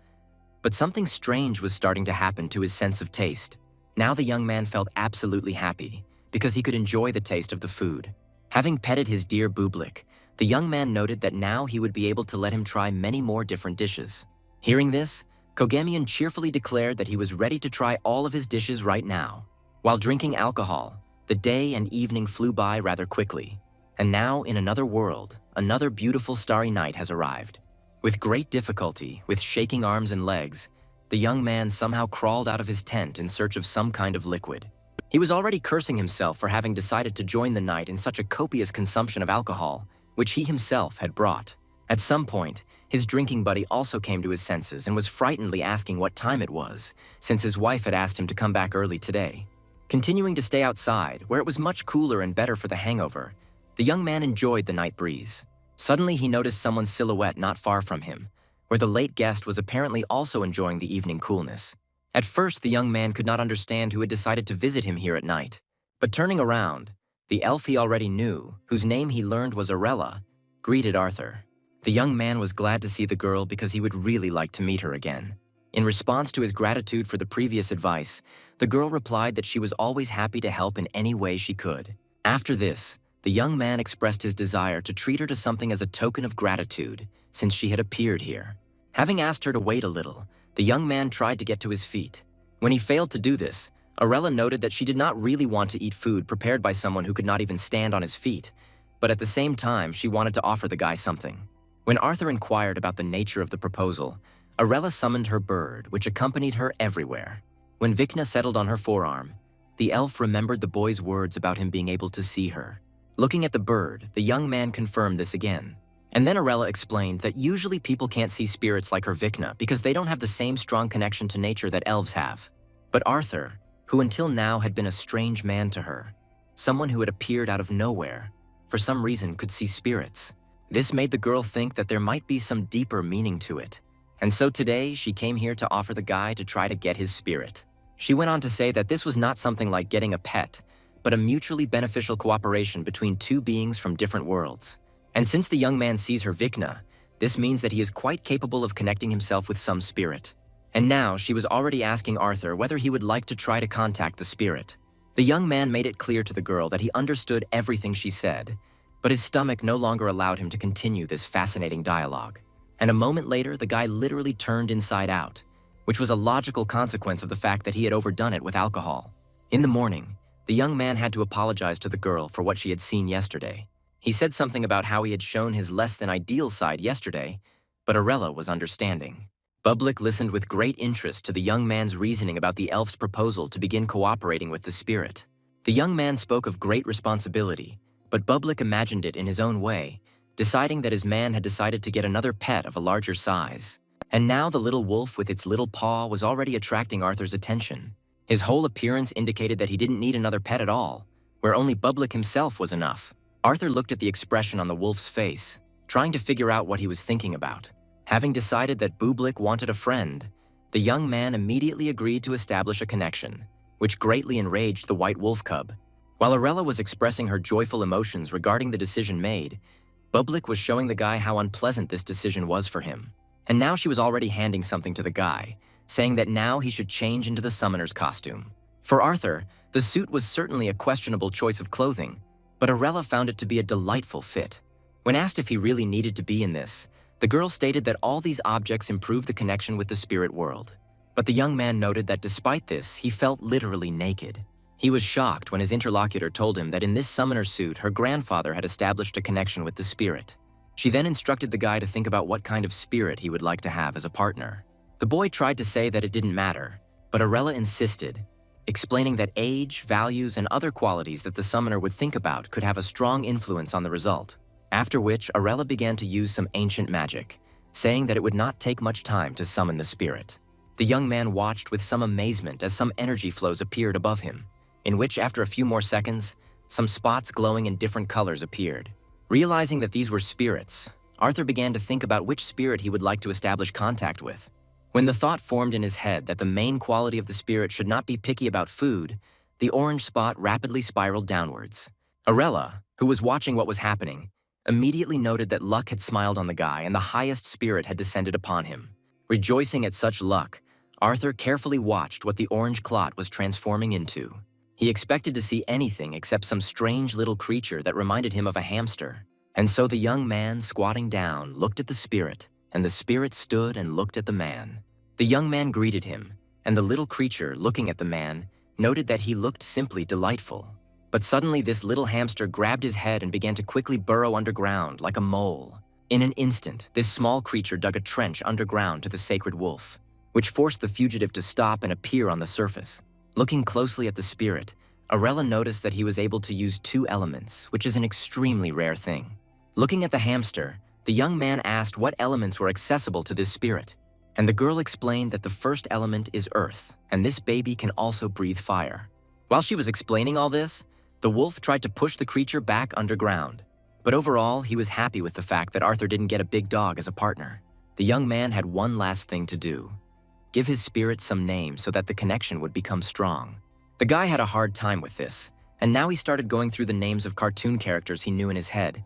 But something strange was starting to happen to his sense of taste. Now the young man felt absolutely happy, because he could enjoy the taste of the food. Having petted his dear Bublik, the young man noted that now he would be able to let him try many more different dishes. Hearing this, Kogemyun cheerfully declared that he was ready to try all of his dishes right now. While drinking alcohol, the day and evening flew by rather quickly. And now, in another world, another beautiful starry night has arrived. With great difficulty, with shaking arms and legs, the young man somehow crawled out of his tent in search of some kind of liquid. He was already cursing himself for having decided to join the night in such a copious consumption of alcohol, which he himself had brought. At some point, his drinking buddy also came to his senses and was frightenedly asking what time it was, since his wife had asked him to come back early today. Continuing to stay outside, where it was much cooler and better for the hangover, the young man enjoyed the night breeze. Suddenly, he noticed someone's silhouette not far from him, where the late guest was apparently also enjoying the evening coolness. At first, the young man could not understand who had decided to visit him here at night. But turning around, the elf he already knew, whose name he learned was Arella, greeted Arthur. The young man was glad to see the girl because he would really like to meet her again. In response to his gratitude for the previous advice, the girl replied that she was always happy to help in any way she could. After this, the young man expressed his desire to treat her to something as a token of gratitude, since she had appeared here. Having asked her to wait a little, the young man tried to get to his feet. When he failed to do this, Arella noted that she did not really want to eat food prepared by someone who could not even stand on his feet, but at the same time, she wanted to offer the guy something. When Arthur inquired about the nature of the proposal, Arella summoned her bird, which accompanied her everywhere. When Vikna settled on her forearm, the elf remembered the boy's words about him being able to see her. Looking at the bird, the young man confirmed this again. And then Arella explained that usually people can't see spirits like her Vikna because they don't have the same strong connection to nature that elves have. But Arthur, who until now had been a strange man to her, someone who had appeared out of nowhere, for some reason could see spirits. This made the girl think that there might be some deeper meaning to it. And so today, she came here to offer the guy to try to get his spirit. She went on to say that this was not something like getting a pet, but a mutually beneficial cooperation between two beings from different worlds. And since the young man sees her Vikna, this means that he is quite capable of connecting himself with some spirit. And now she was already asking Arthur whether he would like to try to contact the spirit. The young man made it clear to the girl that he understood everything she said, but his stomach no longer allowed him to continue this fascinating dialogue. And a moment later, the guy literally turned inside out, which was a logical consequence of the fact that he had overdone it with alcohol. In the morning, The young man had to apologize to the girl for what she had seen yesterday. He said something about how he had shown his less-than-ideal side yesterday, but Arella was understanding. Bublik listened with great interest to the young man's reasoning about the elf's proposal to begin cooperating with the spirit. The young man spoke of great responsibility, but Bublik imagined it in his own way, deciding that his man had decided to get another pet of a larger size. And now the little wolf with its little paw was already attracting Arthur's attention. His whole appearance indicated that he didn't need another pet at all, where only Bublik himself was enough. Arthur looked at the expression on the wolf's face, trying to figure out what he was thinking about. Having decided that Bublik wanted a friend, the young man immediately agreed to establish a connection, which greatly enraged the white wolf cub. While Arella was expressing her joyful emotions regarding the decision made, Bublik was showing the guy how unpleasant this decision was for him. And now she was already handing something to the guy, saying that now he should change into the summoner's costume. For Arthur, the suit was certainly a questionable choice of clothing, but Arella found it to be a delightful fit. When asked if he really needed to be in this, the girl stated that all these objects improve the connection with the spirit world. But the young man noted that despite this, he felt literally naked. He was shocked when his interlocutor told him that in this summoner suit, her grandfather had established a connection with the spirit. She then instructed the guy to think about what kind of spirit he would like to have as a partner. The boy tried to say that it didn't matter, but Arella insisted, explaining that age, values, and other qualities that the summoner would think about could have a strong influence on the result. After which, Arella began to use some ancient magic, saying that it would not take much time to summon the spirit. The young man watched with some amazement as some energy flows appeared above him, in which, after a few more seconds, some spots glowing in different colors appeared. Realizing that these were spirits, Arthur began to think about which spirit he would like to establish contact with. When the thought formed in his head that the main quality of the spirit should not be picky about food, the orange spot rapidly spiraled downwards. Arella, who was watching what was happening, immediately noted that luck had smiled on the guy and the highest spirit had descended upon him. Rejoicing at such luck, Arthur carefully watched what the orange clot was transforming into. He expected to see anything except some strange little creature that reminded him of a hamster. And so the young man, squatting down, looked at the spirit, and the spirit stood and looked at the man. The young man greeted him, and the little creature, looking at the man, noted that he looked simply delightful. But suddenly this little hamster grabbed his head and began to quickly burrow underground like a mole. In an instant, this small creature dug a trench underground to the sacred wolf, which forced the fugitive to stop and appear on the surface. Looking closely at the spirit, Arella noticed that he was able to use 2 elements, which is an extremely rare thing. Looking at the hamster, the young man asked what elements were accessible to this spirit, and the girl explained that the first element is earth, and this baby can also breathe fire. While she was explaining all this, the wolf tried to push the creature back underground. But overall, he was happy with the fact that Arthur didn't get a big dog as a partner. The young man had one last thing to do: give his spirit some name so that the connection would become strong. The guy had a hard time with this, and now he started going through the names of cartoon characters he knew in his head.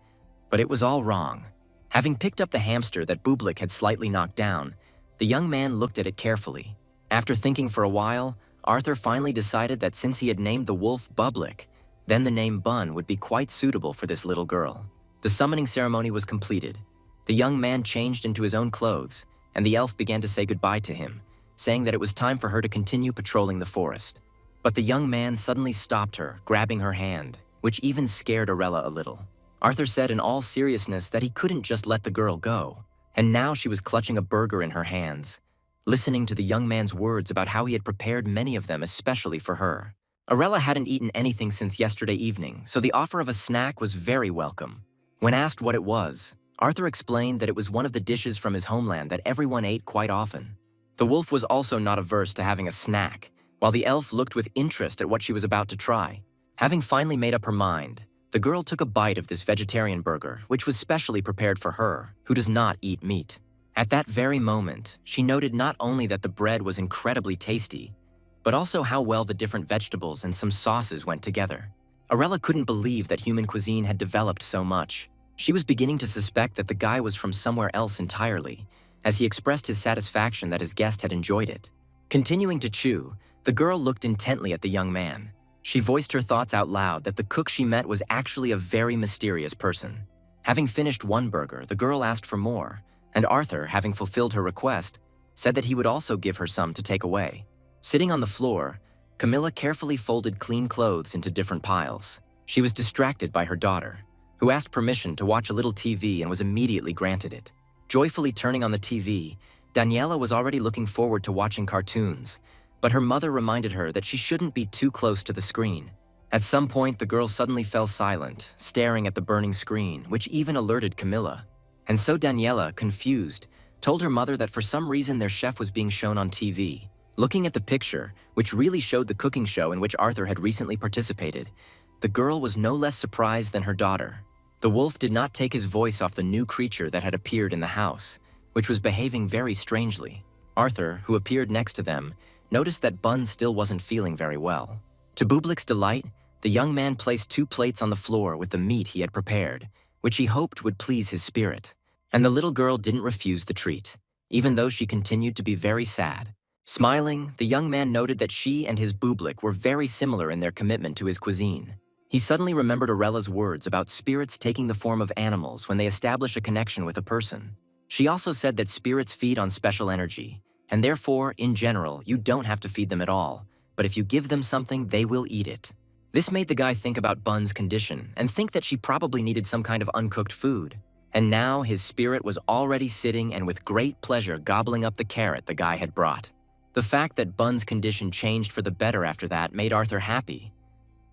But it was all wrong. Having picked up the hamster that Bublik had slightly knocked down, the young man looked at it carefully. After thinking for a while, Arthur finally decided that since he had named the wolf Bublik, then the name Bun would be quite suitable for this little girl. The summoning ceremony was completed. The young man changed into his own clothes, and the elf began to say goodbye to him, saying that it was time for her to continue patrolling the forest. But the young man suddenly stopped her, grabbing her hand, which even scared Arella a little. Arthur said in all seriousness that he couldn't just let the girl go, and now she was clutching a burger in her hands, listening to the young man's words about how he had prepared many of them especially for her. Arella hadn't eaten anything since yesterday evening, so the offer of a snack was very welcome. When asked what it was, Arthur explained that it was one of the dishes from his homeland that everyone ate quite often. The wolf was also not averse to having a snack, while the elf looked with interest at what she was about to try. Having finally made up her mind, the girl took a bite of this vegetarian burger, which was specially prepared for her, who does not eat meat. At that very moment, she noted not only that the bread was incredibly tasty, but also how well the different vegetables and some sauces went together. Arella couldn't believe that human cuisine had developed so much. She was beginning to suspect that the guy was from somewhere else entirely, as he expressed his satisfaction that his guest had enjoyed it. Continuing to chew, the girl looked intently at the young man. She voiced her thoughts out loud that the cook she met was actually a very mysterious person. Having finished one burger, the girl asked for more, and Arthur, having fulfilled her request, said that he would also give her some to take away. Sitting on the floor, Camila carefully folded clean clothes into different piles. She was distracted by her daughter, who asked permission to watch a little TV and was immediately granted it. Joyfully turning on the TV, Daniela was already looking forward to watching cartoons, but her mother reminded her that she shouldn't be too close to the screen. At some point, the girl suddenly fell silent, staring at the burning screen, which even alerted Camila. And so Daniela, confused, told her mother that for some reason their chef was being shown on TV. Looking at the picture, which really showed the cooking show in which Arthur had recently participated, the girl was no less surprised than her daughter. The wolf did not take his voice off the new creature that had appeared in the house, which was behaving very strangely. Arthur, who appeared next to them, noticed that Bun still wasn't feeling very well. To Bublik's delight, the young man placed 2 plates on the floor with the meat he had prepared, which he hoped would please his spirit. And the little girl didn't refuse the treat, even though she continued to be very sad. Smiling, the young man noted that she and his Bublik were very similar in their commitment to his cuisine. He suddenly remembered Aurella's words about spirits taking the form of animals when they establish a connection with a person. She also said that spirits feed on special energy, and therefore, in general, you don't have to feed them at all, but if you give them something, they will eat it. This made the guy think about Bun's condition and think that she probably needed some kind of uncooked food. And now his spirit was already sitting and with great pleasure gobbling up the carrot the guy had brought. The fact that Bun's condition changed for the better after that made Arthur happy.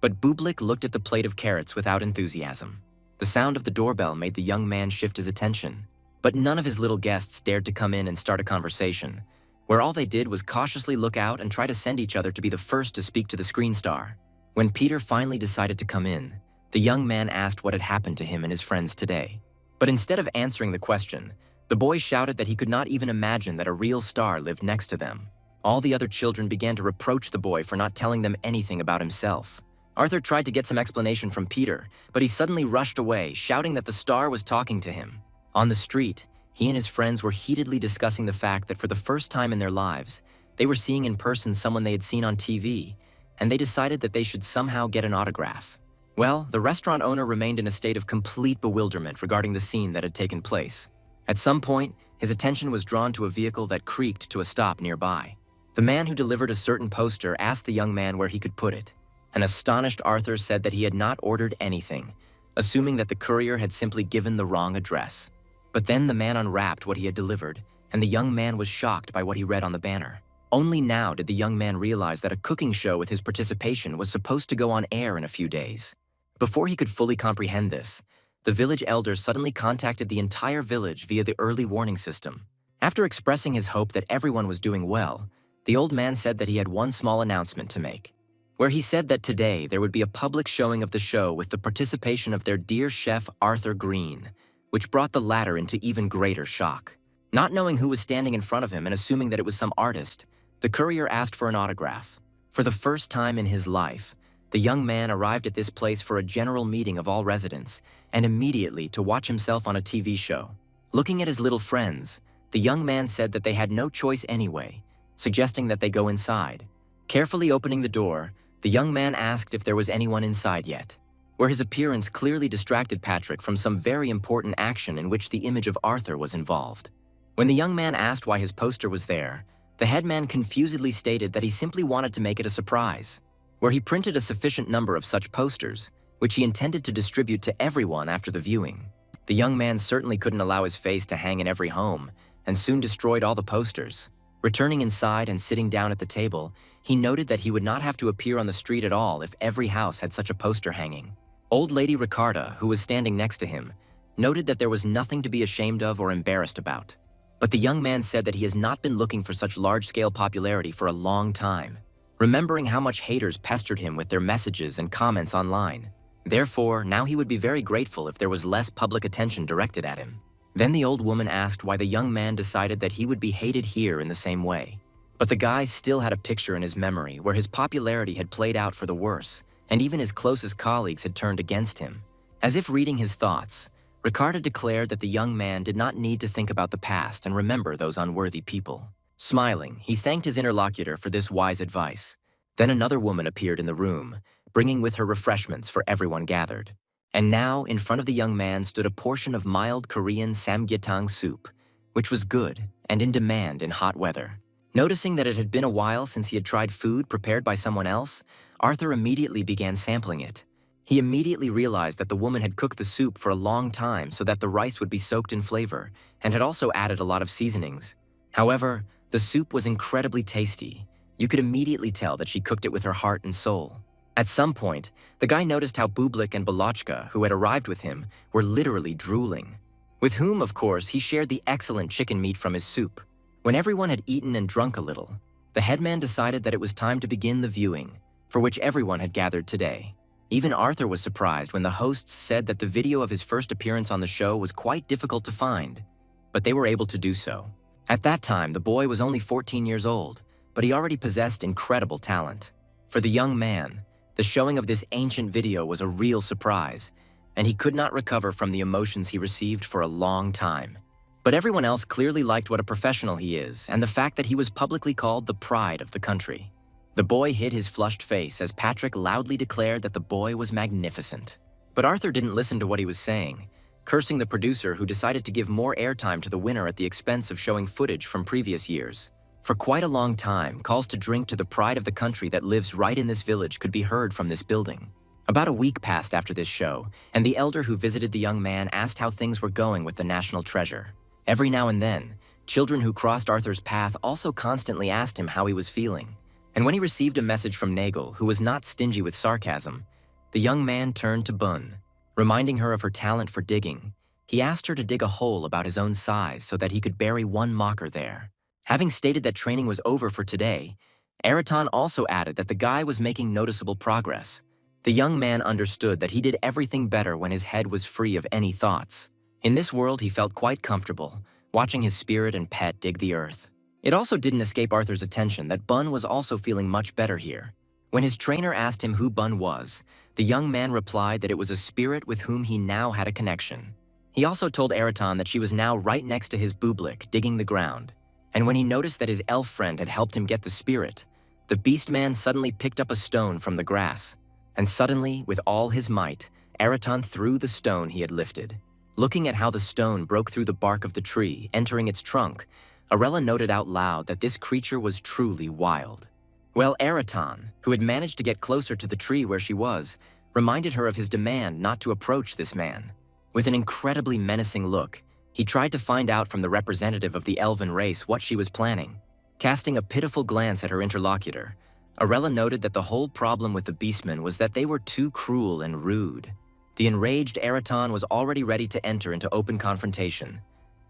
But Bublik looked at the plate of carrots without enthusiasm. The sound of the doorbell made the young man shift his attention. But none of his little guests dared to come in and start a conversation, where all they did was cautiously look out and try to send each other to be the first to speak to the screen star. When Peter finally decided to come in, the young man asked what had happened to him and his friends today. But instead of answering the question, the boy shouted that he could not even imagine that a real star lived next to them. All the other children began to reproach the boy for not telling them anything about himself. Arthur tried to get some explanation from Peter, but he suddenly rushed away, shouting that the star was talking to him. On the street, he and his friends were heatedly discussing the fact that for the first time in their lives, they were seeing in person someone they had seen on TV, and they decided that they should somehow get an autograph. Well, the restaurant owner remained in a state of complete bewilderment regarding the scene that had taken place. At some point, his attention was drawn to a vehicle that creaked to a stop nearby. The man who delivered a certain poster asked the young man where he could put it. An astonished Arthur said that he had not ordered anything, assuming that the courier had simply given the wrong address. But then the man unwrapped what he had delivered, and the young man was shocked by what he read on the banner. Only now did the young man realize that a cooking show with his participation was supposed to go on air in a few days. Before he could fully comprehend this, the village elder suddenly contacted the entire village via the early warning system. After expressing his hope that everyone was doing well, the old man said that he had one small announcement to make, where he said that today there would be a public showing of the show with the participation of their dear chef Arthur Green, which brought the latter into even greater shock. Not knowing who was standing in front of him and assuming that it was some artist, the courier asked for an autograph. For the first time in his life, the young man arrived at this place for a general meeting of all residents and immediately to watch himself on a TV show. Looking at his little friends, the young man said that they had no choice anyway, suggesting that they go inside. Carefully opening the door, the young man asked if there was anyone inside yet, where his appearance clearly distracted Patrick from some very important action in which the image of Arthur was involved. When the young man asked why his poster was there, the headman confusedly stated that he simply wanted to make it a surprise, where he printed a sufficient number of such posters, which he intended to distribute to everyone after the viewing. The young man certainly couldn't allow his face to hang in every home, and soon destroyed all the posters. Returning inside and sitting down at the table, he noted that he would not have to appear on the street at all if every house had such a poster hanging. Old Lady Ricarda, who was standing next to him, noted that there was nothing to be ashamed of or embarrassed about. But the young man said that he has not been looking for such large-scale popularity for a long time, remembering how much haters pestered him with their messages and comments online. Therefore, now he would be very grateful if there was less public attention directed at him. Then the old woman asked why the young man decided that he would be hated here in the same way. But the guy still had a picture in his memory where his popularity had played out for the worse, and even his closest colleagues had turned against him. As if reading his thoughts, Ricardo declared that the young man did not need to think about the past and remember those unworthy people. Smiling, he thanked his interlocutor for this wise advice. Then another woman appeared in the room, bringing with her refreshments for everyone gathered. And now, in front of the young man stood a portion of mild Korean samgyetang soup, which was good and in demand in hot weather. Noticing that it had been a while since he had tried food prepared by someone else, Arthur immediately began sampling it. He immediately realized that the woman had cooked the soup for a long time so that the rice would be soaked in flavor, and had also added a lot of seasonings. However, the soup was incredibly tasty. You could immediately tell that she cooked it with her heart and soul. At some point, the guy noticed how Bublik and Balochka, who had arrived with him, were literally drooling. With whom, of course, he shared the excellent chicken meat from his soup. When everyone had eaten and drunk a little, the headman decided that it was time to begin the viewing, for which everyone had gathered today. Even Arthur was surprised when the hosts said that the video of his first appearance on the show was quite difficult to find, but they were able to do so. At that time, the boy was only 14 years old, but he already possessed incredible talent. For the young man, the showing of this ancient video was a real surprise, and he could not recover from the emotions he received for a long time. But everyone else clearly liked what a professional he is and the fact that he was publicly called the pride of the country. The boy hid his flushed face as Patrick loudly declared that the boy was magnificent. But Arthur didn't listen to what he was saying, cursing the producer who decided to give more airtime to the winner at the expense of showing footage from previous years. For quite a long time, calls to drink to the pride of the country that lives right in this village could be heard from this building. About a week passed after this show, and the elder who visited the young man asked how things were going with the national treasure. Every now and then, children who crossed Arthur's path also constantly asked him how he was feeling. And when he received a message from Nigel, who was not stingy with sarcasm, the young man turned to Bun. Reminding her of her talent for digging, he asked her to dig a hole about his own size so that he could bury one mocker there. Having stated that training was over for today, Araton also added that the guy was making noticeable progress. The young man understood that he did everything better when his head was free of any thoughts. In this world, he felt quite comfortable, watching his spirit and pet dig the earth. It also didn't escape Arthur's attention that Bun was also feeling much better here. When his trainer asked him who Bun was, the young man replied that it was a spirit with whom he now had a connection. He also told Araton that she was now right next to his Bublik, digging the ground. And when he noticed that his elf friend had helped him get the spirit, the beastman suddenly picked up a stone from the grass. And suddenly, with all his might, Araton threw the stone he had lifted. Looking at how the stone broke through the bark of the tree, entering its trunk, Arella noted out loud that this creature was truly wild. Well, Araton, who had managed to get closer to the tree where she was, reminded her of his demand not to approach this man. With an incredibly menacing look, he tried to find out from the representative of the elven race what she was planning. Casting a pitiful glance at her interlocutor, Arella noted that the whole problem with the beastmen was that they were too cruel and rude. The enraged Araton was already ready to enter into open confrontation,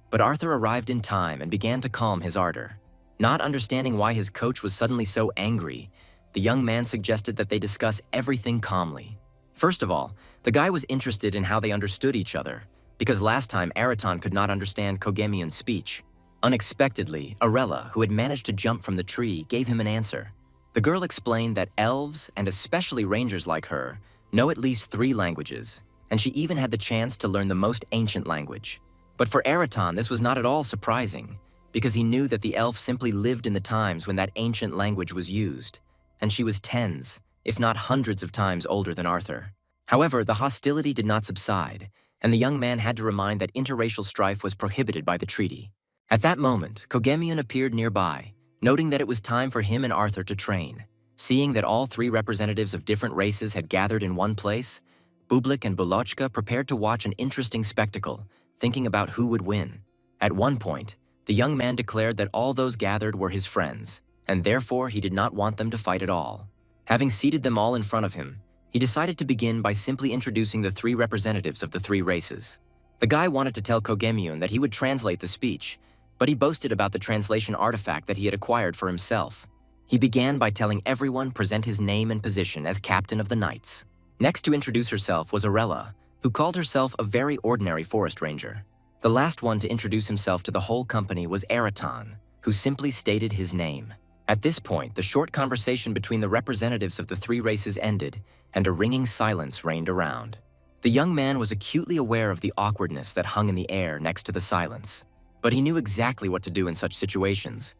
but Arthur arrived in time and began to calm his ardor. Not understanding why his coach was suddenly so angry, the young man suggested that they discuss everything calmly. First of all, the guy was interested in how they understood each other, because last time Araton could not understand Kogemian's speech. Unexpectedly, Arella, who had managed to jump from the tree, gave him an answer. The girl explained that elves, and especially rangers like her, know at least 3 languages, and she even had the chance to learn the most ancient language. But for Araton, this was not at all surprising, because he knew that the elf simply lived in the times when that ancient language was used, and she was tens, if not hundreds of times older than Arthur. However, the hostility did not subside, and the young man had to remind that interracial strife was prohibited by the treaty. At that moment, Kogemian appeared nearby, noting that it was time for him and Arthur to train. Seeing that all 3 representatives of different races had gathered in one place, Bublik and Balochka prepared to watch an interesting spectacle, thinking about who would win. At one point, the young man declared that all those gathered were his friends, and therefore he did not want them to fight at all. Having seated them all in front of him, he decided to begin by simply introducing the 3 representatives of the 3 races. The guy wanted to tell Kogemian that he would translate the speech, but he boasted about the translation artifact that he had acquired for himself. He began by telling everyone present his name and position as captain of the knights. Next to introduce herself was Arella, who called herself a very ordinary forest ranger. The last one to introduce himself to the whole company was Araton, who simply stated his name. At this point, the short conversation between the representatives of the 3 races ended, and a ringing silence reigned around. The young man was acutely aware of the awkwardness that hung in the air next to the silence, but he knew exactly what to do in such situations,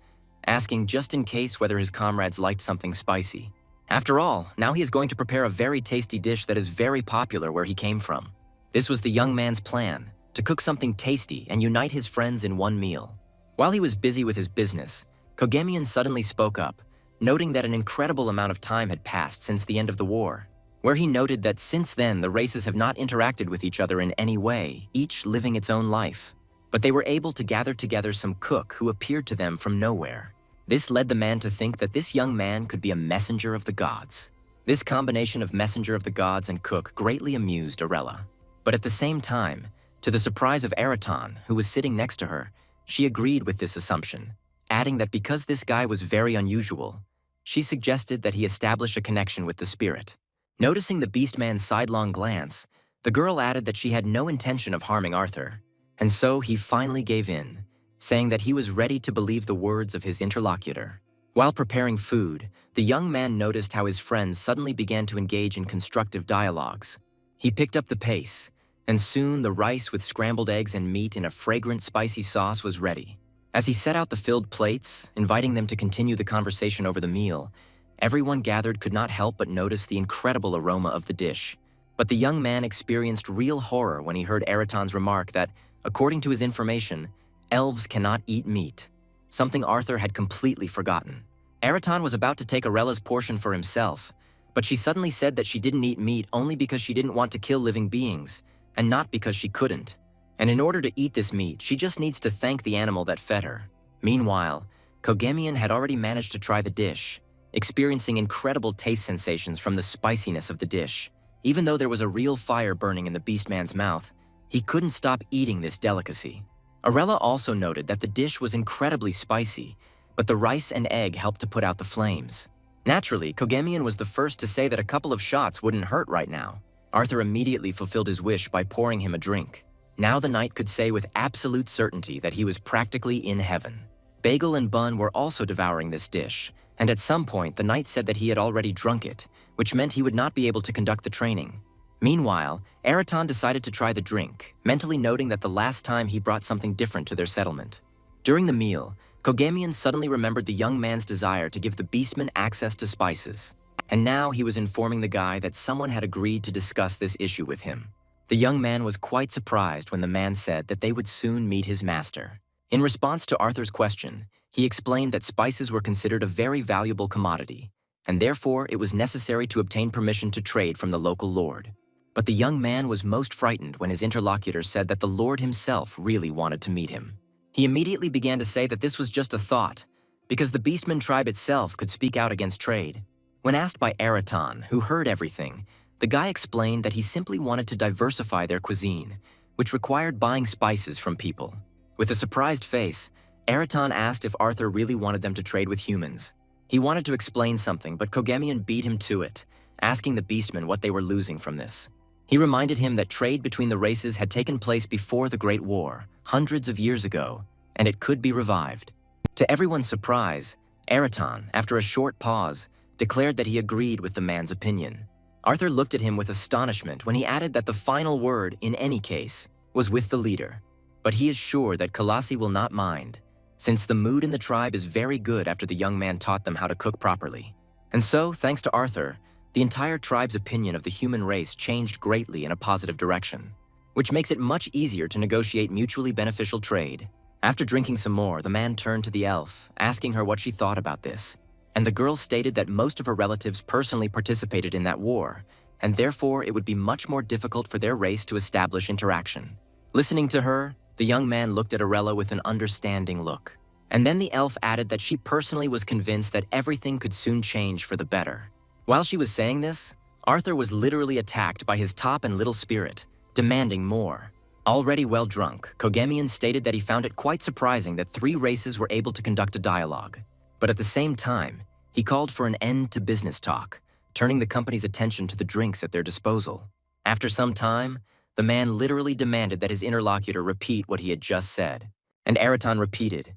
asking just in case whether his comrades liked something spicy. After all, now he is going to prepare a very tasty dish that is very popular where he came from. This was the young man's plan, to cook something tasty and unite his friends in one meal. While he was busy with his business, Kogemian suddenly spoke up, noting that an incredible amount of time had passed since the end of the war, where he noted that since then the races have not interacted with each other in any way, each living its own life. But they were able to gather together some cook who appeared to them from nowhere. This led the man to think that this young man could be a messenger of the gods. This combination of messenger of the gods and cook greatly amused Arella. But at the same time, to the surprise of Araton, who was sitting next to her, she agreed with this assumption, adding that because this guy was very unusual, she suggested that he establish a connection with the spirit. Noticing the beastman's sidelong glance, the girl added that she had no intention of harming Arthur, and so he finally gave in, saying that he was ready to believe the words of his interlocutor. While preparing food, the young man noticed how his friends suddenly began to engage in constructive dialogues. He picked up the pace, and soon the rice with scrambled eggs and meat in a fragrant spicy sauce was ready. As he set out the filled plates, inviting them to continue the conversation over the meal, everyone gathered could not help but notice the incredible aroma of the dish. But the young man experienced real horror when he heard Araton's remark that, according to his information, elves cannot eat meat, something Arthur had completely forgotten. Araton was about to take Arella's portion for himself, but she suddenly said that she didn't eat meat only because she didn't want to kill living beings, and not because she couldn't. And in order to eat this meat, she just needs to thank the animal that fed her. Meanwhile, Kogemian had already managed to try the dish, experiencing incredible taste sensations from the spiciness of the dish. Even though there was a real fire burning in the beastman's mouth, he couldn't stop eating this delicacy. Arella also noted that the dish was incredibly spicy, but the rice and egg helped to put out the flames. Naturally, Kogemian was the first to say that a couple of shots wouldn't hurt right now. Arthur immediately fulfilled his wish by pouring him a drink. Now the knight could say with absolute certainty that he was practically in heaven. Bagel and Bun were also devouring this dish, and at some point the knight said that he had already drunk it, which meant he would not be able to conduct the training. Meanwhile, Araton decided to try the drink, mentally noting that the last time he brought something different to their settlement. During the meal, Kogemian suddenly remembered the young man's desire to give the beastmen access to spices, and now he was informing the guy that someone had agreed to discuss this issue with him. The young man was quite surprised when the man said that they would soon meet his master. In response to Arthur's question, he explained that spices were considered a very valuable commodity, and therefore it was necessary to obtain permission to trade from the local lord. But the young man was most frightened when his interlocutor said that the lord himself really wanted to meet him. He immediately began to say that this was just a thought, because the beastman tribe itself could speak out against trade. When asked by Araton, who heard everything, the guy explained that he simply wanted to diversify their cuisine, which required buying spices from people. With a surprised face, Araton asked if Arthur really wanted them to trade with humans. He wanted to explain something, but Kogemian beat him to it, asking the beastmen what they were losing from this. He reminded him that trade between the races had taken place before the Great War, hundreds of years ago, and it could be revived. To everyone's surprise, Araton, after a short pause, declared that he agreed with the man's opinion. Arthur looked at him with astonishment when he added that the final word, in any case, was with the leader. But he is sure that Kalasi will not mind, since the mood in the tribe is very good after the young man taught them how to cook properly. And so, thanks to Arthur, the entire tribe's opinion of the human race changed greatly in a positive direction, which makes it much easier to negotiate mutually beneficial trade. After drinking some more, the man turned to the elf, asking her what she thought about this. And the girl stated that most of her relatives personally participated in that war, and therefore it would be much more difficult for their race to establish interaction. Listening to her, the young man looked at Arella with an understanding look. And then the elf added that she personally was convinced that everything could soon change for the better. While she was saying this, Arthur was literally attacked by his top and little spirit, demanding more. Already well drunk, Kogemian stated that he found it quite surprising that 3 races were able to conduct a dialogue. But at the same time, he called for an end to business talk, turning the company's attention to the drinks at their disposal. After some time, the man literally demanded that his interlocutor repeat what he had just said. And Araton repeated,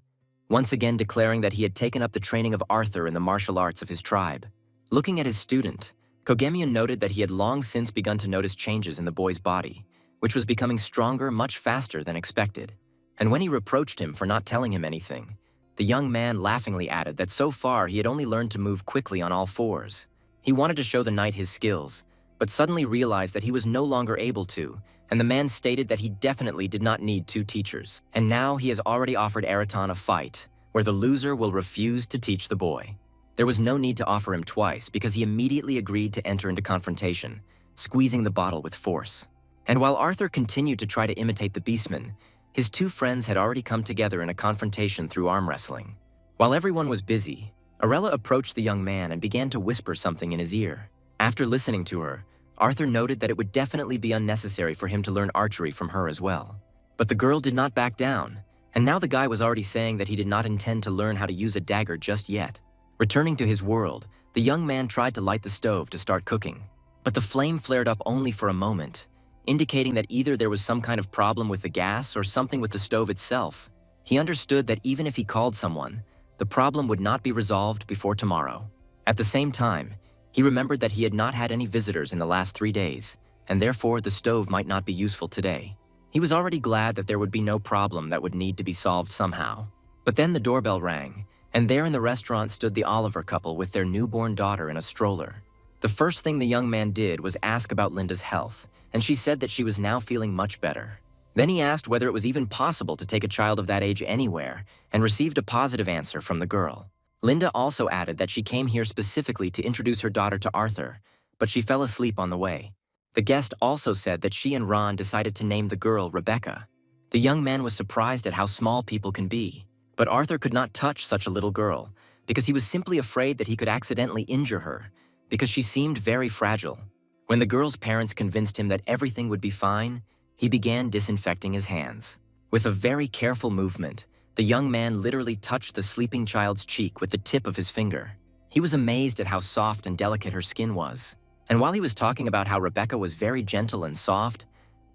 once again declaring that he had taken up the training of Arthur in the martial arts of his tribe. Looking at his student, Kogemian noted that he had long since begun to notice changes in the boy's body, which was becoming stronger much faster than expected. And when he reproached him for not telling him anything, the young man laughingly added that so far he had only learned to move quickly on all 4s. He wanted to show the knight his skills, but suddenly realized that he was no longer able to, and the man stated that he definitely did not need 2 teachers. And now he has already offered Araton a fight, where the loser will refuse to teach the boy. There was no need to offer him twice because he immediately agreed to enter into confrontation, squeezing the bottle with force. And while Arthur continued to try to imitate the beastmen, his two friends had already come together in a confrontation through arm wrestling. While everyone was busy, Arella approached the young man and began to whisper something in his ear. After listening to her, Arthur noted that it would definitely be unnecessary for him to learn archery from her as well. But the girl did not back down, and now the guy was already saying that he did not intend to learn how to use a dagger just yet. Returning to his world, the young man tried to light the stove to start cooking. But the flame flared up only for a moment, indicating that either there was some kind of problem with the gas or something with the stove itself. He understood that even if he called someone, the problem would not be resolved before tomorrow. At the same time, he remembered that he had not had any visitors in the last 3 days, and therefore the stove might not be useful today. He was already glad that there would be no problem that would need to be solved somehow. But then the doorbell rang, and there in the restaurant stood the Oliver couple with their newborn daughter in a stroller. The first thing the young man did was ask about Linda's health, and she said that she was now feeling much better. Then he asked whether it was even possible to take a child of that age anywhere, and received a positive answer from the girl. Linda also added that she came here specifically to introduce her daughter to Arthur, but she fell asleep on the way. The guest also said that she and Ron decided to name the girl Rebecca. The young man was surprised at how small people can be, but Arthur could not touch such a little girl because he was simply afraid that he could accidentally injure her because she seemed very fragile. When the girl's parents convinced him that everything would be fine, he began disinfecting his hands. With a very careful movement, the young man literally touched the sleeping child's cheek with the tip of his finger. He was amazed at how soft and delicate her skin was. And while he was talking about how Rebecca was very gentle and soft,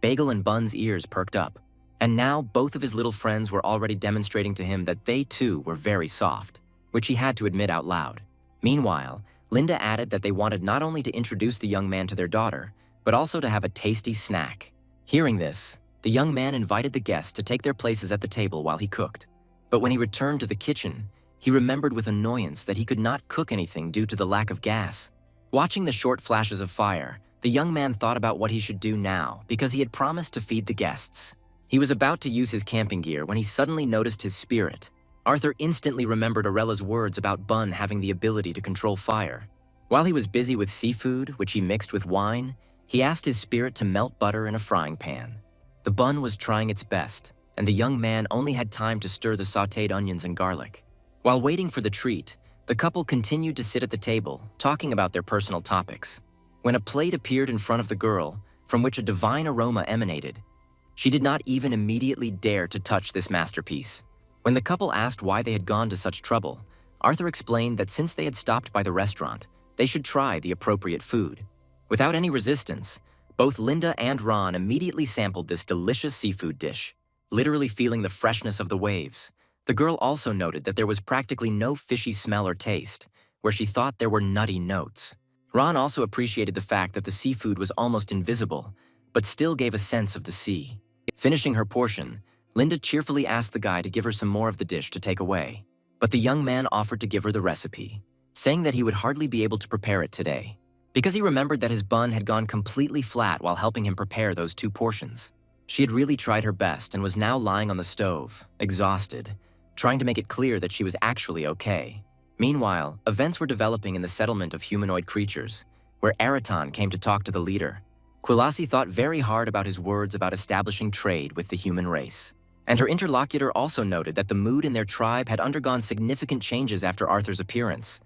Bagel and Bun's ears perked up. And now both of his little friends were already demonstrating to him that they too were very soft, which he had to admit out loud. Meanwhile, Linda added that they wanted not only to introduce the young man to their daughter, but also to have a tasty snack. Hearing this, the young man invited the guests to take their places at the table while he cooked. But when he returned to the kitchen, he remembered with annoyance that he could not cook anything due to the lack of gas. Watching the short flashes of fire, the young man thought about what he should do now because he had promised to feed the guests. He was about to use his camping gear when he suddenly noticed his spirit. Arthur instantly remembered Arella's words about Bun having the ability to control fire. While he was busy with seafood, which he mixed with wine, he asked his spirit to melt butter in a frying pan. The bun was trying its best, and the young man only had time to stir the sautéed onions and garlic. While waiting for the treat, the couple continued to sit at the table, talking about their personal topics. When a plate appeared in front of the girl, from which a divine aroma emanated, she did not even immediately dare to touch this masterpiece. When the couple asked why they had gone to such trouble, Arthur explained that since they had stopped by the restaurant, they should try the appropriate food. Without any resistance, both Linda and Ron immediately sampled this delicious seafood dish, literally feeling the freshness of the waves. The girl also noted that there was practically no fishy smell or taste, where she thought there were nutty notes. Ron also appreciated the fact that the seafood was almost invisible, but still gave a sense of the sea. Finishing her portion, Linda cheerfully asked the guy to give her some more of the dish to take away, but the young man offered to give her the recipe, saying that he would hardly be able to prepare it today, because he remembered that his bun had gone completely flat while helping him prepare those 2 portions. She had really tried her best and was now lying on the stove, exhausted, trying to make it clear that she was actually okay. Meanwhile, events were developing in the settlement of humanoid creatures, where Araton came to talk to the leader. Quilasi thought very hard about his words about establishing trade with the human race. And her interlocutor also noted that the mood in their tribe had undergone significant changes after Arthur's appearance,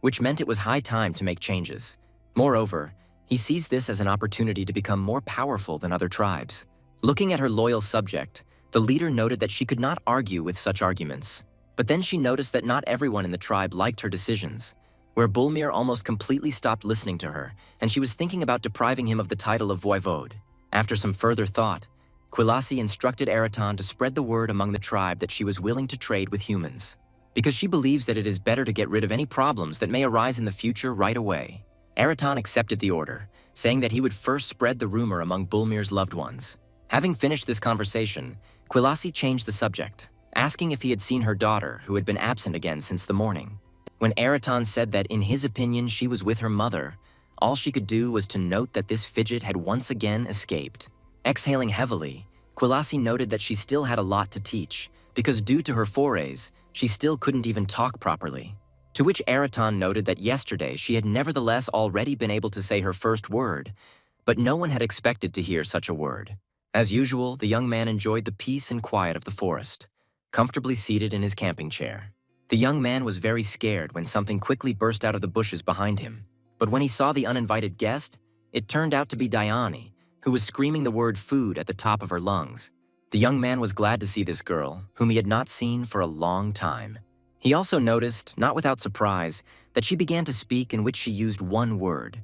which meant it was high time to make changes. Moreover, he sees this as an opportunity to become more powerful than other tribes. Looking at her loyal subject, the leader noted that she could not argue with such arguments. But then she noticed that not everyone in the tribe liked her decisions, where Bulmir almost completely stopped listening to her, and she was thinking about depriving him of the title of voivode. After some further thought, Quilasi instructed Araton to spread the word among the tribe that she was willing to trade with humans, because she believes that it is better to get rid of any problems that may arise in the future right away. Araton accepted the order, saying that he would first spread the rumor among Bulmir's loved ones. Having finished this conversation, Quilasi changed the subject, asking if he had seen her daughter, who had been absent again since the morning. When Araton said that in his opinion she was with her mother, all she could do was to note that this fidget had once again escaped. Exhaling heavily, Quilasi noted that she still had a lot to teach, because due to her forays, she still couldn't even talk properly. To which Araton noted that yesterday she had nevertheless already been able to say her first word, but no one had expected to hear such a word. As usual, the young man enjoyed the peace and quiet of the forest, comfortably seated in his camping chair. The young man was very scared when something quickly burst out of the bushes behind him, but when he saw the uninvited guest, it turned out to be Diane, who was screaming the word food at the top of her lungs. The young man was glad to see this girl, whom he had not seen for a long time. He also noticed, not without surprise, that she began to speak in which she used one word: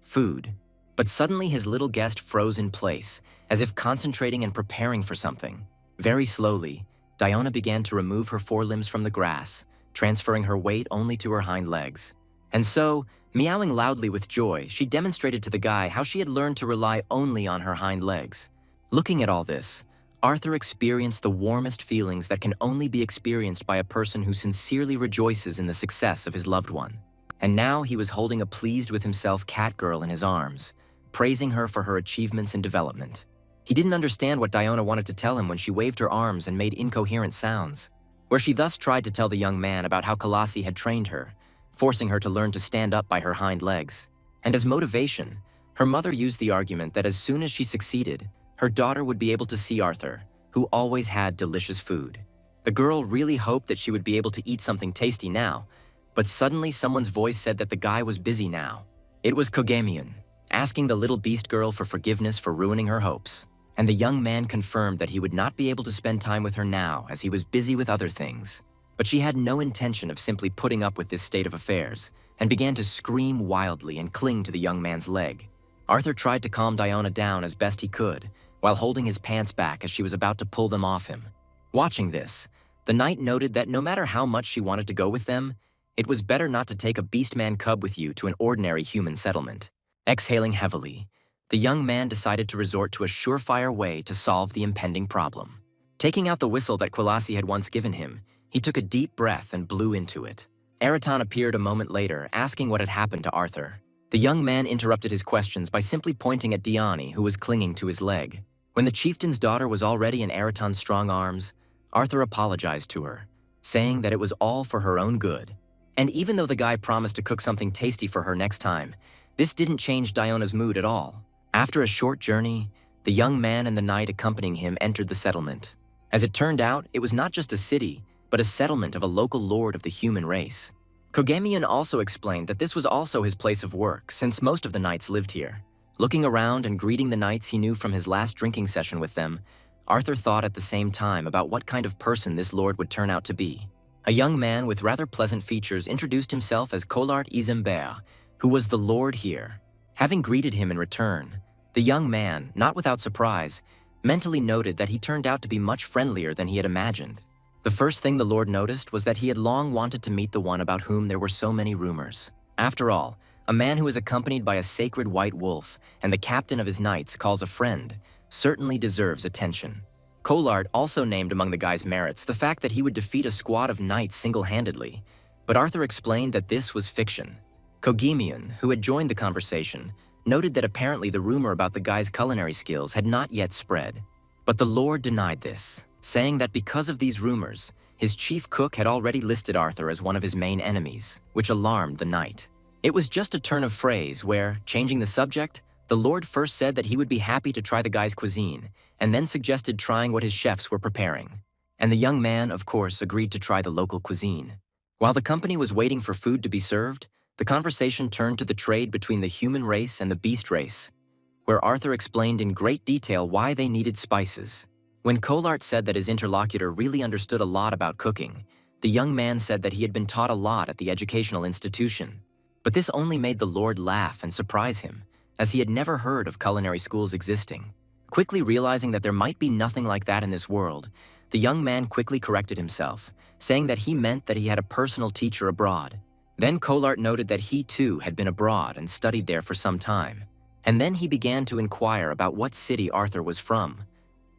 food. But suddenly his little guest froze in place, as if concentrating and preparing for something. Very slowly, Diana began to remove her forelimbs from the grass, transferring her weight only to her hind legs. And so, meowing loudly with joy, she demonstrated to the guy how she had learned to rely only on her hind legs. Looking at all this, Arthur experienced the warmest feelings that can only be experienced by a person who sincerely rejoices in the success of his loved one. And now he was holding a pleased with himself catgirl in his arms, praising her for her achievements and development. He didn't understand what Diana wanted to tell him when she waved her arms and made incoherent sounds, where she thus tried to tell the young man about how Kalasi had trained her, forcing her to learn to stand up by her hind legs. And as motivation, her mother used the argument that as soon as she succeeded, her daughter would be able to see Arthur, who always had delicious food. The girl really hoped that she would be able to eat something tasty now, but suddenly someone's voice said that the guy was busy now. It was Kang Hyun, asking the little beast girl for forgiveness for ruining her hopes. And the young man confirmed that he would not be able to spend time with her now as he was busy with other things. But she had no intention of simply putting up with this state of affairs, and began to scream wildly and cling to the young man's leg. Arthur tried to calm Diana down as best he could, while holding his pants back as she was about to pull them off him. Watching this, the knight noted that no matter how much she wanted to go with them, it was better not to take a beastman cub with you to an ordinary human settlement. Exhaling heavily, the young man decided to resort to a surefire way to solve the impending problem. Taking out the whistle that Kalasi had once given him, he took a deep breath and blew into it. Araton appeared a moment later, asking what had happened to Arthur. The young man interrupted his questions by simply pointing at Diane, who was clinging to his leg. When the chieftain's daughter was already in Araton's strong arms, Arthur apologized to her, saying that it was all for her own good. And even though the guy promised to cook something tasty for her next time, this didn't change Diana's mood at all. After a short journey, the young man and the knight accompanying him entered the settlement. As it turned out, it was not just a city, but a settlement of a local lord of the human race. Kang Hyun also explained that this was also his place of work, since most of the knights lived here. Looking around and greeting the knights he knew from his last drinking session with them, Arthur thought at the same time about what kind of person this lord would turn out to be. A young man with rather pleasant features introduced himself as Collard Isambert, who was the lord here. Having greeted him in return, the young man, not without surprise, mentally noted that he turned out to be much friendlier than he had imagined. The first thing the lord noticed was that he had long wanted to meet the one about whom there were so many rumors. After all, a man who is accompanied by a sacred white wolf and the captain of his knights calls a friend certainly deserves attention. Collard also named among the guy's merits the fact that he would defeat a squad of knights single-handedly, but Arthur explained that this was fiction. Kang Hyun, who had joined the conversation, noted that apparently the rumor about the guy's culinary skills had not yet spread. But the lord denied this, saying that because of these rumors, his chief cook had already listed Arthur as one of his main enemies, which alarmed the knight. It was just a turn of phrase where, changing the subject, the lord first said that he would be happy to try the guy's cuisine, and then suggested trying what his chefs were preparing. And the young man, of course, agreed to try the local cuisine. While the company was waiting for food to be served, the conversation turned to the trade between the human race and the beast race, where Arthur explained in great detail why they needed spices. When Collard said that his interlocutor really understood a lot about cooking, the young man said that he had been taught a lot at the educational institution. But this only made the lord laugh and surprise him, as he had never heard of culinary schools existing. Quickly realizing that there might be nothing like that in this world, the young man quickly corrected himself, saying that he meant that he had a personal teacher abroad. Then Collard noted that he too had been abroad and studied there for some time. And then he began to inquire about what city Arthur was from,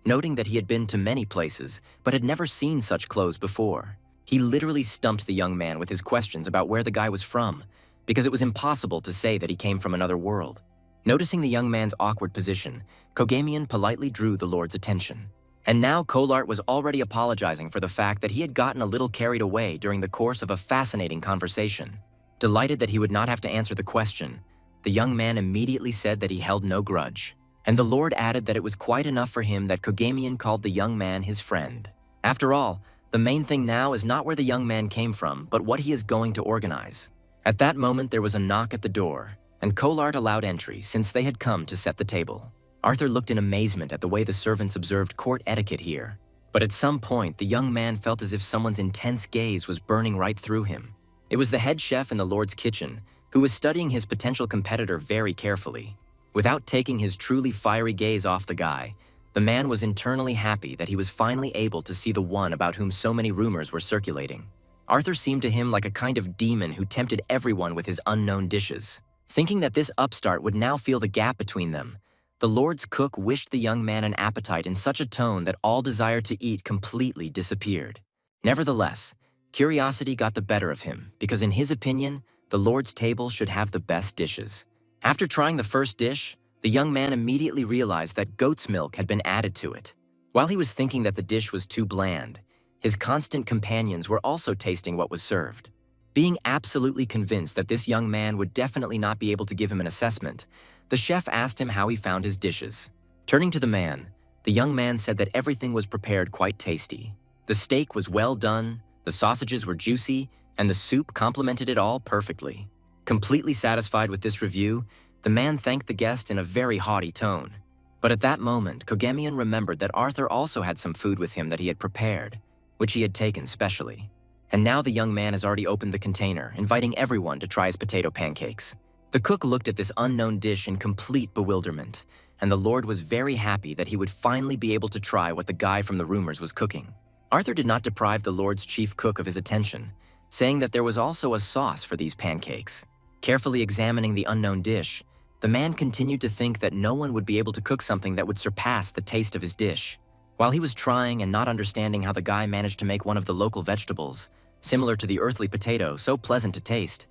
noting that he had been to many places but had never seen such clothes before. He literally stumped the young man with his questions about where the guy was from, because it was impossible to say that he came from another world. Noticing the young man's awkward position, Kang Hyun politely drew the lord's attention. And now Kolart was already apologizing for the fact that he had gotten a little carried away during the course of a fascinating conversation. Delighted that he would not have to answer the question, the young man immediately said that he held no grudge. And the Lord added that it was quite enough for him that Kogamian called the young man his friend. After all, the main thing now is not where the young man came from, but what he is going to organize. At that moment, there was a knock at the door, and Kolart allowed entry since they had come to set the table. Arthur looked in amazement at the way the servants observed court etiquette here. But at some point, the young man felt as if someone's intense gaze was burning right through him. It was the head chef in the Lord's kitchen, who was studying his potential competitor very carefully. Without taking his truly fiery gaze off the guy, the man was internally happy that he was finally able to see the one about whom so many rumors were circulating. Arthur seemed to him like a kind of demon who tempted everyone with his unknown dishes. Thinking that this upstart would now feel the gap between them, the Lord's cook wished the young man an appetite in such a tone that all desire to eat completely disappeared. Nevertheless, curiosity got the better of him because in his opinion, the Lord's table should have the best dishes. After trying the first dish, the young man immediately realized that goat's milk had been added to it. While he was thinking that the dish was too bland, his constant companions were also tasting what was served. Being absolutely convinced that this young man would definitely not be able to give him an assessment, the chef asked him how he found his dishes. Turning to the man, the young man said that everything was prepared quite tasty. The steak was well done, the sausages were juicy, and the soup complemented it all perfectly. Completely satisfied with this review, the man thanked the guest in a very haughty tone. But at that moment, Kogamian remembered that Arthur also had some food with him that he had prepared, which he had taken specially. And now the young man has already opened the container, inviting everyone to try his potato pancakes. The cook looked at this unknown dish in complete bewilderment, and the Lord was very happy that he would finally be able to try what the guy from the rumors was cooking. Arthur did not deprive the Lord's chief cook of his attention, saying that there was also a sauce for these pancakes. Carefully examining the unknown dish, the man continued to think that no one would be able to cook something that would surpass the taste of his dish. While he was trying and not understanding how the guy managed to make one of the local vegetables, similar to the earthly potato, so pleasant to taste,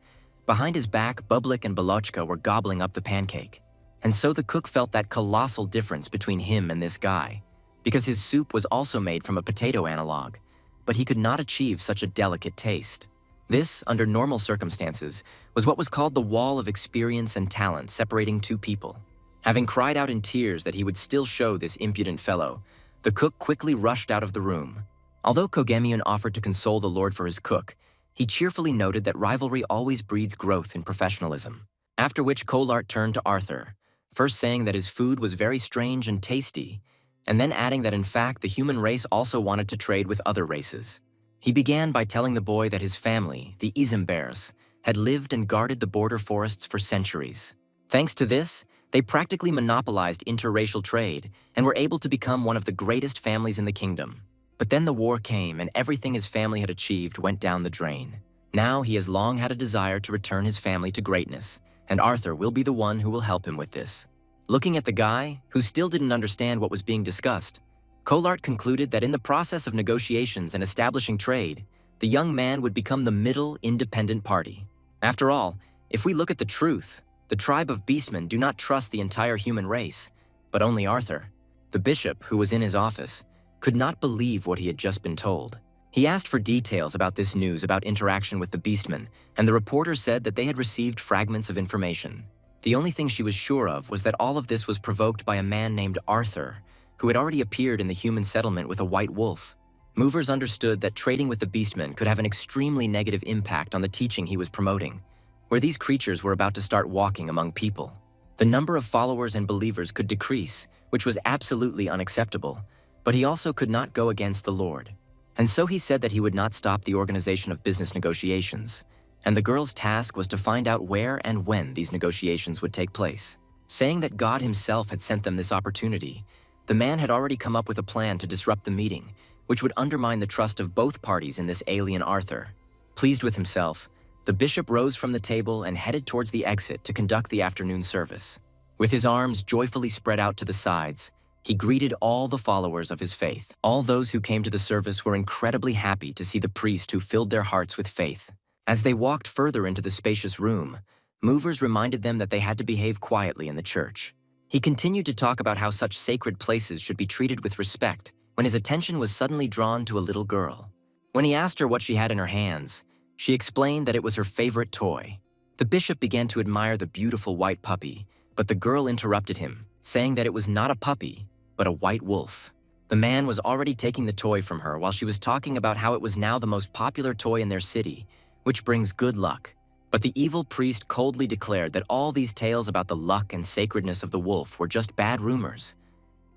behind his back, Bublik and Balochka were gobbling up the pancake. And so the cook felt that colossal difference between him and this guy, because his soup was also made from a potato analog, but he could not achieve such a delicate taste. This, under normal circumstances, was what was called the wall of experience and talent separating two people. Having cried out in tears that he would still show this impudent fellow, the cook quickly rushed out of the room. Although Kogamian offered to console the Lord for his cook, he cheerfully noted that rivalry always breeds growth in professionalism. After which Kolart turned to Arthur, first saying that his food was very strange and tasty, and then adding that in fact the human race also wanted to trade with other races. He began by telling the boy that his family, the Izambers, had lived and guarded the border forests for centuries. Thanks to this, they practically monopolized interracial trade and were able to become one of the greatest families in the kingdom. But then the war came and everything his family had achieved went down the drain. Now he has long had a desire to return his family to greatness, and Arthur will be the one who will help him with this. Looking at the guy, who still didn't understand what was being discussed, Kolart concluded that in the process of negotiations and establishing trade, the young man would become the middle independent party. After all, if we look at the truth, the tribe of beastmen do not trust the entire human race, but only Arthur. The bishop, who was in his office, could not believe what he had just been told. He asked for details about this news about interaction with the beastmen, and the reporter said that they had received fragments of information. The only thing she was sure of was that all of this was provoked by a man named Arthur, who had already appeared in the human settlement with a white wolf. Movers understood that trading with the beastmen could have an extremely negative impact on the teaching he was promoting, where these creatures were about to start walking among people. The number of followers and believers could decrease, which was absolutely unacceptable, but he also could not go against the Lord. And so he said that he would not stop the organization of business negotiations, and the girl's task was to find out where and when these negotiations would take place. Saying that God himself had sent them this opportunity, the man had already come up with a plan to disrupt the meeting, which would undermine the trust of both parties in this alien Arthur. Pleased with himself, the bishop rose from the table and headed towards the exit to conduct the afternoon service. With his arms joyfully spread out to the sides, he greeted all the followers of his faith. All those who came to the service were incredibly happy to see the priest who filled their hearts with faith. As they walked further into the spacious room, movers reminded them that they had to behave quietly in the church. He continued to talk about how such sacred places should be treated with respect, when his attention was suddenly drawn to a little girl. When he asked her what she had in her hands, she explained that it was her favorite toy. The bishop began to admire the beautiful white puppy, but the girl interrupted him, saying that it was not a puppy, but a white wolf. The man was already taking the toy from her while she was talking about how it was now the most popular toy in their city, which brings good luck. But the evil priest coldly declared that all these tales about the luck and sacredness of the wolf were just bad rumors,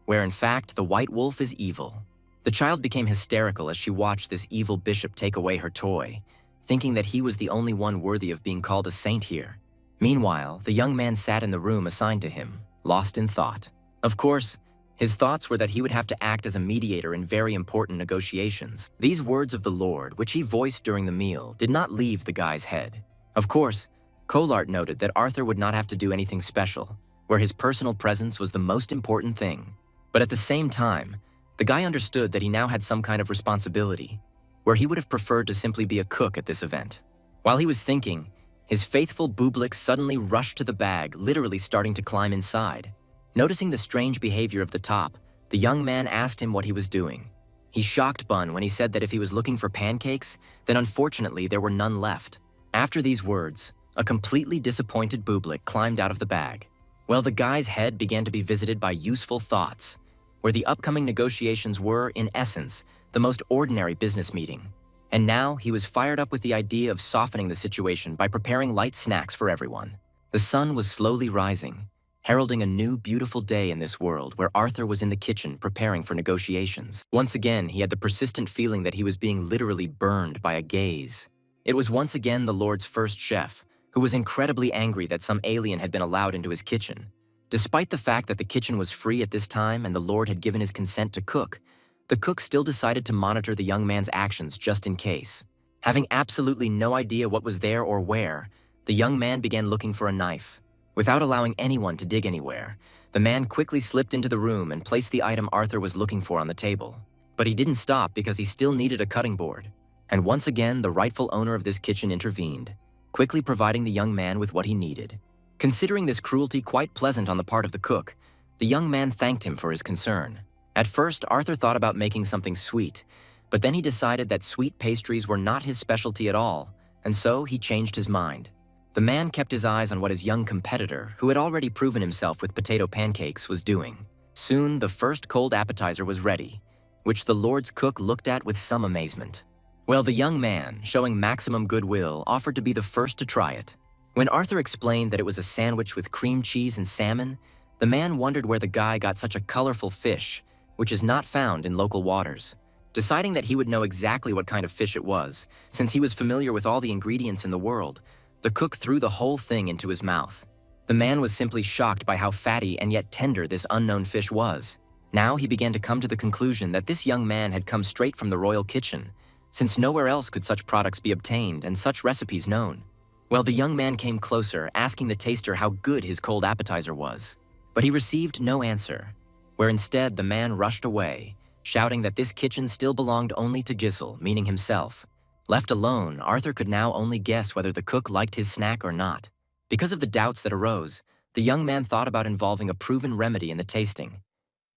where in fact the white wolf is evil. The child became hysterical as she watched this evil bishop take away her toy, thinking that he was the only one worthy of being called a saint here. Meanwhile, the young man sat in the room assigned to him, lost in thought. Of course, his thoughts were that he would have to act as a mediator in very important negotiations. These words of the Lord, which he voiced during the meal, did not leave the guy's head. Of course, Colart noted that Arthur would not have to do anything special, where his personal presence was the most important thing. But at the same time, the guy understood that he now had some kind of responsibility, where he would have preferred to simply be a cook at this event. While he was thinking, his faithful Bublik suddenly rushed to the bag, literally starting to climb inside. Noticing the strange behavior of the top, the young man asked him what he was doing. He shocked Bun when he said that if he was looking for pancakes, then unfortunately there were none left. After these words, a completely disappointed Bublik climbed out of the bag. Well, the guy's head began to be visited by useful thoughts, where the upcoming negotiations were, in essence, the most ordinary business meeting. And now he was fired up with the idea of softening the situation by preparing light snacks for everyone. The sun was slowly rising, heralding a new beautiful day in this world where Arthur was in the kitchen preparing for negotiations. Once again, he had the persistent feeling that he was being literally burned by a gaze. It was once again the Lord's first chef, who was incredibly angry that some alien had been allowed into his kitchen. Despite the fact that the kitchen was free at this time and the Lord had given his consent to cook, the cook still decided to monitor the young man's actions just in case. Having absolutely no idea what was there or where, the young man began looking for a knife. Without allowing anyone to dig anywhere, the man quickly slipped into the room and placed the item Arthur was looking for on the table. But he didn't stop because he still needed a cutting board. And once again, the rightful owner of this kitchen intervened, quickly providing the young man with what he needed. Considering this cruelty quite pleasant on the part of the cook, the young man thanked him for his concern. At first, Arthur thought about making something sweet, but then he decided that sweet pastries were not his specialty at all, and so he changed his mind. The man kept his eyes on what his young competitor, who had already proven himself with potato pancakes, was doing. Soon, the first cold appetizer was ready, which the Lord's cook looked at with some amazement. Well, the young man, showing maximum goodwill, offered to be the first to try it. When Arthur explained that it was a sandwich with cream cheese and salmon, the man wondered where the guy got such a colorful fish, which is not found in local waters. Deciding that he would know exactly what kind of fish it was, since he was familiar with all the ingredients in the world, the cook threw the whole thing into his mouth. The man was simply shocked by how fatty and yet tender this unknown fish was. Now he began to come to the conclusion that this young man had come straight from the royal kitchen, since nowhere else could such products be obtained and such recipes known. Well, the young man came closer, asking the taster how good his cold appetizer was. But he received no answer, where instead the man rushed away, shouting that this kitchen still belonged only to Giselle, meaning himself. Left alone, Arthur could now only guess whether the cook liked his snack or not. Because of the doubts that arose, the young man thought about involving a proven remedy in the tasting,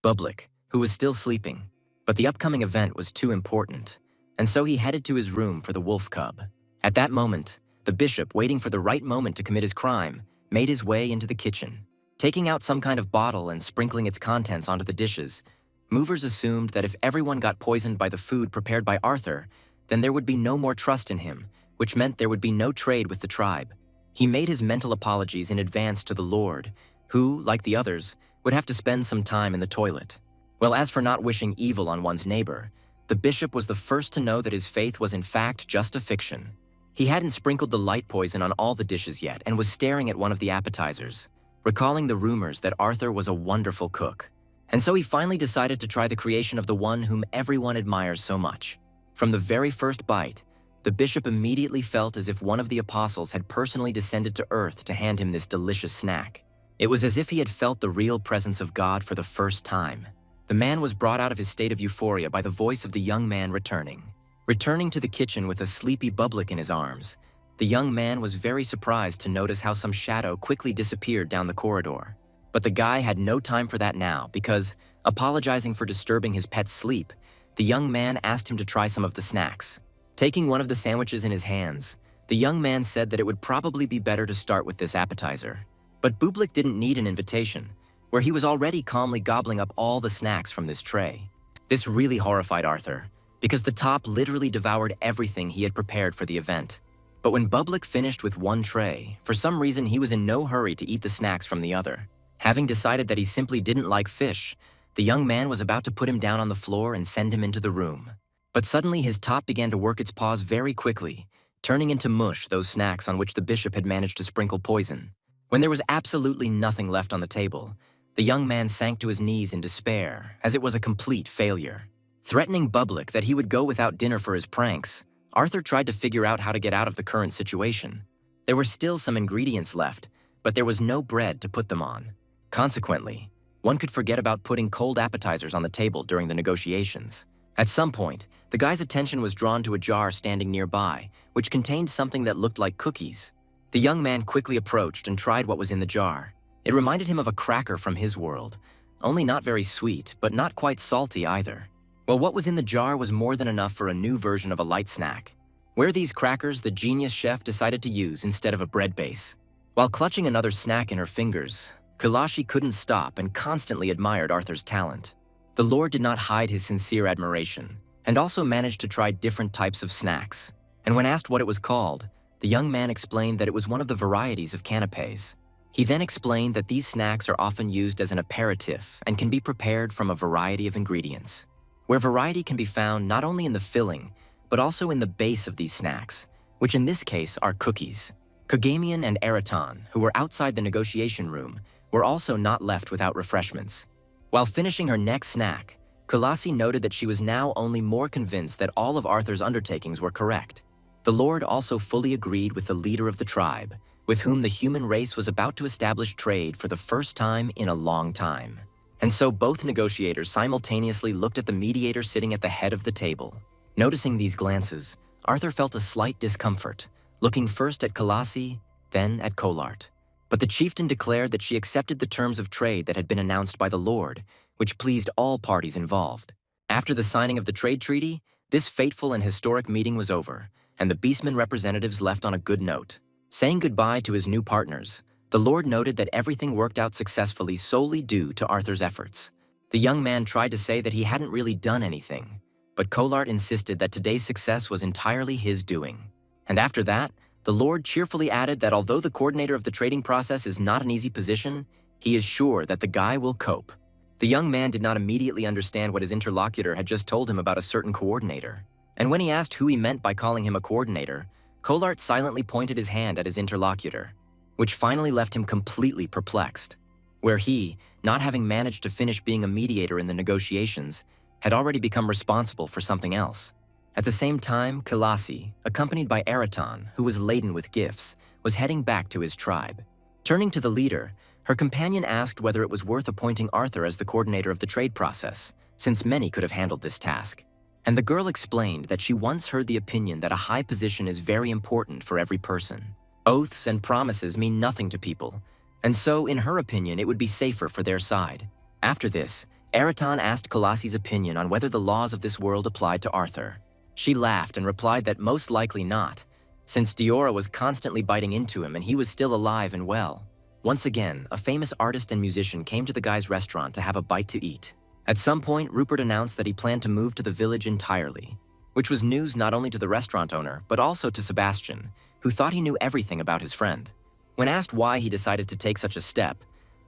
Bublik, who was still sleeping. But the upcoming event was too important, and so he headed to his room for the wolf cub. At that moment, the bishop, waiting for the right moment to commit his crime, made his way into the kitchen. Taking out some kind of bottle and sprinkling its contents onto the dishes, movers assumed that if everyone got poisoned by the food prepared by Arthur, then there would be no more trust in him, which meant there would be no trade with the tribe. He made his mental apologies in advance to the Lord, who, like the others, would have to spend some time in the toilet. Well, as for not wishing evil on one's neighbor, the bishop was the first to know that his faith was in fact just a fiction. He hadn't sprinkled the light poison on all the dishes yet and was staring at one of the appetizers, recalling the rumors that Arthur was a wonderful cook. And so he finally decided to try the creation of the one whom everyone admires so much. From the very first bite, the bishop immediately felt as if one of the apostles had personally descended to earth to hand him this delicious snack. It was as if he had felt the real presence of God for the first time. The man was brought out of his state of euphoria by the voice of the young man returning. Returning to the kitchen with a sleepy Bublik in his arms, the young man was very surprised to notice how some shadow quickly disappeared down the corridor. But the guy had no time for that now because, Apologizing for disturbing his pet's sleep, the young man asked him to try some of the snacks. Taking one of the sandwiches in his hands, the young man said that it would probably be better to start with this appetizer. But Bublik didn't need an invitation, where he was already calmly gobbling up all the snacks from this tray. This really horrified Arthur, because the top literally devoured everything he had prepared for the event. But when Bublik finished with one tray, for some reason he was in no hurry to eat the snacks from the other. Having decided that he simply didn't like fish, the young man was about to put him down on the floor and send him into the room. But suddenly his top began to work its paws very quickly, turning into mush those snacks on which the bishop had managed to sprinkle poison. When there was absolutely nothing left on the table, the young man sank to his knees in despair, as it was a complete failure. Threatening Bublik that he would go without dinner for his pranks, Arthur tried to figure out how to get out of the current situation. There were still some ingredients left, but there was no bread to put them on. Consequently, one could forget about putting cold appetizers on the table during the negotiations. At some point, the guy's attention was drawn to a jar standing nearby, which contained something that looked like cookies. The young man quickly approached and tried what was in the jar. It reminded him of a cracker from his world, only not very sweet, but not quite salty either. Well, what was in the jar was more than enough for a new version of a light snack. Were these crackers the genius chef decided to use instead of a bread base? While clutching another snack in her fingers, Kalashi couldn't stop and constantly admired Arthur's talent. The Lord did not hide his sincere admiration, and also managed to try different types of snacks. And when asked what it was called, the young man explained that it was one of the varieties of canapés. He then explained that these snacks are often used as an aperitif and can be prepared from a variety of ingredients, where variety can be found not only in the filling, but also in the base of these snacks, which in this case are cookies. Kagamian and Araton, who were outside the negotiation room, were also not left without refreshments. While finishing her next snack, Kulasi noted that she was now only more convinced that all of Arthur's undertakings were correct. The Lord also fully agreed with the leader of the tribe, with whom the human race was about to establish trade for the first time in a long time. And so both negotiators simultaneously looked at the mediator sitting at the head of the table. Noticing these glances, Arthur felt a slight discomfort, looking first at Kulasi, then at Kolart. But the chieftain declared that she accepted the terms of trade that had been announced by the Lord, which pleased all parties involved. After the signing of the trade treaty, this fateful and historic meeting was over, and the beastmen representatives left on a good note. Saying goodbye to his new partners, the Lord noted that everything worked out successfully solely due to Arthur's efforts. The young man tried to say that he hadn't really done anything, but Kolart insisted that today's success was entirely his doing. And after that, the Lord cheerfully added that although the coordinator of the trading process is not an easy position, he is sure that the guy will cope. The young man did not immediately understand what his interlocutor had just told him about a certain coordinator. And when he asked who he meant by calling him a coordinator, Kolart silently pointed his hand at his interlocutor, which finally left him completely perplexed, where he, not having managed to finish being a mediator in the negotiations, had already become responsible for something else. At the same time, Kilasi, accompanied by Araton, who was laden with gifts, was heading back to his tribe. Turning to the leader, her companion asked whether it was worth appointing Arthur as the coordinator of the trade process, since many could have handled this task. And the girl explained that she once heard the opinion that a high position is very important for every person. Oaths and promises mean nothing to people, and so, in her opinion, it would be safer for their side. After this, Araton asked Kilasi's opinion on whether the laws of this world applied to Arthur. She laughed and replied that most likely not, since Diora was constantly biting into him and he was still alive and well. Once again, a famous artist and musician came to the guy's restaurant to have a bite to eat. At some point, Rupert announced that he planned to move to the village entirely, which was news not only to the restaurant owner, but also to Sebastian, who thought he knew everything about his friend. When asked why he decided to take such a step,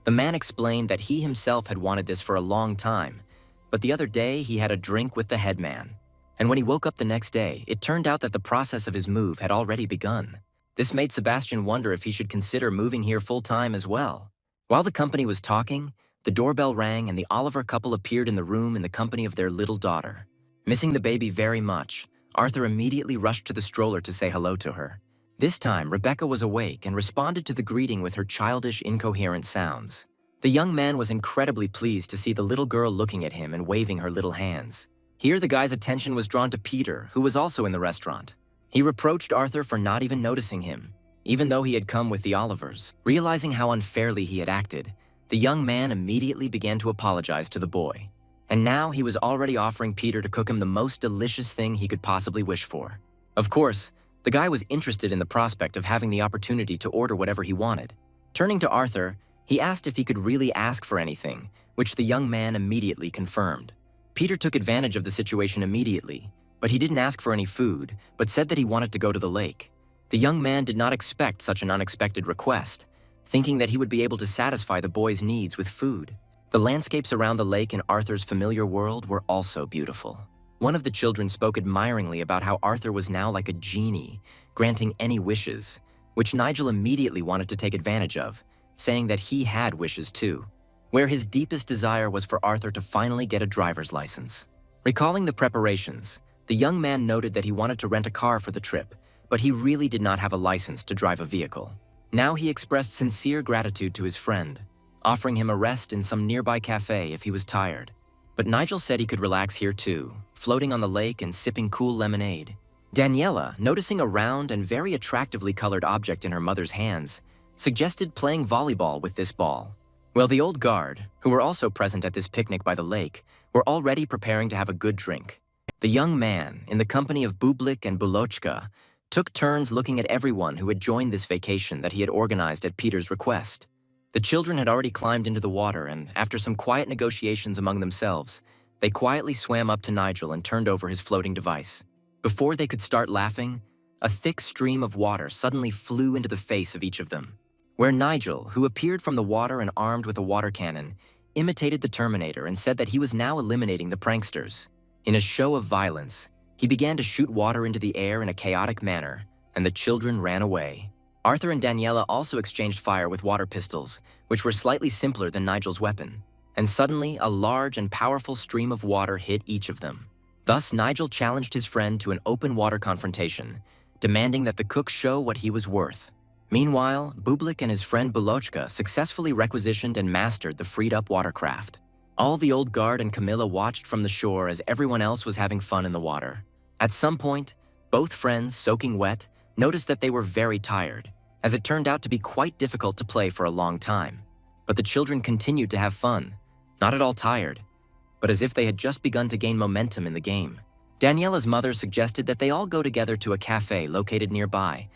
the man explained that he himself had wanted this for a long time, but the other day he had a drink with the headman. And when he woke up the next day, it turned out that the process of his move had already begun. This made Sebastian wonder if he should consider moving here full-time as well. While the company was talking, the doorbell rang and the Oliver couple appeared in the room in the company of their little daughter. Missing the baby very much, Arthur immediately rushed to the stroller to say hello to her. This time, Rebecca was awake and responded to the greeting with her childish, incoherent sounds. The young man was incredibly pleased to see the little girl looking at him and waving her little hands. Here, the guy's attention was drawn to Peter, who was also in the restaurant. He reproached Arthur for not even noticing him, even though he had come with the Olivers. Realizing how unfairly he had acted, The young man immediately began to apologize to the boy. And now he was already offering Peter to cook him the most delicious thing he could possibly wish for. Of course, the guy was interested in the prospect of having the opportunity to order whatever he wanted. Turning to Arthur, he asked if he could really ask for anything, which the young man immediately confirmed. Peter took advantage of the situation immediately, but he didn't ask for any food, but said that he wanted to go to the lake. The young man did not expect such an unexpected request, thinking that he would be able to satisfy the boy's needs with food. The landscapes around the lake in Arthur's familiar world were also beautiful. One of the children spoke admiringly about how Arthur was now like a genie, granting any wishes, which Nigel immediately wanted to take advantage of, saying that he had wishes too, where his deepest desire was for Arthur to finally get a driver's license. Recalling the preparations, the young man noted that he wanted to rent a car for the trip, but he really did not have a license to drive a vehicle. Now he expressed sincere gratitude to his friend, offering him a rest in some nearby cafe if he was tired. But Nigel said he could relax here too, floating on the lake and sipping cool lemonade. Daniela, noticing a round and very attractively colored object in her mother's hands, suggested playing volleyball with this ball. Well, the old guard, who were also present at this picnic by the lake, were already preparing to have a good drink. The young man, in the company of Bublik and Bulochka, took turns looking at everyone who had joined this vacation that he had organized at Peter's request. The children had already climbed into the water, and after some quiet negotiations among themselves, they quietly swam up to Nigel and turned over his floating device. Before they could start laughing, a thick stream of water suddenly flew into the face of each of them, where Nigel, who appeared from the water and armed with a water cannon, imitated the Terminator and said that he was now eliminating the pranksters. In a show of violence, he began to shoot water into the air in a chaotic manner, and the children ran away. Arthur and Daniela also exchanged fire with water pistols, which were slightly simpler than Nigel's weapon, and suddenly a large and powerful stream of water hit each of them. Thus, Nigel challenged his friend to an open water confrontation, demanding that the cook show what he was worth. Meanwhile, Bublik and his friend Bulochka successfully requisitioned and mastered the freed-up watercraft. All the old guard and Camila watched from the shore as everyone else was having fun in the water. At some point, both friends, soaking wet, noticed that they were very tired, as it turned out to be quite difficult to play for a long time. But the children continued to have fun, not at all tired, but as if they had just begun to gain momentum in the game. Daniela's mother suggested that they all go together to a cafe located nearby,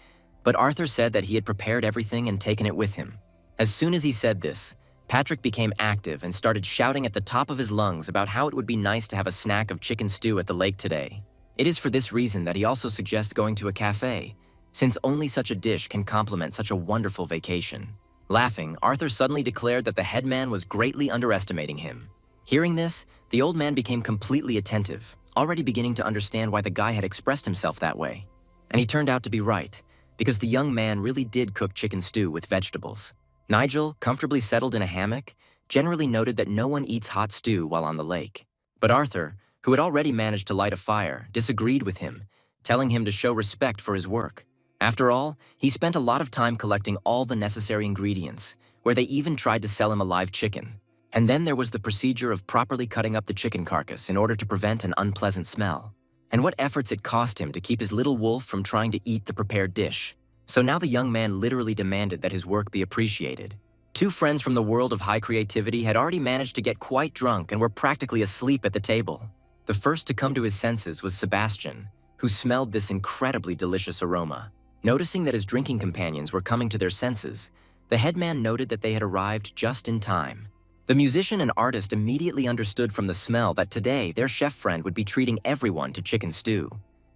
but Arthur said that he had prepared everything and taken it with him. As soon as he said this, Patrick became active and started shouting at the top of his lungs about how it would be nice to have a snack of chicken stew at the lake today. It is for this reason that he also suggests going to a cafe, since only such a dish can complement such a wonderful vacation. Laughing, Arthur suddenly declared that the headman was greatly underestimating him. Hearing this, the old man became completely attentive, already beginning to understand why the guy had expressed himself that way. And he turned out to be right, because the young man really did cook chicken stew with vegetables. Nigel, comfortably settled in a hammock, generally noted that no one eats hot stew while on the lake. But Arthur, who had already managed to light a fire, disagreed with him, telling him to show respect for his work. After all, he spent a lot of time collecting all the necessary ingredients, where they even tried to sell him a live chicken. And then there was the procedure of properly cutting up the chicken carcass in order to prevent an unpleasant smell. And what efforts it cost him to keep his little wolf from trying to eat the prepared dish. So now the young man literally demanded that his work be appreciated. Two friends from the world of high creativity had already managed to get quite drunk and were practically asleep at the table. The first to come to his senses was Sebastian, who smelled this incredibly delicious aroma. Noticing that his drinking companions were coming to their senses, the headman noted that they had arrived just in time. The musician and artist immediately understood from the smell that today their chef friend would be treating everyone to chicken stew.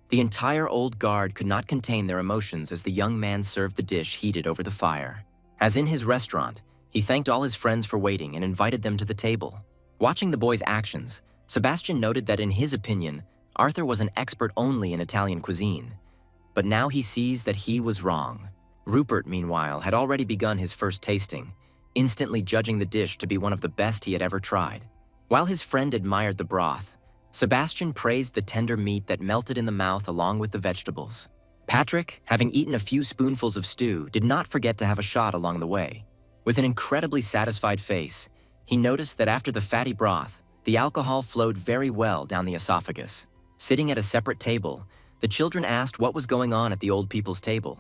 The entire old guard could not contain their emotions as the young man served the dish heated over the fire. As in his restaurant, he thanked all his friends for waiting and invited them to the table. Watching the boy's actions, Sebastian noted that in his opinion, Arthur was an expert only in Italian cuisine. But now he sees that he was wrong. Rupert, meanwhile, had already begun his first tasting, instantly judging the dish to be one of the best he had ever tried. While his friend admired the broth, Sebastian praised the tender meat that melted in the mouth along with the vegetables. Patrick, having eaten a few spoonfuls of stew, did not forget to have a shot along the way. With an incredibly satisfied face, he noticed that after the fatty broth, the alcohol flowed very well down the esophagus. Sitting at a separate table, the children asked what was going on at the old people's table.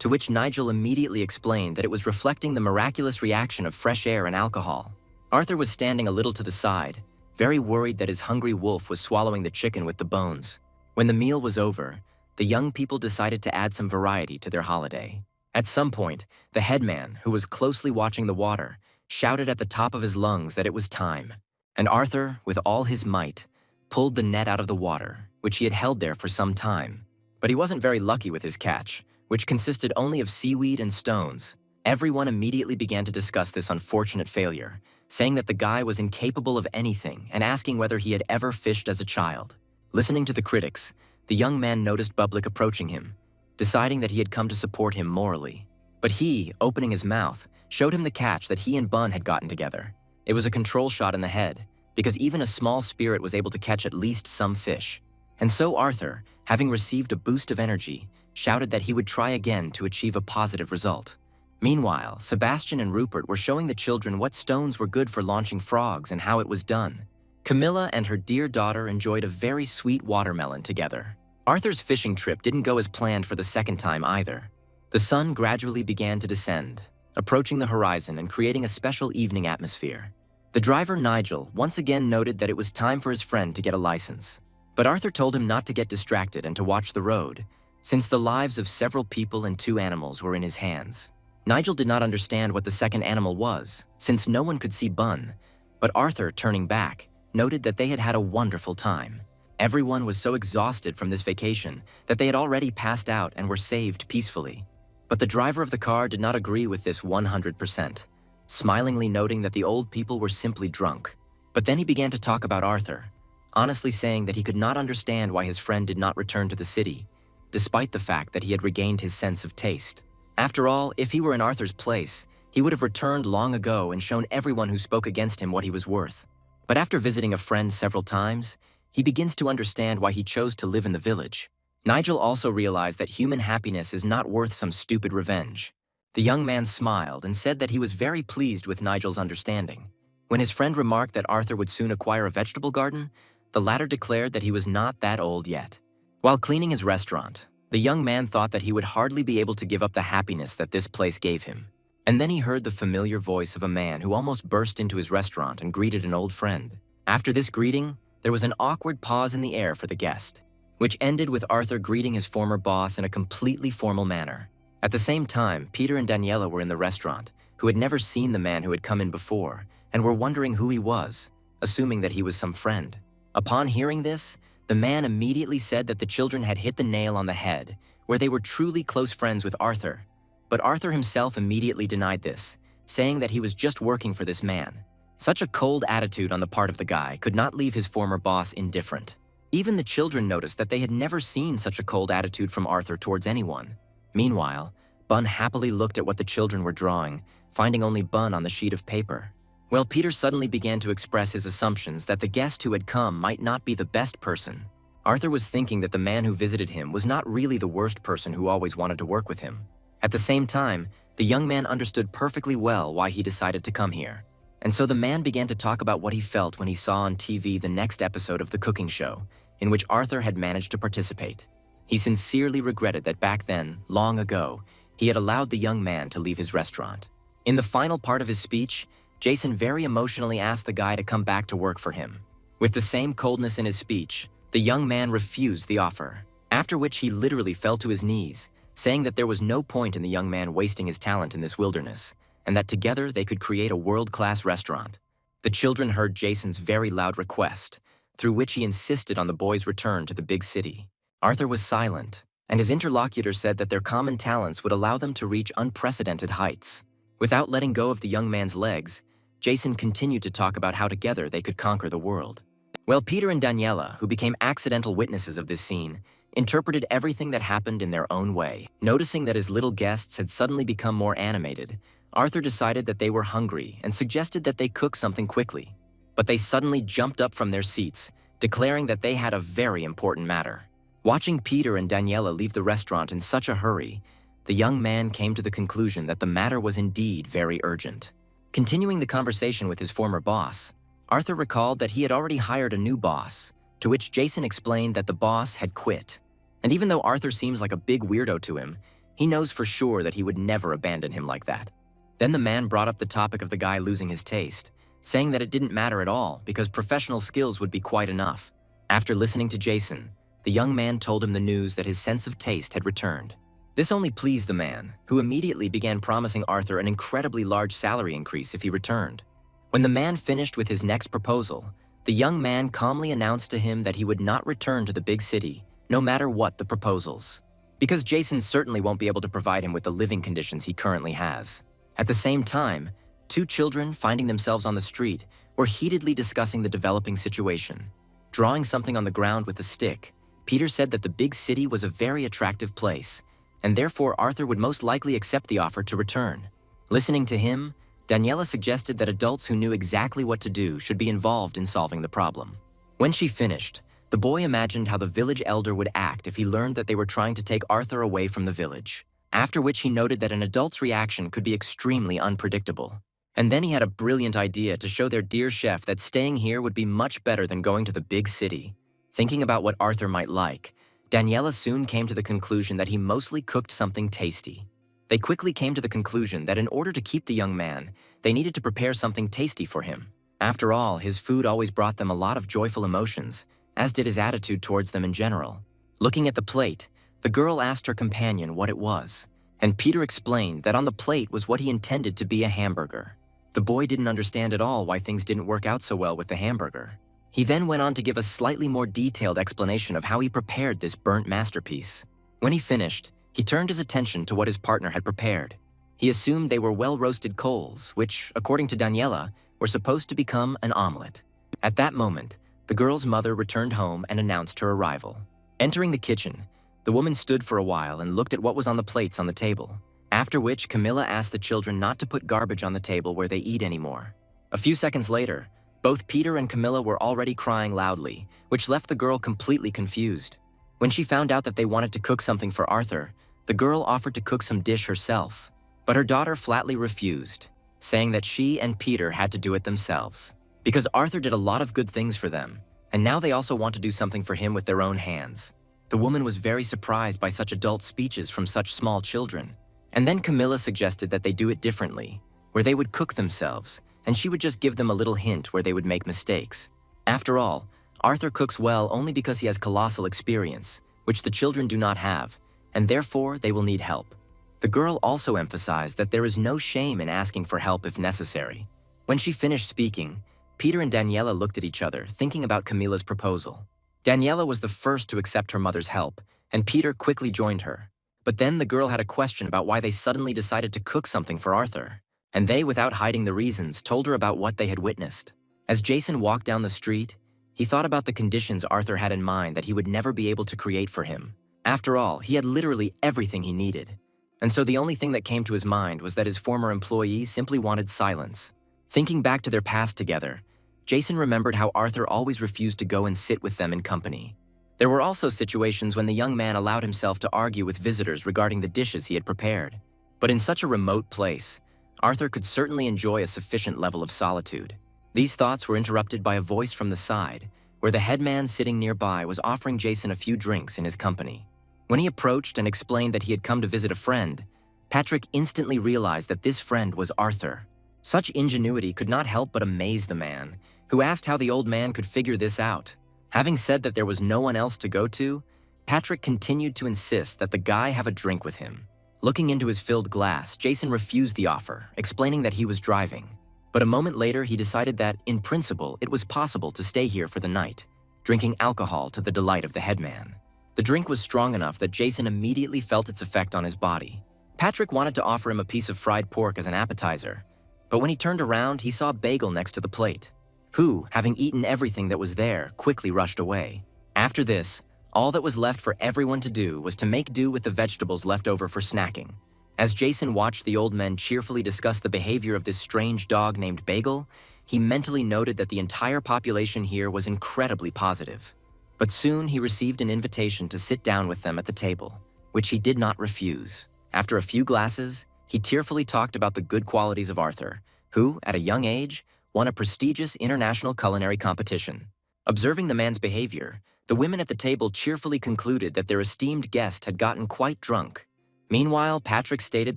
to which Nigel immediately explained that it was reflecting the miraculous reaction of fresh air and alcohol. Arthur was standing a little to the side, very worried that his hungry wolf was swallowing the chicken with the bones. When the meal was over, the young people decided to add some variety to their holiday. At some point, the headman, who was closely watching the water, shouted at the top of his lungs that it was time. And Arthur, with all his might, pulled the net out of the water, which he had held there for some time. But he wasn't very lucky with his catch, which consisted only of seaweed and stones. Everyone immediately began to discuss this unfortunate failure, saying that the guy was incapable of anything and asking whether he had ever fished as a child. Listening to the critics, the young man noticed Bublik approaching him, deciding that he had come to support him morally. But he, opening his mouth, showed him the catch that he and Bun had gotten together. It was a control shot in the head, because even a small spirit was able to catch at least some fish. And so Arthur, having received a boost of energy, shouted that he would try again to achieve a positive result. Meanwhile, Sebastian and Rupert were showing the children what stones were good for launching frogs and how it was done. Camila and her dear daughter enjoyed a very sweet watermelon together. Arthur's fishing trip didn't go as planned for the second time either. The sun gradually began to descend, approaching the horizon and creating a special evening atmosphere. The driver, Nigel, once again noted that it was time for his friend to get a license. But Arthur told him not to get distracted and to watch the road, since the lives of several people and 2 animals were in his hands. Nigel did not understand what the second animal was, since no one could see Bun, but Arthur, turning back, noted that they had had a wonderful time. Everyone was so exhausted from this vacation that they had already passed out and were saved peacefully. But the driver of the car did not agree with this 100%, smilingly noting that the old people were simply drunk. But then he began to talk about Arthur, honestly saying that he could not understand why his friend did not return to the city, despite the fact that he had regained his sense of taste. After all, if he were in Arthur's place, he would have returned long ago and shown everyone who spoke against him what he was worth. But after visiting a friend several times, he begins to understand why he chose to live in the village. Nigel also realized that human happiness is not worth some stupid revenge. The young man smiled and said that he was very pleased with Nigel's understanding. When his friend remarked that Arthur would soon acquire a vegetable garden, the latter declared that he was not that old yet. While cleaning his restaurant, the young man thought that he would hardly be able to give up the happiness that this place gave him. And then he heard the familiar voice of a man who almost burst into his restaurant and greeted an old friend. After this greeting, there was an awkward pause in the air for the guest, which ended with Arthur greeting his former boss in a completely formal manner. At the same time, Peter and Daniela were in the restaurant, who had never seen the man who had come in before, and were wondering who he was, assuming that he was some friend. Upon hearing this, the man immediately said that the children had hit the nail on the head, where they were truly close friends with Arthur. But Arthur himself immediately denied this, saying that he was just working for this man. Such a cold attitude on the part of the guy could not leave his former boss indifferent. Even the children noticed that they had never seen such a cold attitude from Arthur towards anyone. Meanwhile, Bun happily looked at what the children were drawing, finding only Bun on the sheet of paper. Well, Peter suddenly began to express his assumptions that the guest who had come might not be the best person. Arthur was thinking that the man who visited him was not really the worst person who always wanted to work with him. At the same time, the young man understood perfectly well why he decided to come here. And so the man began to talk about what he felt when he saw on TV the next episode of the cooking show, in which Arthur had managed to participate. He sincerely regretted that back then, long ago, he had allowed the young man to leave his restaurant. In the final part of his speech, Jason very emotionally asked the guy to come back to work for him. With the same coldness in his speech, the young man refused the offer, after which he literally fell to his knees, saying that there was no point in the young man wasting his talent in this wilderness, and that together they could create a world-class restaurant. The children heard Jason's very loud request, through which he insisted on the boys' return to the big city. Arthur was silent, and his interlocutor said that their common talents would allow them to reach unprecedented heights. Without letting go of the young man's legs, Jason continued to talk about how together they could conquer the world. Well, Peter and Daniela, who became accidental witnesses of this scene, interpreted everything that happened in their own way. Noticing that his little guests had suddenly become more animated, Arthur decided that they were hungry and suggested that they cook something quickly. But they suddenly jumped up from their seats, declaring that they had a very important matter. Watching Peter and Daniela leave the restaurant in such a hurry, the young man came to the conclusion that the matter was indeed very urgent. Continuing the conversation with his former boss, Arthur recalled that he had already hired a new boss, to which Jason explained that the boss had quit. And even though Arthur seems like a big weirdo to him, He knows for sure that he would never abandon him like that. Then the man brought up the topic of the guy losing his taste, saying that it didn't matter at all because professional skills would be quite enough. After listening to Jason, the young man told him the news that his sense of taste had returned. This only pleased the man, who immediately began promising Arthur an incredibly large salary increase if he returned. When the man finished with his next proposal, the young man calmly announced to him that he would not return to the big city, no matter what the proposals, because Jason certainly won't be able to provide him with the living conditions he currently has. At the same time, two children finding themselves on the street were heatedly discussing the developing situation. Drawing something on the ground with a stick, Peter said that the big city was a very attractive place, and therefore Arthur would most likely accept the offer to return. Listening to him, Daniela suggested that adults who knew exactly what to do should be involved in solving the problem. When she finished, the boy imagined how the village elder would act if he learned that they were trying to take Arthur away from the village, after which he noted that an adult's reaction could be extremely unpredictable. And then he had a brilliant idea to show their dear chef that staying here would be much better than going to the big city. Thinking about what Arthur might like, Daniela soon came to the conclusion that he mostly cooked something tasty. They quickly came to the conclusion that in order to keep the young man, they needed to prepare something tasty for him. After all, his food always brought them a lot of joyful emotions, as did his attitude towards them in general. Looking at the plate, the girl asked her companion what it was, and Peter explained that on the plate was what he intended to be a hamburger. The boy didn't understand at all why things didn't work out so well with the hamburger. He then went on to give a slightly more detailed explanation of how he prepared this burnt masterpiece. When he finished, he turned his attention to what his partner had prepared. He assumed they were well-roasted coals, which, according to Daniela, were supposed to become an omelet. At that moment, the girl's mother returned home and announced her arrival. Entering the kitchen, the woman stood for a while and looked at what was on the plates on the table, after which Camila asked the children not to put garbage on the table where they eat anymore. A few seconds later, both Peter and Camila were already crying loudly, which left the girl completely confused. When she found out that they wanted to cook something for Arthur, the girl offered to cook some dish herself, but her daughter flatly refused, saying that she and Peter had to do it themselves, because Arthur did a lot of good things for them, and now they also want to do something for him with their own hands. The woman was very surprised by such adult speeches from such small children, and then Camila suggested that they do it differently, where they would cook themselves, and she would just give them a little hint where they would make mistakes. After all, Arthur cooks well only because he has colossal experience, which the children do not have, and therefore they will need help. The girl also emphasized that there is no shame in asking for help if necessary. When she finished speaking, Peter and Daniela looked at each other, thinking about Camila's proposal. Daniela was the first to accept her mother's help, and Peter quickly joined her. But then the girl had a question about why they suddenly decided to cook something for Arthur, and they, without hiding the reasons, told her about what they had witnessed. As Jason walked down the street, he thought about the conditions Arthur had in mind that he would never be able to create for him. After all, he had literally everything he needed. And so the only thing that came to his mind was that his former employee simply wanted silence. Thinking back to their past together, Jason remembered how Arthur always refused to go and sit with them in company. There were also situations when the young man allowed himself to argue with visitors regarding the dishes he had prepared. But in such a remote place, Arthur could certainly enjoy a sufficient level of solitude. These thoughts were interrupted by a voice from the side, where the headman sitting nearby was offering Jason a few drinks in his company. When he approached and explained that he had come to visit a friend, Patrick instantly realized that this friend was Arthur. Such ingenuity could not help but amaze the man, who asked how the old man could figure this out. Having said that there was no one else to go to, Patrick continued to insist that the guy have a drink with him. Looking into his filled glass, Jason refused the offer, explaining that he was driving. But a moment later, he decided that, in principle, it was possible to stay here for the night, drinking alcohol to the delight of the headman. The drink was strong enough that Jason immediately felt its effect on his body. Patrick wanted to offer him a piece of fried pork as an appetizer, but when he turned around, he saw a bagel next to the plate, who, having eaten everything that was there, quickly rushed away. After this, all that was left for everyone to do was to make do with the vegetables left over for snacking. As Jason watched the old men cheerfully discuss the behavior of this strange dog named Bagel, he mentally noted that the entire population here was incredibly positive. But soon he received an invitation to sit down with them at the table, which he did not refuse. After a few glasses, he tearfully talked about the good qualities of Arthur, who, at a young age, won a prestigious international culinary competition. Observing the man's behavior, the women at the table cheerfully concluded that their esteemed guest had gotten quite drunk. Meanwhile, Patrick stated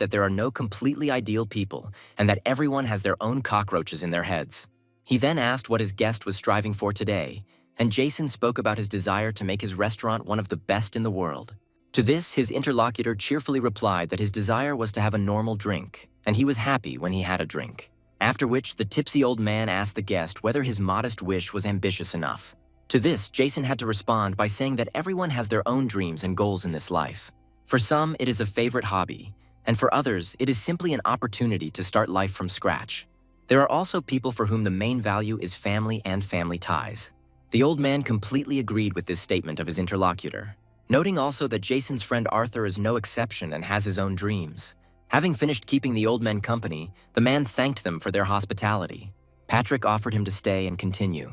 that there are no completely ideal people and that everyone has their own cockroaches in their heads. He then asked what his guest was striving for today, and Jason spoke about his desire to make his restaurant one of the best in the world. To this, his interlocutor cheerfully replied that his desire was to have a normal drink, and he was happy when he had a drink. After which, the tipsy old man asked the guest whether his modest wish was ambitious enough. To this, Jason had to respond by saying that everyone has their own dreams and goals in this life. For some, it is a favorite hobby, and for others, it is simply an opportunity to start life from scratch. There are also people for whom the main value is family and family ties. The old man completely agreed with this statement of his interlocutor, noting also that Jason's friend Arthur is no exception and has his own dreams. Having finished keeping the old men company, the man thanked them for their hospitality. Patrick offered him to stay and continue,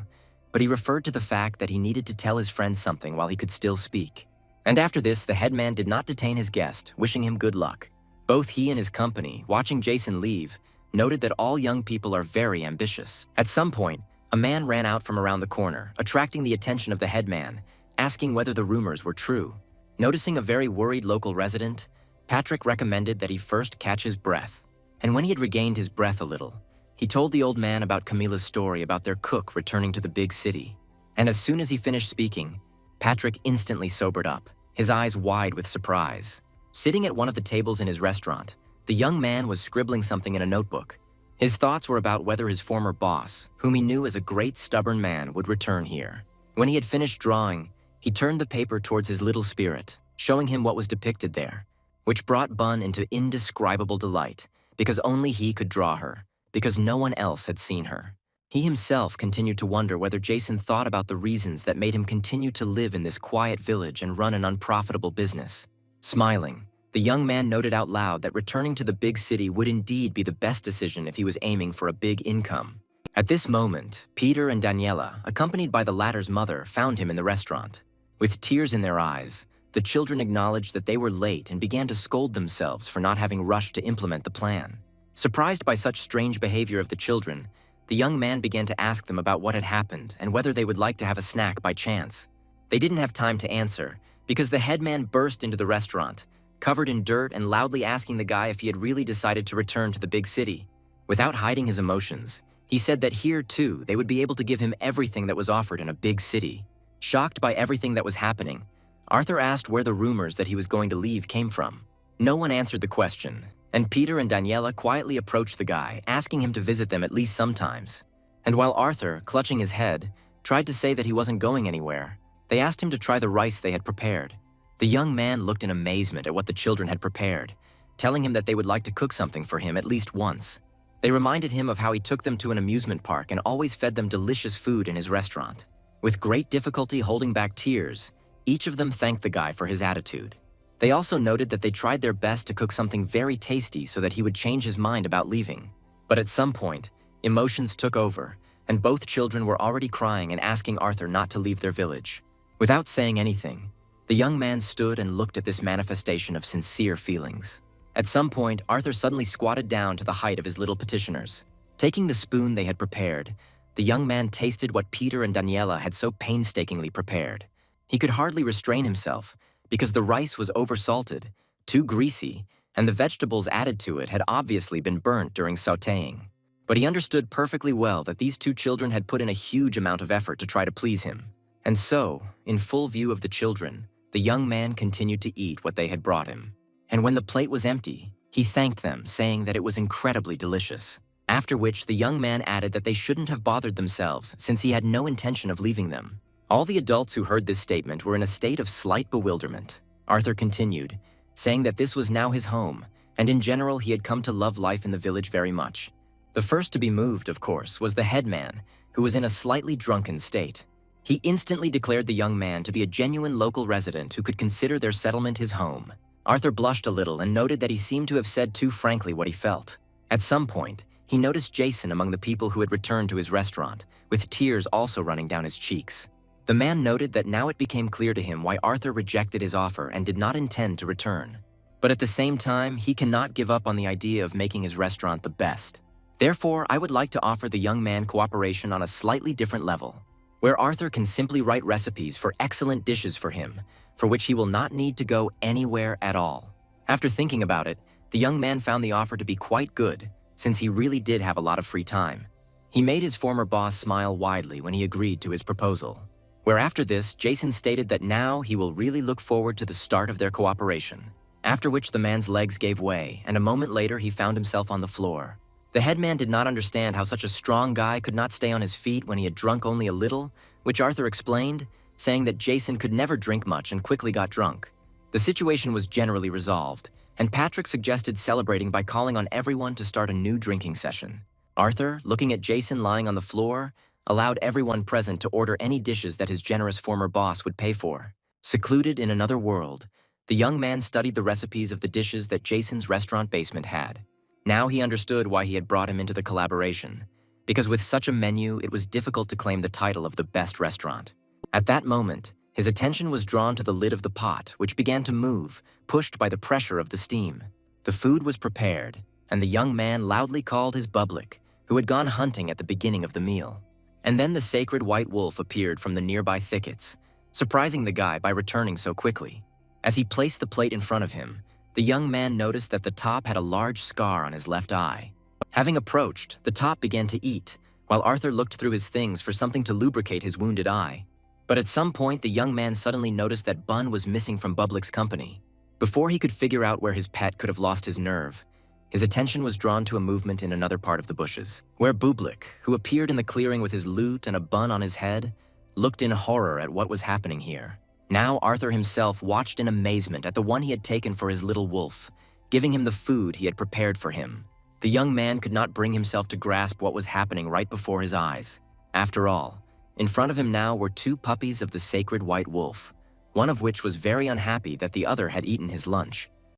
but he referred to the fact that he needed to tell his friend something while he could still speak. And after this, the headman did not detain his guest, wishing him good luck. Both he and his company, watching Jason leave, noted that all young people are very ambitious. At some point, a man ran out from around the corner, attracting the attention of the headman, asking whether the rumors were true. Noticing a very worried local resident, Patrick recommended that he first catch his breath. And when he had regained his breath a little, he told the old man about Camila's story about their cook returning to the big city. And as soon as he finished speaking, Patrick instantly sobered up, his eyes wide with surprise. Sitting at one of the tables in his restaurant, the young man was scribbling something in a notebook. His thoughts were about whether his former boss, whom he knew as a great stubborn man, would return here. When he had finished drawing, he turned the paper towards his little spirit, showing him what was depicted there, which brought Bun into indescribable delight, because only he could draw her, because no one else had seen her. He himself continued to wonder whether Jason thought about the reasons that made him continue to live in this quiet village and run an unprofitable business. Smiling, the young man noted out loud that returning to the big city would indeed be the best decision if he was aiming for a big income. At this moment, Peter and Daniela, accompanied by the latter's mother, found him in the restaurant. With tears in their eyes, the children acknowledged that they were late and began to scold themselves for not having rushed to implement the plan. Surprised by such strange behavior of the children, the young man began to ask them about what had happened and whether they would like to have a snack by chance. They didn't have time to answer, because the headman burst into the restaurant, covered in dirt and loudly asking the guy if he had really decided to return to the big city. Without hiding his emotions, he said that here, too, they would be able to give him everything that was offered in a big city. Shocked by everything that was happening, Arthur asked where the rumors that he was going to leave came from. No one answered the question, and Peter and Daniela quietly approached the guy, asking him to visit them at least sometimes. And while Arthur, clutching his head, tried to say that he wasn't going anywhere, they asked him to try the rice they had prepared. The young man looked in amazement at what the children had prepared, telling him that they would like to cook something for him at least once. They reminded him of how he took them to an amusement park and always fed them delicious food in his restaurant. With great difficulty holding back tears, each of them thanked the guy for his attitude. They also noted that they tried their best to cook something very tasty so that he would change his mind about leaving. But at some point, emotions took over, and both children were already crying and asking Arthur not to leave their village. Without saying anything, the young man stood and looked at this manifestation of sincere feelings. At some point, Arthur suddenly squatted down to the height of his little petitioners. Taking the spoon they had prepared, the young man tasted what Peter and Daniela had so painstakingly prepared. He could hardly restrain himself, because the rice was oversalted, too greasy, and the vegetables added to it had obviously been burnt during sautéing. But he understood perfectly well that these two children had put in a huge amount of effort to try to please him. And so, in full view of the children, the young man continued to eat what they had brought him. And when the plate was empty, he thanked them, saying that it was incredibly delicious. After which, the young man added that they shouldn't have bothered themselves since he had no intention of leaving them. All the adults who heard this statement were in a state of slight bewilderment. Arthur continued, saying that this was now his home, and in general he had come to love life in the village very much. The first to be moved, of course, was the headman, who was in a slightly drunken state. He instantly declared the young man to be a genuine local resident who could consider their settlement his home. Arthur blushed a little and noted that he seemed to have said too frankly what he felt. At some point, he noticed Jason among the people who had returned to his restaurant, with tears also running down his cheeks. The man noted that now it became clear to him why Arthur rejected his offer and did not intend to return. But at the same time, he cannot give up on the idea of making his restaurant the best. Therefore, I would like to offer the young man cooperation on a slightly different level, where Arthur can simply write recipes for excellent dishes for him, for which he will not need to go anywhere at all. After thinking about it, the young man found the offer to be quite good, since he really did have a lot of free time. He made his former boss smile widely when he agreed to his proposal. Where after this, Jason stated that now he will really look forward to the start of their cooperation. After which the man's legs gave way, and a moment later he found himself on the floor. The headman did not understand how such a strong guy could not stay on his feet when he had drunk only a little, which Arthur explained, saying that Jason could never drink much and quickly got drunk. The situation was generally resolved, and Patrick suggested celebrating by calling on everyone to start a new drinking session. Arthur, looking at Jason lying on the floor, allowed everyone present to order any dishes that his generous former boss would pay for. Secluded in another world, the young man studied the recipes of the dishes that Jason's restaurant basement had. Now he understood why he had brought him into the collaboration, because with such a menu, it was difficult to claim the title of the best restaurant. At that moment, his attention was drawn to the lid of the pot, which began to move, pushed by the pressure of the steam. The food was prepared, and the young man loudly called his public, who had gone hunting at the beginning of the meal. And then the sacred white wolf appeared from the nearby thickets, surprising the guy by returning so quickly. As he placed the plate in front of him, the young man noticed that the top had a large scar on his left eye. Having approached, the top began to eat, while Arthur looked through his things for something to lubricate his wounded eye. But at some point, the young man suddenly noticed that Bun was missing from Bublik's company. Before he could figure out where his pet could have lost his nerve, his attention was drawn to a movement in another part of the bushes, where Bublik, who appeared in the clearing with his lute and a bun on his head, looked in horror at what was happening here. Now Arthur himself watched in amazement at the one he had taken for his little wolf, giving him the food he had prepared for him. The young man could not bring himself to grasp what was happening right before his eyes. After all, in front of him now were two puppies of the sacred white wolf, one of which was very unhappy that the other had eaten his lunch.